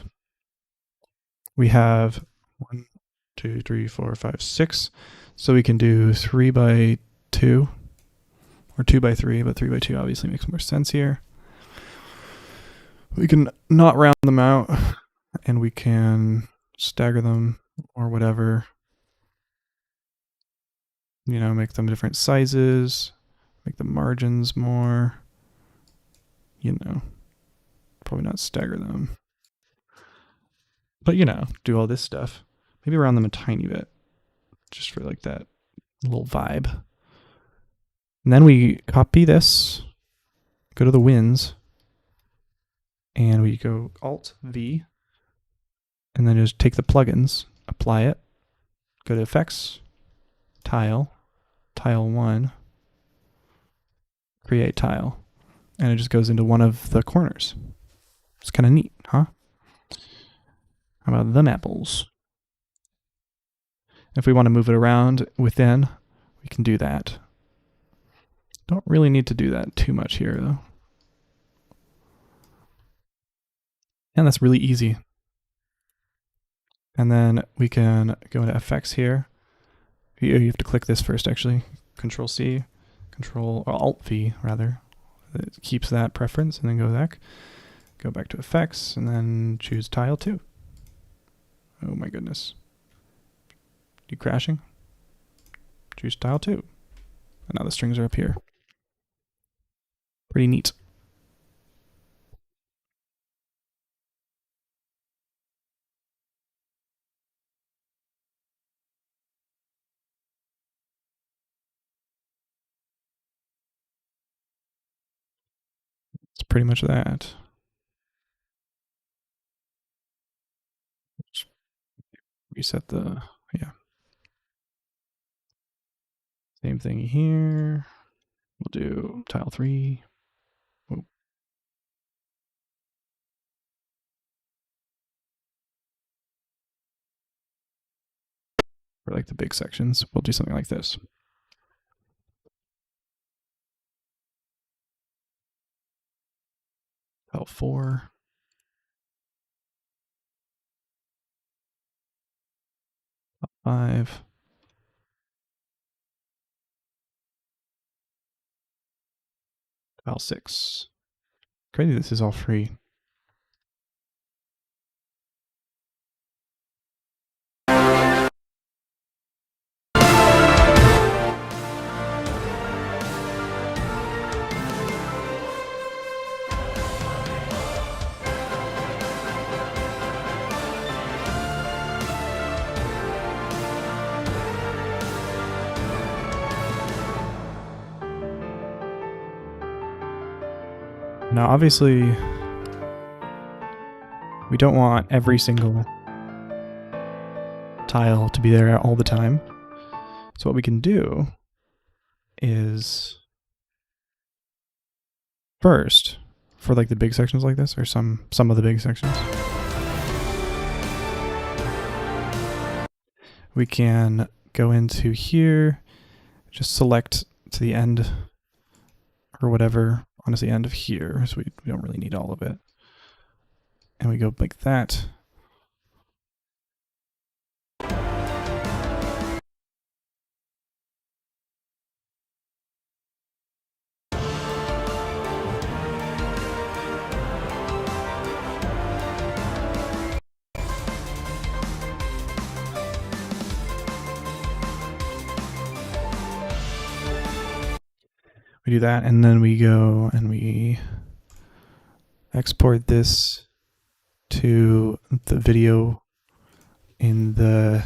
We have 1, 2, 3, 4, 5, 6. So we can do 3 by 2 or 2 by 3, but 3 by 2 obviously makes more sense here. We can not round them out and we can stagger them or whatever. You know, make them different sizes, make the margins more, you know, probably not stagger them. But, you know, do all this stuff. Maybe round them a tiny bit, just for like that little vibe. And then we copy this, go to the winds, and we go Alt-V, and then just take the plugins, apply it, go to Effects, Tile, Tile 1, Create Tile, and it just goes into one of the corners. It's kind of neat, huh? How about them apples? If we want to move it around within, we can do that. Don't really need to do that too much here, though. And that's really easy. And then we can go into effects here. You have to click this first, actually. Control C, Control or Alt V rather. It keeps that preference, and then go back. Go back to effects, and then choose tile 2. Oh my goodness. You crashing? Choose tile 2. And now the strings are up here. Pretty neat. It's pretty much that. Just reset the, yeah. Same thing here. We'll do tile 3. Whoa. For like the big sections, we'll do something like this. Tile 4. Tile 5. Tile 6. Crazy, this is all free. Now, obviously, we don't want every single tile to be there all the time. So what we can do is first, for like the big sections like this, or some of the big sections, we can go into here, just select to the end or whatever, honestly, end of here, so we don't really need all of it. And we go like that. We do that, and then we go and we export this to the video in the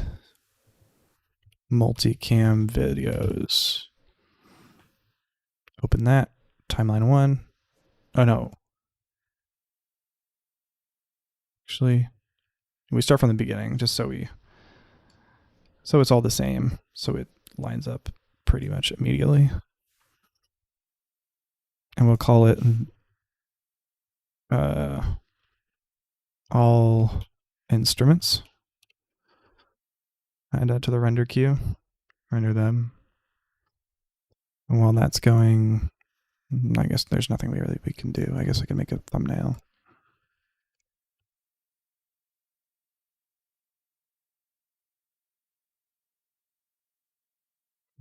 multicam videos. Open that, timeline 1. Oh no. Actually, we start from the beginning just so it's all the same, so it lines up pretty much immediately. And we'll call it all instruments. Add that to the render queue, render them. And while that's going, I guess there's nothing we can do. I guess I can make a thumbnail.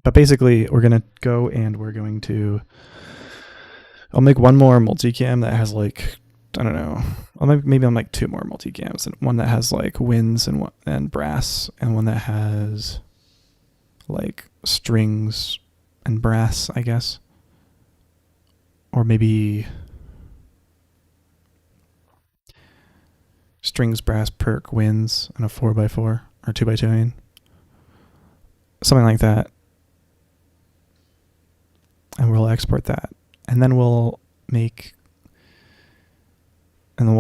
But basically, we're going to go and we're going to, I'll make one more multicam that has like, I don't know, maybe I'll make 2 more multicams. And one that has like winds and brass, and one that has like strings and brass, I guess. Or maybe strings, brass, perk, winds, and a 4x4 or 2x2. I mean, something like that. And we'll export that, and then we'll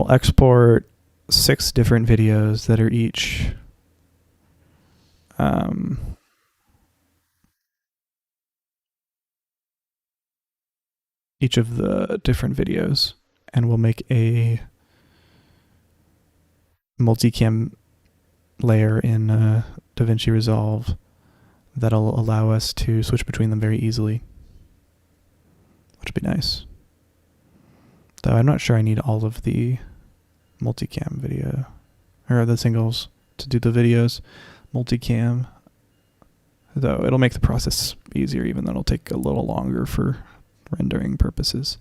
export 6 different videos that are each each of the different videos, and we'll make a multicam layer in DaVinci Resolve that'll allow us to switch between them very easily, which would be nice. Though I'm not sure I need all of the multicam video, or the singles to do the videos multicam. Though it'll make the process easier, even though it'll take a little longer for rendering purposes.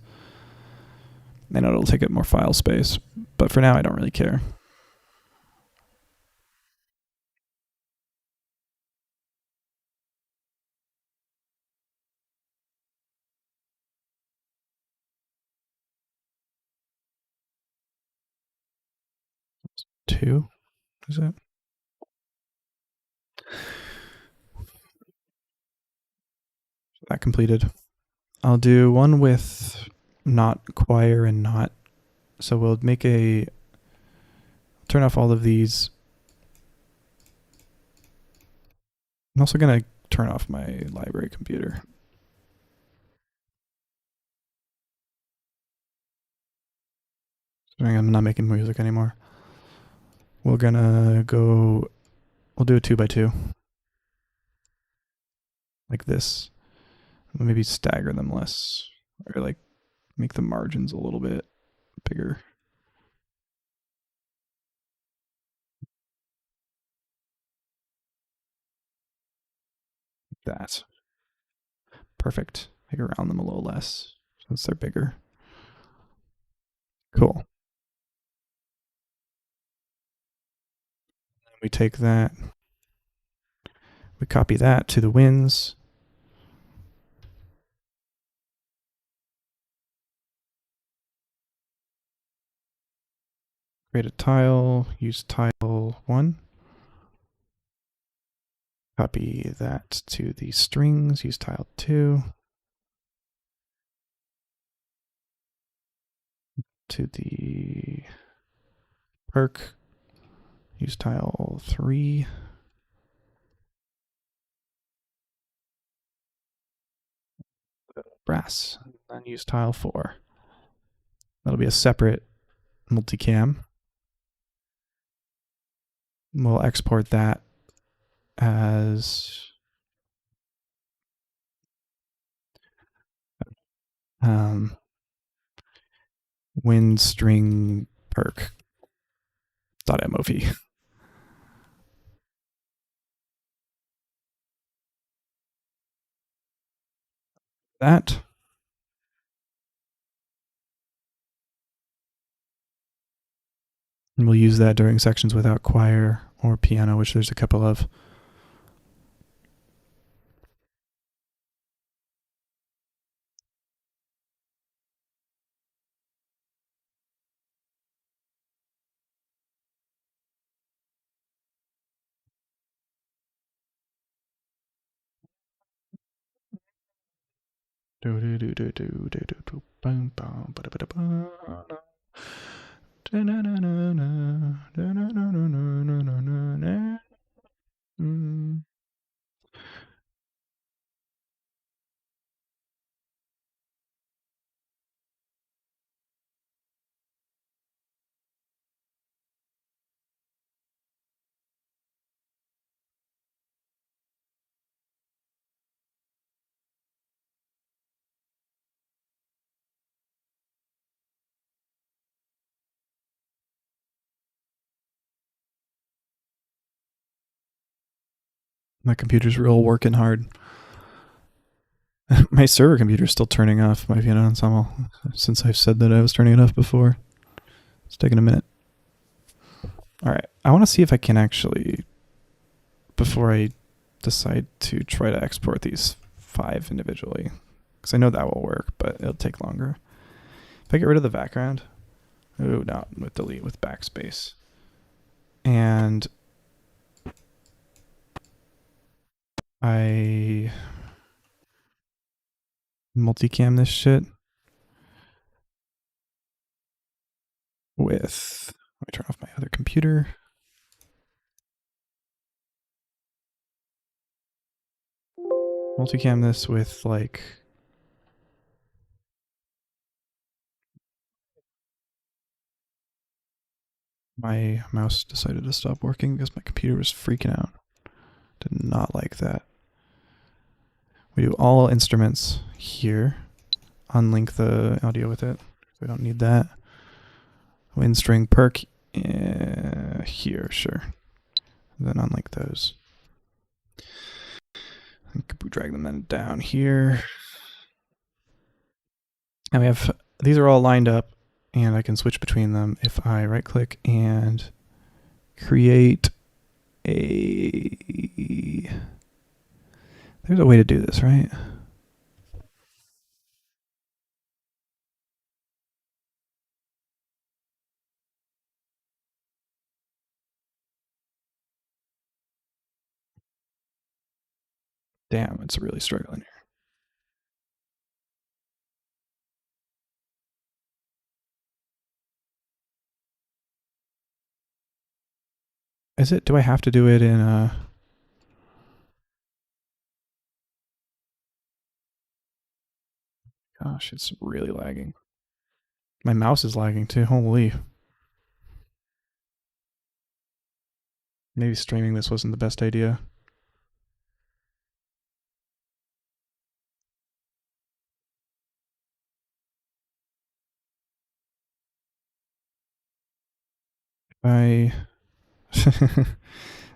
And it'll take up more file space. But for now, I don't really care. Two, is it? That completed. I'll do one with not choir and not. So we'll turn off all of these. I'm also going to turn off my library computer. I'm not making music anymore. We'll do a 2x2. Like this. Maybe stagger them less. Or like make the margins a little bit bigger. Like that. Perfect. Make around them a little less since they're bigger. Cool. We take that. We copy that to the winds. Create a tile, use tile 1. Copy that to the strings, use tile 2. to the perk. Use tile 3. Brass. And then use tile 4. That'll be a separate multicam. We'll export that as wind string perk .mov. That. And we'll use that during sections without choir or piano, which there's a couple of. My computer's real working hard. My server computer's still turning off my piano ensemble since I've said that I was turning it off before. It's taking a minute. All right, I want to see if I can actually, before I decide to try to export these 5 individually, because I know that will work, but it'll take longer. If I get rid of the background, oh, not with delete, with backspace, and I multicam this shit with, let me turn off my other computer. Multicam this with like my mouse decided to stop working because my computer was freaking out. Did not like that. We do all instruments here. Unlink the audio with it. We don't need that. Wind string perk here, sure. Then unlink those. We drag them then down here. And we have, these are all lined up, and I can switch between them if I right click and create a, there's a way to do this, right? Damn, it's really struggling here. Is it, do I have to do it in gosh, it's really lagging. My mouse is lagging too, holy. Maybe streaming this wasn't the best idea. I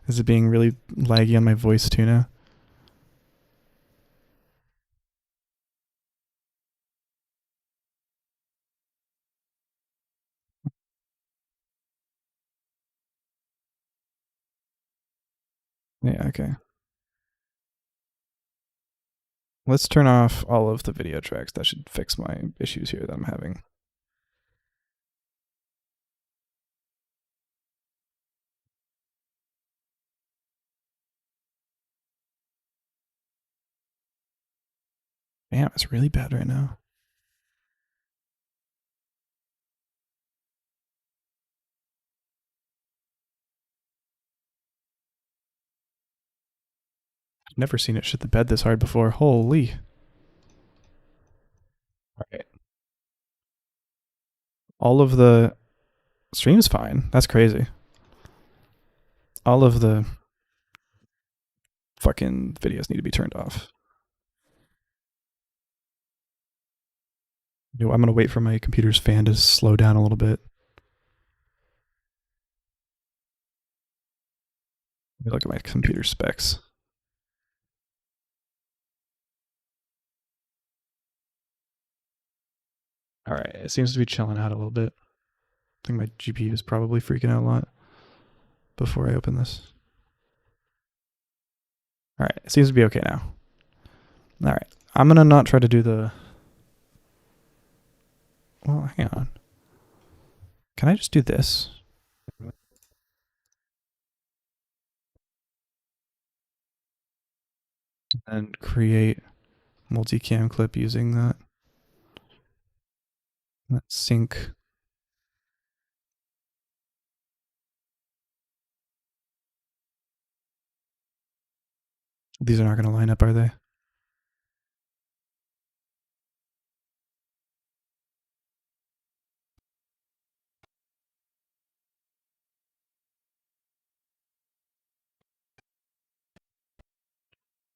is it being really laggy on my voice too now? Yeah, okay. Let's turn off all of the video tracks. That should fix my issues here that I'm having. Damn, it's really bad right now. Never seen it shit the bed this hard before. Holy. Alright. All of the stream's fine. That's crazy. All of the fucking videos need to be turned off. I'm gonna wait for my computer's fan to slow down a little bit. Let me look at my computer specs. All right, it seems to be chilling out a little bit. I think my GPU is probably freaking out a lot before I open this. All right, it seems to be okay now. All right, I'm gonna not try to do the. Well, hang on. Can I just do this? And create multicam clip using that. Let's sync. These are not going to line up, are they?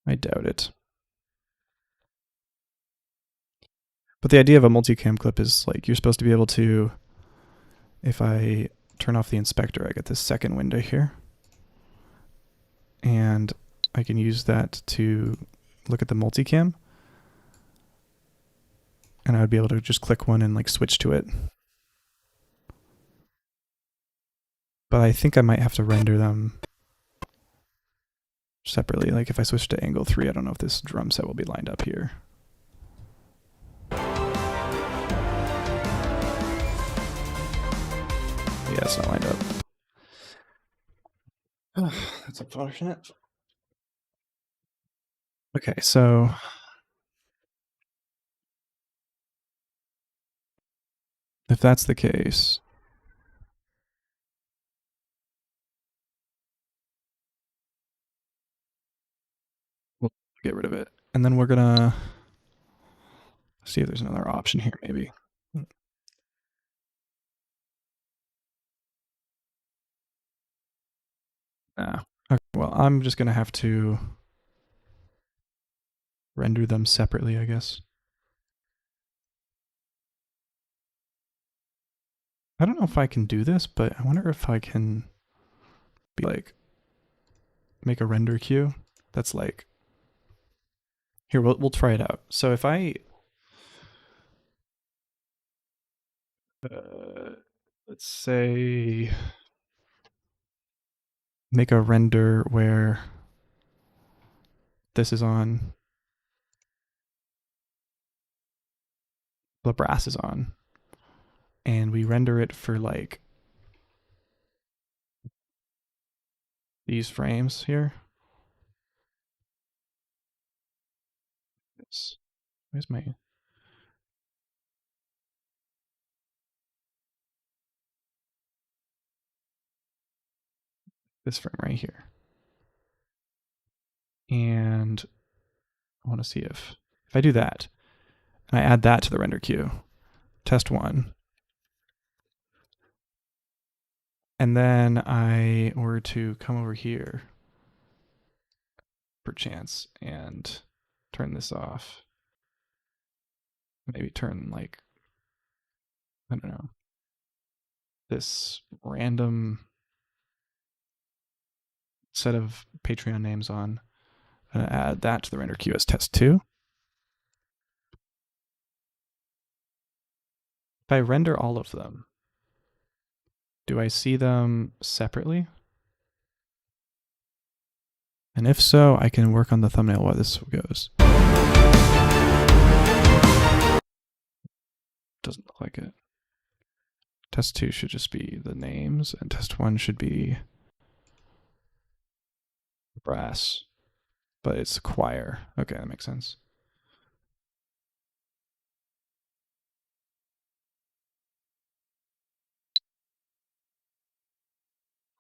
I doubt it. But the idea of a multicam clip is like you're supposed to be able to, if I turn off the inspector, I get this second window here. And I can use that to look at the multicam. And I would be able to just click one and like switch to it. But I think I might have to render them separately. Like if I switch to angle 3, I don't know if this drum set will be lined up here. Yeah, it's not lined up. That's unfortunate. Okay, so if that's the case, we'll get rid of it. And then we're gonna see if there's another option here, maybe. Nah. Okay, well, I'm just gonna have to render them separately, I guess. I don't know if I can do this, but I wonder if I can be like make a render queue that's like here. We'll try it out. So if I let's say make a render where this is on, the brass is on, and we render it for like these frames here. Where's my this frame right here? And I want to see if I do that and I add that to the render queue, test 1, and then I were to come over here perchance and turn this off, maybe turn like, I don't know, this random set of Patreon names on, and add that to the render queue as test 2. If I render all of them, do I see them separately? And if so, I can work on the thumbnail while this goes. Doesn't look like it. Test 2 should just be the names, and test 1 should be brass, but it's choir. Okay, that makes sense.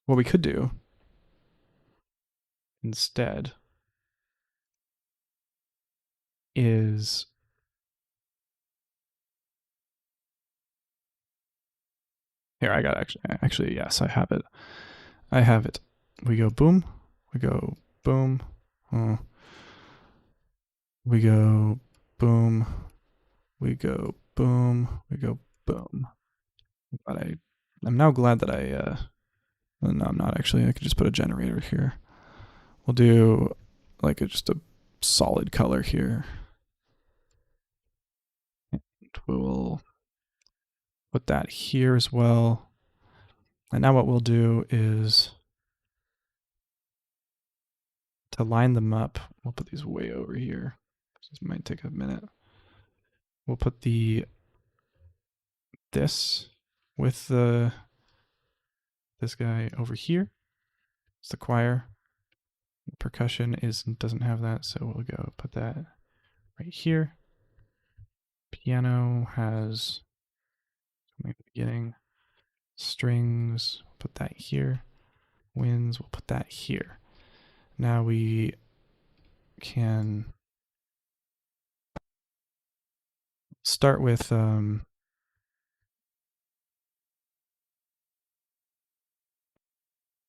What we could do instead is here. I got actually yes, I have it. I have it. We go boom. We go boom. We go boom. We go boom. We go boom. But I'm now glad that no, I'm not actually. I could just put a generator here. We'll do like just a solid color here. And we will put that here as well. And now what we'll do is to line them up, we'll put these way over here. This might take a minute. We'll put this with this guy over here. It's the choir. Percussion doesn't have that, so we'll go put that right here. Piano has something at the beginning. Strings, put that here. Winds, we'll put that here. Now we can start with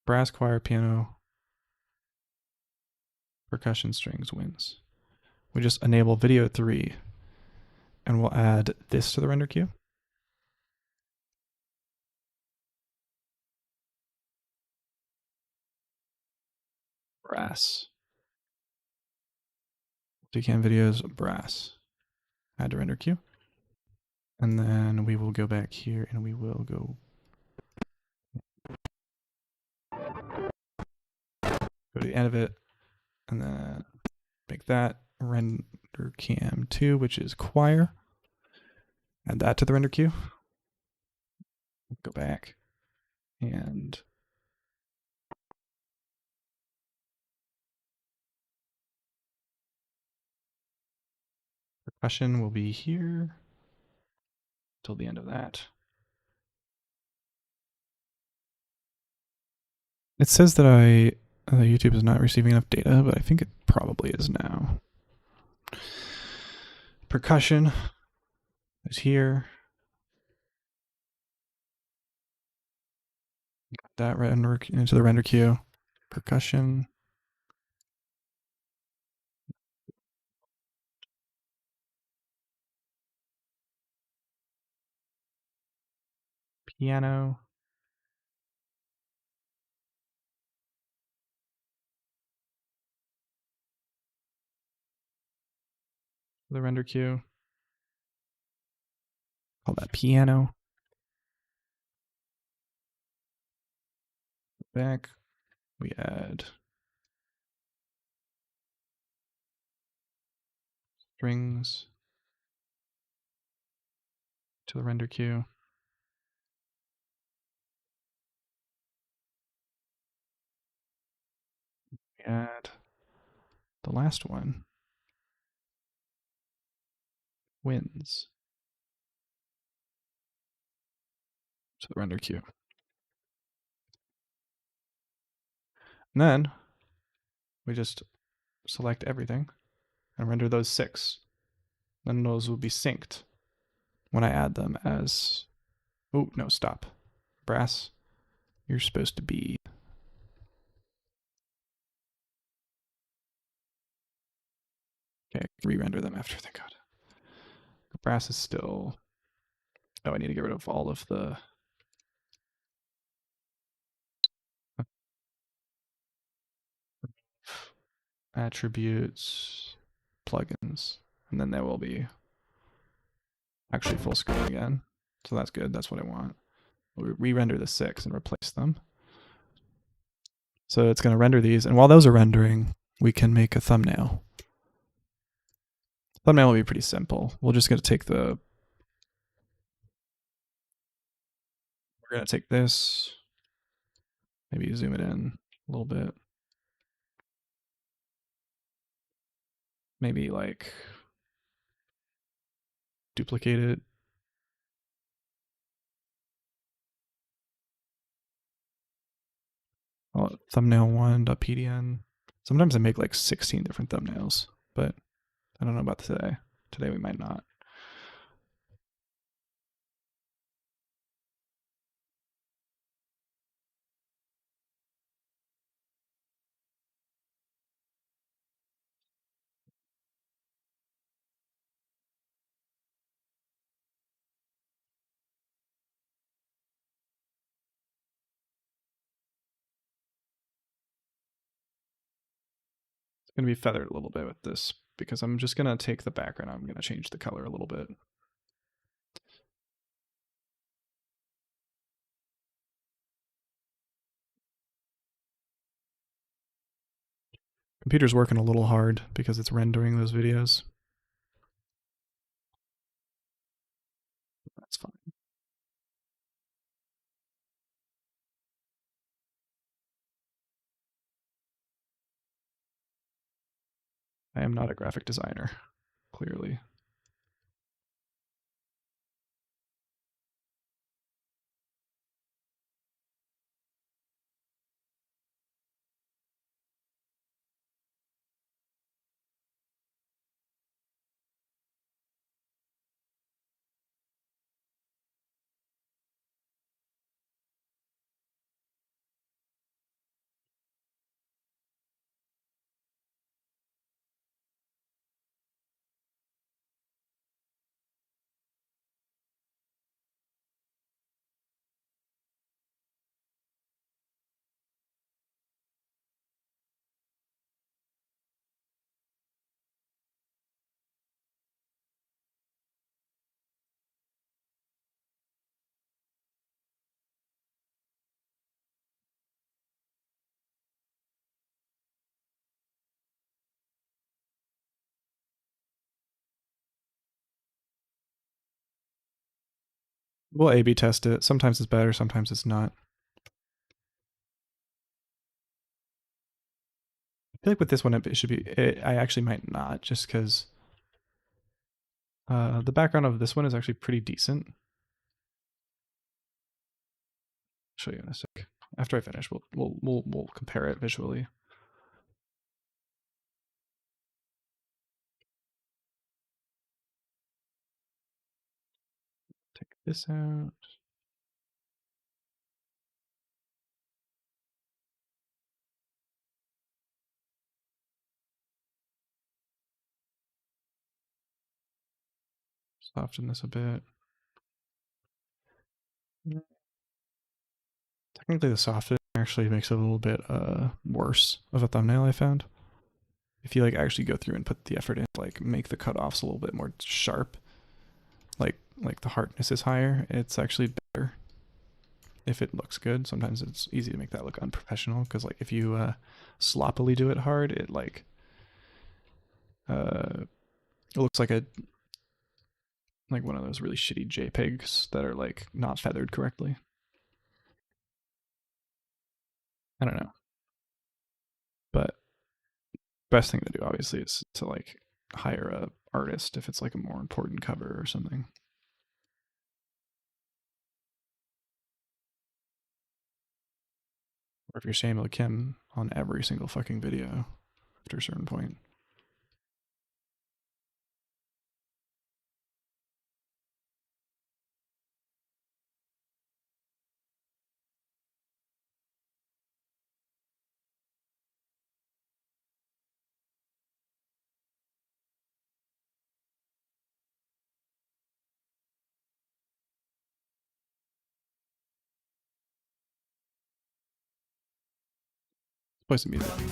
brass, choir, piano, percussion, strings, winds. We just enable video 3 and we'll add this to the render queue. Brass. Multicam videos, brass. Add to render queue. And then we will go back here and we will go to the end of it and then make that render cam 2, which is choir. Add that to the render queue. Go back and percussion will be here till the end of that. It says that YouTube is not receiving enough data, but I think it probably is now. Percussion is here. Got that render into the render queue. Percussion. Piano. The render queue. Call that piano. Back. We add strings to the render queue. We add the last one. Winds to the render queue. And then we just select everything and render those 6. Then those will be synced when I add them as, oh, no, stop. Brass, you're supposed to be, okay, I can re-render them after, thank God. Brass is still, oh, I need to get rid of all of the attributes, plugins, and then they will be actually full screen again. So that's good, that's what I want. We'll re-render the 6 and replace them. So it's going to render these, and while those are rendering, we can make a thumbnail. Thumbnail will be pretty simple. We're just going to take we're going to take this, maybe zoom it in a little bit. Maybe like duplicate it. Thumbnail1.pdn. Sometimes I make like 16 different thumbnails, but I don't know about today. Today we might not. It's going to be feathered a little bit with this because I'm just going to take the background. I'm going to change the color a little bit. Computer's working a little hard because it's rendering those videos. That's fine. I am not a graphic designer, clearly. We'll A/B test it. Sometimes it's better, sometimes it's not. I feel like with this one, it should be. I actually might not, just because the background of this one is actually pretty decent. I'll show you in a sec. After I finish, we'll compare it visually. Take this out. Soften this a bit. Technically, the softening actually makes it a little bit worse of a thumbnail, I found. If you like actually go through and put the effort in, like make the cutoffs a little bit more sharp, like the hardness is higher, it's actually better if it looks good. Sometimes it's easy to make that look unprofessional because like if you sloppily do it hard, it like it looks like one of those really shitty JPEGs that are like not feathered correctly. I don't know, but best thing to do obviously is to like hire a artist if it's like a more important cover or something. Or if you're Samuel Kim on every single fucking video after a certain point. Play some music. Okay,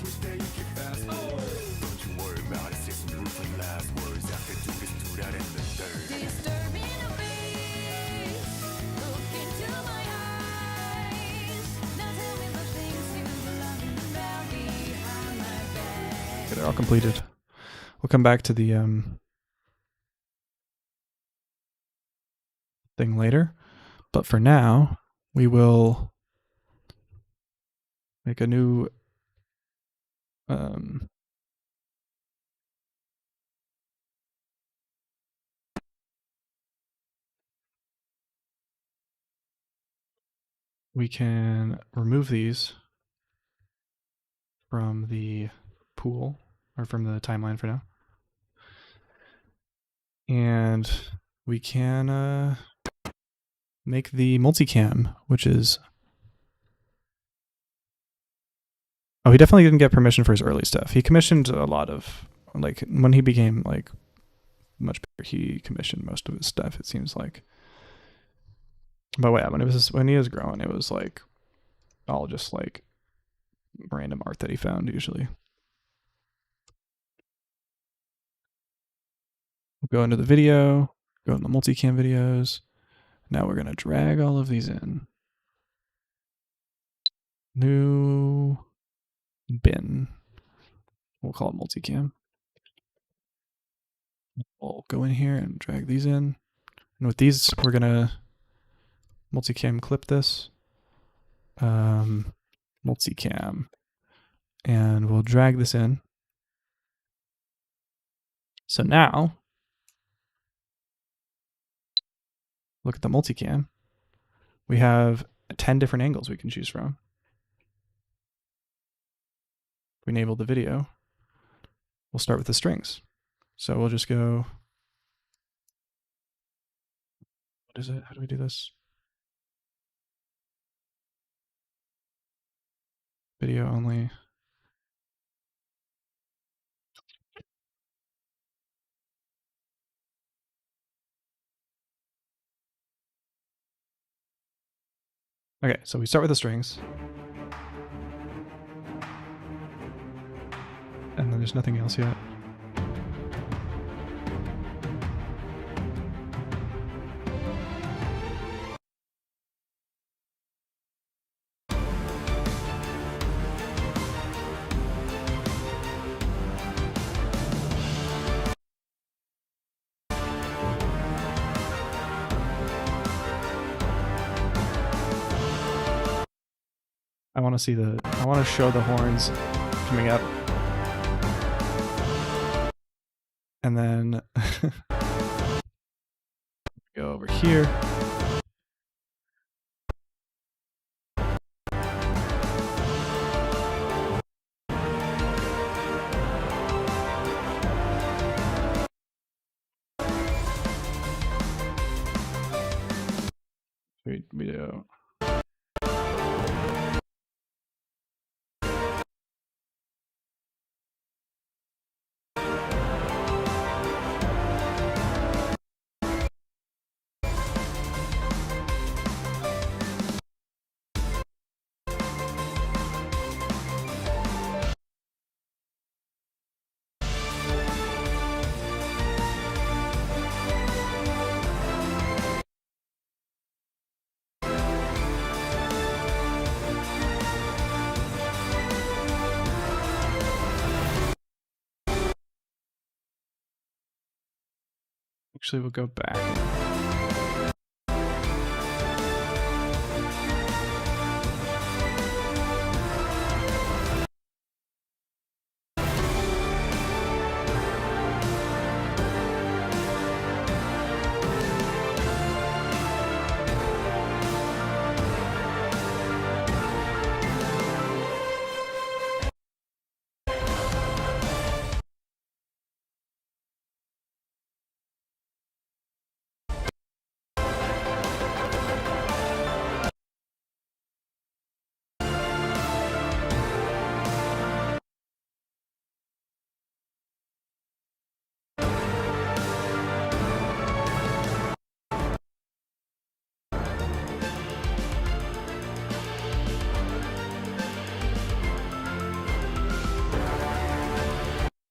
they're all completed. We'll come back to the thing later, but for now, we will make a new we can remove these from the pool or from the timeline for now. And we can make the multicam, which is... Oh, he definitely didn't get permission for his early stuff. He commissioned a lot of, like, when he became, like, much better, he commissioned most of his stuff, it seems like. But yeah, when he was growing, it was, like, all just, like, random art that he found, usually. We'll go into the video, go in the multicam videos. Now we're going to drag all of these in. New bin. We'll call it multicam. We'll go in here and drag these in. And with these, we're going to multicam clip this. Multicam. And we'll drag this in. So now, look at the multicam. We have 10 different angles we can choose from. We enable the video. We'll start with the strings. So we'll just go, what is it? How do we do this? Video only. Okay, so we start with the strings. And then there's nothing else yet. I want to show the horns coming up. And then go over here. Video. Actually, we'll go back.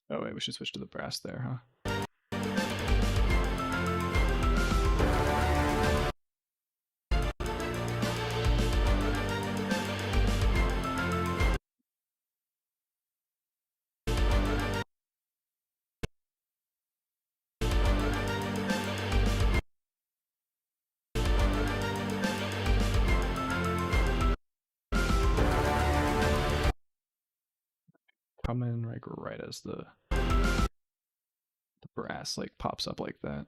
Oh wait, we should switch to the brass there, huh? Come in like right as the brass like pops up like that.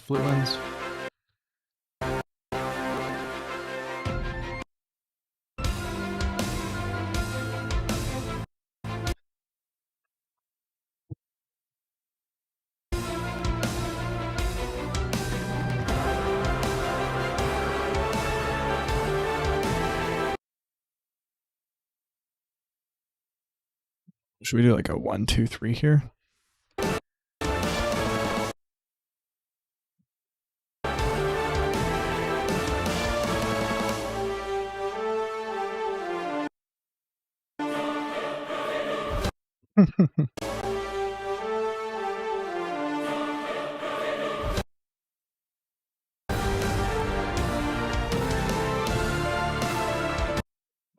flute lens. Should we do like a 1, 2, 3 here?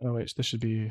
Oh wait, this should be.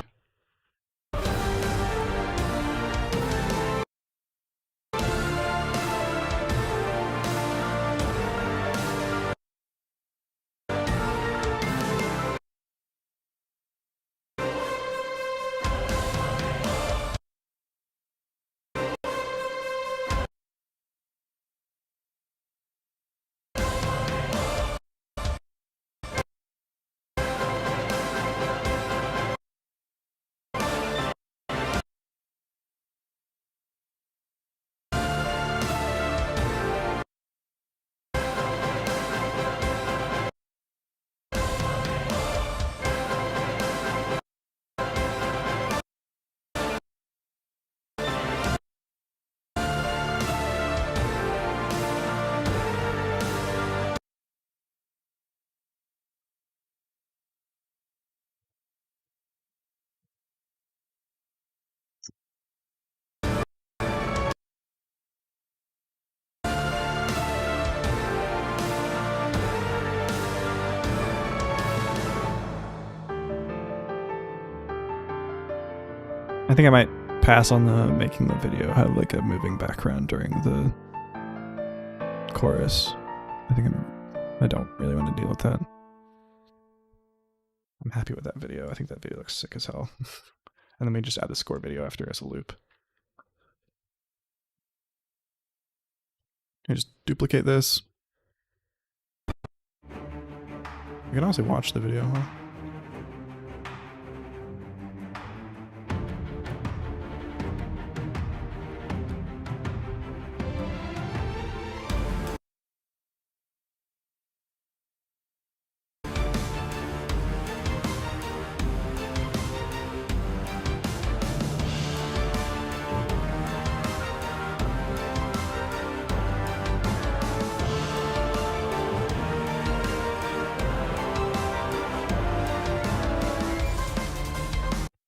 I think I might pass on the making the video, have like a moving background during the chorus. I don't really want to deal with that. I'm happy with that video. I think that video looks sick as hell. And then we just add the score video after as a loop. I just duplicate this. You can also watch the video, huh?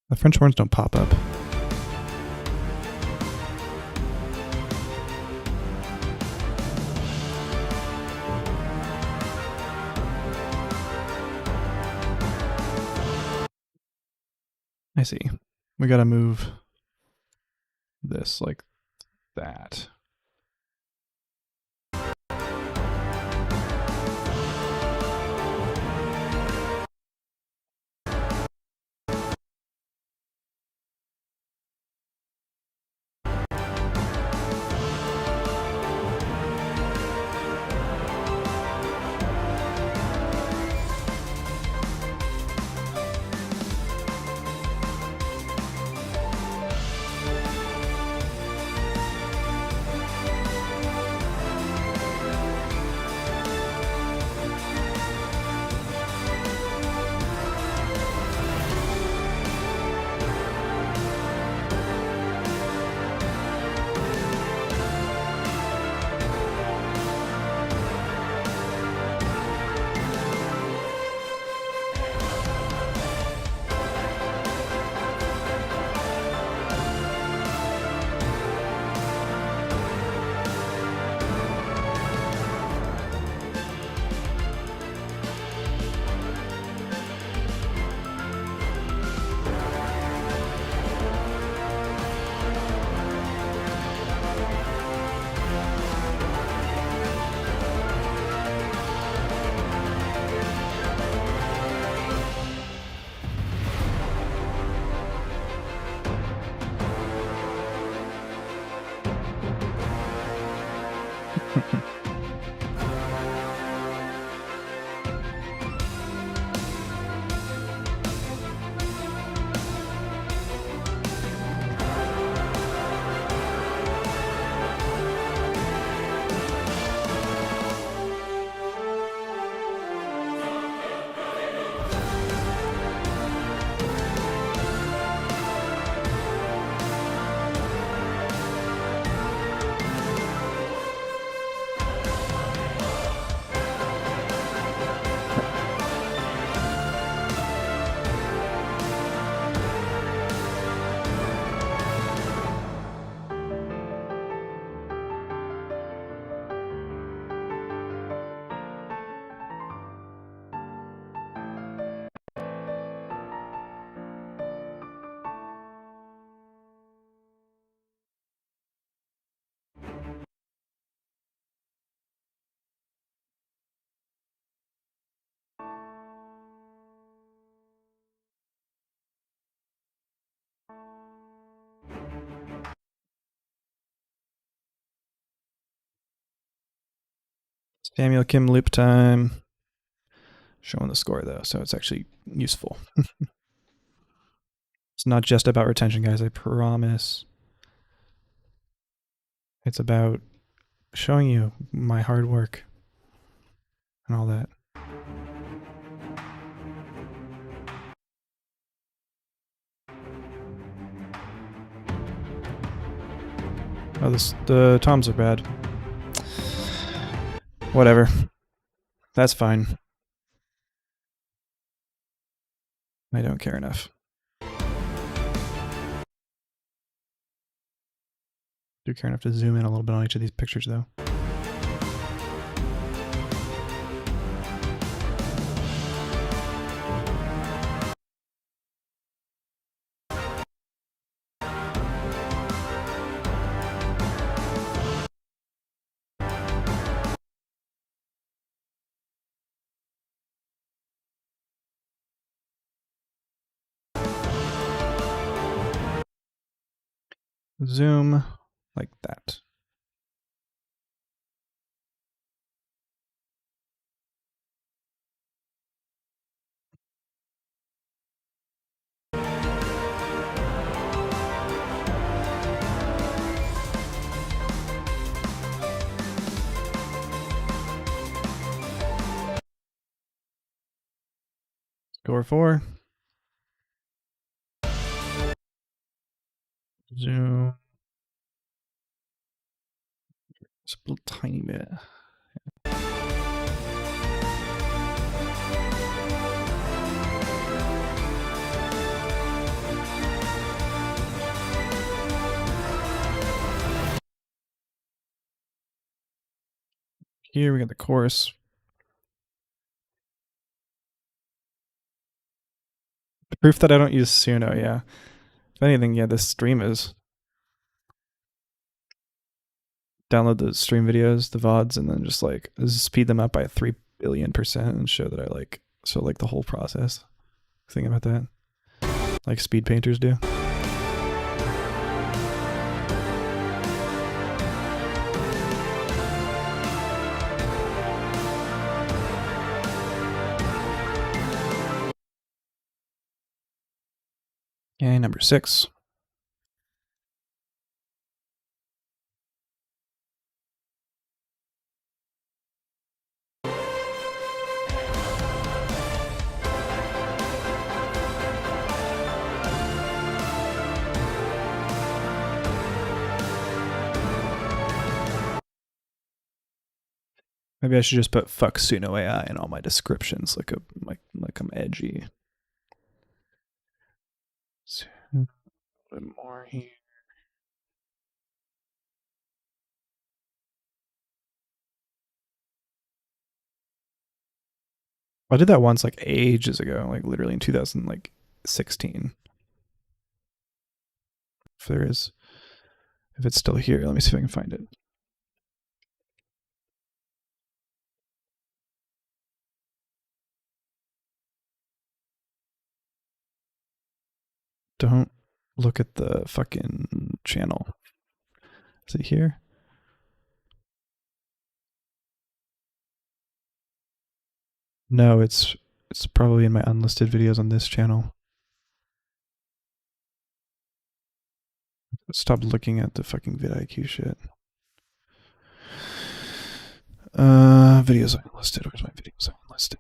The French horns don't pop up. I see. We gotta move this like that. Samuel Kim loop time. Showing the score though, so it's actually useful. It's not just about retention, guys, I promise. It's about showing you my hard work and all that. Oh, the toms are bad. Whatever. That's fine. I don't care enough. Do care enough to zoom in a little bit on each of these pictures, though. Zoom like that. Score 4. Zoom. Just a little tiny bit. Here we got the chorus. Proof that I don't use Suno, yeah. If anything, yeah, this stream is. Download the stream videos, the VODs, and then just like speed them up by 3 billion% and show that I like the whole process. Think about that. Like speed painters do. Okay, number 6. Maybe I should just put fuck Suno AI in all my descriptions, like I'm edgy. So, a little bit more here. I did that once like ages ago, like literally in 2016. If it's still here, let me see if I can find it. Don't look at the fucking channel. Is it here? No, it's probably in my unlisted videos on this channel. Stop looking at the fucking vidIQ shit. Videos unlisted. Where's my videos unlisted?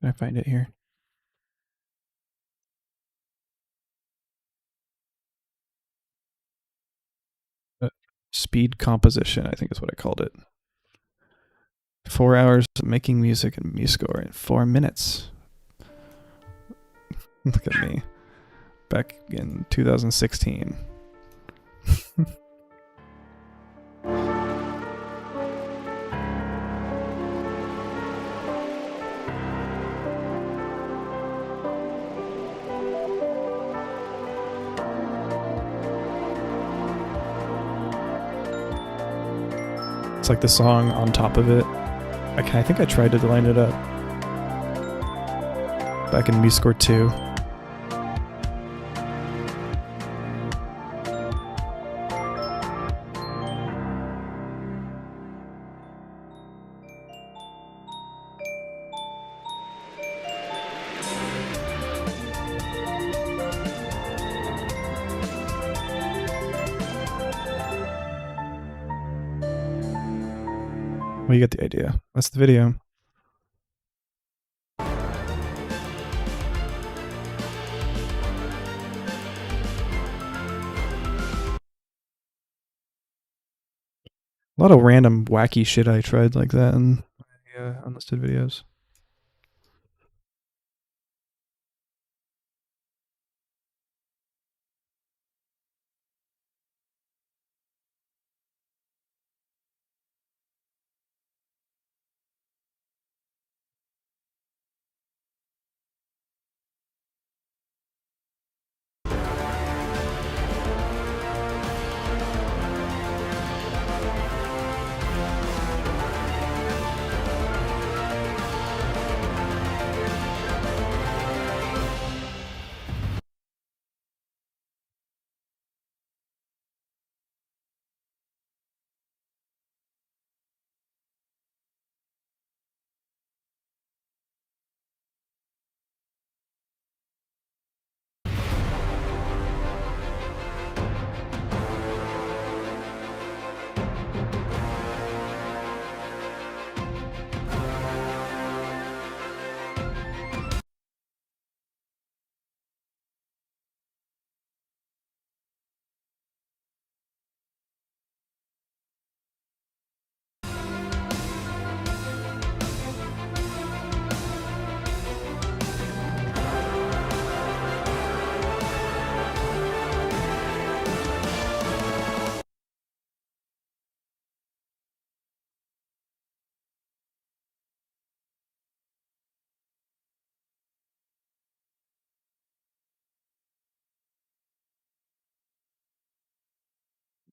Can I find it here? Speed composition, I think is what I called it. 4 hours of making music and MuseScore in 4 minutes. Look at me. Back in 2016. It's like the song on top of it. I think I tried to line it up back in MuseScore 2. Well, you get the idea. That's the video. A lot of random wacky shit I tried like that in my unlisted videos.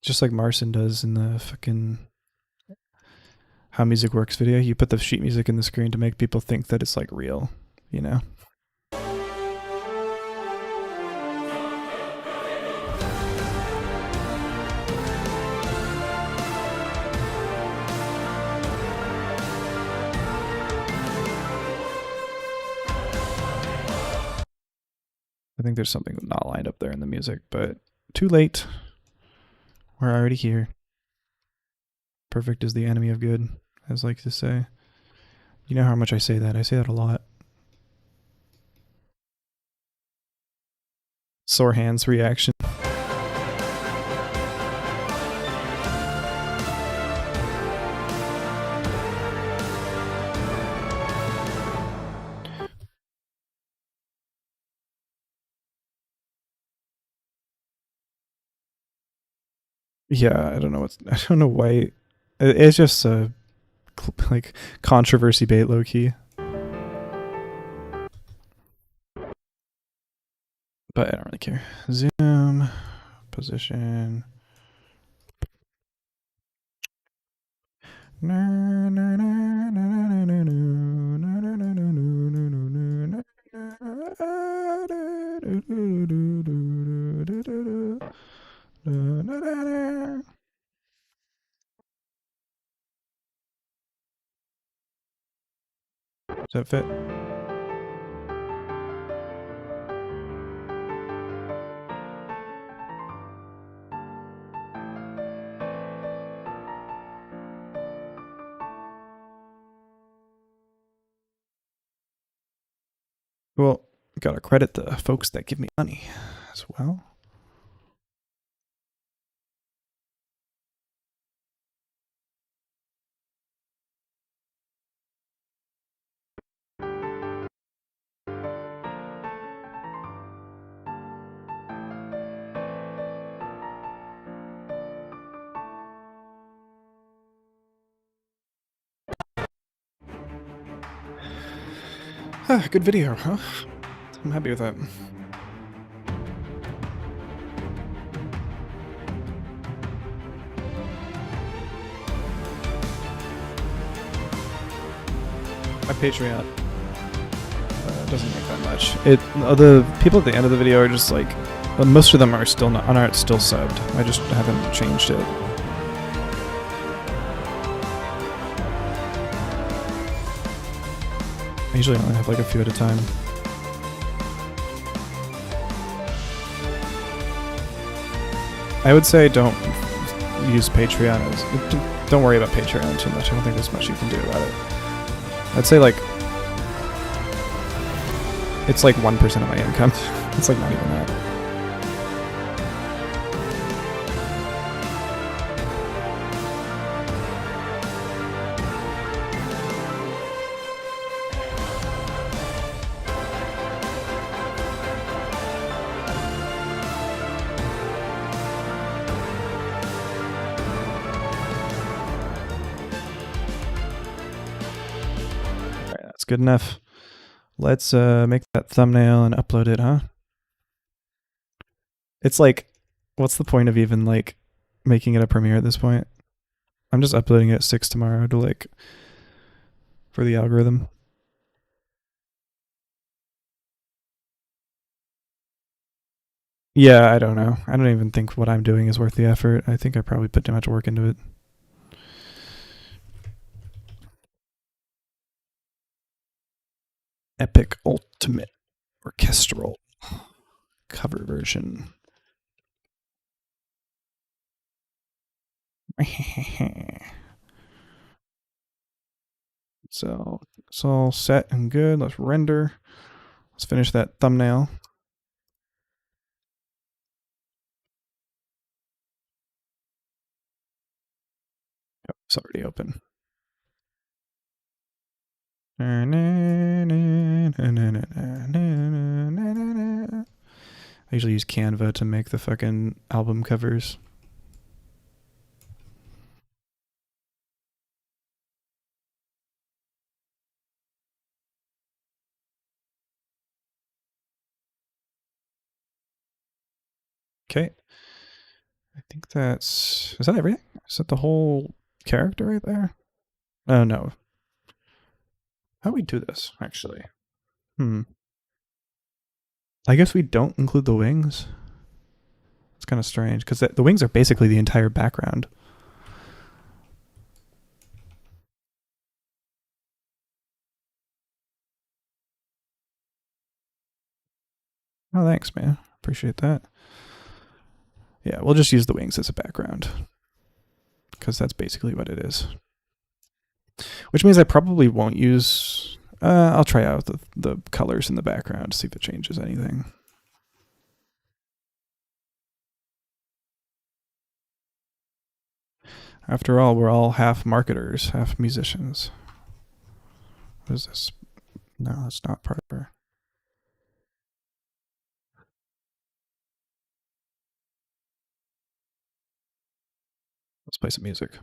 Just like Marcin does in the fucking How Music Works video. You put the sheet music in the screen to make people think that it's like real, you know? I think there's something not lined up there in the music, but too late. We're already here. Perfect is the enemy of good, as I like to say. You know how much I say that. I say that a lot. Sore hands reaction. Yeah, I don't know I don't know why. It's just a like controversy bait, low key. But I don't really care. Zoom, position. Does that fit? Well, gotta credit the folks that give me money as well. Good video, huh? I'm happy with that. My Patreon doesn't make that much. The people at the end of the video are just like, most of them are still aren't still subbed. I just haven't changed it. I usually only have like a few at a time. I would say don't use Patreon as don't worry about Patreon too much. I don't think there's much you can do about it. I'd say like it's like 1% of my income. It's like not even that. Alright, that's good enough. Let's make that thumbnail and upload it, huh? It's like, what's the point of even like making it a premiere at this point? I'm just uploading it at 6 tomorrow to like for the algorithm. Yeah, I don't know. I don't even think what I'm doing is worth the effort. I think I probably put too much work into it. Epic Ultimate Orchestral cover version. So it's all set and good. Let's render. Let's finish that thumbnail. Yep, it's already open. I usually use Canva to make the fucking album covers. Okay. I think is that everything? Is that the whole character right there? Oh no. How do we do this, actually? I guess we don't include the wings. It's kind of strange, because the wings are basically the entire background. Oh, thanks, man. Appreciate that. Yeah, we'll just use the wings as a background, because that's basically what it is. Which means I probably won't use... I'll try out the colors in the background to see if it changes anything. After all, we're all half marketers, half musicians. What is this? No, that's not part of her. Let's play some music.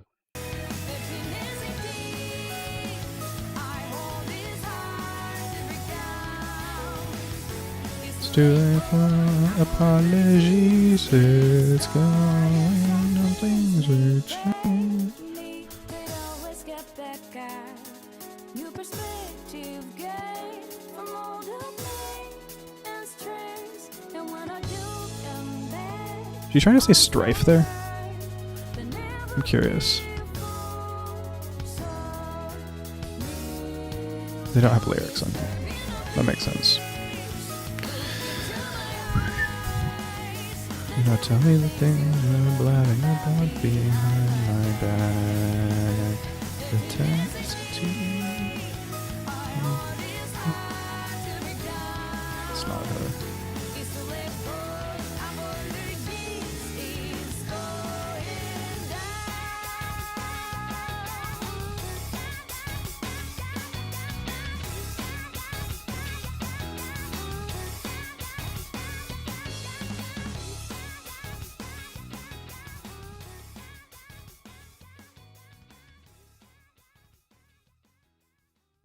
It's too late for apologies. It's going on, things are changing. Are you trying to say strife there? I'm curious. They don't have lyrics on here. That makes sense. You know, tell me the things you're blabbing about behind my back. The text to you. It's not her.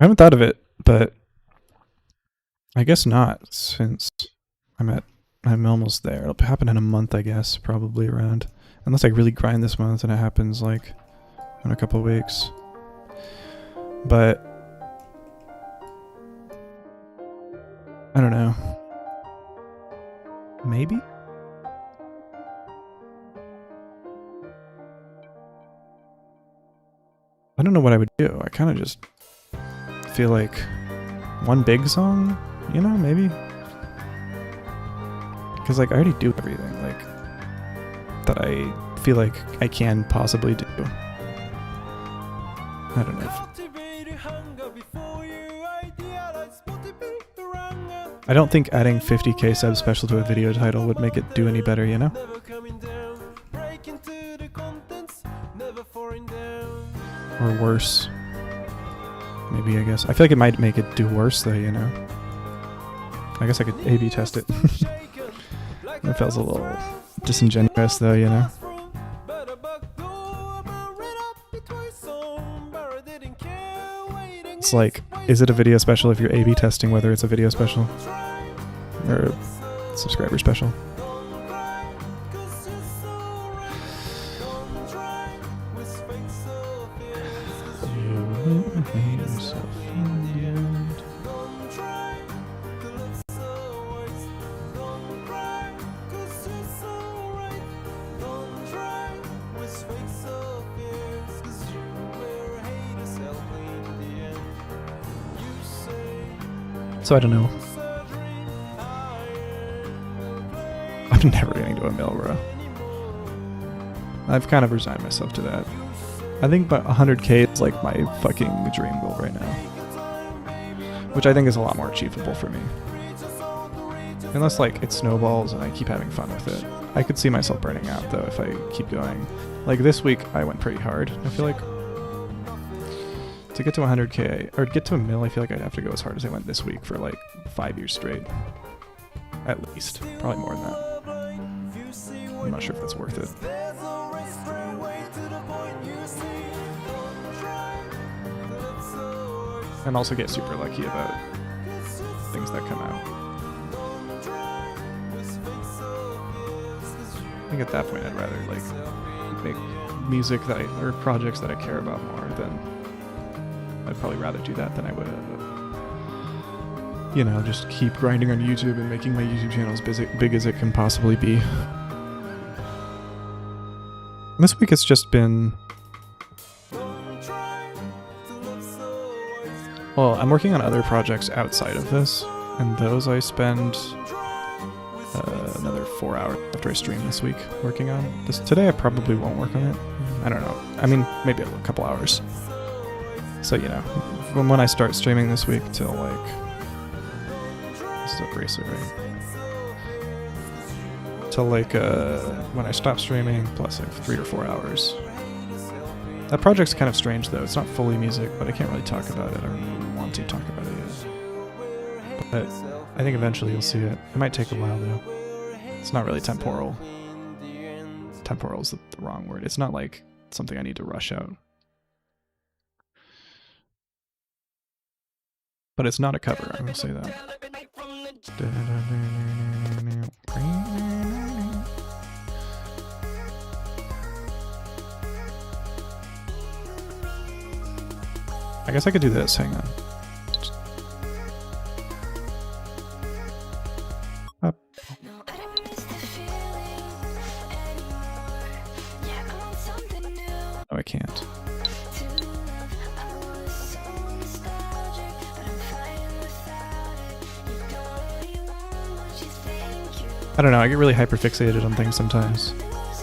I haven't thought of it, but I guess not, since I'm almost there. It'll happen in a month, I guess, probably around. Unless I really grind this month and it happens like in a couple of weeks. But I don't know. Maybe? I don't know what I would do. I kind of just feel like one big song, you know, maybe? Because like I already do everything like that I feel like I can possibly do. I don't know. I don't think adding 50k subs special to a video title would make it do any better, you know? Or worse. Maybe, I guess. I feel like it might make it do worse, though, you know? I guess I could A/B test it. That feels a little disingenuous, though, you know? It's like, is it a video special if you're A/B testing whether it's a video special? Or a subscriber special? So I don't know. I'm never getting to a mill, bro. I've kind of resigned myself to that. I think about 100k is like my fucking dream goal right now. Which I think is a lot more achievable for me. Unless like it snowballs and I keep having fun with it. I could see myself burning out though if I keep going. Like this week I went pretty hard. I feel like to get to 100k, or get to a mill, I feel like I'd have to go as hard as I went this week for like 5 years straight. At least. Probably more than that. I'm not sure if that's worth it. And also get super lucky about things that come out. I think at that point I'd rather like make music that or projects that I care about more than I'd probably rather do that than I would, you know, just keep grinding on YouTube and making my YouTube channel as big as it can possibly be. This week it's just been... Well, I'm working on other projects outside of this, and those I spend another 4 hours after I stream this week working on. Today I probably won't work on it. I don't know. I mean, maybe a couple hours. So, you know, from when I start streaming this week till like, this is a bracelet, right? Till like when I stop streaming, plus like 3 or 4 hours. That project's kind of strange though. It's not fully music, but I can't really talk about it. I don't really want to talk about it yet. But I think eventually you'll see it. It might take a while though. It's not really temporal. Temporal is the wrong word. It's not like something I need to rush out. But it's not a cover, I will say that. I guess I could do this, hang on. Up. Oh, I can't. I don't know, I get really hyperfixated on things sometimes.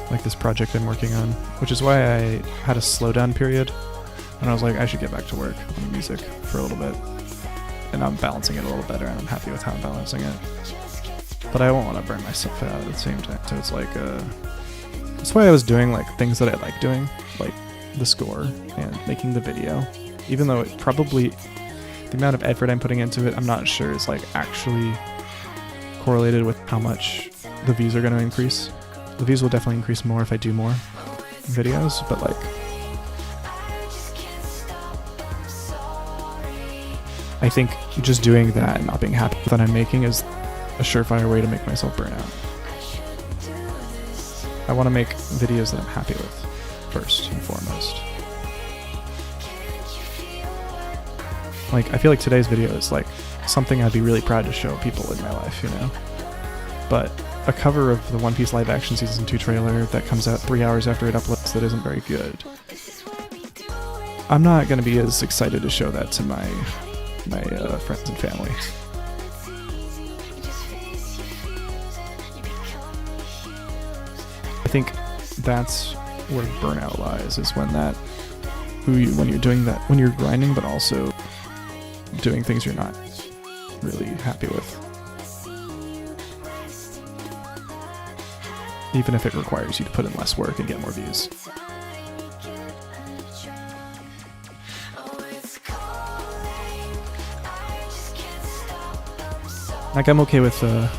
Like this project I'm working on, which is why I had a slowdown period. And I was like, I should get back to work on music for a little bit. And I'm balancing it a little better, and I'm happy with how I'm balancing it. But I won't want to burn myself out at the same time. So it's like, that's why I was doing like things that I like doing, like the score and making the video. Even though it probably, the amount of effort I'm putting into it, I'm not sure is like actually correlated with how much the views are going to increase. The views will definitely increase more if I do more videos, but like, I think just doing that and not being happy with what I'm making is a surefire way to make myself burn out. I want to make videos that I'm happy with, first and foremost. Like, I feel like today's video is like something I'd be really proud to show people in my life, you know? But a cover of the One Piece live action season 2 trailer that comes out 3 hours after it uploads that isn't very good, I'm not going to be as excited to show that to my friends and family. I think that's where burnout lies, is when that when you're doing that, when you're grinding, but also doing things you're not really happy with. Even if it requires you to put in less work and get more views. Like, I'm okay with the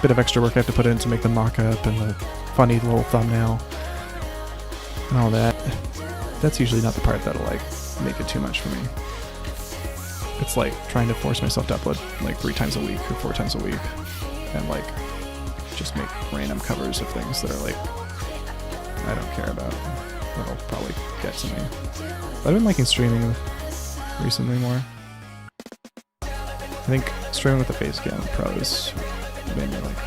bit of extra work I have to put in to make the mock-up and the funny little thumbnail and all that. That's usually not the part that'll, like, make it too much for me. It's like trying to force myself to upload, like, 3 times a week or 4 times a week and, like, just make random covers of things that are, like, I don't care about. That'll probably get to me. But I've been liking streaming recently more. I think streaming with the Facecam pros made me like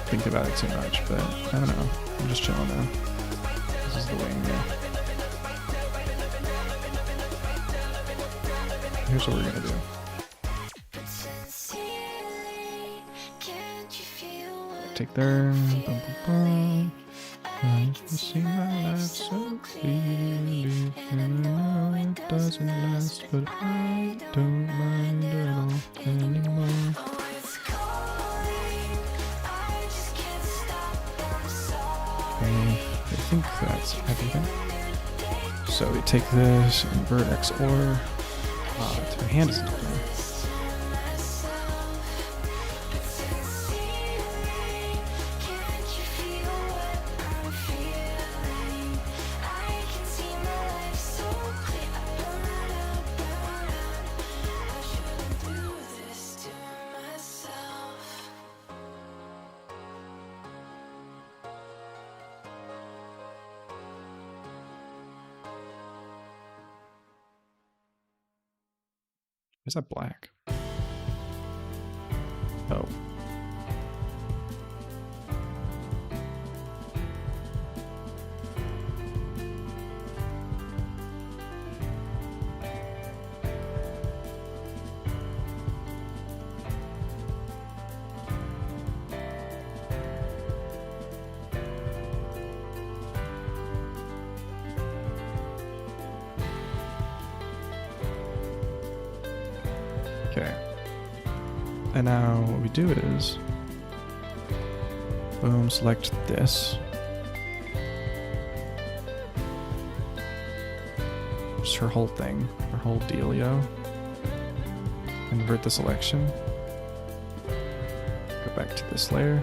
think about it too much, but I don't know. I'm just chilling now. This is the wing now. Here's what we're gonna do. Take there. Bum, bum, bum. I can see my life so clearly, and I know it doesn't last, but I don't mind at all anymore. Okay, I think that's everything. So we take this, invert XOR. My hand isn't doing. Is that black? Oh. Okay. And now what we do is, boom, select this. Just her whole thing, her whole dealio. Invert the selection. Go back to this layer.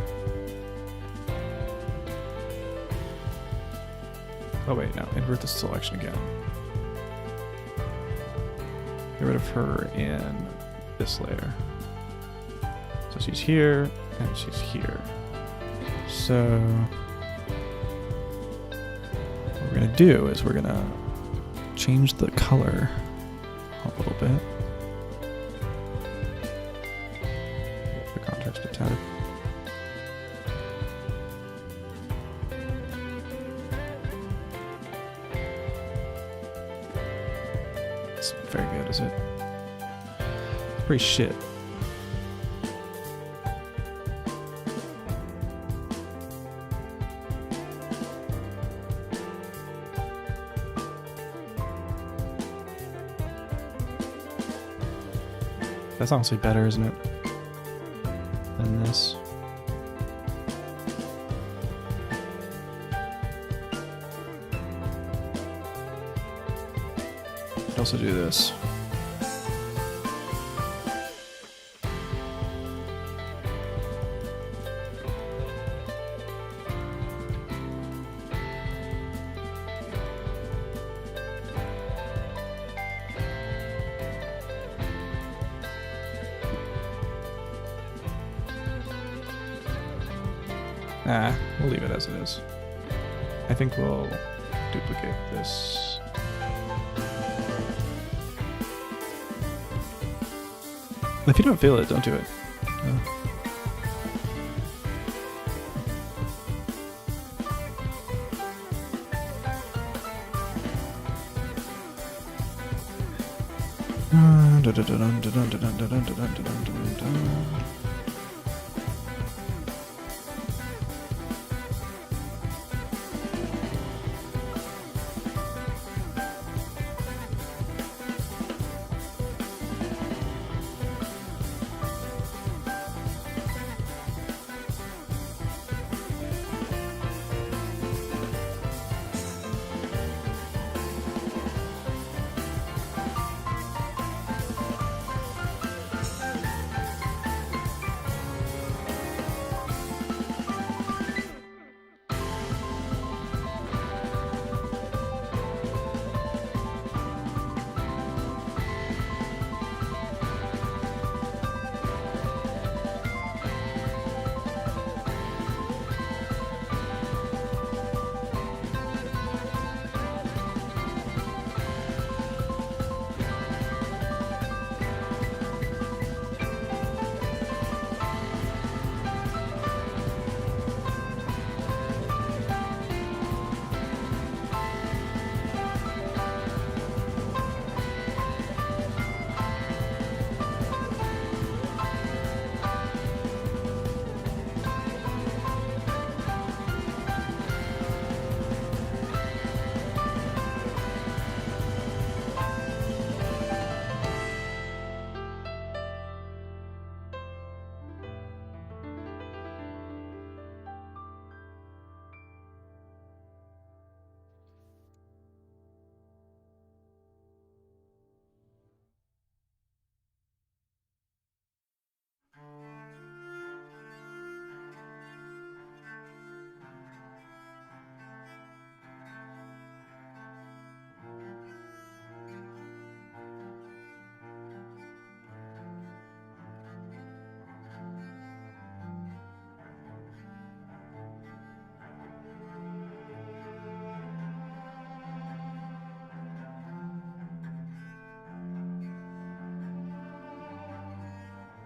Oh wait, no, invert the selection again. Get rid of her in this layer. So she's here and she's here. So what we're gonna do is we're gonna change the color a little bit. The contrast a tad. It's very good, is it? It's pretty shit. That's honestly better, isn't it? Than this. Could also do this. Nah, we'll leave it as it is. I think we'll duplicate this. If you don't feel it, don't do it.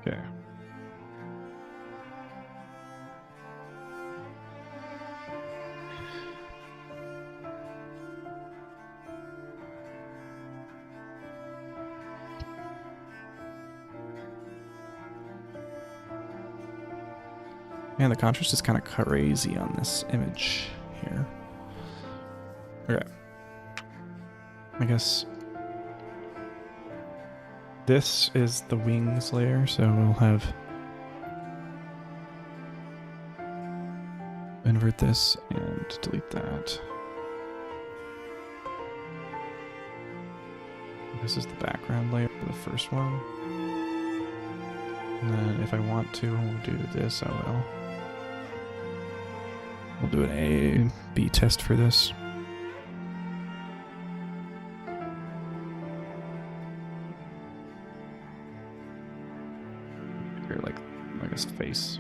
Okay. Man, the contrast is kind of crazy on this image here. Okay. I guess this is the wings layer, so we'll have invert this and delete that. This is the background layer for the first one. And then if I want to, we'll do this, I will. We'll do an A/B test for this. Here, like, I guess face.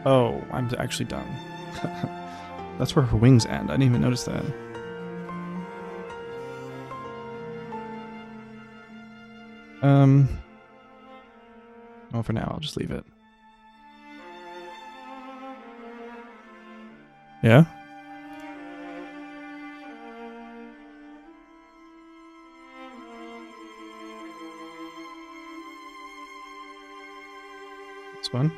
Oh, I'm actually done. That's where her wings end. I didn't even notice that. Well, for now, I'll just leave it. Yeah? This one?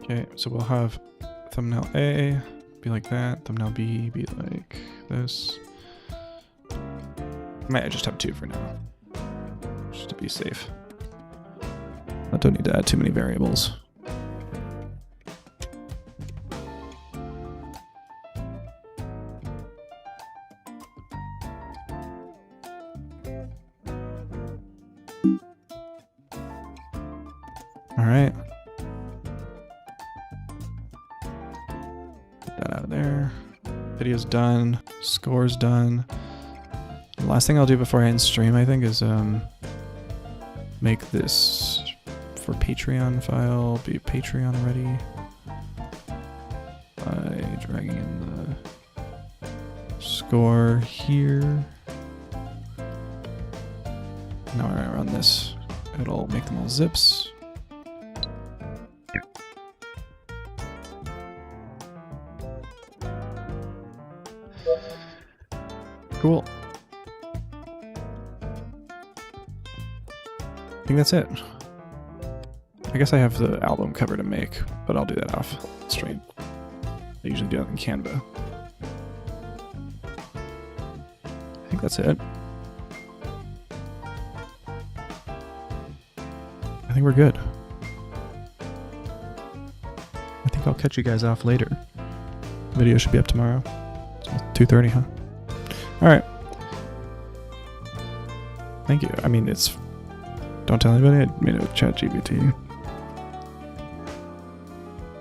Okay, so we'll have thumbnail A be like that, thumbnail B be like this. Might just have two for now, just to be safe. I don't need to add too many variables. All right. That out of there. Video's done. Score's done. The last thing I'll do before I end stream, I think, is make this for Patreon file be Patreon ready by dragging in the score here. Now when I run this, it'll make them all zips. Cool. I think that's it. I guess I have the album cover to make, but I'll do that off stream. I usually do that in Canva. I think that's it. I think we're good. I think I'll catch you guys off later. Video should be up tomorrow. It's 2:30, huh? Alright. Thank you. I mean, it's... Don't tell anybody I made it with ChatGPT.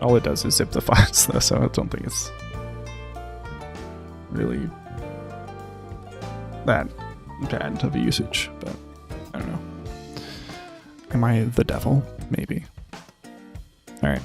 All it does is zip the files, though, so I don't think it's really that bad of a usage, but I don't know. Am I the devil? Maybe. Alright.